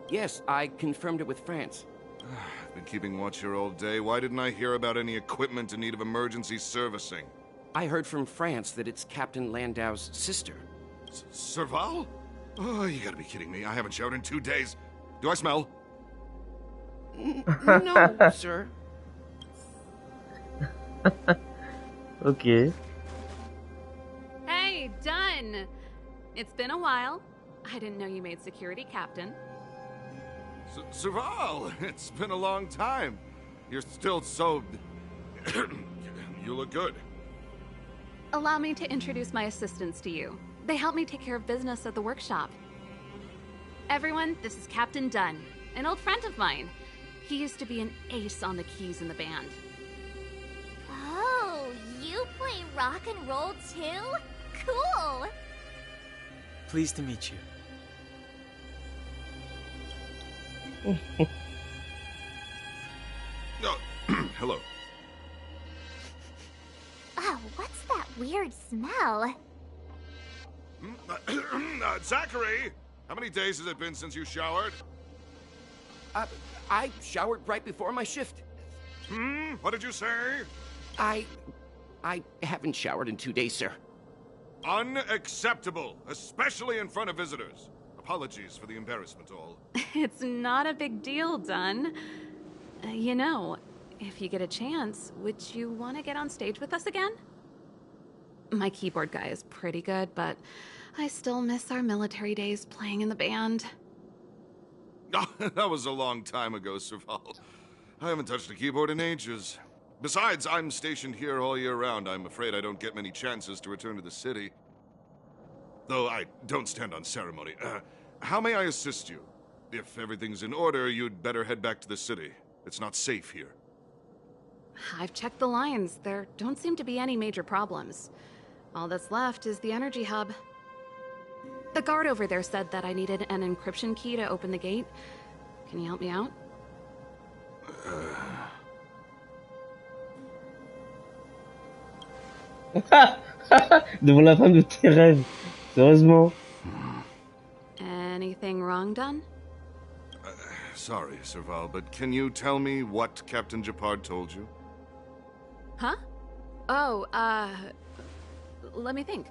Yes, I confirmed it with France. I've been keeping watch here all day. Why didn't I hear about any equipment in need of emergency servicing? I heard from France that it's Captain Landau's sister. Serval? Oh, you gotta be kidding me. I haven't showered in 2 days. Do I smell? No, sir. Okay. Hey, Dunn! It's been a while. I didn't know you made security captain. Serval! It's been a long time. You're still so... You look good. Allow me to introduce my assistants to you. They help me take care of business at the workshop. Everyone, this is Captain Dunn, an old friend of mine. He used to be an ace on the keys in the band. Oh, you play rock and roll too? Cool! Pleased to meet you. Oh, hello. Oh, what's that weird smell? Zachary! How many days has it been since you showered? I showered right before my shift. What did you say? I haven't showered in 2 days, sir. Unacceptable, especially in front of visitors. Apologies for the embarrassment, all. It's not a big deal, Dunn. You know, if you get a chance, would you want to get on stage with us again? My keyboard guy is pretty good, but I still miss our military days playing in the band. That was a long time ago, Serval. I haven't touched a keyboard in ages. Besides, I'm stationed here all year round. I'm afraid I don't get many chances to return to the city. Though I don't stand on ceremony. How may I assist you? If everything's in order, you'd better head back to the city. It's not safe here. I've checked the lines. There don't seem to be any major problems. All that's left is the energy hub. The guard over there said that I needed an encryption key to open the gate. Can you help me out? Devant la femme de tes rêves. Sérieusement. Anything wrong, Dunn? Sorry, Serval, but can you tell me what Captain Japard told you? Huh? Oh, let me think.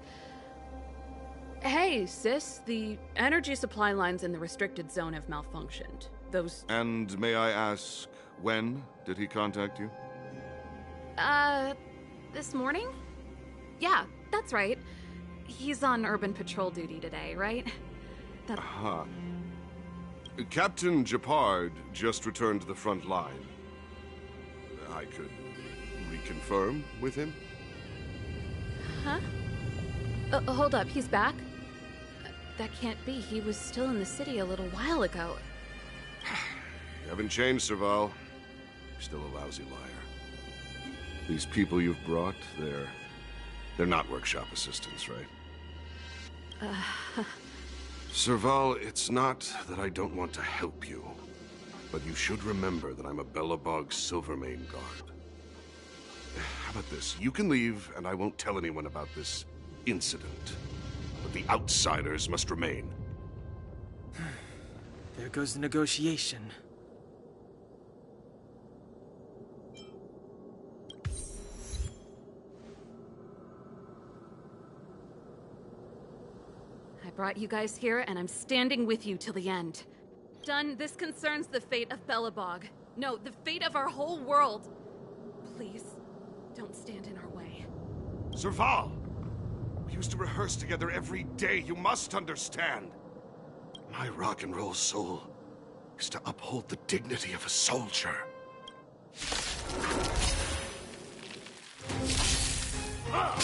Hey, sis, the energy supply lines in the restricted zone have malfunctioned. Those... And may I ask, when did he contact you? This morning? Yeah, that's right. He's on urban patrol duty today, right? Aha. Captain Japard just returned to the front line. I could reconfirm with him? Huh? Hold up, he's back? That can't be. He was still in the city a little while ago. You haven't changed, Serval. You're still a lousy liar. These people you've brought, they're not workshop assistants, right? Serval, it's not that I don't want to help you, but you should remember that I'm a Belobog Silvermane guard. How about this? You can leave, and I won't tell anyone about this incident. But the outsiders must remain. There goes the negotiation. I brought you guys here, and I'm standing with you till the end. Dunn, this concerns the fate of Belobog. No, the fate of our whole world. Please, don't stand in our way. Serval! We used to rehearse together every day. You must understand. My rock and roll soul is to uphold the dignity of a soldier.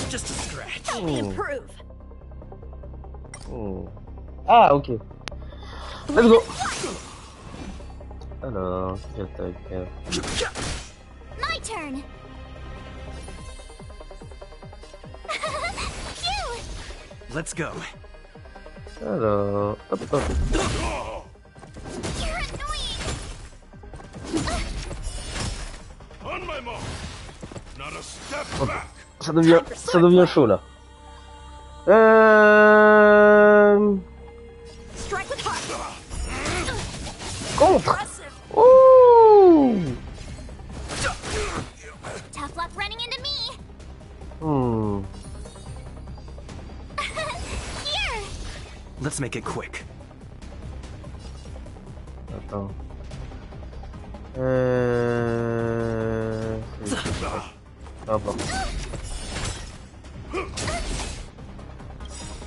Just a scratch. Help me improve. Oh. Ah, ok. Let's go. Alors, j'attaque. My turn. Let's go. Alors, hop, hop. You're annoying. On my mark. Not a step Hop. back. Ça devient chaud là. Strike with heart. Contre. Ouh. Tough luck running into me. Here. Let's make it quick. Attends. Hop.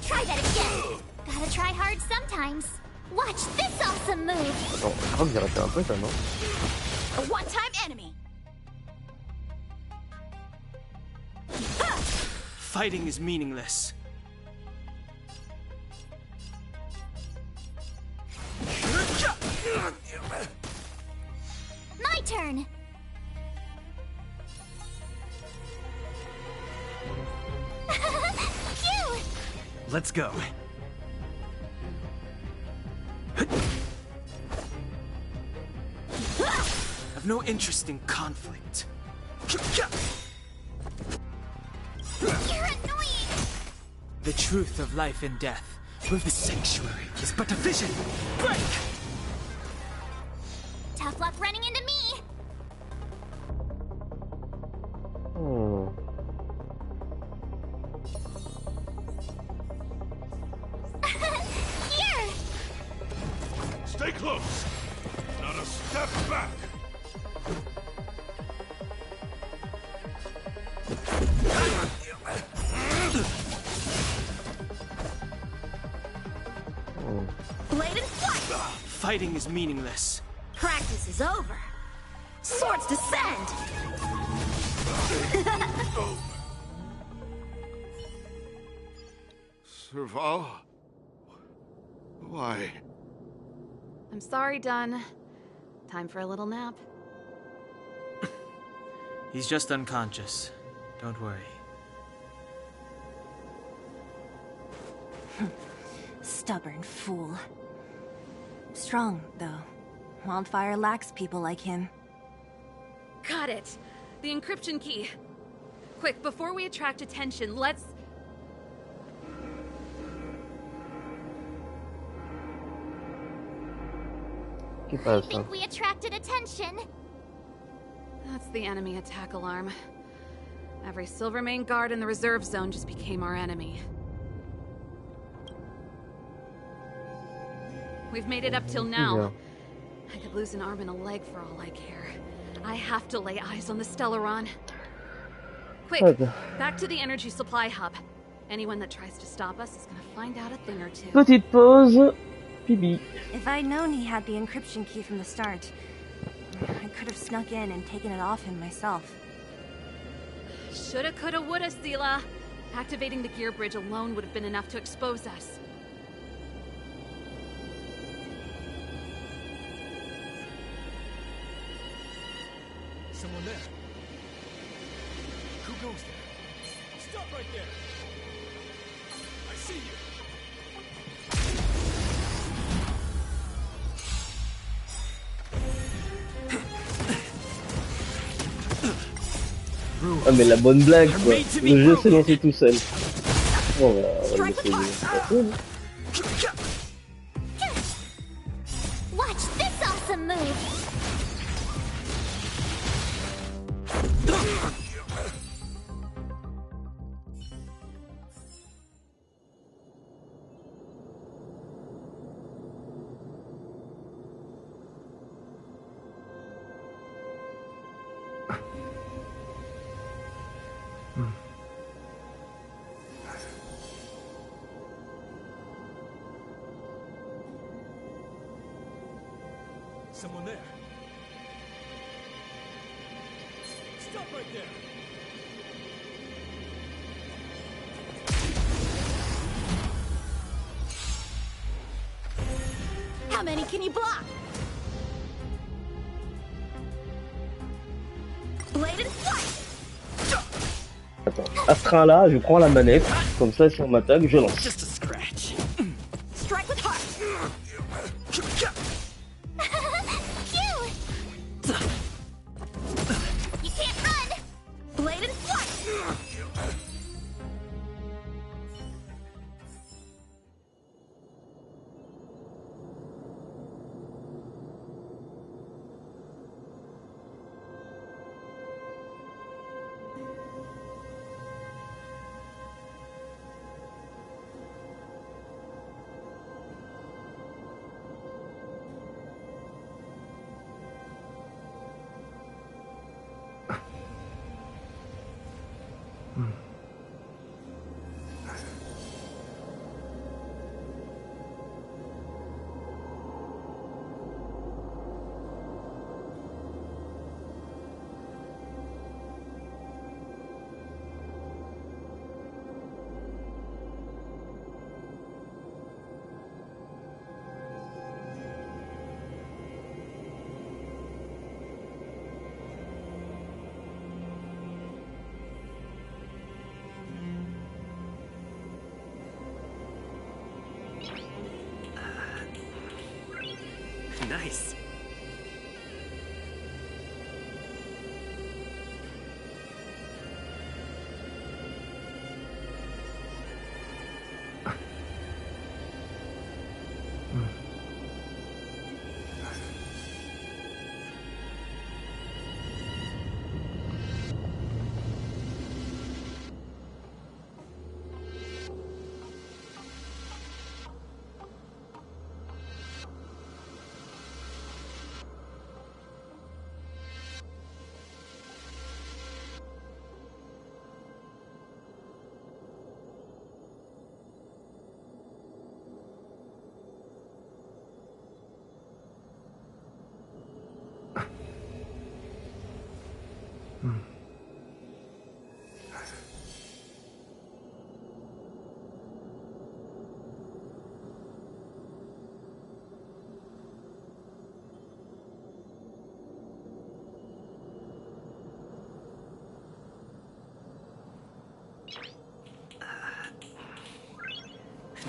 Try that again. Gotta try hard sometimes. Watch this awesome move. Attends, je crois que j'ai raté un peu ça, non? A one-time enemy. Fighting is meaningless. My turn! Phew! Let's go. I've no interest in conflict. You're annoying! The truth of life and death with the sanctuary is but a vision. Break! Tough luck running into me! Hmm. Here! Stay close! Not a step back! Blade and flight! Fighting is meaningless. Practice is over. Swords descend! Serval? Why? I'm sorry, Dunn. Time for a little nap. He's just unconscious. Don't worry. Stubborn fool. Strong, though. Wildfire lacks people like him. Got it. The encryption key. Quick, before we attract attention, let's... I think we attracted attention. That's the enemy attack alarm. Every Silvermane guard in the reserve zone just became our enemy. We've made it up till now. I could lose an arm and a leg for all I care. I have to lay eyes on the Stellaron. Quick, back to the energy supply hub. Anyone that tries to stop us is gonna find out a thing or two. Petite pause. Pipi. If I'd known he had the encryption key from the start, I could have snuck in and taken it off him myself. Shoulda, coulda, woulda, Sela. Activating the gear bridge alone would have been enough to expose us. Someone there. Who goes there? Stop right there! I see you! Ah mais la bonne blague quoi, le jeu s'est lancé tout seul. Bon bah, on va le laisser passer. Watch this awesome move! Someone there. Stop right there! How many can you block? Blade and flight! Attends, à ce train là, je prends la manette, comme ça si on m'attaque, je lance. Just a scratch. Strike with heart! You can't run! Blade and flight! Nice.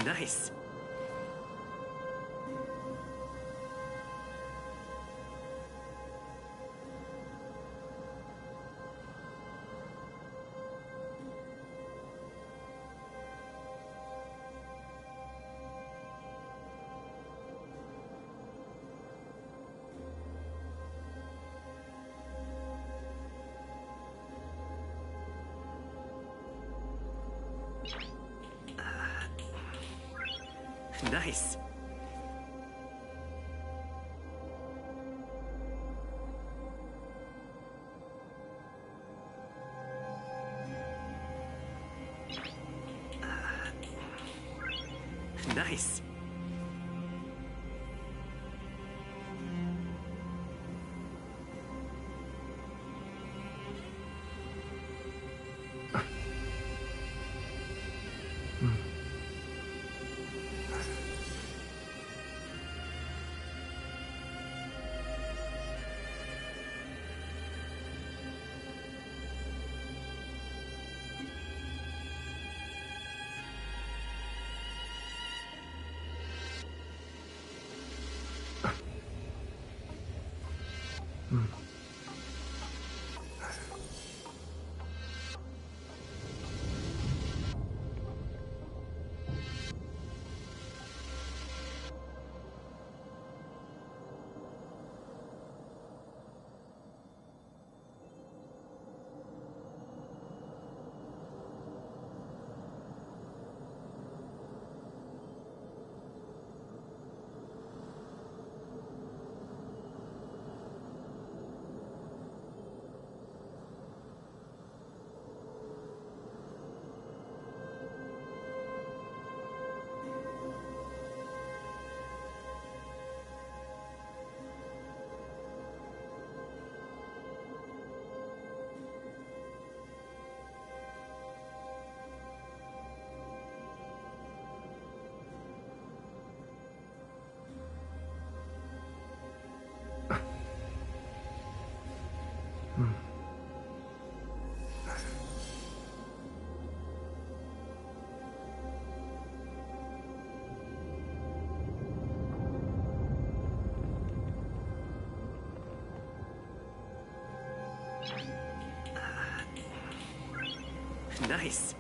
Nice. Nice. Nice. Nice.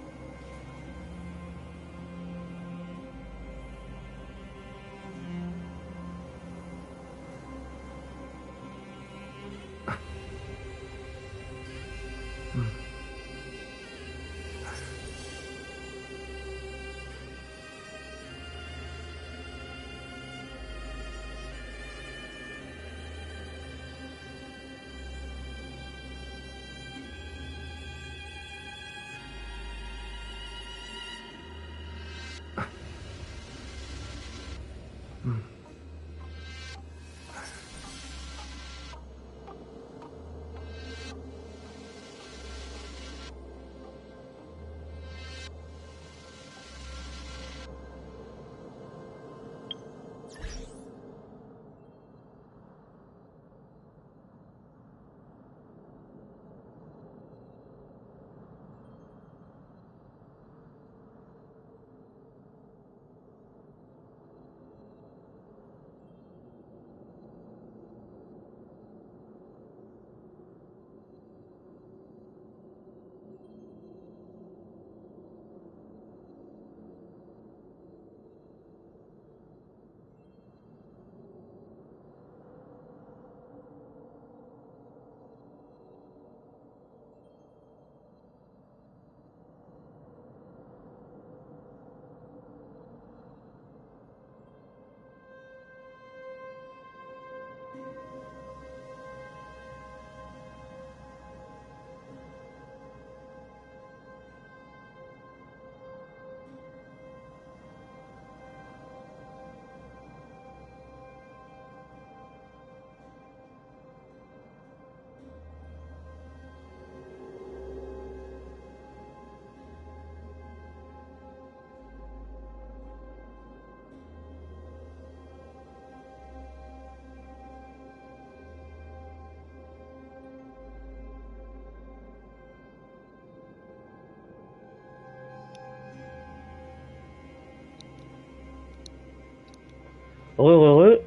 Heureux.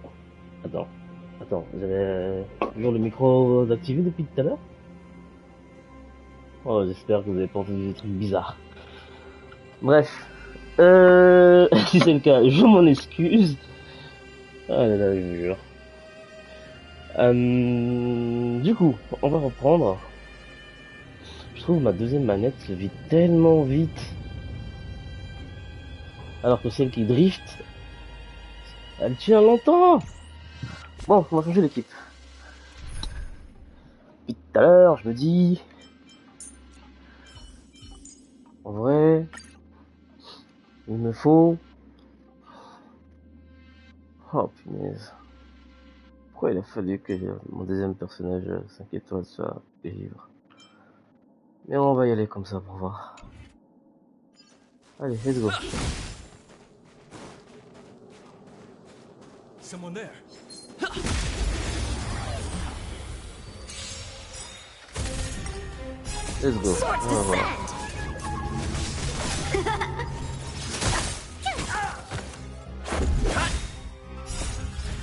Attends, j'avais toujours le micro d'activé depuis tout à l'heure. Oh, j'espère que vous avez pas entendu des trucs bizarres. Bref, si c'est le cas, je m'en excuse. Ah là là, je vous jure. Du coup, on va reprendre. Je trouve ma deuxième manette se vide tellement vite. Alors que celle qui drift, elle tient longtemps. Bon, on va changer l'équipe. Depuis tout à l'heure, je me dis... En vrai... Il me faut... Oh punaise. Pourquoi il a fallu que mon deuxième personnage 5 étoiles soit vivre? Mais on va y aller comme ça pour voir. Allez, let's go. Someone there. Let's go. On va voir.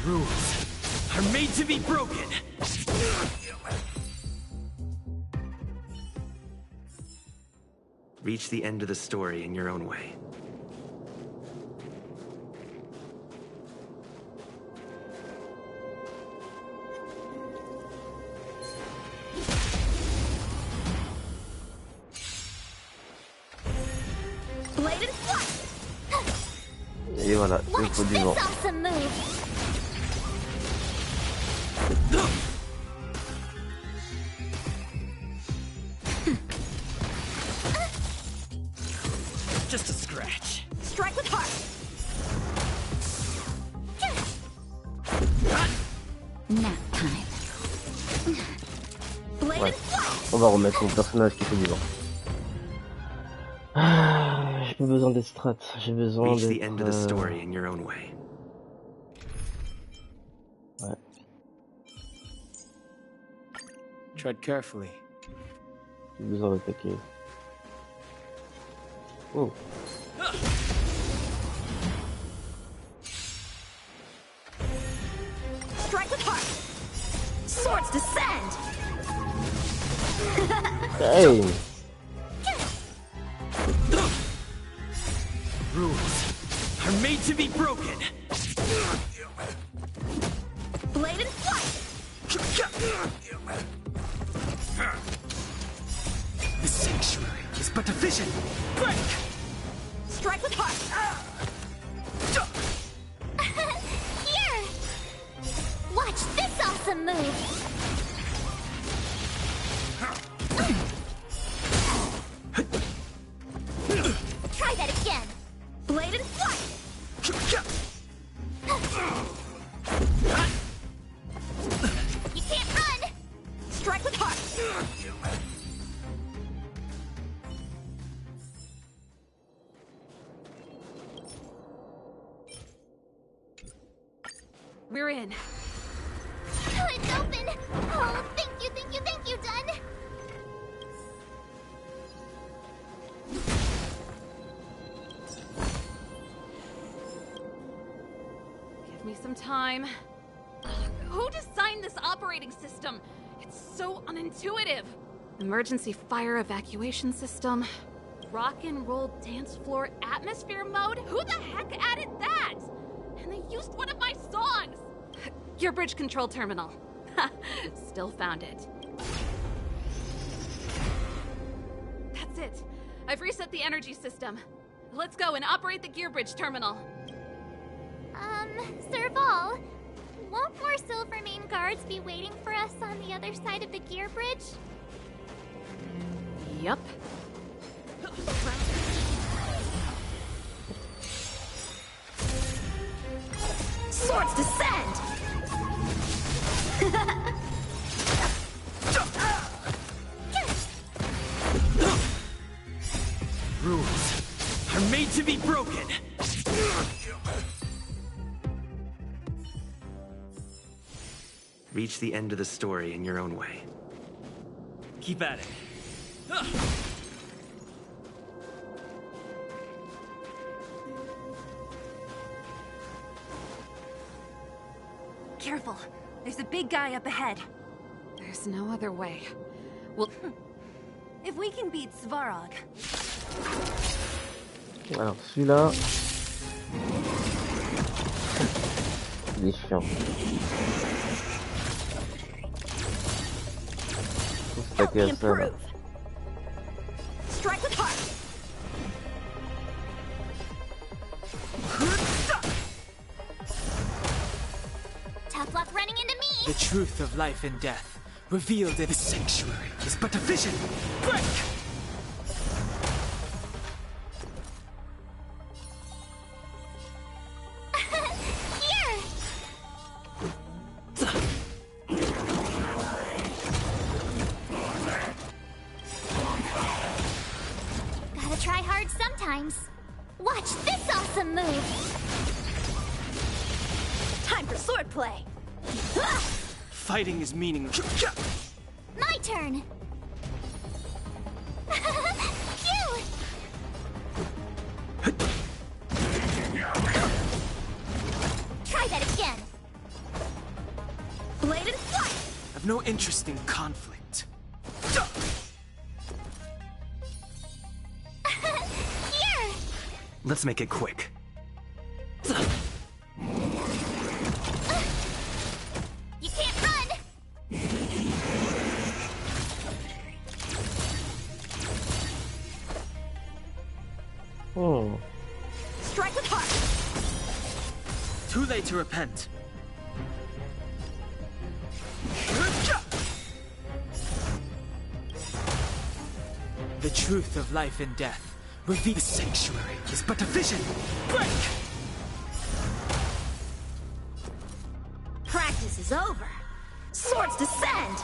Rules are made to be broken. Reach the end of the story in your own way. Et voilà, il faut du vent. Just a scratch. Strike with heart. Nap time. Ouais, on va remettre mon personnage qui fait du vent. Ah, j'ai pas besoin d'être strat, j'ai besoin Reach the d'être... end of the story in your own way. Ouais. Tread carefully. J'ai besoin d'attaquer. Oh. Strike with heart. Swords descend. Hey. Rules are made to be broken. Blade and flight. The sanctuary is but a vision. Break! Strike with heart. Here. Watch this awesome move. Try that again. Blade and flight. You can't run. Strike with heart. We're in. Oh, it's open. Oh, thank you, Dun. Give me some time. Who designed this operating system? It's so unintuitive. Emergency fire evacuation system. Rock and roll dance floor atmosphere mode? Who the heck added that? And they used one of my songs! Gear bridge control terminal. Still found it. That's it. I've reset the energy system. Let's go and operate the gear bridge terminal. Serval, won't more Silvermane guards be waiting for us on the other side of the gear bridge? Yup. Swords descend! Rules are made to be broken. Reach the end of the story in your own way. Keep at it. careful. There's a big guy up ahead. There's no other way. Well, if we can beat Svarog. Alors celui-là, il est chiant. Faut s'attaquer à ça là. Strike with heart. Tough luck running into me. The truth of life and death, revealed in the sanctuary, is but a vision. Break! Here. Gotta try hard sometimes. Watch this awesome move. Time for swordplay. Fighting is meaningless. My turn. Phew. Try that again. Blade and flight. I've no interest in conflict. Here. Let's make it quick. You can't run. Oh. Strike with heart. Too late to repent. The truth of life and death, revealed. The sanctuary is but a vision. Break! Practice is over. Swords descend!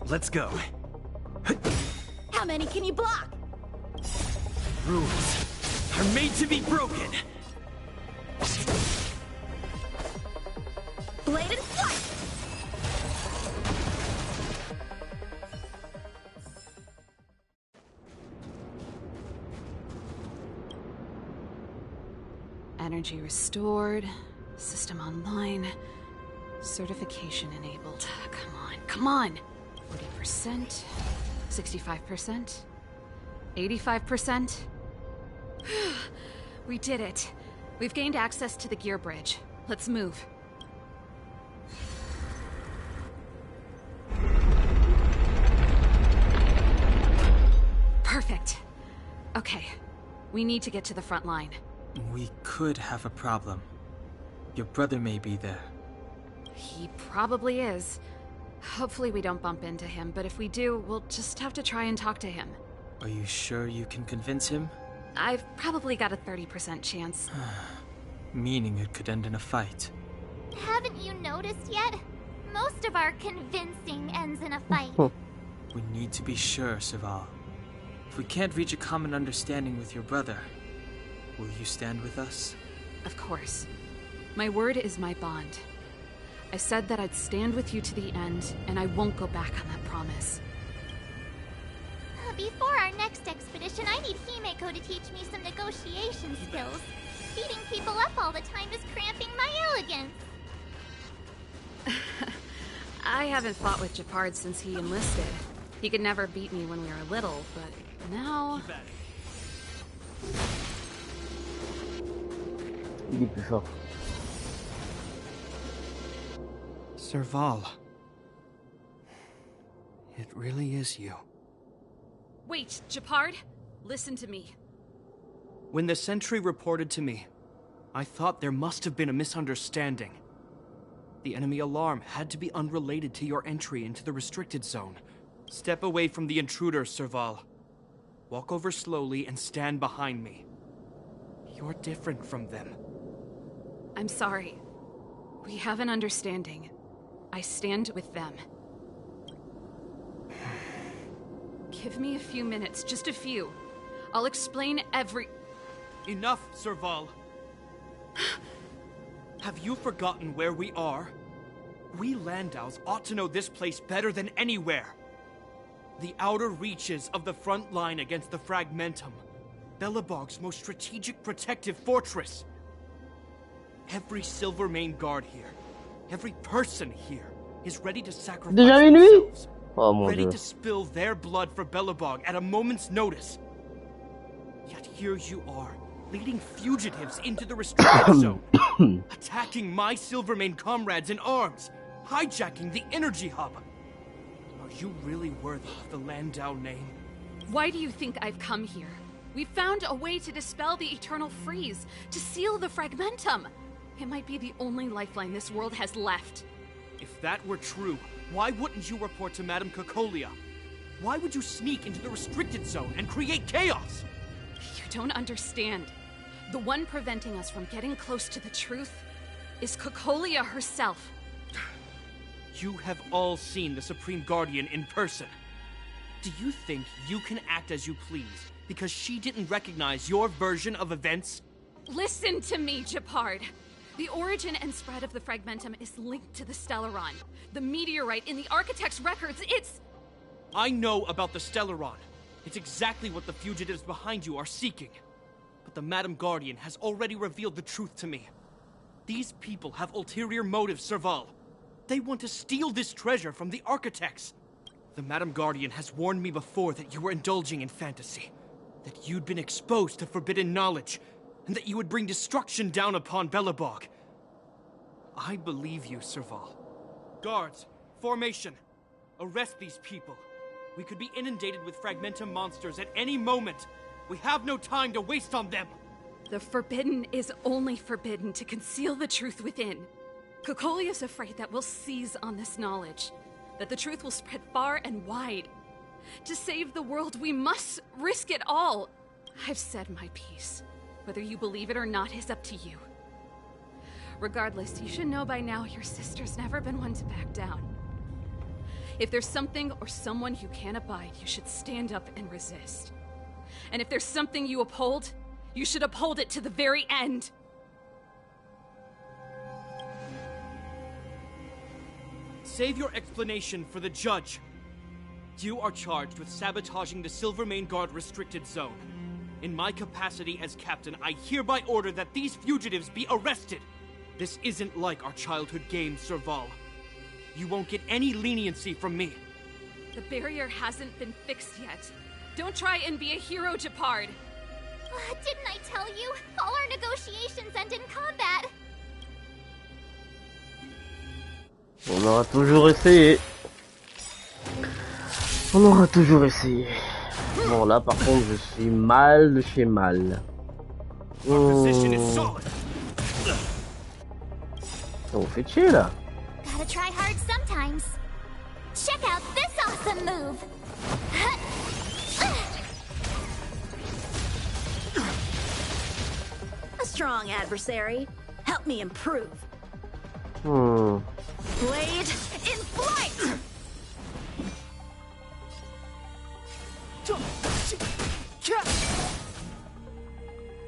Let's go. How many can you block? Rules are made to be broken. Blade and flight! energy restored, system online, certification enabled. Come on. 40%, 65%, 85%. We did it. We've gained access to the gear bridge. Let's move. Perfect. Okay. We need to get to the front line. We could have a problem. Your brother may be there. He probably is. Hopefully we don't bump into him, but if we do, we'll just have to try and talk to him. Are you sure you can convince him? I've probably got a 30% chance. Meaning it could end in a fight. Haven't you noticed yet? Most of our convincing ends in a fight. We need to be sure, Serval. If we can't reach a common understanding with your brother, will you stand with us? Of course. My word is my bond. I said that I'd stand with you to the end, and I won't go back on that promise. Before our next expedition, I need Himeko to teach me some negotiation skills. Beating people up all the time is cramping my elegance. I haven't fought with Gepard since he enlisted. He could never beat me when we were little, but now... Il est plus fort. Serval. It really is you. Wait, Gepard? Listen to me. When the sentry reported to me, I thought there must have been a misunderstanding. The enemy alarm had to be unrelated to your entry into the restricted zone. Step away from the intruders, Serval. Walk over slowly and stand behind me. You're different from them. I'm sorry. We have an understanding. I stand with them. Give me a few minutes, just a few. I'll explain every... Enough, Serval. Have you forgotten where we are? We Landaus ought to know this place better than anywhere. The outer reaches of the front line against the Fragmentum. Belobog's most strategic protective fortress. Every Silvermane guard here, every person here, is ready to sacrifice Déjà minuit? themselves. Oh mon Ready dieu. to spill their blood for Belobog at a moment's notice. Yet here you are, leading fugitives into the restricted zone, attacking my Silvermane comrades in arms, hijacking the energy hub. Are you really worthy of the Landau name? Why do you think I've come here? We found a way to dispel the eternal freeze, to seal the Fragmentum. It might be the only lifeline this world has left. If that were true, why wouldn't you report to Madame Cocolia? Why would you sneak into the restricted zone and create chaos? You don't understand. The one preventing us from getting close to the truth is Cocolia herself. You have all seen the Supreme Guardian in person. Do you think you can act as you please because she didn't recognize your version of events? Listen to me, Gepard. The origin and spread of the Fragmentum is linked to the Stellaron. The meteorite in the Architect's records, it's... I know about the Stellaron. It's exactly what the fugitives behind you are seeking. But the Madam Guardian has already revealed the truth to me. These people have ulterior motives, Serval. They want to steal this treasure from the Architects. The Madam Guardian has warned me before that you were indulging in fantasy. That you'd been exposed to forbidden knowledge, and that you would bring destruction down upon Belobog. I believe you, Serval. Guards, formation. Arrest these people. We could be inundated with Fragmentum monsters at any moment. We have no time to waste on them. The forbidden is only forbidden to conceal the truth within. Cocolia is afraid that we'll seize on this knowledge, that the truth will spread far and wide. To save the world, we must risk it all. I've said my piece. Whether you believe it or not is up to you. Regardless, you should know by now your sister's never been one to back down. If there's something or someone you can't abide, you should stand up and resist. And if there's something you uphold, you should uphold it to the very end. Save your explanation for the judge. You are charged with sabotaging the Silvermane Guard restricted zone. In my capacity as captain, I hereby order that these fugitives be arrested. This isn't like our childhood game, Serval. You won't get any leniency from me. The barrier hasn't been fixed yet. Don't try and be a hero, Gepard. Didn't I tell you? All our negotiations end in combat. On aura toujours essayé. On aura toujours essayé. Bon là par contre je suis mal de chez mal. Ça vous fait chier là. Gotta try hard sometimes. Check out this awesome move. A strong adversary. Help me improve. Blade in flight!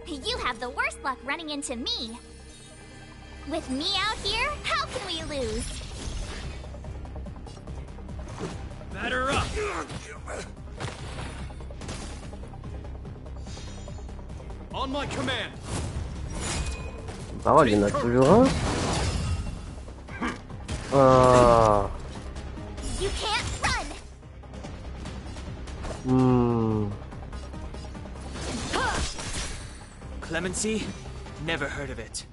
You have the worst luck running into me. With me out here, how can we lose? Batter up! On my command! Parole, il y en a toujours un. Ah. You can't run! Clemency? Never heard of it.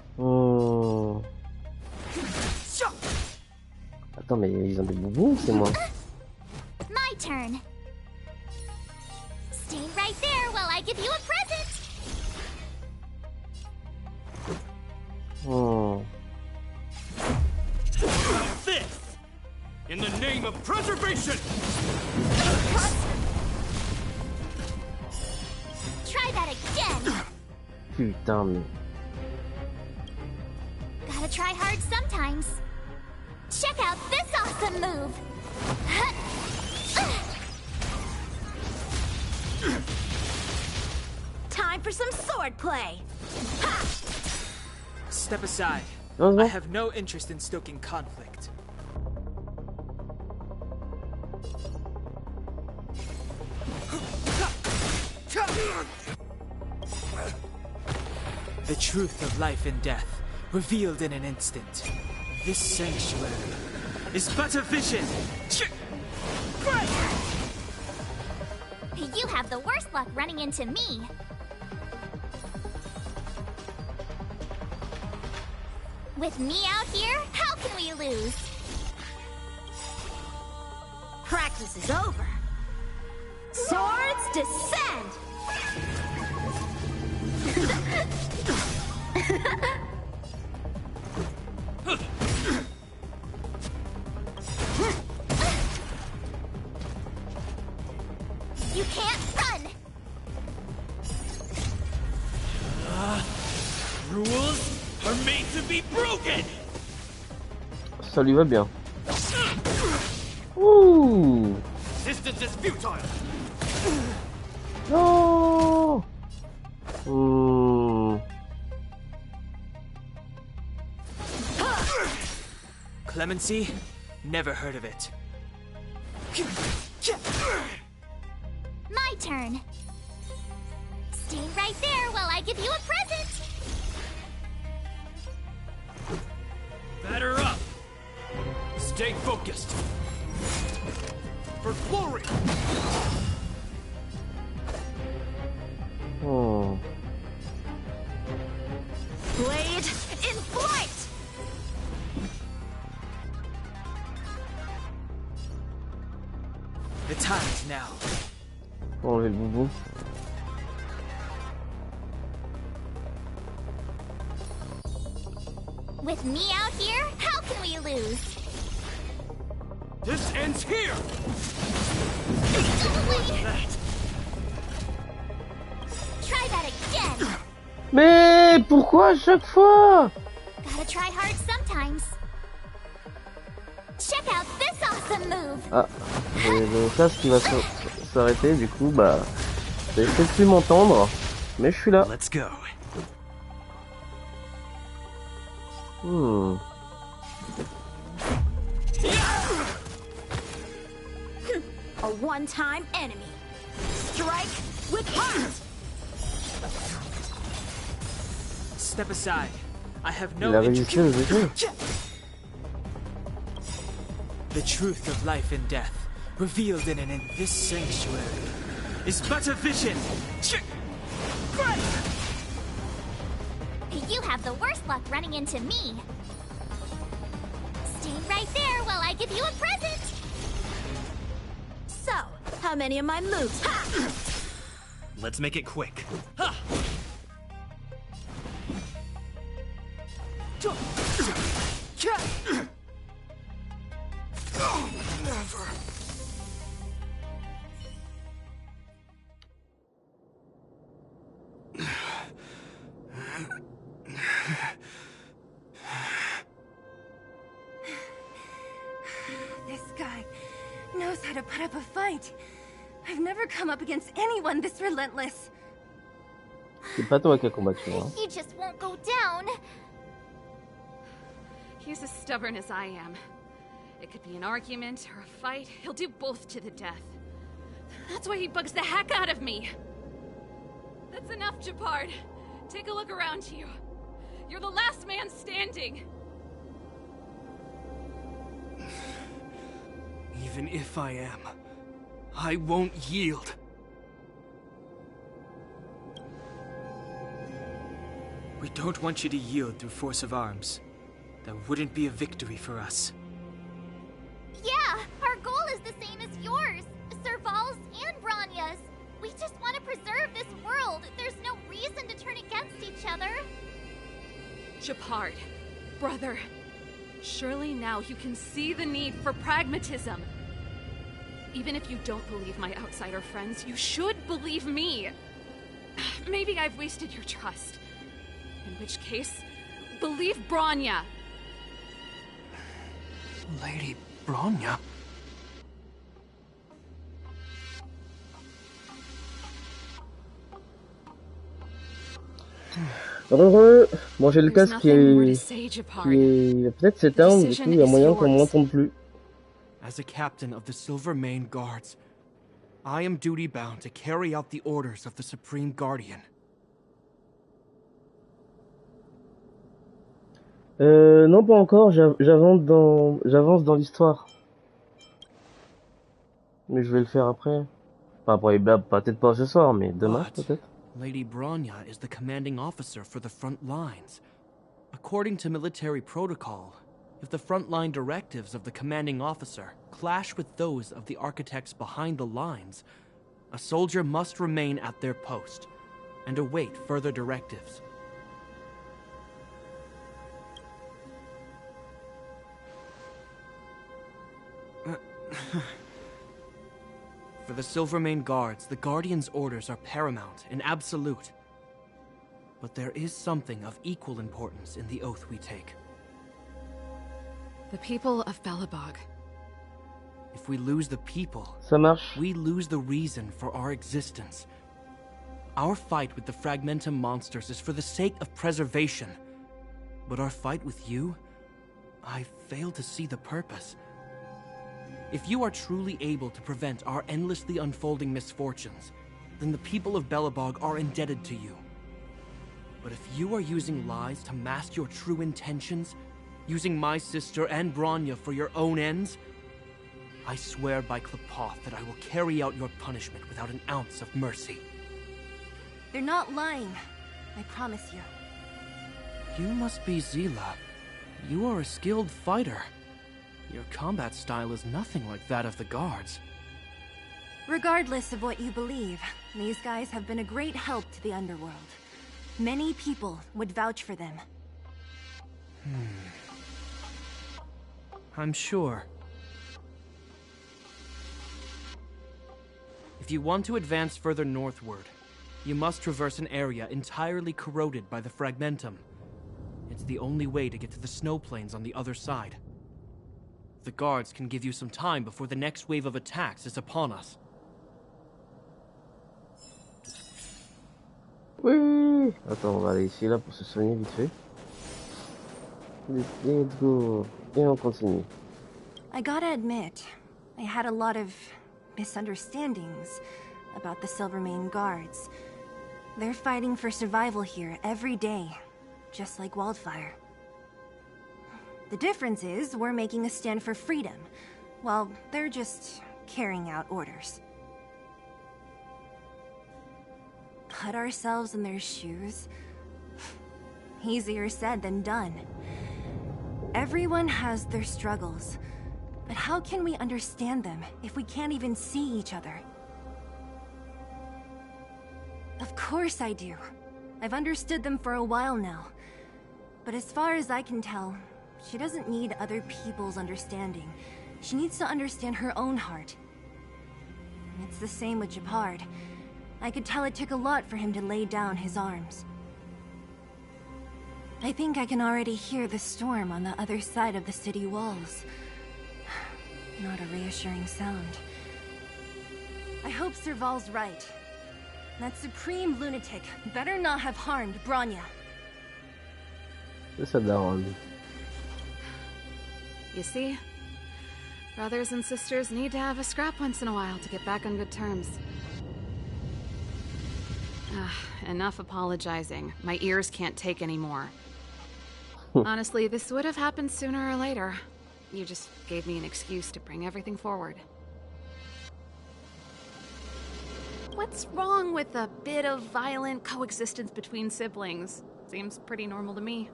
Attends, mais ils ont des boubous, c'est moi. My turn. Stay right there while I give you a present. This! In the name of preservation! Try that again. Putain, mais... Gotta try hard sometimes. Check out this awesome move. Time for some swordplay. Step aside. No. I have no interest in stoking conflict. The truth of life and death, revealed in an instant. This sanctuary is but a vision. You have the worst luck running into me. With me out here, how can we lose? Practice is over. Swords descend! You can't run! Rules are made to be broken! Ça lui va bien. Ouh. Resistance is futile! Non. Hmm. Clemency? Never heard of it. My turn. Stay right there while I give you a present. Batter up! Stay focused! For glory! Oh. Blade in flight! The time is now. Enlever le boubou. With me out here, how can we lose? This ends here! Try that again. Mais pourquoi à chaque fois? Gotta try hard sometimes. Check out this awesome move. Ah, j'ai le casque qui va s'arrêter, du coup, bah, vous allez peut-être plus m'entendre, mais je suis là. Let's go. Hmm. A one-time enemy. Strike with heart! Step aside. I have no Il a réussi à le jeter. The truth of life and death, revealed in this sanctuary, is but a vision. You have the worst luck running into me. Stay right there while I give you a present. So, how many of my moves? Ha! Let's make it quick. Never. This guy knows how to put up a fight. I've never come up against anyone this relentless. C'est pas toi qui as combattu, hein. He just won't go down. He's as stubborn as I am. It could be an argument or a fight. He'll do both to the death. That's why he bugs the heck out of me. That's enough, Japard. Take a look around you. You're the last man standing. Even if I am, I won't yield. We don't want you to yield through force of arms. That wouldn't be a victory for us. Yeah, our goal is the same as yours. Serval's and Branya's. We just want to preserve this world. There's no reason to turn against each other. Japard, brother, surely now you can see the need for pragmatism. Even if you don't believe my outsider friends, you should believe me. Maybe I've wasted your trust. In which case, believe Branya. Lady Branya? Bon, j'ai le casque qui est peut-être s'éteindre, du coup, il y a moyen qu'on m'entende plus. As a captain of the Silver Mane Guards, I am duty-bound to carry out the orders of the Supreme Guardian. Non, pas encore, j'avance dans l'histoire. Mais je vais le faire après. Enfin, peut-être pas ce soir, mais demain, peut-être. Lady Bronya is the commanding officer for the front lines. According to military protocol, if the frontline directives of the commanding officer clash with those of the architects behind the lines, a soldier must remain at their post and await further directives. For the Silvermane Guards, the Guardian's orders are paramount and absolute. But there is something of equal importance in the oath we take. The people of Belobog. If we lose the people, Ça marche. we lose the reason for our existence. Our fight with the Fragmentum monsters is for the sake of preservation. But our fight with you, I fail to see the purpose. If you are truly able to prevent our endlessly unfolding misfortunes, then the people of Belobog are indebted to you. But if you are using lies to mask your true intentions, using my sister and Bronya for your own ends, I swear by Klepoth that I will carry out your punishment without an ounce of mercy. They're not lying. I promise you. You must be Zila. You are a skilled fighter. Your combat style is nothing like that of the guards. Regardless of what you believe, these guys have been a great help to the underworld. Many people would vouch for them. I'm sure. If you want to advance further northward, you must traverse an area entirely corroded by the Fragmentum. It's the only way to get to the snow plains on the other side. The guards can give you some time before the next wave of attacks is upon us. Oui. Attends, on va aller ici là pour se soigner vite fait. Let's go. Et on continue. I gotta admit, I had a lot of misunderstandings about the Silvermane Guards. They're fighting for survival here every day, just like Wildfire. The difference is we're making a stand for freedom, while they're just carrying out orders. Put ourselves in their shoes? Easier said than done. Everyone has their struggles, but how can we understand them if we can't even see each other? Of course I do. I've understood them for a while now. But as far as I can tell, she doesn't need other people's understanding. She needs to understand her own heart. It's the same with Japard. I could tell it took a lot for him to lay down his arms. I think I can already hear the storm on the other side of the city walls. Not a reassuring sound. I hope Serval's right. That supreme lunatic better not have harmed Bronya. Ça daronne. You see? Brothers and sisters need to have a scrap once in a while to get back on good terms. Enough apologizing. My ears can't take any more. Honestly, this would have happened sooner or later. You just gave me an excuse to bring everything forward. What's wrong with a bit of violent coexistence between siblings? Seems pretty normal to me.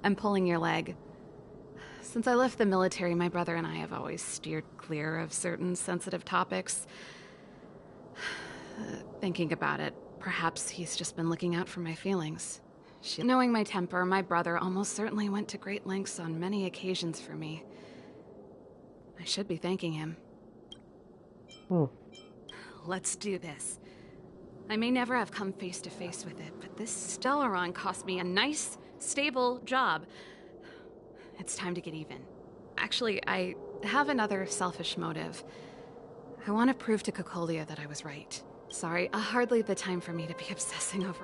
I'm pulling your leg. Since I left the military, my brother and I have always steered clear of certain sensitive topics. Thinking about it, perhaps he's just been looking out for my feelings. Knowing my temper, my brother almost certainly went to great lengths on many occasions for me. I should be thanking him. Let's do this. I may never have come face to face with it, but this Stellaron cost me a nice, stable job. It's time to get even. Actually, I have another selfish motive. I want to prove to Cocolia that I was right. Sorry, hardly the time for me to be obsessing over.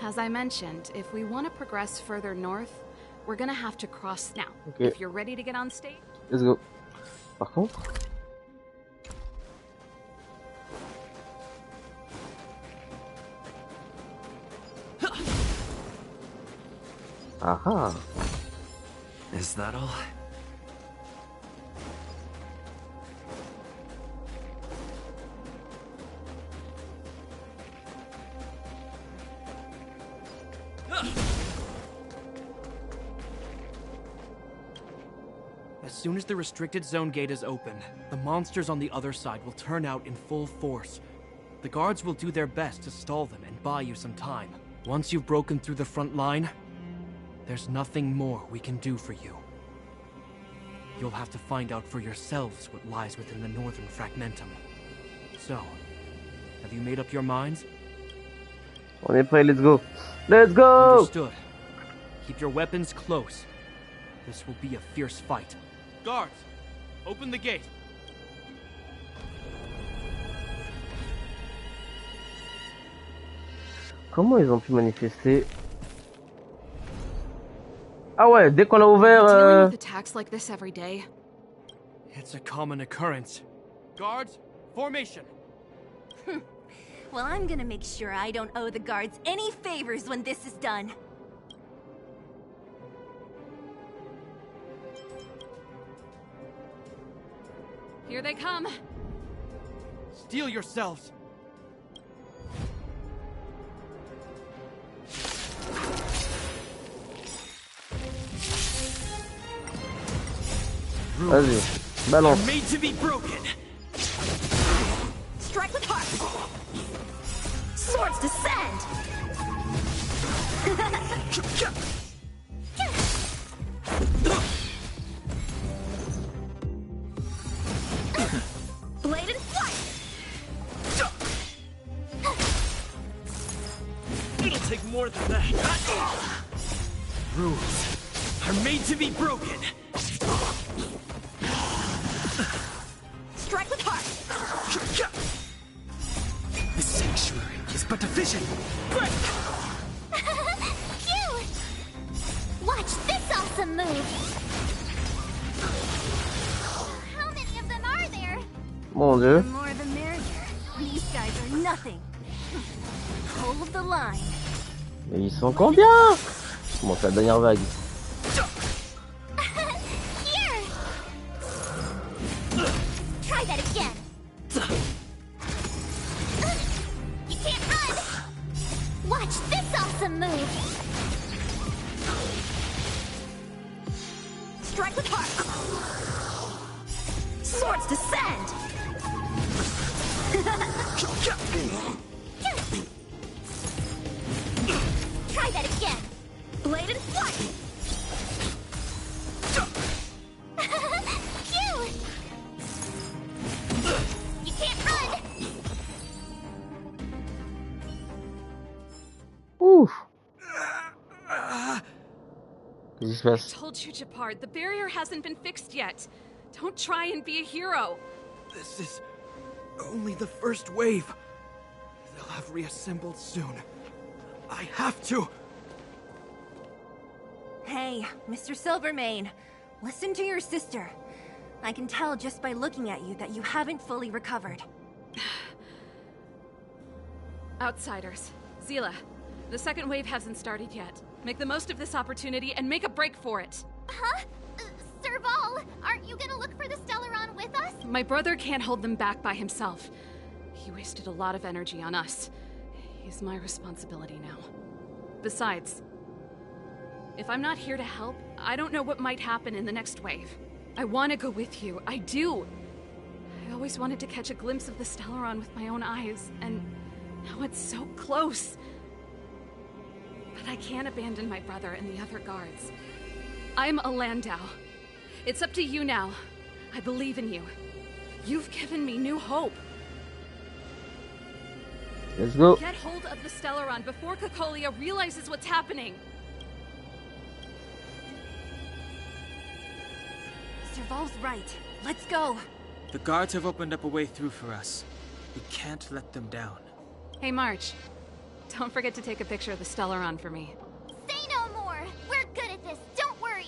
As I mentioned, if we want to progress further north, we're gonna have to cross now. Okay. If you're ready to get on stage. Let's go. Par contre, Aha. Is that all? As soon as the restricted zone gate is open, the monsters on the other side will turn out in full force. The guards will do their best to stall them and buy you some time. Once you've broken through the front line, there's nothing more we can do for you. You'll have to find out for yourselves what lies within the northern fragmentum. So, have you made up your minds? On est prêt, let's go. Let's go! Understood. Keep your weapons close. This will be a fierce fight. Guards, open the gate. Comment ils ont pu manifester? Ah ouais, dès qu'on l'a ouvert... Dealing with attacks like this every day. It's a common occurrence. Guards, formation. Well, I'm gonna make sure I don't owe the guards any favors when this is done. Here they come. Steel yourselves. Vas-y, balance. Are made to be broken. Strike with heart. Swords descend. Blade and flight. It'll take more than that. Rules are made to be broken. Strike with heart. The sanctuary is but a vision. Break! Cute! Watch this awesome move. How many of them are there? Mon Dieu. The more the merrier. These guys are nothing. Hold the line. Mais ils sont combien? Bon, c'est la dernière vague. Here! Try that again. You can't run! Watch this awesome move! Strike with heart! Swords descend! Try that again! Blade and flight! Cute! You can't run! Ouf. Qu'est-ce qui se I passe? told you, Japard, the barrier hasn't been fixed yet. Don't try and be a hero. This is only the first wave. They'll have reassembled soon. I have to. Hey, Mr. Silvermane, listen to your sister. I can tell just by looking at you that you haven't fully recovered. Outsiders. Zila, the second wave hasn't started yet. Make the most of this opportunity and make a break for it. Huh? Serval, aren't you gonna look for the Stellaron with us? My brother can't hold them back by himself. He wasted a lot of energy on us. He's my responsibility now. Besides, if I'm not here to help, I don't know what might happen in the next wave. I want to go with you. I do. I always wanted to catch a glimpse of the Stellaron with my own eyes, and now it's so close. But I can't abandon my brother and the other guards. I'm a Landau. It's up to you now. I believe in you. You've given me new hope. Let's go. Get hold of the Stellaron before Cocolia realizes what's happening. Serval's right. Let's go. The guards have opened up a way through for us. We can't let them down. Hey, March. Don't forget to take a picture of the Stellaron for me. Say no more! We're good at this, don't worry!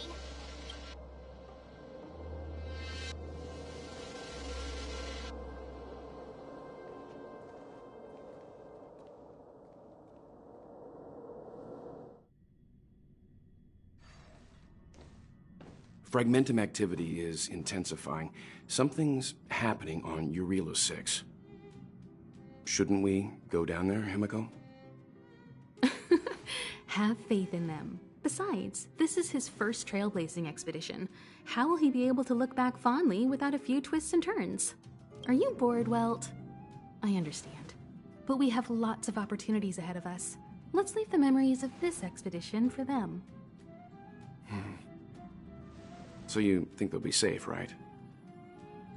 Fragmentum activity is intensifying. Something's happening on Urilo 6. Shouldn't we go down there, Himiko? Have faith in them. Besides, this is his first trailblazing expedition. How will he be able to look back fondly without a few twists and turns? Are you bored, Welt? I understand. But we have lots of opportunities ahead of us. Let's leave the memories of this expedition for them. So you think they'll be safe, right?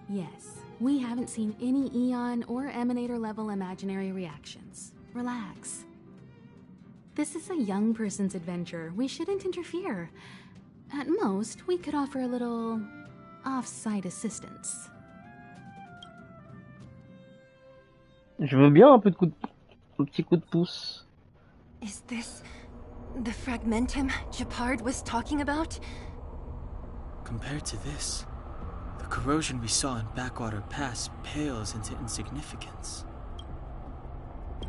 Yes. We haven't seen any Eon or Emanator level imaginary reactions. Relax. This is a young person's adventure. We shouldn't interfere. At most, we could offer a little off-site assistance. Je veux bien un petit coup de pouce. Is this the fragmentum Gepard was talking about? Compared to this, the corrosion we saw in Backwater Pass pales into insignificance.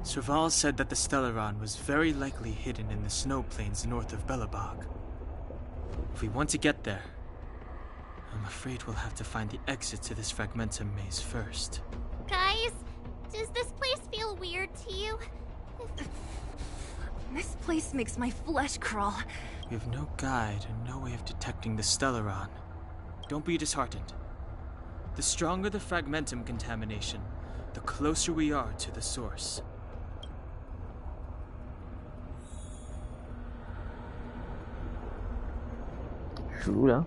Serval said that the Stellaron was very likely hidden in the snow plains north of Belobog. If we want to get there, I'm afraid we'll have to find the exit to this Fragmentum maze first. Guys, does this place feel weird to you? This place makes my flesh crawl. We have no guide and no way of detecting the Stellaron. Don't be disheartened. The stronger the Fragmentum contamination, the closer we are to the source. Chelou là.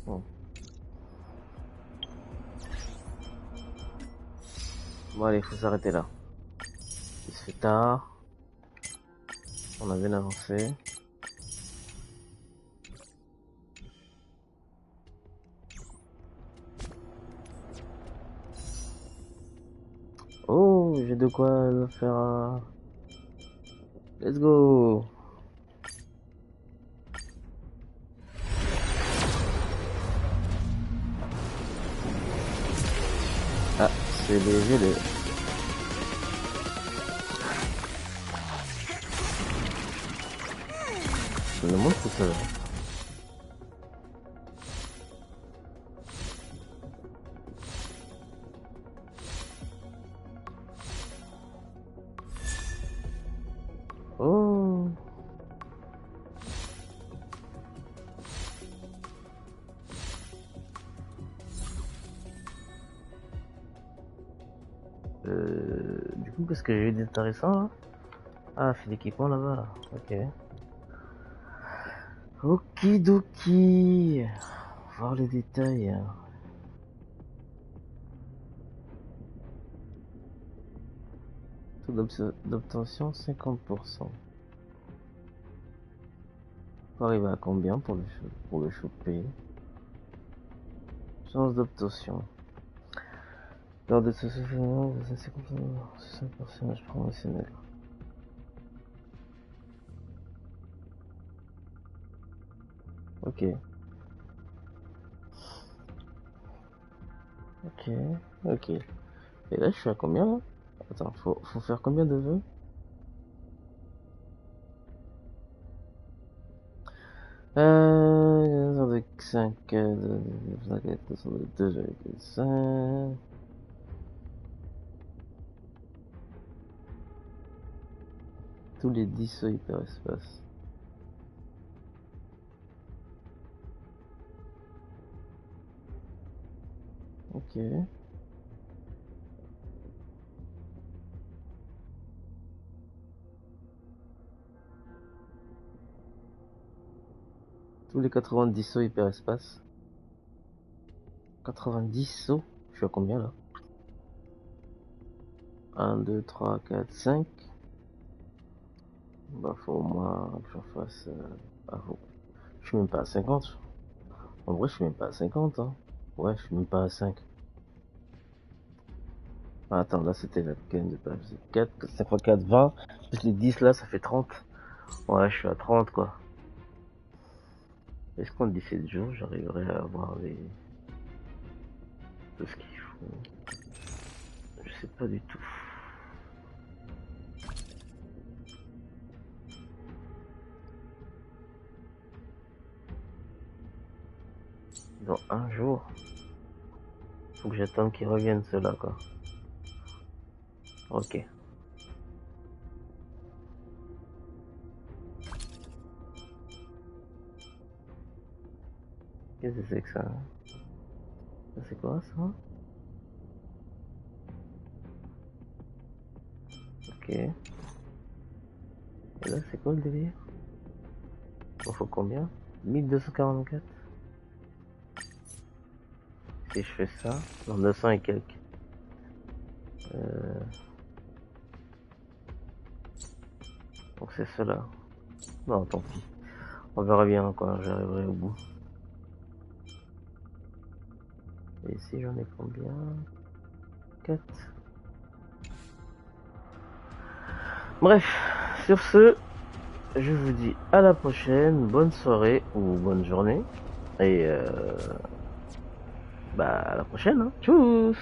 Bon. Bon allez, faut s'arrêter là. Il se fait tard. On a bien avancé. Oh, j'ai de quoi le faire. Let's go. Ah, c'est léger les... Je me montre tout ça. Oh. Du coup, qu'est-ce que j'ai eu d'intéressant là? Ah, c'est l'équipement là-bas là. Ok. Okidoki. Voir les détails. Taux d'obtention 50%. On arrive à combien pour le choper? Chance d'obtention. Lors de ce phénomène, c'est un personnage promotionnel. Ok. Ok. Ok. Et là, je suis à combien là? Attends, faut faire combien de vœux? De 5, 2,5. Tous les 10 sauts hyperespace. Ok. Tous les 90 sauts hyperespace. 90 sauts? Je suis à combien là? 1, 2, 3, 4, 5. Bah faut au moins que j'en fasse... Je suis même pas à 50. En vrai je suis même pas à 50 hein. Ouais je suis même pas à 5. Ah, attends là c'était la gaine de page 4, 5 x 4, 20. Plus les 10 là ça fait 30. Ouais je suis à 30 quoi. Est-ce qu'en 17 jours, j'arriverai à avoir tout ce qu'il faut? Je sais pas du tout. Dans un jour, faut que j'attende qu'ils reviennent ceux-là, quoi. Ok. Qu'est-ce que c'est que ça? C'est quoi ça? Ok. Et là, c'est quoi le délire? Il faut combien? 1244. Si je fais ça, dans 200 et quelques. Donc c'est cela. Non, tant pis. On verra bien quand j'arriverai au bout. Et ici, j'en ai combien? 4. Bref, sur ce, je vous dis à la prochaine, bonne soirée ou bonne journée. Et à la prochaine, hein. Tchuss!